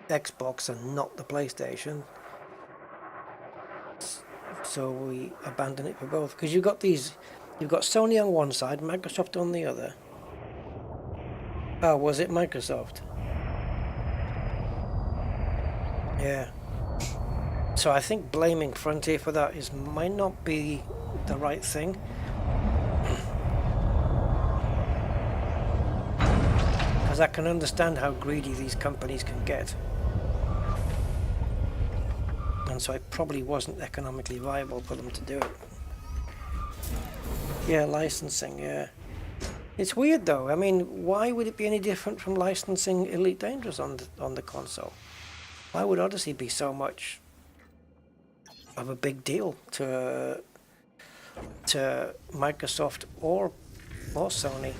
Xbox and not the PlayStation, so we abandon it for both? Because you've got Sony on one side, Microsoft on the other. Oh, was it Microsoft? Yeah. So I think blaming Frontier for that might not be the right thing. Because I can understand how greedy these companies can get. And so it probably wasn't economically viable for them to do it. Yeah, licensing, yeah. It's weird though. I mean, why would it be any different from licensing Elite Dangerous on the console? Why would Odyssey be so much of a big deal to Microsoft or Sony?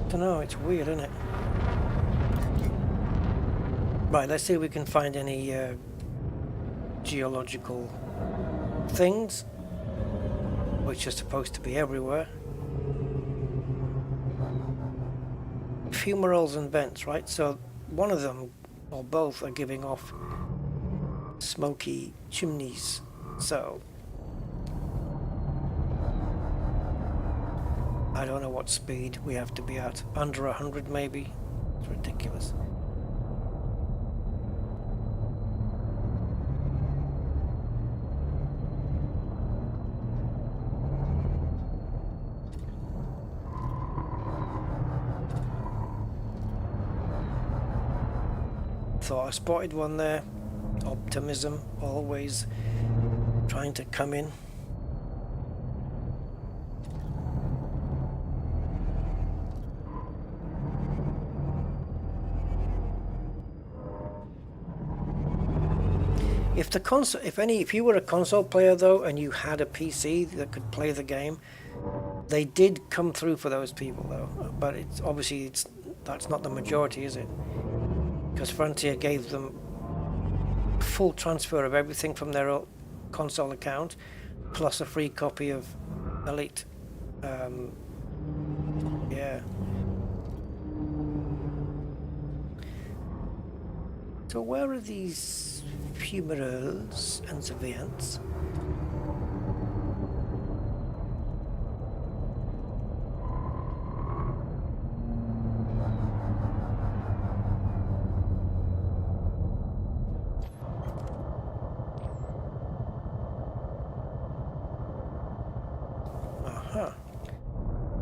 I don't know, it's weird, isn't it? Right, let's see if we can find any geological things, which are supposed to be everywhere. Fumaroles and vents, right? So one of them, or both, are giving off smoky chimneys. So I don't know what speed we have to be at. Under 100 maybe? It's ridiculous. Thought I spotted one there. Optimism, always trying to come in. If you were a console player though, and you had a PC that could play the game, they did come through for those people though. But it's obviously that's not the majority, is it? Because Frontier gave them full transfer of everything from their console account, plus a free copy of Elite. Yeah. So where are these fumaroles and surveillance?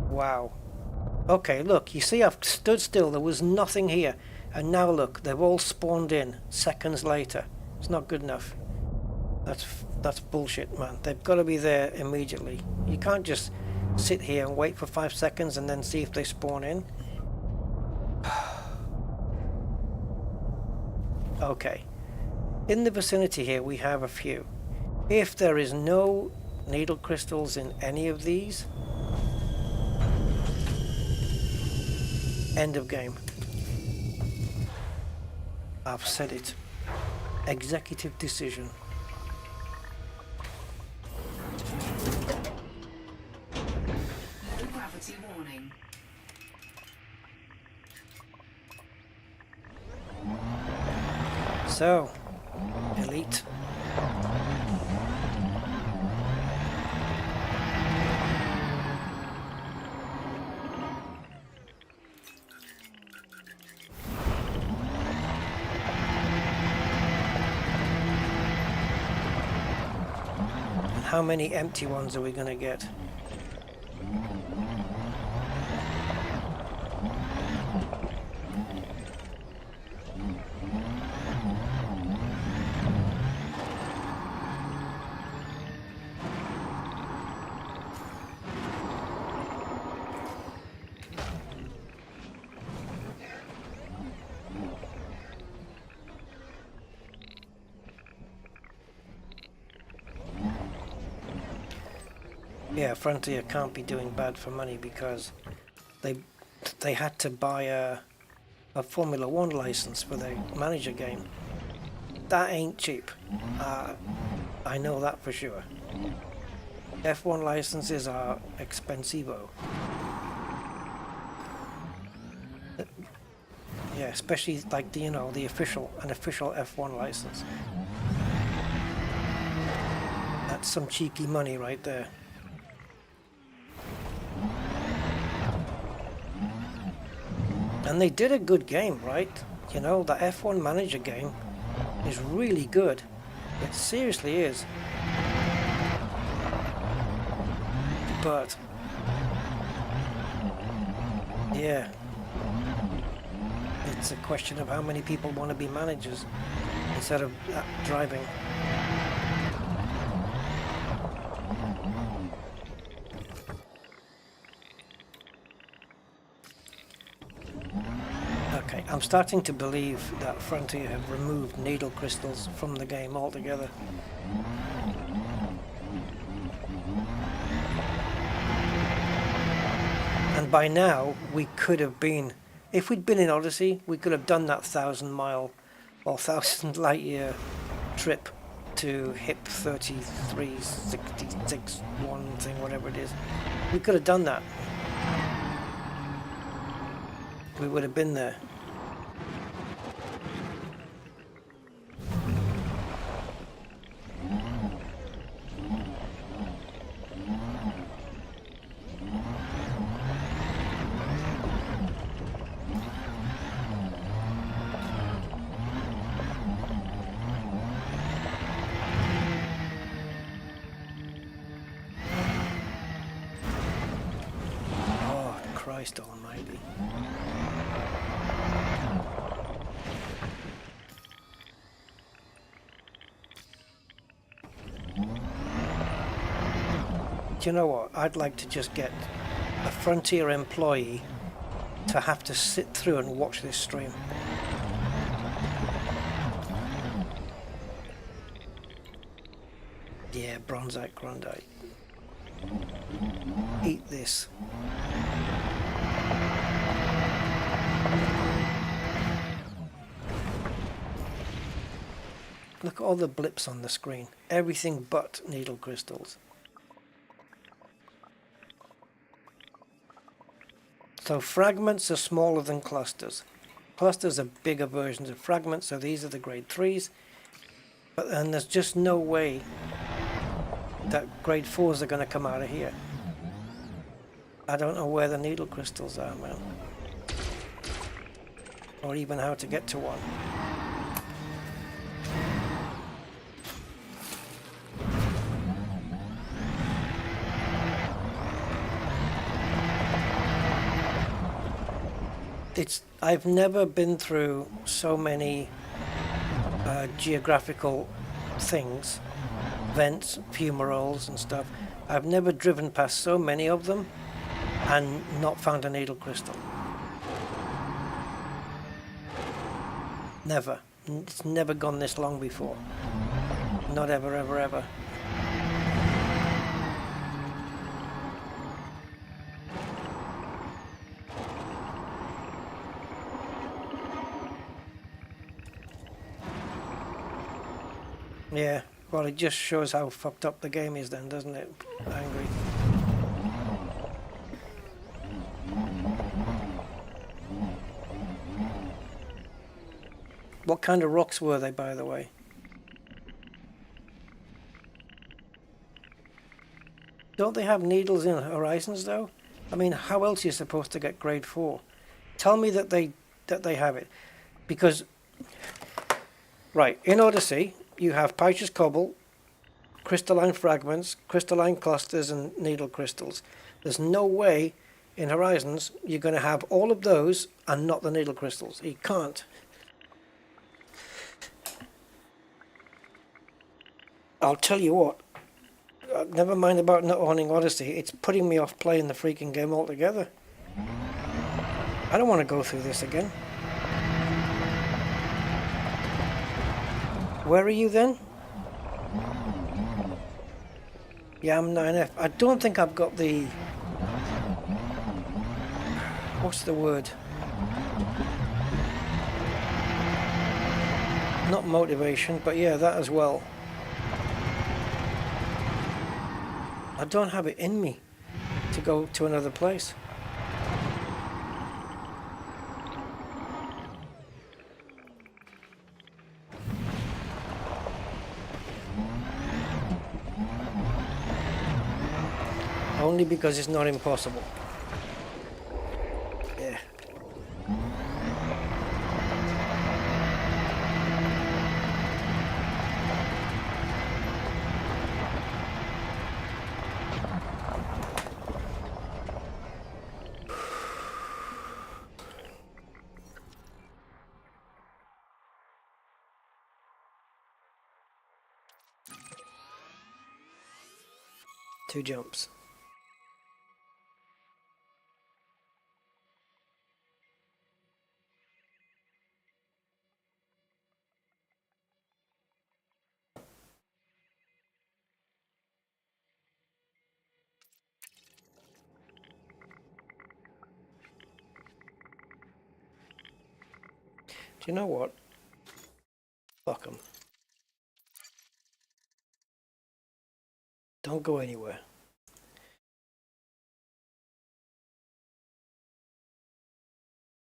Wow. Okay, look, you see I've stood still, there was nothing here. And now look, they've all spawned in seconds later. It's not good enough. That's bullshit, man. They've got to be there immediately. You can't just sit here and wait for 5 seconds and then see if they spawn in. Okay. In the vicinity here, we have a few. If there is no needle crystals in any of these, end of game. I've said it. Executive decision. Low gravity warning. So, elite. And how many empty ones are we going to get? Yeah, Frontier can't be doing bad for money because they had to buy a Formula 1 license for their manager game. That ain't cheap. I know that for sure. F1 licenses are expensivo. Yeah, especially like the, an official F1 license. That's some cheeky money right there. And they did a good game, right? You know, the F1 Manager game is really good. It seriously is. But yeah, it's a question of how many people want to be managers instead of driving. Okay, I'm starting to believe that Frontier have removed needle crystals from the game altogether. And by now, we could have been, if we'd been in Odyssey, we could have done that 1,000-mile or 1,000 light-year trip to HIP 3366 one thing, whatever it is. We could have done that. We would have been there. Oh, Christ almighty. Do you know what? I'd like to just get a Frontier employee to have to sit through and watch this stream. Yeah, Bronzite Grundite. Eat this. Look at all the blips on the screen. Everything but needle crystals. So fragments are smaller than clusters. Clusters are bigger versions of fragments, so these are the grade 3s. And there's just no way that grade 4s are going to come out of here. I don't know where the needle crystals are, man. Or even how to get to one. I've never been through so many geographical things, vents, fumaroles and stuff. I've never driven past so many of them and not found a needle crystal. Never. It's never gone this long before. Not ever, ever, ever. Yeah, well, it just shows how fucked up the game is then, doesn't it? Angry. What kind of rocks were they, by the way? Don't they have needles in Horizons, though? I mean, how else are you supposed to get grade 4? Tell me that they have it. Because, right, in Odyssey, you have Python's Cobble, crystalline fragments, crystalline clusters, and needle crystals. There's no way in Horizons you're going to have all of those and not the needle crystals. You can't. I'll tell you what, never mind about not owning Odyssey, it's putting me off playing the freaking game altogether. I don't want to go through this again. Where are you then? Yeah, I'm 9F. I don't think I've got the... What's the word? Not motivation, but yeah, that as well. I don't have it in me to go to another place. Only because it's not impossible. Yeah. Two jumps. Do you know what? Fuck 'em. Don't go anywhere.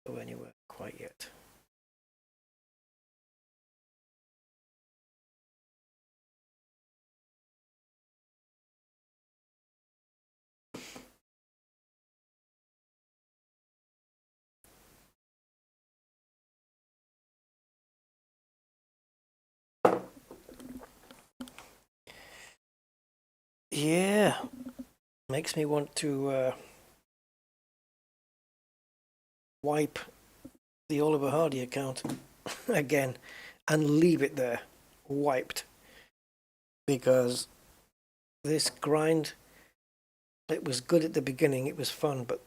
Go anywhere quite yet. Yeah, makes me want to wipe the Oliver Hardy account again and leave it there, wiped, because this grind, it was good at the beginning, it was fun, but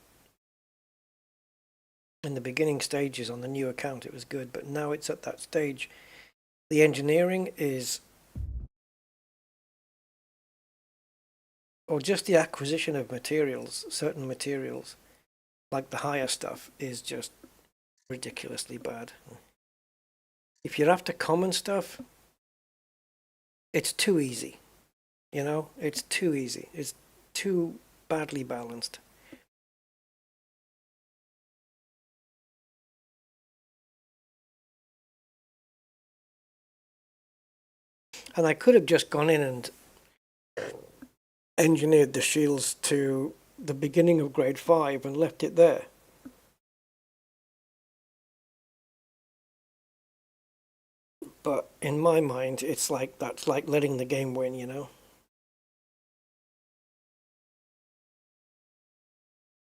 in the beginning stages on the new account it was good, but now it's at that stage. The engineering is, or just the acquisition of materials, certain materials, like the higher stuff, is just ridiculously bad. If you're after common stuff, it's too easy. You know, it's too easy. It's too badly balanced. And I could have just gone in and engineered the shields to the beginning of grade 5 and left it there. But in my mind, it's like, that's like letting the game win, you know?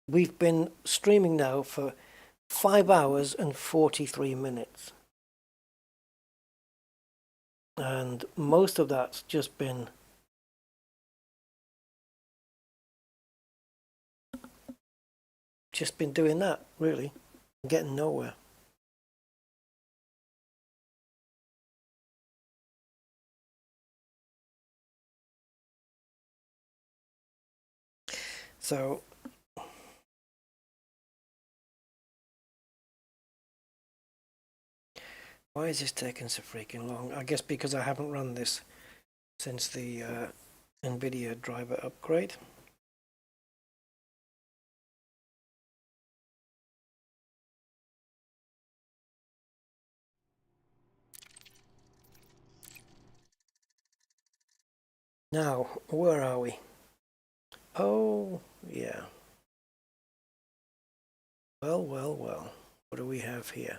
We've been streaming now for 5 hours and 43 minutes. And most of that's just been doing that, really, getting nowhere. So why is this taking so freaking long? I guess because I haven't run this since the Nvidia driver upgrade. Now, where are we? Oh, yeah. Well, well, well. What do we have here?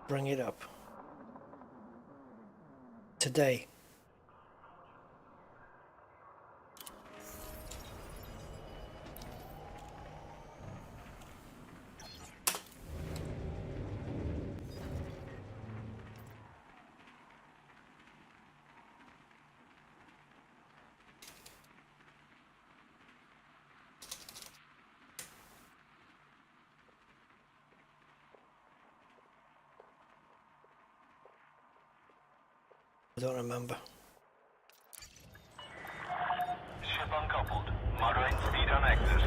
Bring it up. Today. I don't remember. Ship uncoupled. Moderate speed on exit.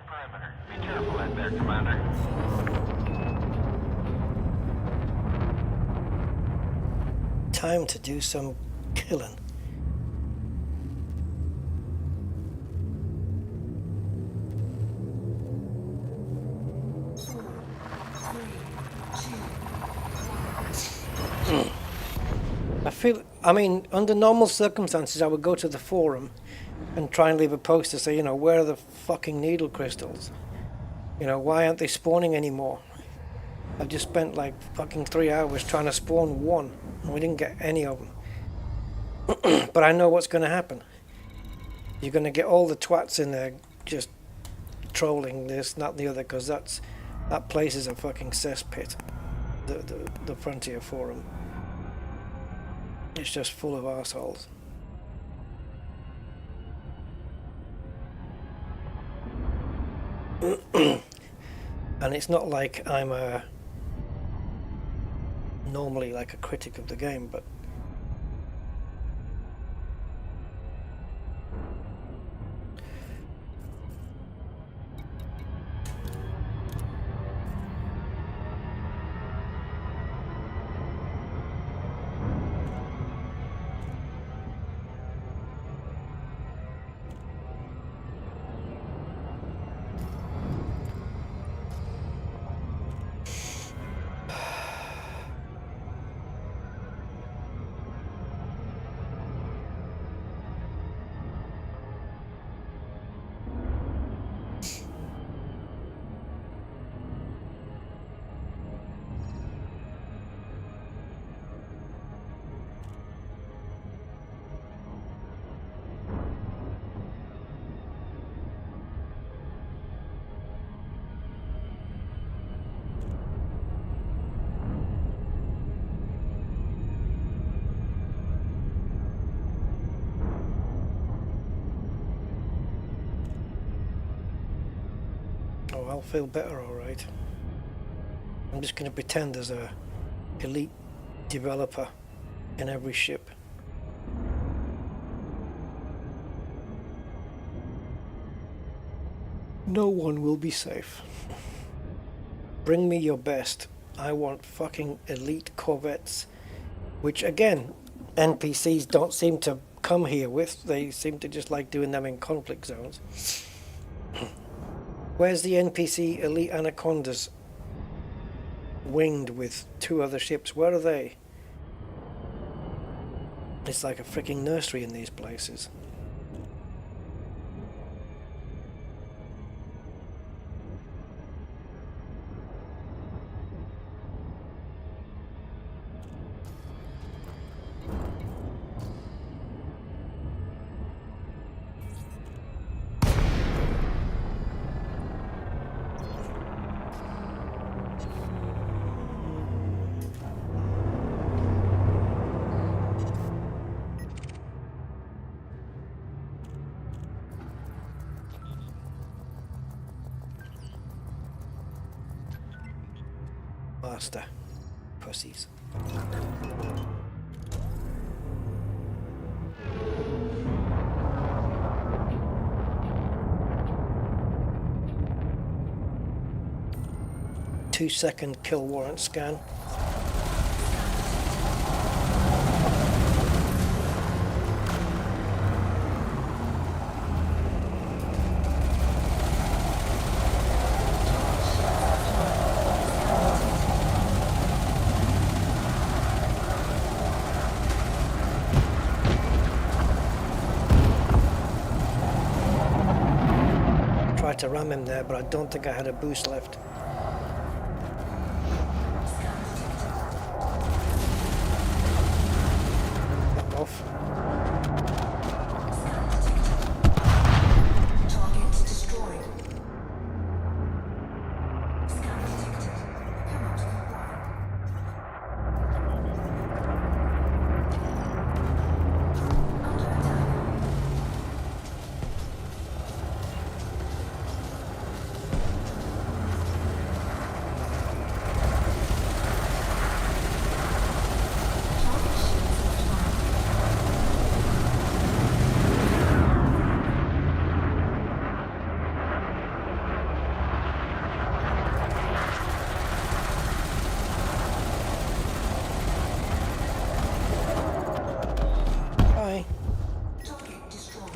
Perimeter. Be careful out there, Commander. Time to do some killing. I mean, under normal circumstances, I would go to the forum and try and leave a post to say, you know, where are the fucking needle crystals? You know, why aren't they spawning anymore? I've just spent like fucking 3 hours trying to spawn one, and we didn't get any of them. But I know what's going to happen. You're going to get all the twats in there just trolling this, not the other, because that place is a fucking cesspit. The Frontier Forum. It's just full of arseholes. And it's not like I'm normally like a critic of the game, but I'll feel better, alright. I'm just going to pretend there's a elite developer in every ship. No one will be safe. Bring me your best. I want fucking elite Corvettes, which again, NPCs don't seem to come here with. They seem to just like doing them in conflict zones. Where's the NPC elite Anacondas winged with 2 other ships? Where are they? It's like a freaking nursery in these places. Master. Pussies. Two-second kill warrant scan. To ram him there, but I don't think I had a boost left. Back off. Target destroyed. Scan detected. Cannot comply. Under attack. Bye. Target destroyed.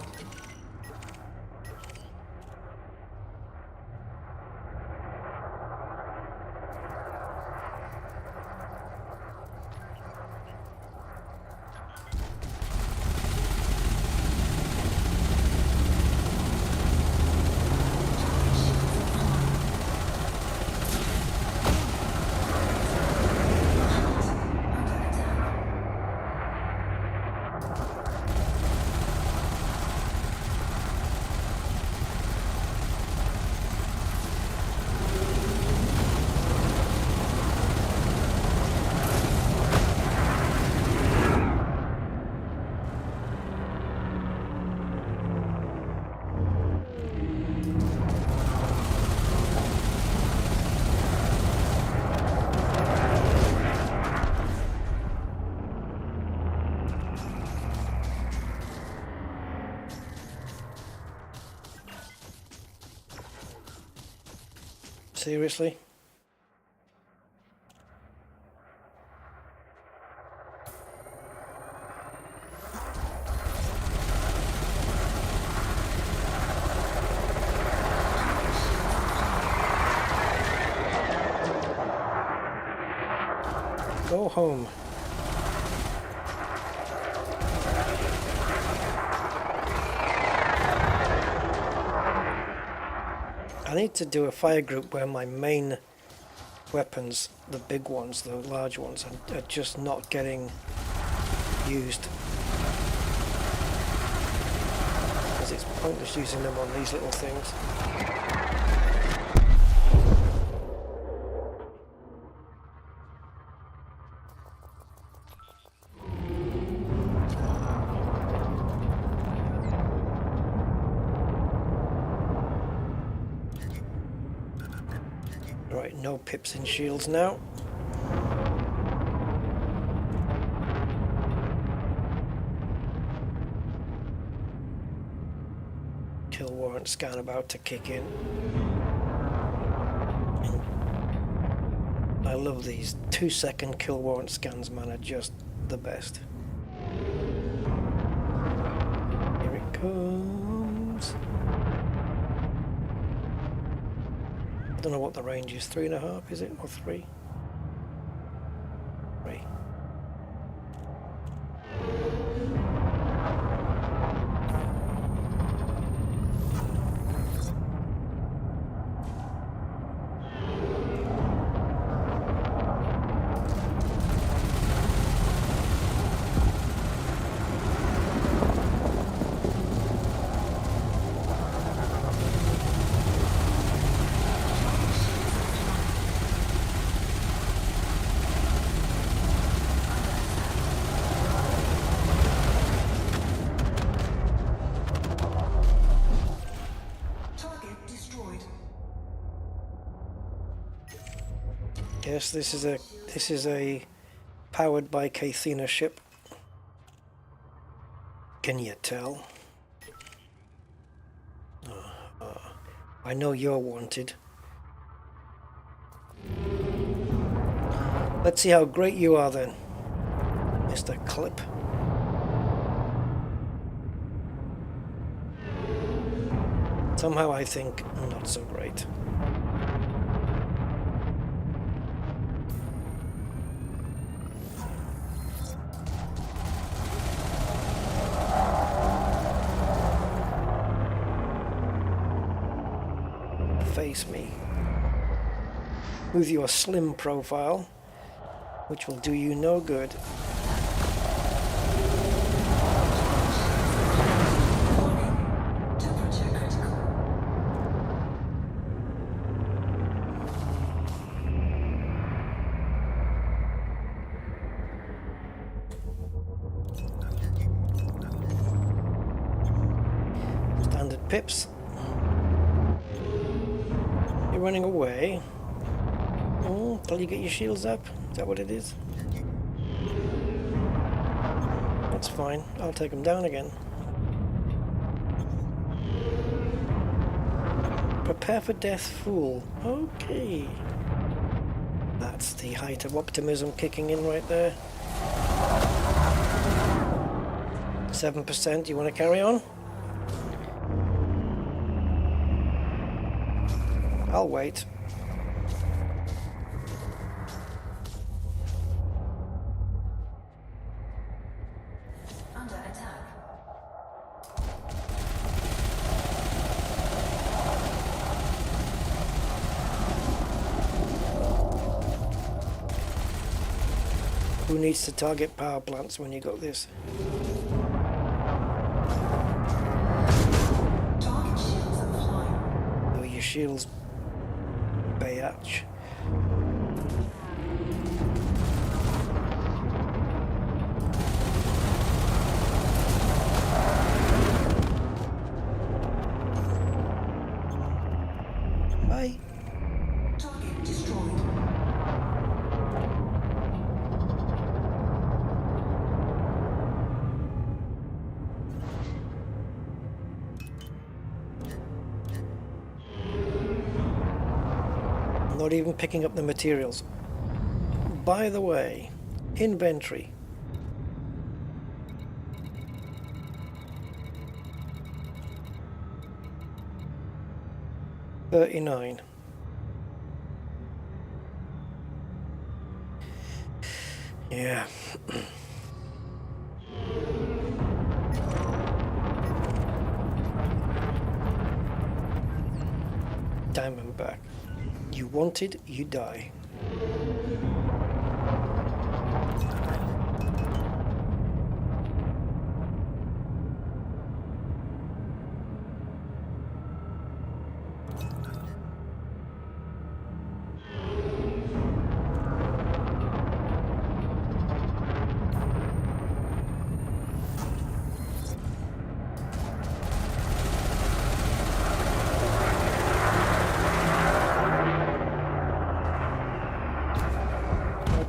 Seriously? Go home. I need to do a fire group where my main weapons, the big ones, the large ones, are just not getting used. Because it's pointless using them on these little things. Right, no pips and shields now. Kill warrant scan about to kick in. I love these 2-second kill warrant scans, man, are just the best. Here it comes. I don't know what the range is, 3.5 is it, or 3? 3. Yes, this is a powered by Cathena ship. Can you tell? I know you're wanted. Let's see how great you are then, Mr. Clip. Somehow I think not so great. Face me with your slim profile, which will do you no good. Temperature critical. Standard pips. You're running away. Oh, till you get your shields up. Is that what it is? That's fine. I'll take them down again. Prepare for death, fool. Okay. That's the height of optimism kicking in right there. 7%. You want to carry on? I'll wait. Under attack. Who needs to target power plants when you got this? Target shields offline. Oh, your shields, bayatch. Bye. Target destroyed. Not even picking up the materials. By the way, inventory. $39. Yeah. Diamondback. You wanted, you die.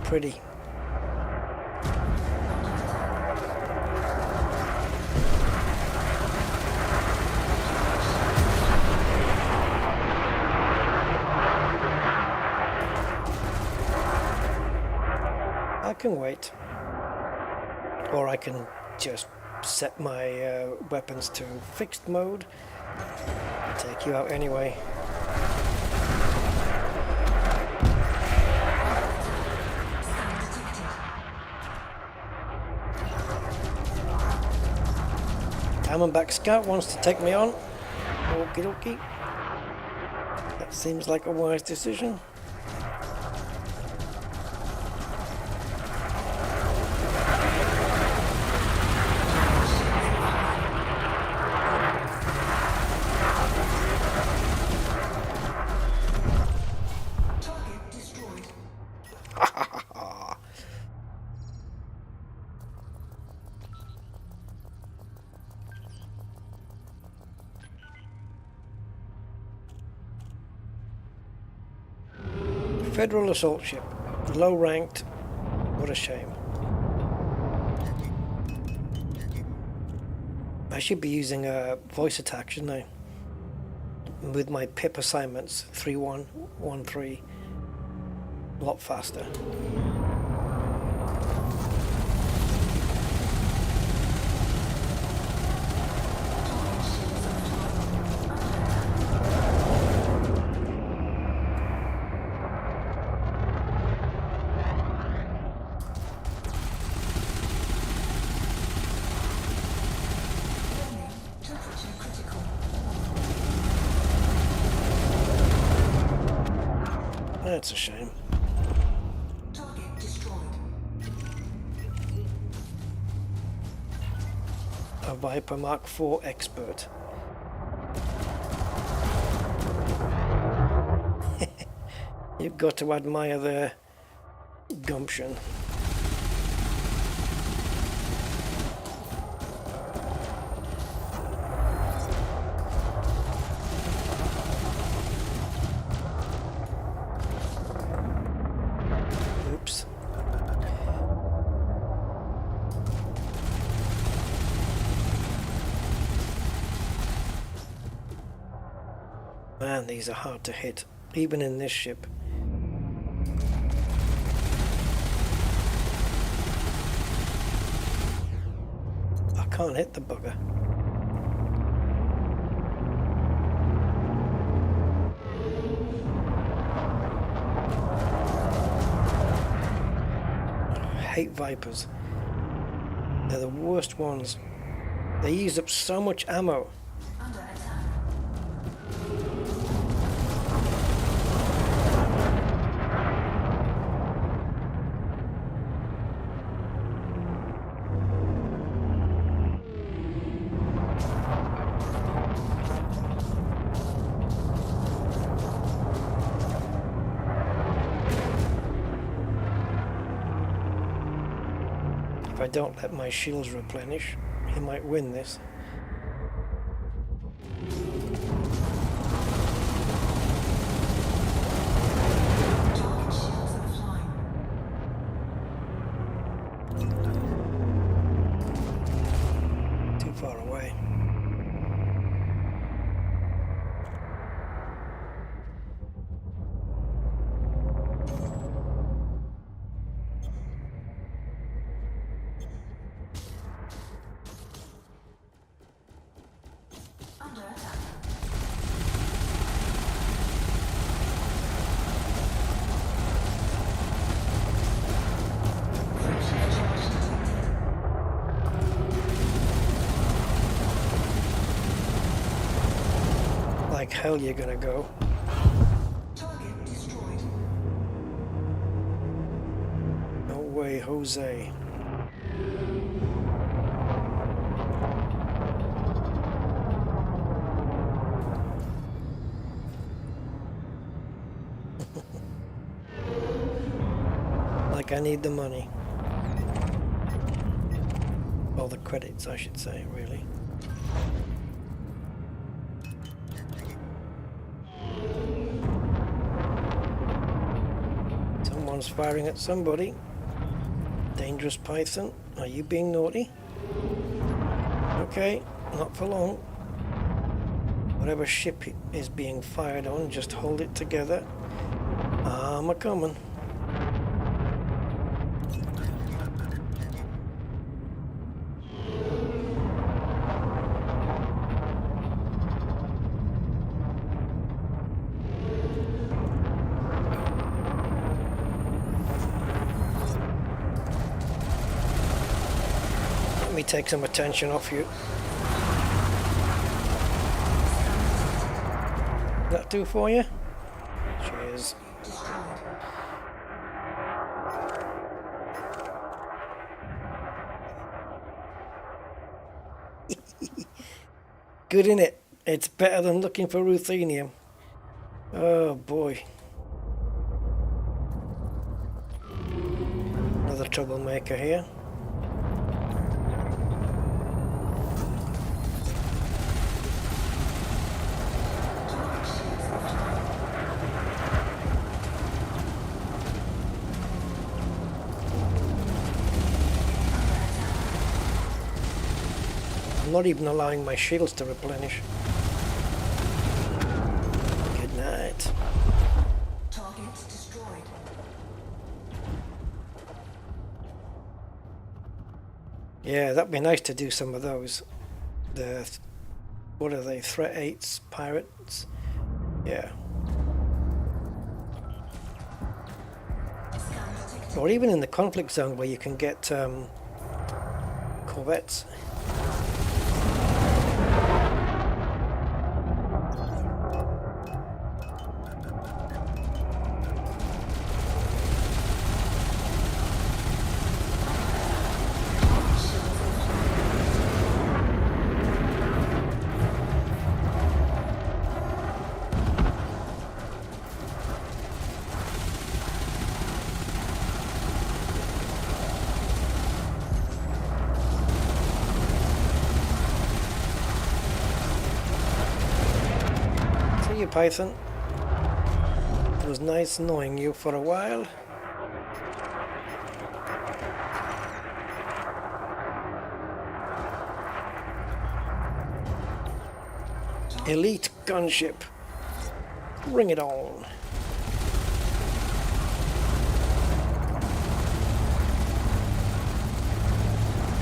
Pretty. can wait. Or I can just set my weapons to fixed mode. Take you out anyway. Diamondback Scout wants to take me on. Okie dokie. That seems like a wise decision. Target destroyed. Federal assault ship. Low ranked. What a shame. I should be using a voice attack, shouldn't I? With my PIP assignments. 3113. A lot faster. Temperature critical. That's a shame. Target destroyed. A Viper Mark IV Expert. You've got to admire their gumption. Oops. Man, these are hard to hit, even in this ship. I can't hit the bugger. I hate Vipers. They're the worst ones. They use up so much ammo. Under attack. If I don't let my shields replenish, he might win this. Target shields are flying. Too far away. Under attack. Friction charge detected. Like hell you're gonna go. Target destroyed. No way, Jose. Like I need the money. Or the credits, I should say, really. Someone's firing at somebody. Dangerous Python, are you being naughty? Okay, not for long. Whatever ship is being fired on, just hold it together. I'm a-coming. take some attention off you. That do for you? Cheers. Good, innit? It's better than looking for ruthenium. Oh boy. Another troublemaker here. I'm not even allowing my shields to replenish. Good night. Target destroyed. Yeah, that'd be nice to do some of those. The, what are they, threat 8s, pirates? Yeah. Or even in the conflict zone where you can get corvettes. Python. It was nice knowing you for a while. Elite gunship. Bring it on.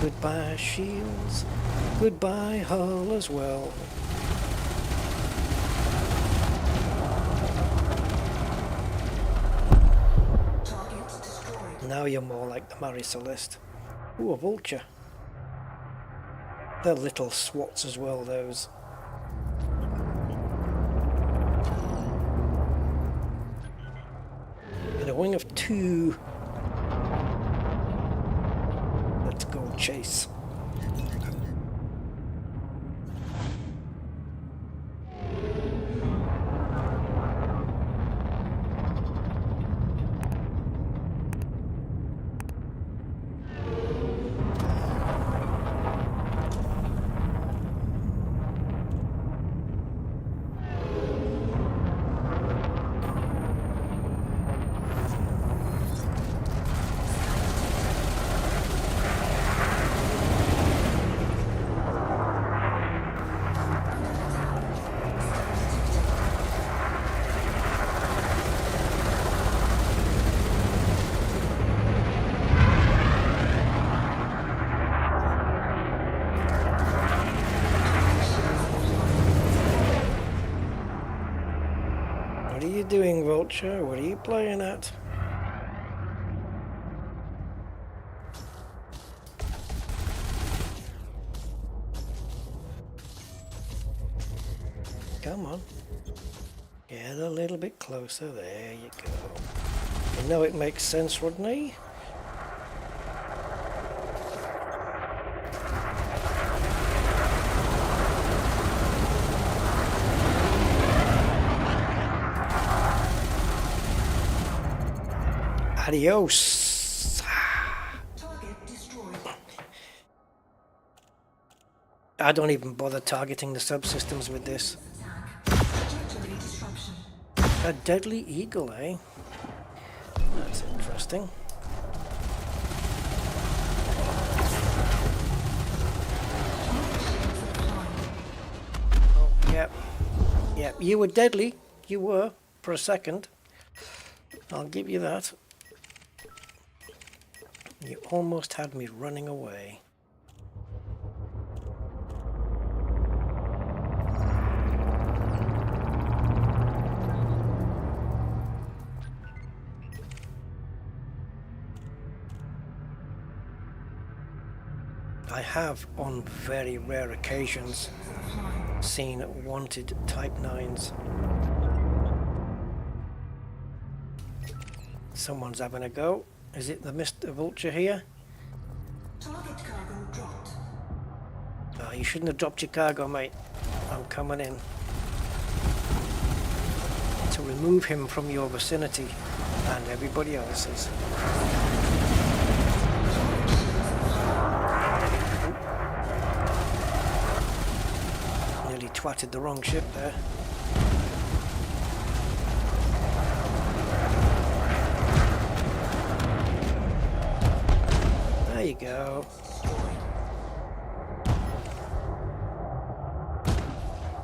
Goodbye shields. Goodbye hull as well. Now you're more like the Mary Celeste. Ooh, a vulture. They're little swats as well, those. In a wing of 2. Let's go chase. What are you doing, Vulture? What are you playing at? Come on. Get a little bit closer. There you go. You know it makes sense, Rodney. Adios. Target destroyed. I don't even bother targeting the subsystems with this. Trajectory disruption. A deadly eagle, eh? That's interesting. Oh, yep. Yep, you were deadly. You were, for a second. I'll give you that. You almost had me running away. I have, on very rare occasions, seen wanted Type 9s. Someone's having a go. Is it the Mr. Vulture here? Target cargo dropped. Oh, you shouldn't have dropped your cargo, mate. I'm coming in to remove him from your vicinity and everybody else's. Nearly twatted the wrong ship there. There you go.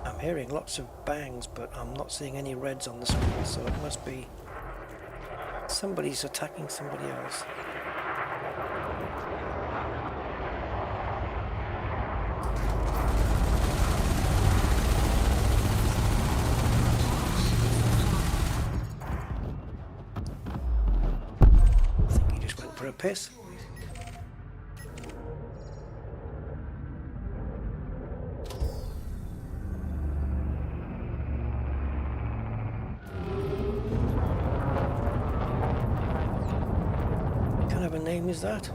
I'm hearing lots of bangs, but I'm not seeing any reds on the screen, so it must be somebody's attacking somebody else. I think he just went for a piss. Name is that?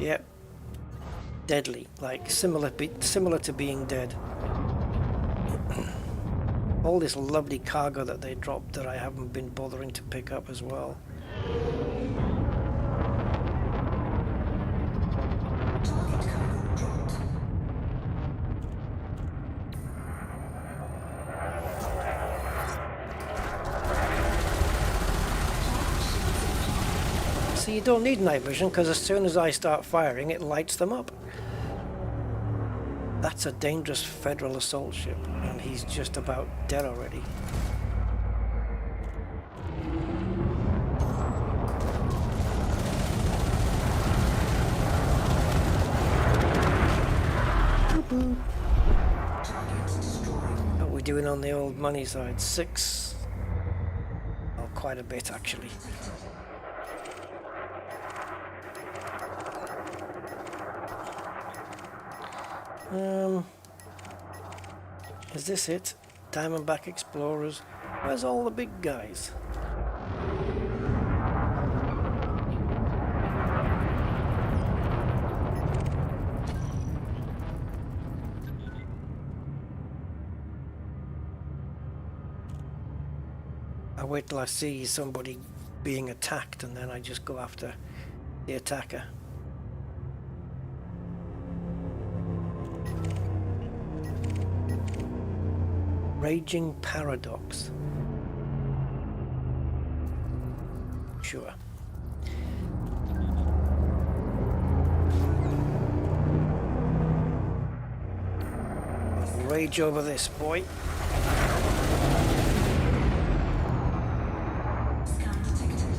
Yep. Deadly, like similar to being dead. All this lovely cargo that they dropped that I haven't been bothering to pick up as well. Target cargo dropped. So you don't need night vision, because as soon as I start firing, it lights them up. That's a dangerous Federal assault ship, and he's just about dead already. What are we doing on the old money side? 6? Oh, quite a bit actually. Is this it? Diamondback Explorers? Where's all the big guys? I wait till I see somebody being attacked and then I just go after the attacker. Raging Paradox. Sure. Rage over this, boy. Scan detected.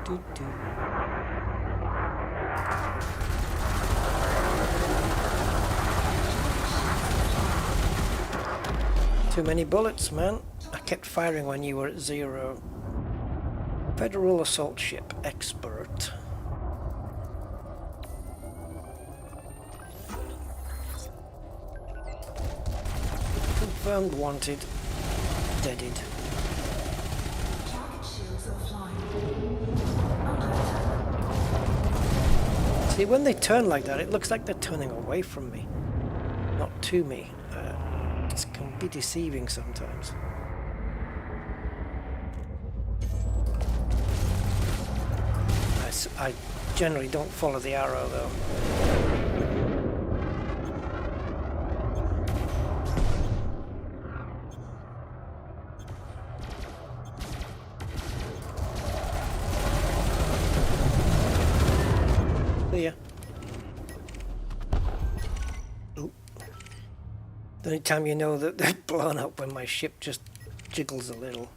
Do. Too many bullets, man. I kept firing when you were at 0. Federal assault ship expert. Confirmed wanted. Deaded. Target shields offline. See, when they turn like that, it looks like they're turning away from me, not to me. It can be deceiving sometimes. I generally don't follow the arrow though. See ya. Oop. The only time you know that they're blown up when my ship just jiggles a little.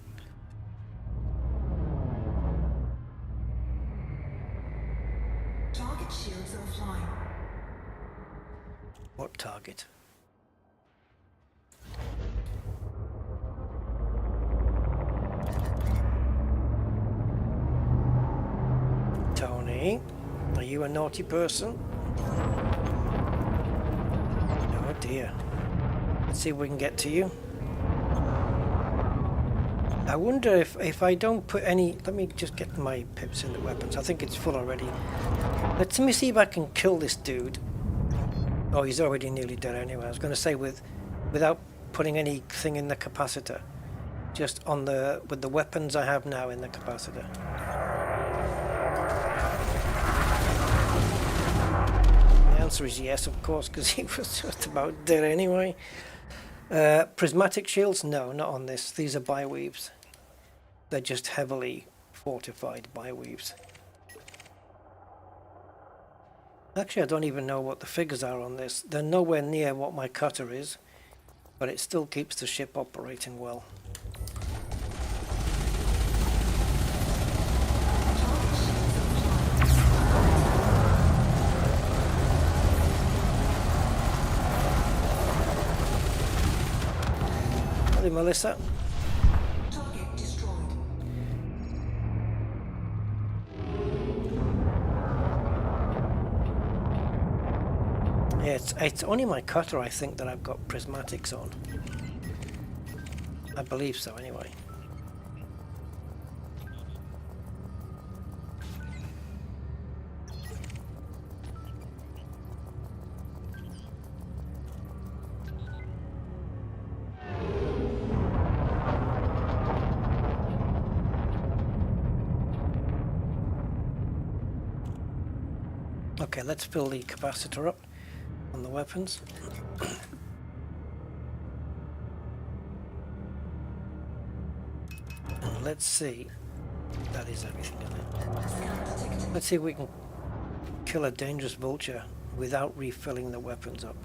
Target shields offline. What target? Okay. Are you a naughty person? Oh dear. Let's see if we can get to you. I wonder if I don't put any... Let me just get my pips in the weapons. I think it's full already. Let me see if I can kill this dude. Oh, he's already nearly dead anyway. I was going to say without putting anything in the capacitor. Just on with the weapons I have now in the capacitor. The answer is yes, of course, because he was just about dead anyway. Prismatic shields? No, not on this. These are bi-weaves. They're just heavily fortified bi-weaves. Actually, I don't even know what the figures are on this. They're nowhere near what my cutter is, but it still keeps the ship operating well. Hey, Melissa. Target destroyed. Yeah, it's only my cutter, I think, that I've got prismatics on. I believe so, anyway. Okay, let's fill the capacitor up on the weapons. And let's see. That is everything in it. Let's see if we can kill a dangerous vulture without refilling the weapons up.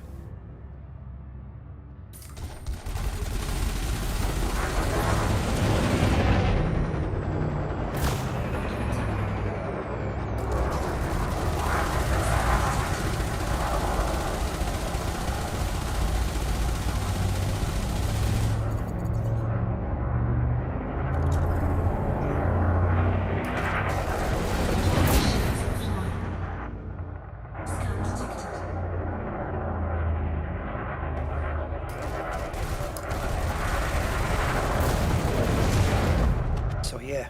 So yeah.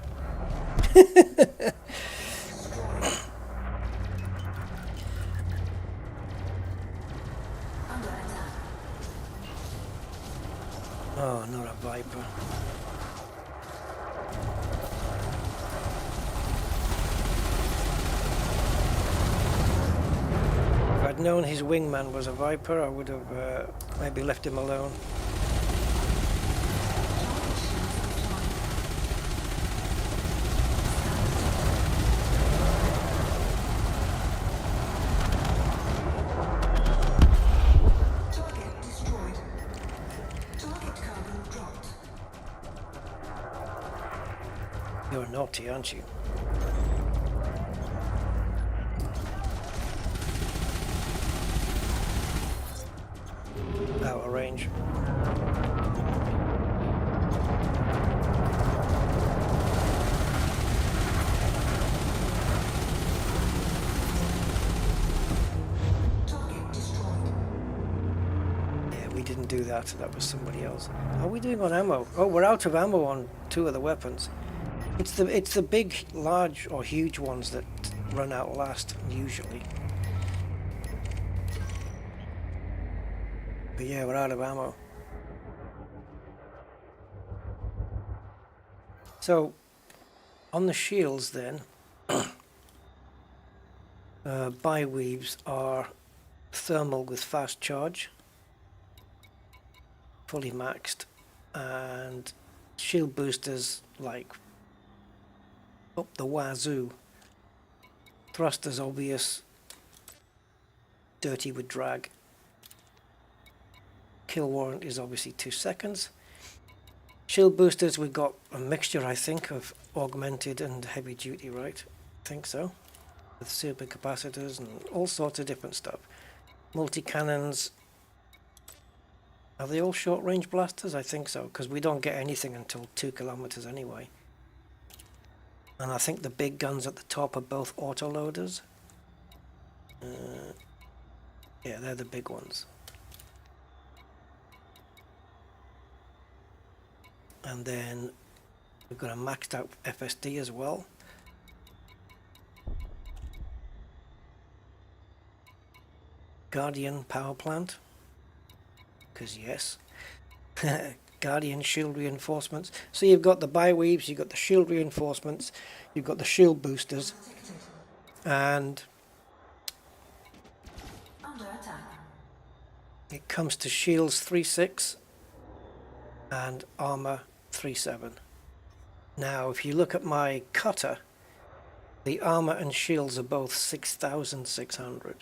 Oh, not a Viper. If I'd known his wingman was a Viper, I would have maybe left him alone. Target destroyed. Target cargo dropped. You're naughty, aren't you? Out of range. Target destroyed. Yeah, we didn't do that. That was somebody else. How are we doing on ammo? Oh, we're out of ammo on 2 of the weapons. It's the big, large or huge ones that run out last usually. But yeah, we're out of ammo. So, on the shields then, bi-weaves are thermal with fast charge, fully maxed, and shield boosters like up the wazoo. Thrusters obvious, dirty with drag. Kill warrant is obviously 2 seconds. Shield boosters, we've got a mixture, I think, of augmented and heavy duty, right? I think so. With super capacitors and all sorts of different stuff. Multicannons. Are they all short range blasters? I think so, because we don't get anything until 2 kilometers anyway. And I think the big guns at the top are both autoloaders. Yeah, they're the big ones. And then we've got a maxed out FSD as well. Guardian power plant. Because yes. Guardian shield reinforcements. So you've got the bi-weaves, you've got the shield reinforcements, you've got the shield boosters, and Under attack. it comes to shields 3.6 and armor 3.7. Now if you look at my cutter, the armor and shields are both 6,600,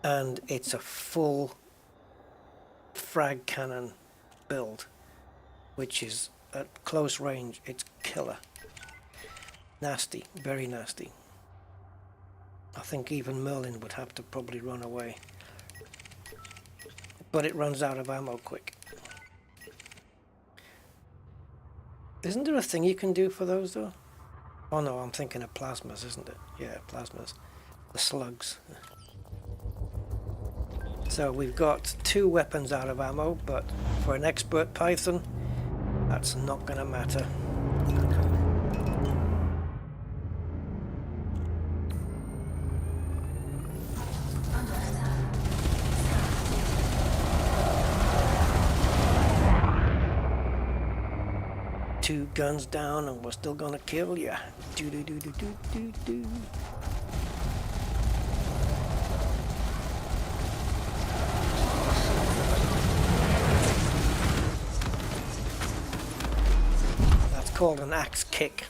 and it's a full frag cannon build, which is at close range, it's killer. Nasty, very nasty. I think even Merlin would have to probably run away, but it runs out of ammo quick. Isn't there a thing you can do for those though? Oh no, I'm thinking of plasmas, isn't it? Yeah, plasmas. The slugs. So we've got 2 weapons out of ammo, but for an expert Python, that's not going to matter. Two guns down and we're still going to kill ya. Do do do do do do do. Called an axe kick.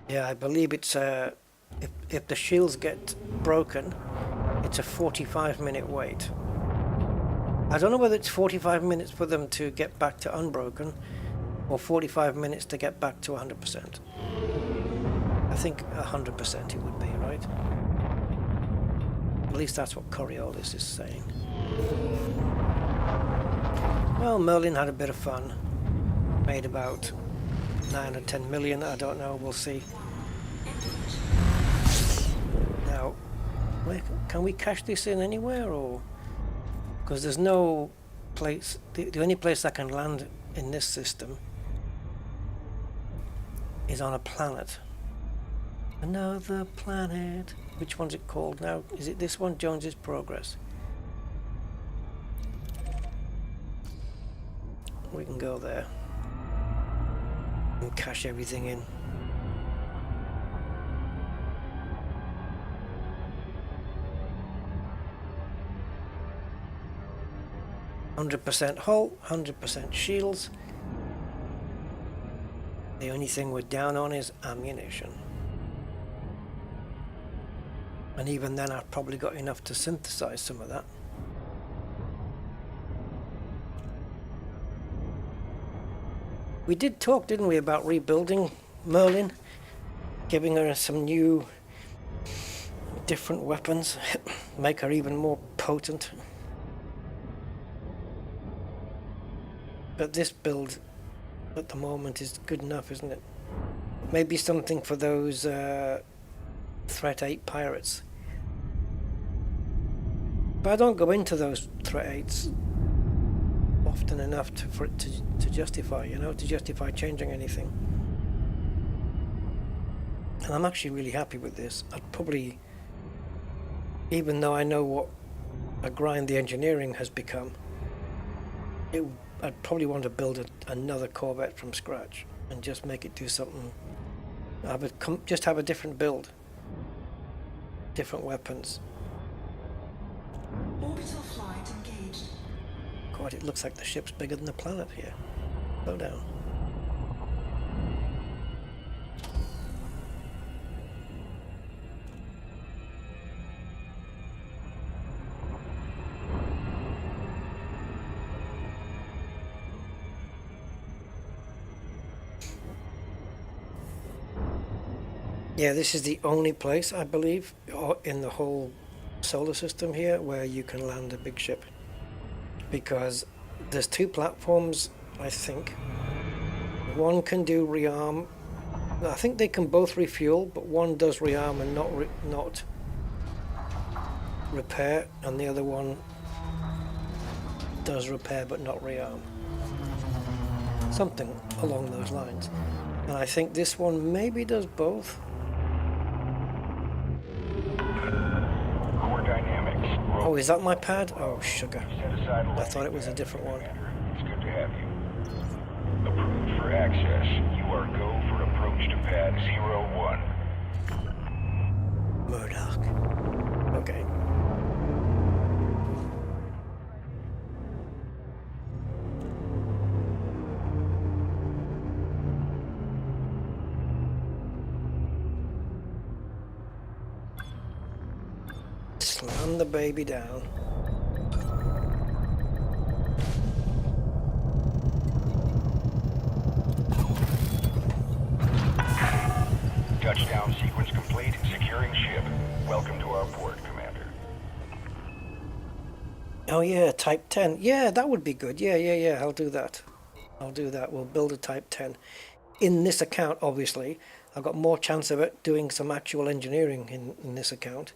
Yeah, I believe it's if the shields get broken, it's a 45-minute wait. I don't know whether it's 45 minutes for them to get back to unbroken or 45 minutes to get back to 100%. I think 100% it would be, right? At least that's what Coriolis is saying. Well, Merlin had a bit of fun. Made about 9 or 10 million, I don't know, we'll see. Now, can we cash this in anywhere, or? Because there's no place, the only place I can land in this system is on a planet. Another planet. Which one's it called now? Is it this one? Jones's Progress. We can go there and cash everything in. %, hull, 100% shields. The only thing we're down on is ammunition. And even then I've probably got enough to synthesize some of that. We did talk, didn't we, about rebuilding Merlin? Giving her some new, different weapons. Make her even more potent. But this build at the moment is good enough, isn't it? Maybe something for those Threat 8 pirates. But I don't go into those Threat 8s often enough for it to justify, you know, to justify changing anything. And I'm actually really happy with this. I'd probably, even though I know what a grind the engineering has become, I'd probably want to build another Corvette from scratch and just make it do something. Just have a different build, different weapons. Orbital flight engaged. God, it looks like the ship's bigger than the planet here. Slow down. Yeah, this is the only place, I believe, in the whole solar system here where you can land a big ship, because there's two platforms, I think. One can do rearm. I think they can both refuel, but one does rearm and not repair, and the other one does repair but not rearm. Something along those lines. And I think this one maybe does both. Core dynamics. Oh, is that my pad? Oh, sugar. I thought it was a different one. It's good to have you. Approved for access. You are go for approach to pad 01. Murdoch. Okay. Slam the baby down. Touchdown sequence complete. Securing ship. Welcome to our port, Commander. Oh yeah, Type 10. Yeah, that would be good. Yeah. I'll do that. We'll build a Type 10. In this account, obviously. I've got more chance of it doing some actual engineering in this account.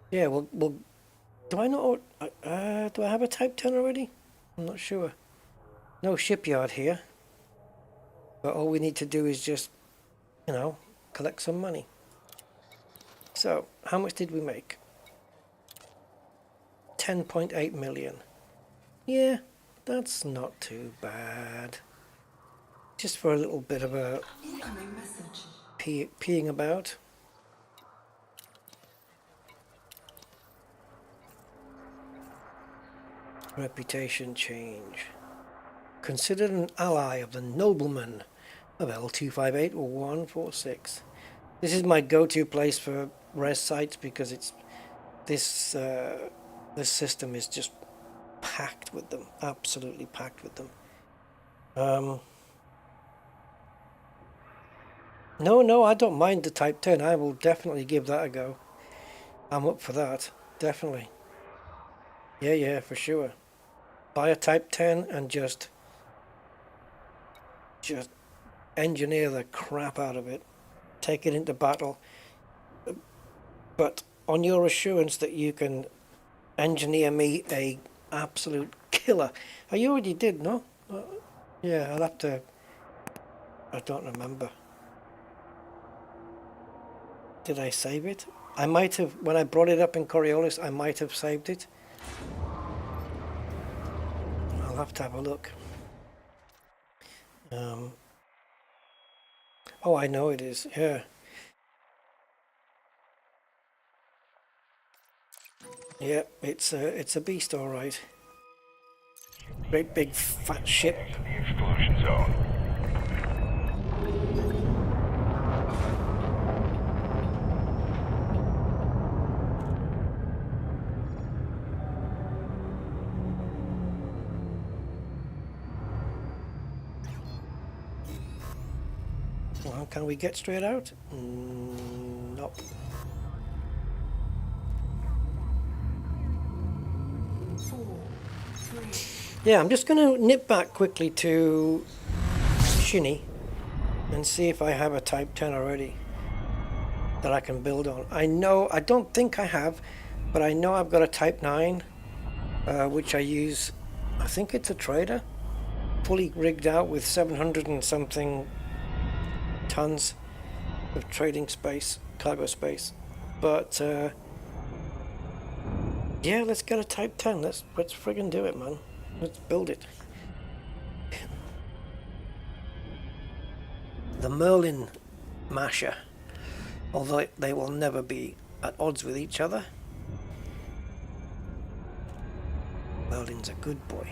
Yeah, we'll do I not... do I have a Type 10 already? I'm not sure. No shipyard here. But all we need to do is just, you know, collect some money. So, how much did we make? 10.8 million. Yeah, that's not too bad. Just for a little bit of a Incoming message. peeing about. Reputation change. Considered an ally of the nobleman of L258 or 146. This is my go-to place for res sites because it's this system is just packed with them, absolutely packed with them. No, I don't mind the Type 10. I will definitely give that a go. I'm up for that, definitely. Yeah, for sure. Buy a Type 10 and just engineer the crap out of it. Take it into battle. But on your assurance that you can engineer me a absolute killer. Oh, you already did, no? Yeah, I'll have to... I don't remember. Did I save it? I might have, when I brought it up in Coriolis, I might have saved it. I'll have to have a look. Oh, I know it is, yeah. Yeah, it's a beast, all right. Great big fat ship. To the exclusion zone. Well, can we get straight out? Nope. Yeah, I'm just going to nip back quickly to Shinny and see if I have a Type 10 already that I can build on. I don't think I have, but I know I've got a Type 9, which I use, I think it's a trader, fully rigged out with 700 and something tons of trading space, cargo space. But yeah, let's get a Type 10. Let's friggin' do it, man. Let's build it. The Merlin Masher, although they will never be at odds with each other. Merlin's a good boy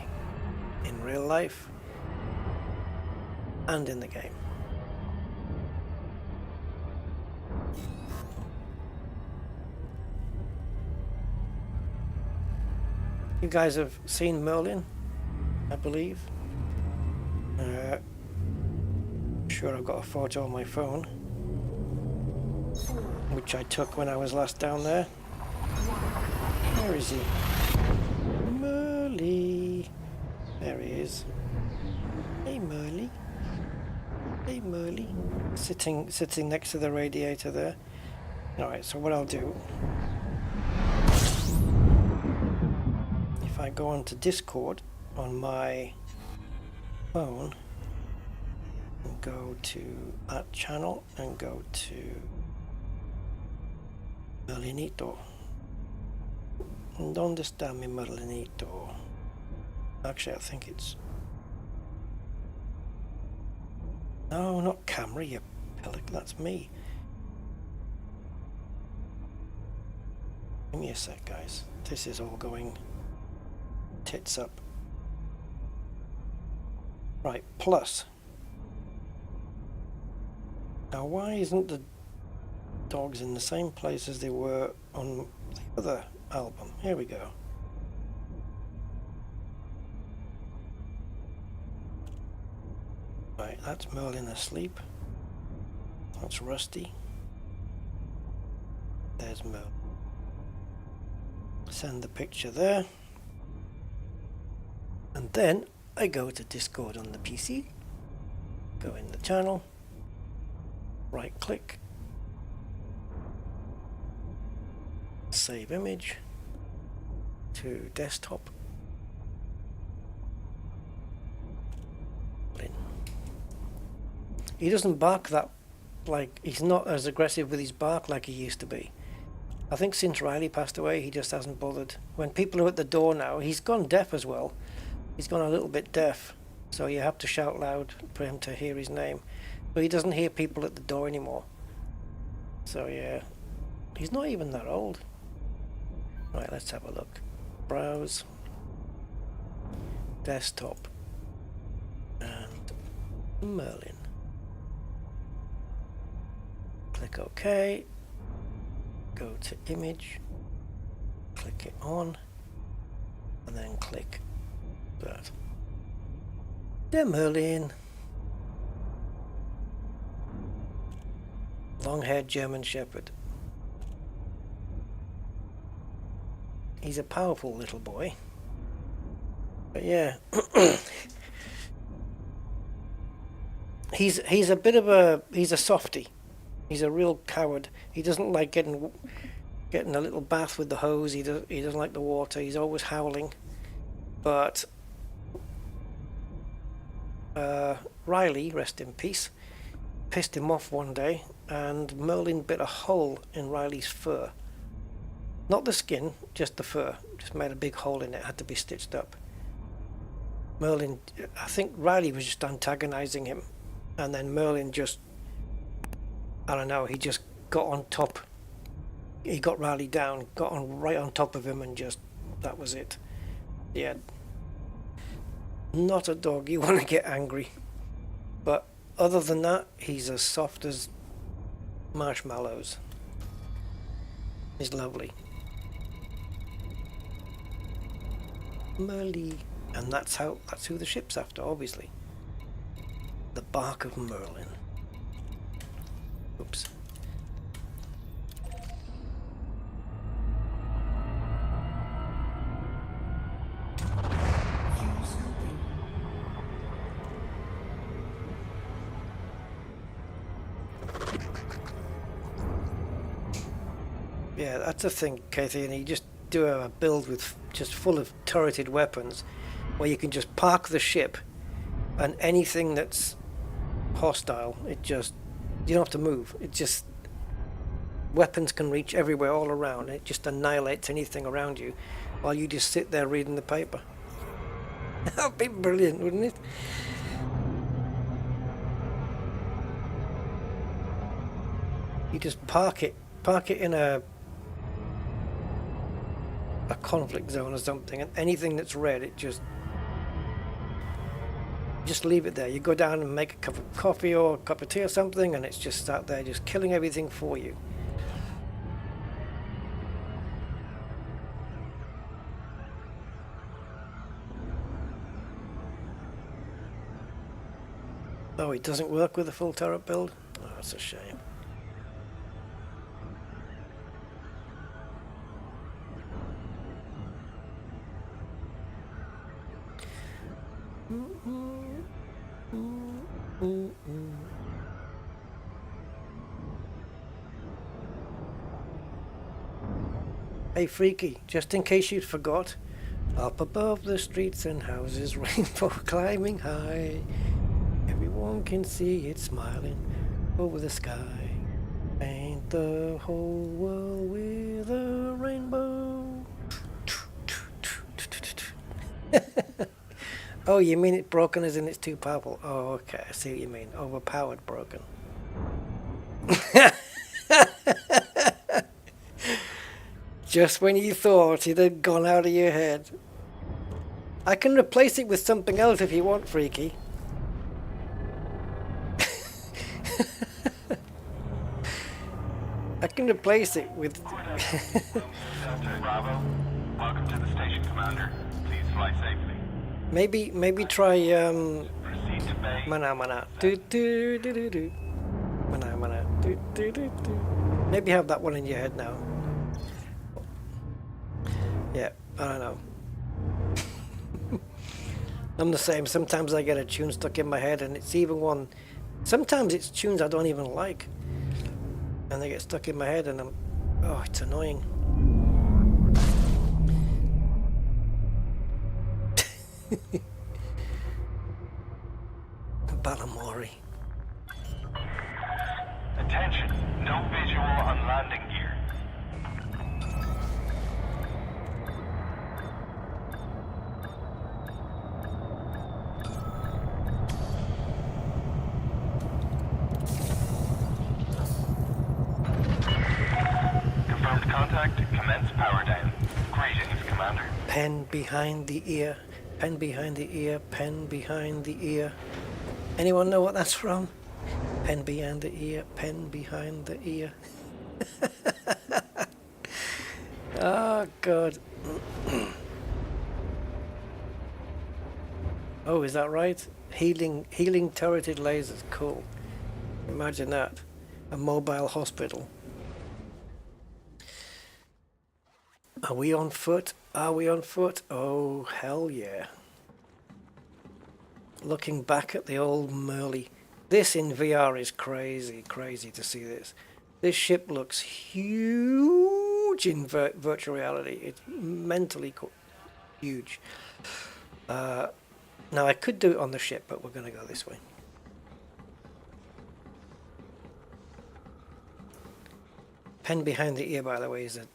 in real life and in the game. You guys have seen Merlin, I believe. Sure, I've got a photo on my phone, which I took when I was last down there. Where is he? Merly. There he is. Hey Merly. Hey Merly. Sitting next to the radiator there. Alright, so what I'll do, if I go onto Discord on my phone and go to that channel and go to Merlinito. ¿Dónde está mi Merlinito? Actually, I think it's... No, not camera, you pillock, that's me. Give me a sec, guys. This is all going tits up. Right, plus. Now, why isn't the dogs in the same place as they were on the other album? Here we go. Right, that's Merlin asleep. That's Rusty. There's Merlin. Send the picture there. And then I go to Discord on the PC. Go in the channel. Right click. Save image to desktop. He doesn't bark that, like, he's not as aggressive with his bark like he used to be. I think since Riley passed away, he just hasn't bothered. When people are at the door now, he's gone deaf as well. He's gone a little bit deaf, so you have to shout loud for him to hear his name. But he doesn't hear people at the door anymore. So yeah, he's not even that old. Right, let's have a look. Browse. Desktop. And Merlin. Click OK. Go to image. Click it on. And then click that. There, Merlin. Long-haired German Shepherd. He's a powerful little boy. But yeah. he's a bit of a softie. He's a real coward. He doesn't like getting a little bath with the hose. He doesn't like the water. He's always howling. But Riley, rest in peace, pissed him off one day, and Merlin bit a hole in Riley's fur. Not the skin, just the fur. Just made a big hole in it. Had to be stitched up. Merlin, I think Riley was just antagonizing him, and then Merlin just, I don't know, he just got on top. He got Riley down, got on right on top of him, and just, that was it. Yeah. Not a dog you want to get angry. But other than that, he's as soft as marshmallows. He's lovely. Merly. And that's who the ship's after, obviously. The bark of Merlin. Oops. Yeah, that's the thing, Kathy, and you just do a build with just full of turreted weapons where you can just park the ship and anything that's hostile, it just, you don't have to move. It just, weapons can reach everywhere all around. It just annihilates anything around you while you just sit there reading the paper. That would be brilliant, wouldn't it? You just park it in a conflict zone or something, and anything that's red, it just leave it there. You go down and make a cup of coffee or a cup of tea or something, and it's just sat there just killing everything for you. Oh, it doesn't work with a full turret build? Oh, that's a shame. Hey Freaky, just in case you'd forgot, up above the streets and houses, rainbow climbing high, everyone can see it smiling over the sky. Paint the whole world with a rainbow. Oh, you mean it's broken as in it's too powerful? Oh, okay, I see what you mean. Overpowered broken. Just when you thought it had gone out of your head. I can replace it with something else if you want, Freaky. I can replace it with... Bravo. Welcome to the station, Commander. Please fly safely. Maybe try Proceed to bay. mana. Do do do do do. Mana. Do do do do. Maybe have that one in your head now. Yeah, I don't know. I'm the same. Sometimes I get a tune stuck in my head, and it's even one. Sometimes it's tunes I don't even like, and they get stuck in my head, and it's annoying. Balamori. Attention. No visual on landing gear. Confirmed contact. Commence power down. Greetings, Commander. Pen behind the ear. Pen behind the ear. Pen behind the ear. Anyone know what that's from? Pen behind the ear. Pen behind the ear. Oh God. Oh, is that right? Healing turreted lasers. Cool. Imagine that. A mobile hospital. Are we on foot? Are we on foot? Oh, hell yeah. Looking back at the old Merly. This in VR is crazy to see this. This ship looks huge in virtual reality. It's mentally huge. Now I could do it on the ship, but we're going to go this way. Pen behind the ear, by the way, is a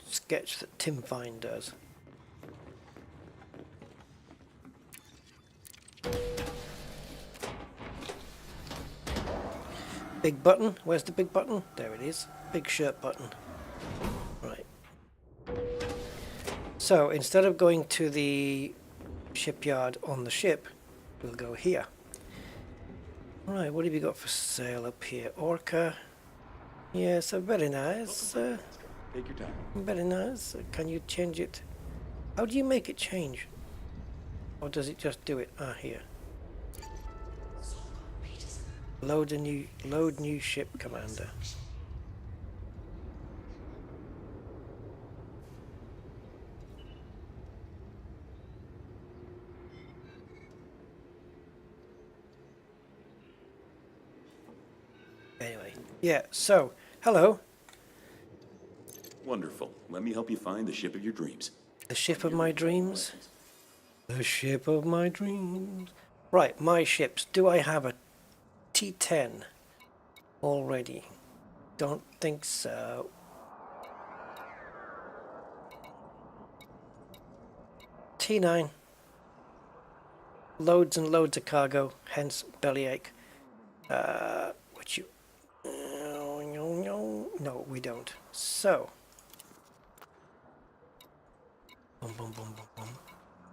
sketch that Tim Fine does. Big button. Where's the big button? There it is. Big shirt button. Right. So instead of going to the shipyard on the ship, we'll go here. Right, what have you got for sale up here? Orca. Yes, very nice. Take your time. Very nice. Can you change it? How do you make it change? Or does it just do it? Ah, here. Load new ship, Commander. Anyway, yeah, so, hello. Wonderful. Let me help you find the ship of your dreams. The ship of my dreams? The ship of my dreams. Right, my ships. Do I have a T10 already? Don't think so. T9. Loads and loads of cargo, hence bellyache. Which you... No, we don't. So... Bum bum bum bum bum.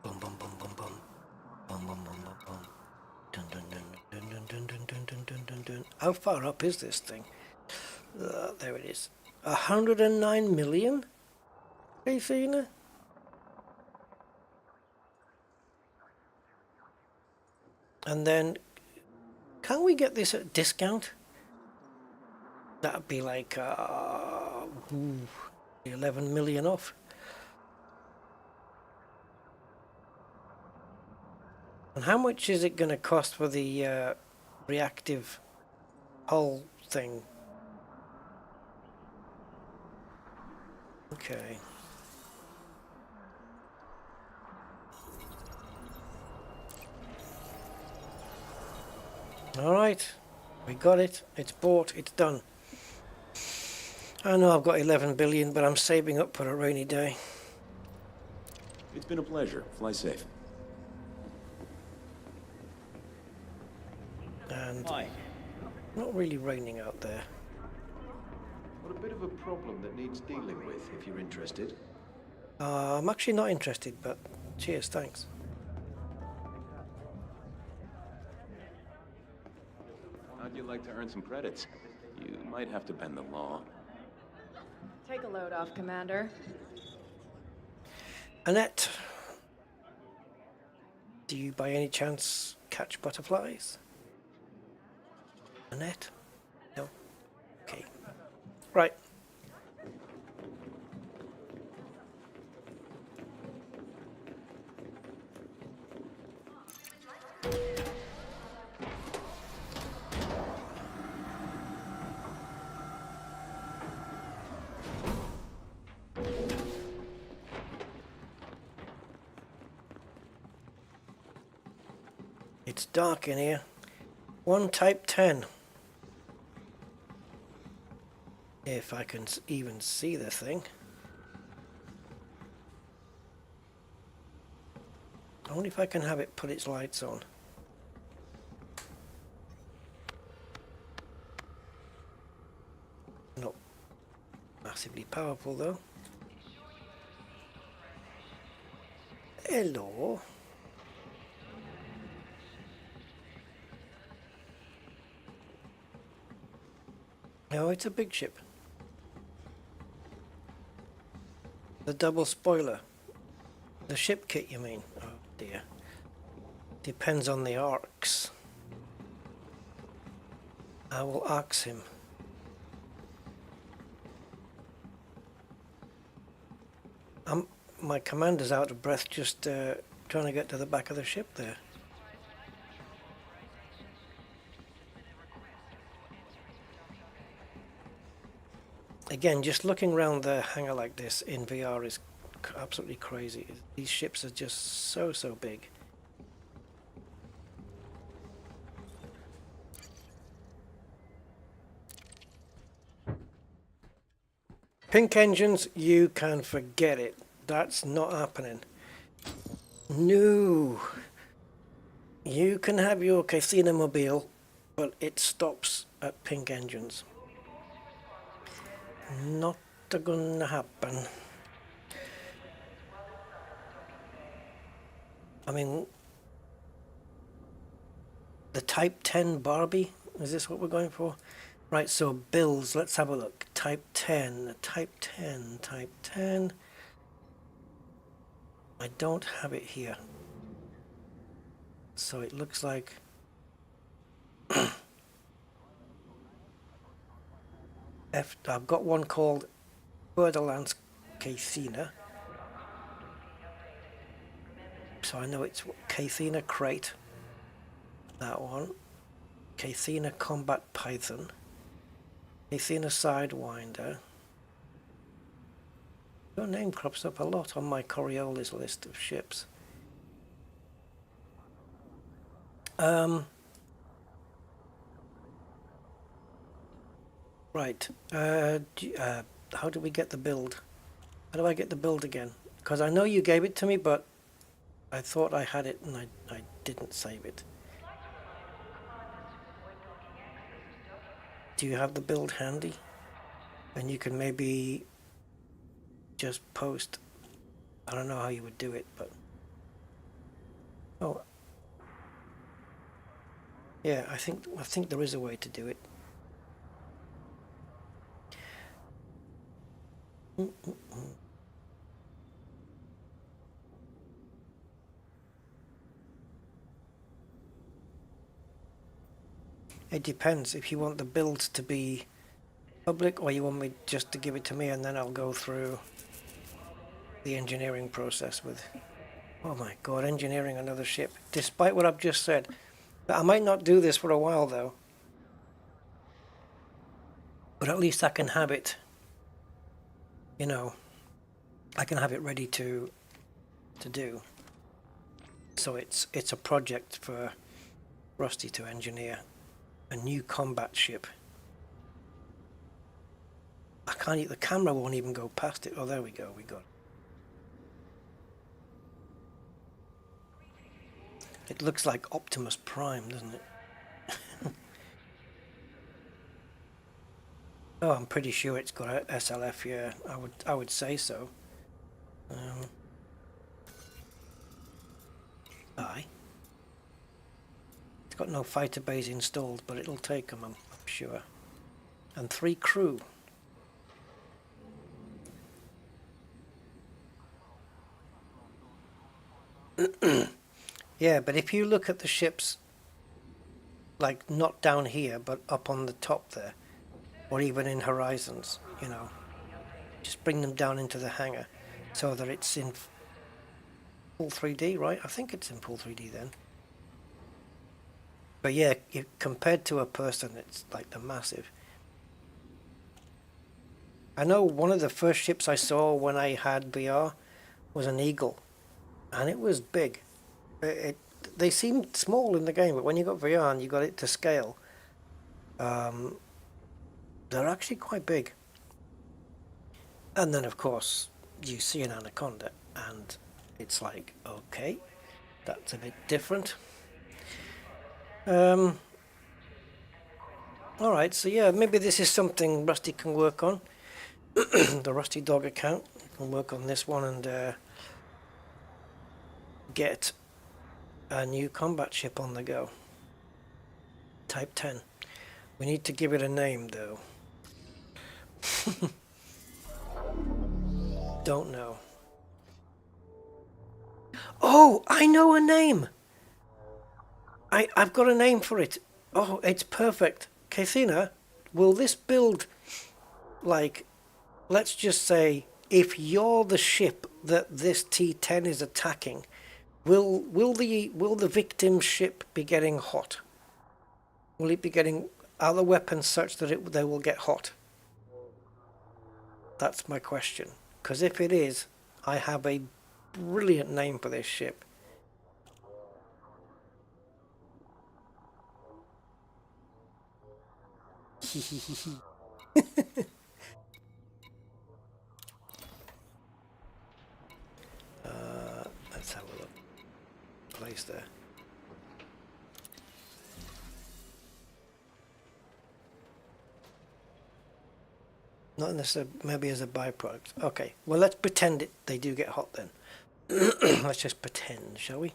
Bum bum bum bum bum. Bum bum bum bum bum. Dun dun dun dun dun dun dun dun dun dun dun dun. How far up is this thing? There it is. 109 million? Athena? And then, can we get this at a discount? That'd be like 11 million off. And how much is it going to cost for the reactive hull thing? Okay. Alright, we got it, it's bought, it's done. I know I've got 11 billion, but I'm saving up for a rainy day. It's been a pleasure. Fly safe. And Hi. not really raining out there. Got a bit of a problem that needs dealing with, if you're interested. I'm actually not interested, but cheers, thanks. How'd you like to earn some credits? You might have to bend the law. Take a load off, Commander. Annette, do you by any chance catch butterflies? Annette? No? Okay. Right. It's dark in here. One Type 10. If I can even see the thing. Only if I can have it put its lights on. Not massively powerful though. Hello. No, it's a big ship. The double spoiler. The ship kit, you mean? Oh dear. Depends on the arcs. I will ask him. My commander's out of breath just trying to get to the back of the ship there. Again, just looking around the hangar like this in VR is absolutely crazy. These ships are just so big. Pink engines, you can forget it. That's not happening. No. You can have your Casino Mobile, but it stops at pink engines. Not gonna happen. I mean, the Type 10 Barbie, is this what we're going for? Right, so builds, let's have a look. Type 10, Type 10, Type 10. I don't have it here. So it looks like I've got one called Borderlands Cathena. So I know it's Cathena Crate. That one. Cathena Combat Python. Cathena Sidewinder. Your name crops up a lot on my Coriolis list of ships. Right. How do we get the build? How do I get the build again? Because I know you gave it to me, but I thought I had it and I didn't save it. Do you have the build handy? And you can maybe just post. I don't know how you would do it, but oh yeah, I think there is a way to do it. It depends if you want the build to be public or you want me just to give it to me and then I'll go through the engineering process with Oh my god, engineering another ship. Despite what I've just said. But I might not do this for a while though. But at least I can have it, you know, I can have it ready to do. So it's a project for Rusty to engineer a new combat ship. I can't, the camera won't even go past it. Oh, there we go, we got it. It looks like Optimus Prime, doesn't it? Oh, I'm pretty sure it's got a SLF, yeah. I would say so. Aye. It's got no fighter bays installed, but it'll take them, I'm sure. And 3 crew. Yeah, but if you look at the ships, like not down here, but up on the top there, or even in Horizons, you know, just bring them down into the hangar so that it's in full 3D, right? I think it's in full 3D then. But yeah, compared to a person, it's like the massive. I know one of the first ships I saw when I had VR was an Eagle, and it was big. They seemed small in the game, but when you got VR and you got it to scale, they're actually quite big. And then of course you see an Anaconda and it's like, okay, that's a bit different. Alright, so yeah, maybe this is something Rusty can work on. The Rusty Dog account, you can work on this one and get a new combat ship on the go. Type 10. We need to give it a name though. Don't know. Oh, I know a name! I've got a name for it. Oh, it's perfect. Kathina, will this build, like, let's just say, if you're the ship that this T10 is attacking, will the victim ship be getting hot? Will it be getting other weapons such that they will get hot? That's my question. Because if it is, I have a brilliant name for this ship. Let's have a look. Place there. Not necessarily, maybe as a byproduct. Okay, well let's pretend they do get hot then. Let's just pretend, shall we?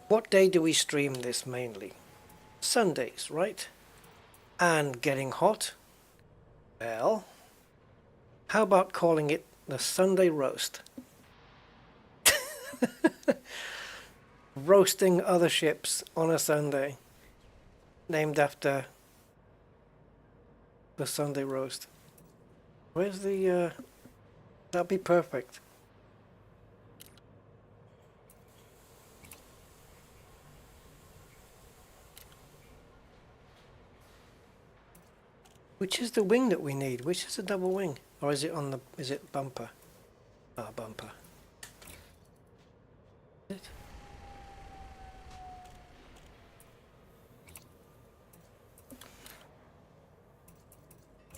What day do we stream this mainly? Sundays, right? And getting hot? Well, how about calling it the Sunday Roast? Roasting other ships on a Sunday. Named after the Sunday Roast. Where's the, that'd be perfect. Which is the wing that we need? Which is the double wing? Or is it on the, is it bumper? Ah, bumper. Is it?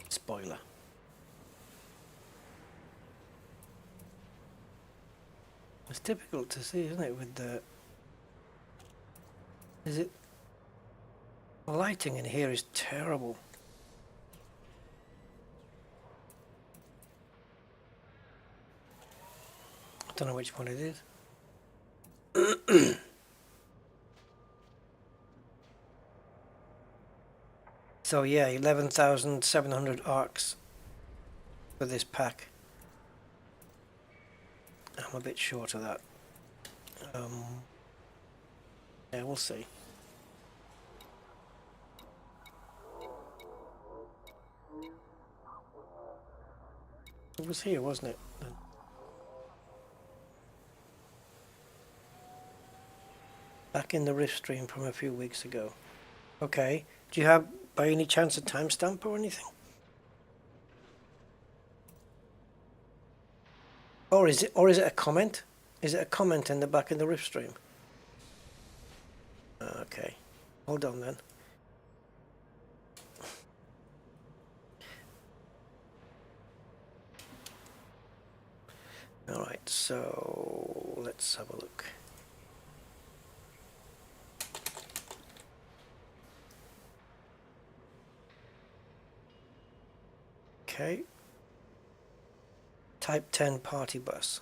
Spoiler. It's difficult to see, isn't it, with the... Is it... The lighting in here is terrible. I don't know which one it is. So yeah, 11,700 arcs for this pack. I'm a bit short of that. Yeah, we'll see. It was here, wasn't it? Back in the rift stream from a few weeks ago. Okay. Do you have, by any chance, a timestamp or anything? Or is it a comment? Is it a comment in the back in the rift stream? Okay. Hold on then. Alright, so let's have a look. Okay. Type 10 party bus.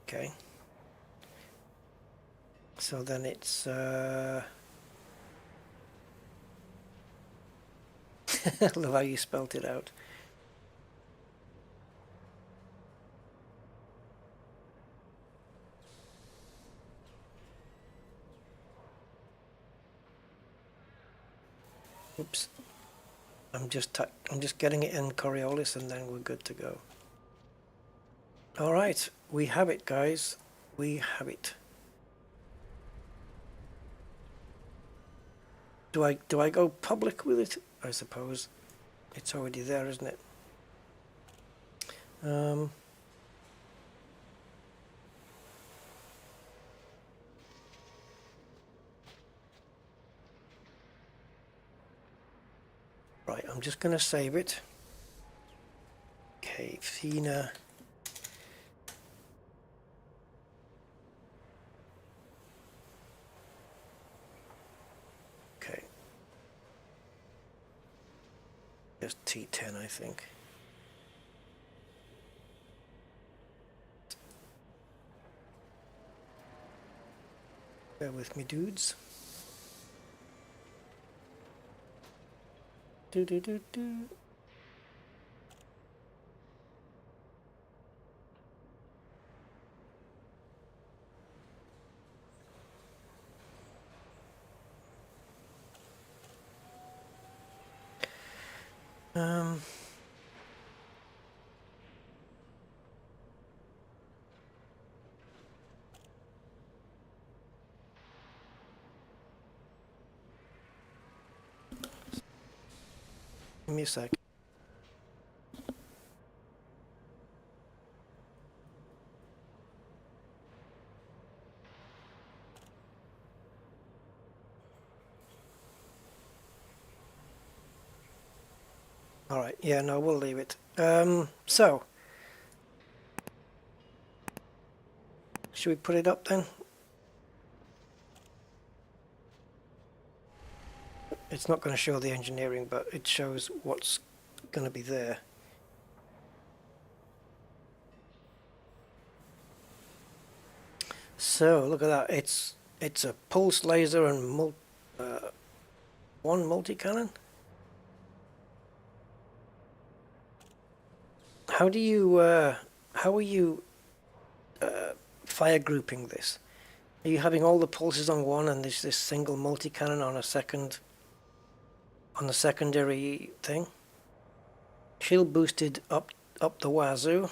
Okay. So then it's I love how you spelt it out. Oops. I'm just getting it in Coriolis and then we're good to go. All right, we have it, guys. We have it. Do I go public with it? I suppose it's already there, isn't it? Right, I'm just going to save it. Okay, Fina. Okay. Just T10, I think. Bear with me, dudes. Do do do do. Give me a sec. All right, yeah, no, we'll leave it. So, should we put it up then? It's not going to show the engineering, but it shows what's going to be there. So look at that. It's a pulse laser and one multi-cannon. How do you how are you fire grouping this? Are you having all the pulses on one and there's this single multi-cannon on a second? On the secondary thing. Shield boosted up the wazoo.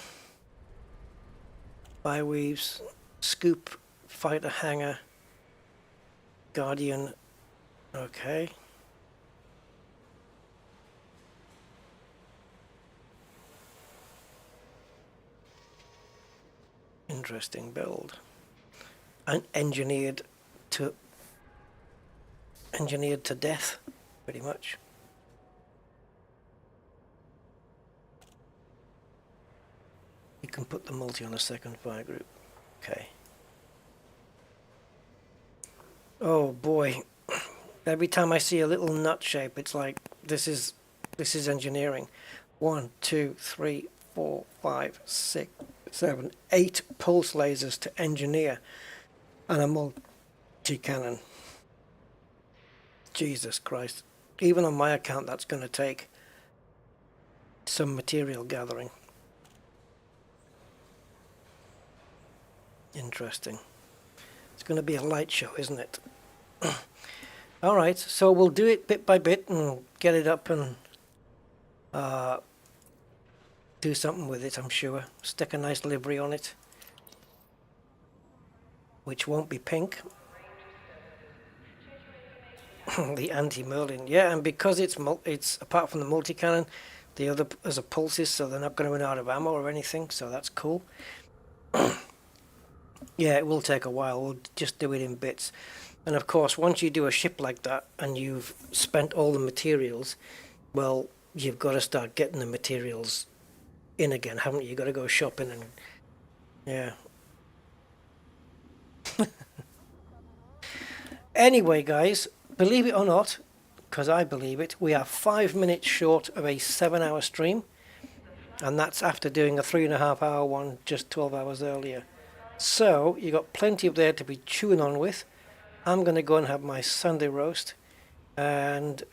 Fireweaves, scoop, fighter hanger, guardian. Okay. Interesting build. And engineered to death. Pretty much. You can put the multi on a second fire group. Okay. Oh boy. Every time I see a little nut shape, it's like this is engineering. 1, 2, 3, 4, 5, 6, 7, 8 pulse lasers to engineer and a multi-cannon. Jesus Christ. Even on my account, that's going to take some material gathering. Interesting. It's going to be a light show, isn't it? All right, so we'll do it bit by bit and get it up and do something with it, I'm sure. Stick a nice livery on it, which won't be pink. The anti-Merlin, yeah, and because it's apart from the multi-cannon, the other is a pulses, so they're not going to run out of ammo or anything, so that's cool. Yeah, it will take a while. We'll just do it in bits. And of course, once you do a ship like that and you've spent all the materials, well, you've got to start getting the materials in again, haven't you? You've got to go shopping and... yeah. Anyway, guys, believe it or not, because I believe it, we are 5 minutes short of a 7-hour stream. And that's after doing a 3.5-hour one just 12 hours earlier. So, you got plenty up there to be chewing on with. I'm going to go and have my Sunday roast and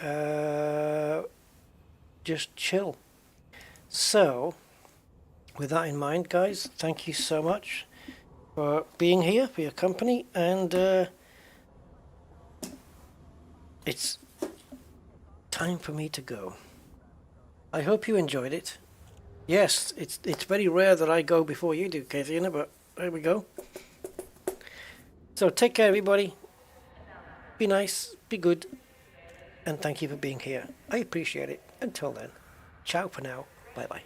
just chill. So, with that in mind, guys, thank you so much for being here, for your company, and it's time for me to go. I hope you enjoyed it. Yes, it's very rare that I go before you do, Kathina, but there we go. So take care, everybody. Be nice, be good, and thank you for being here. I appreciate it. Until then, ciao for now. Bye-bye.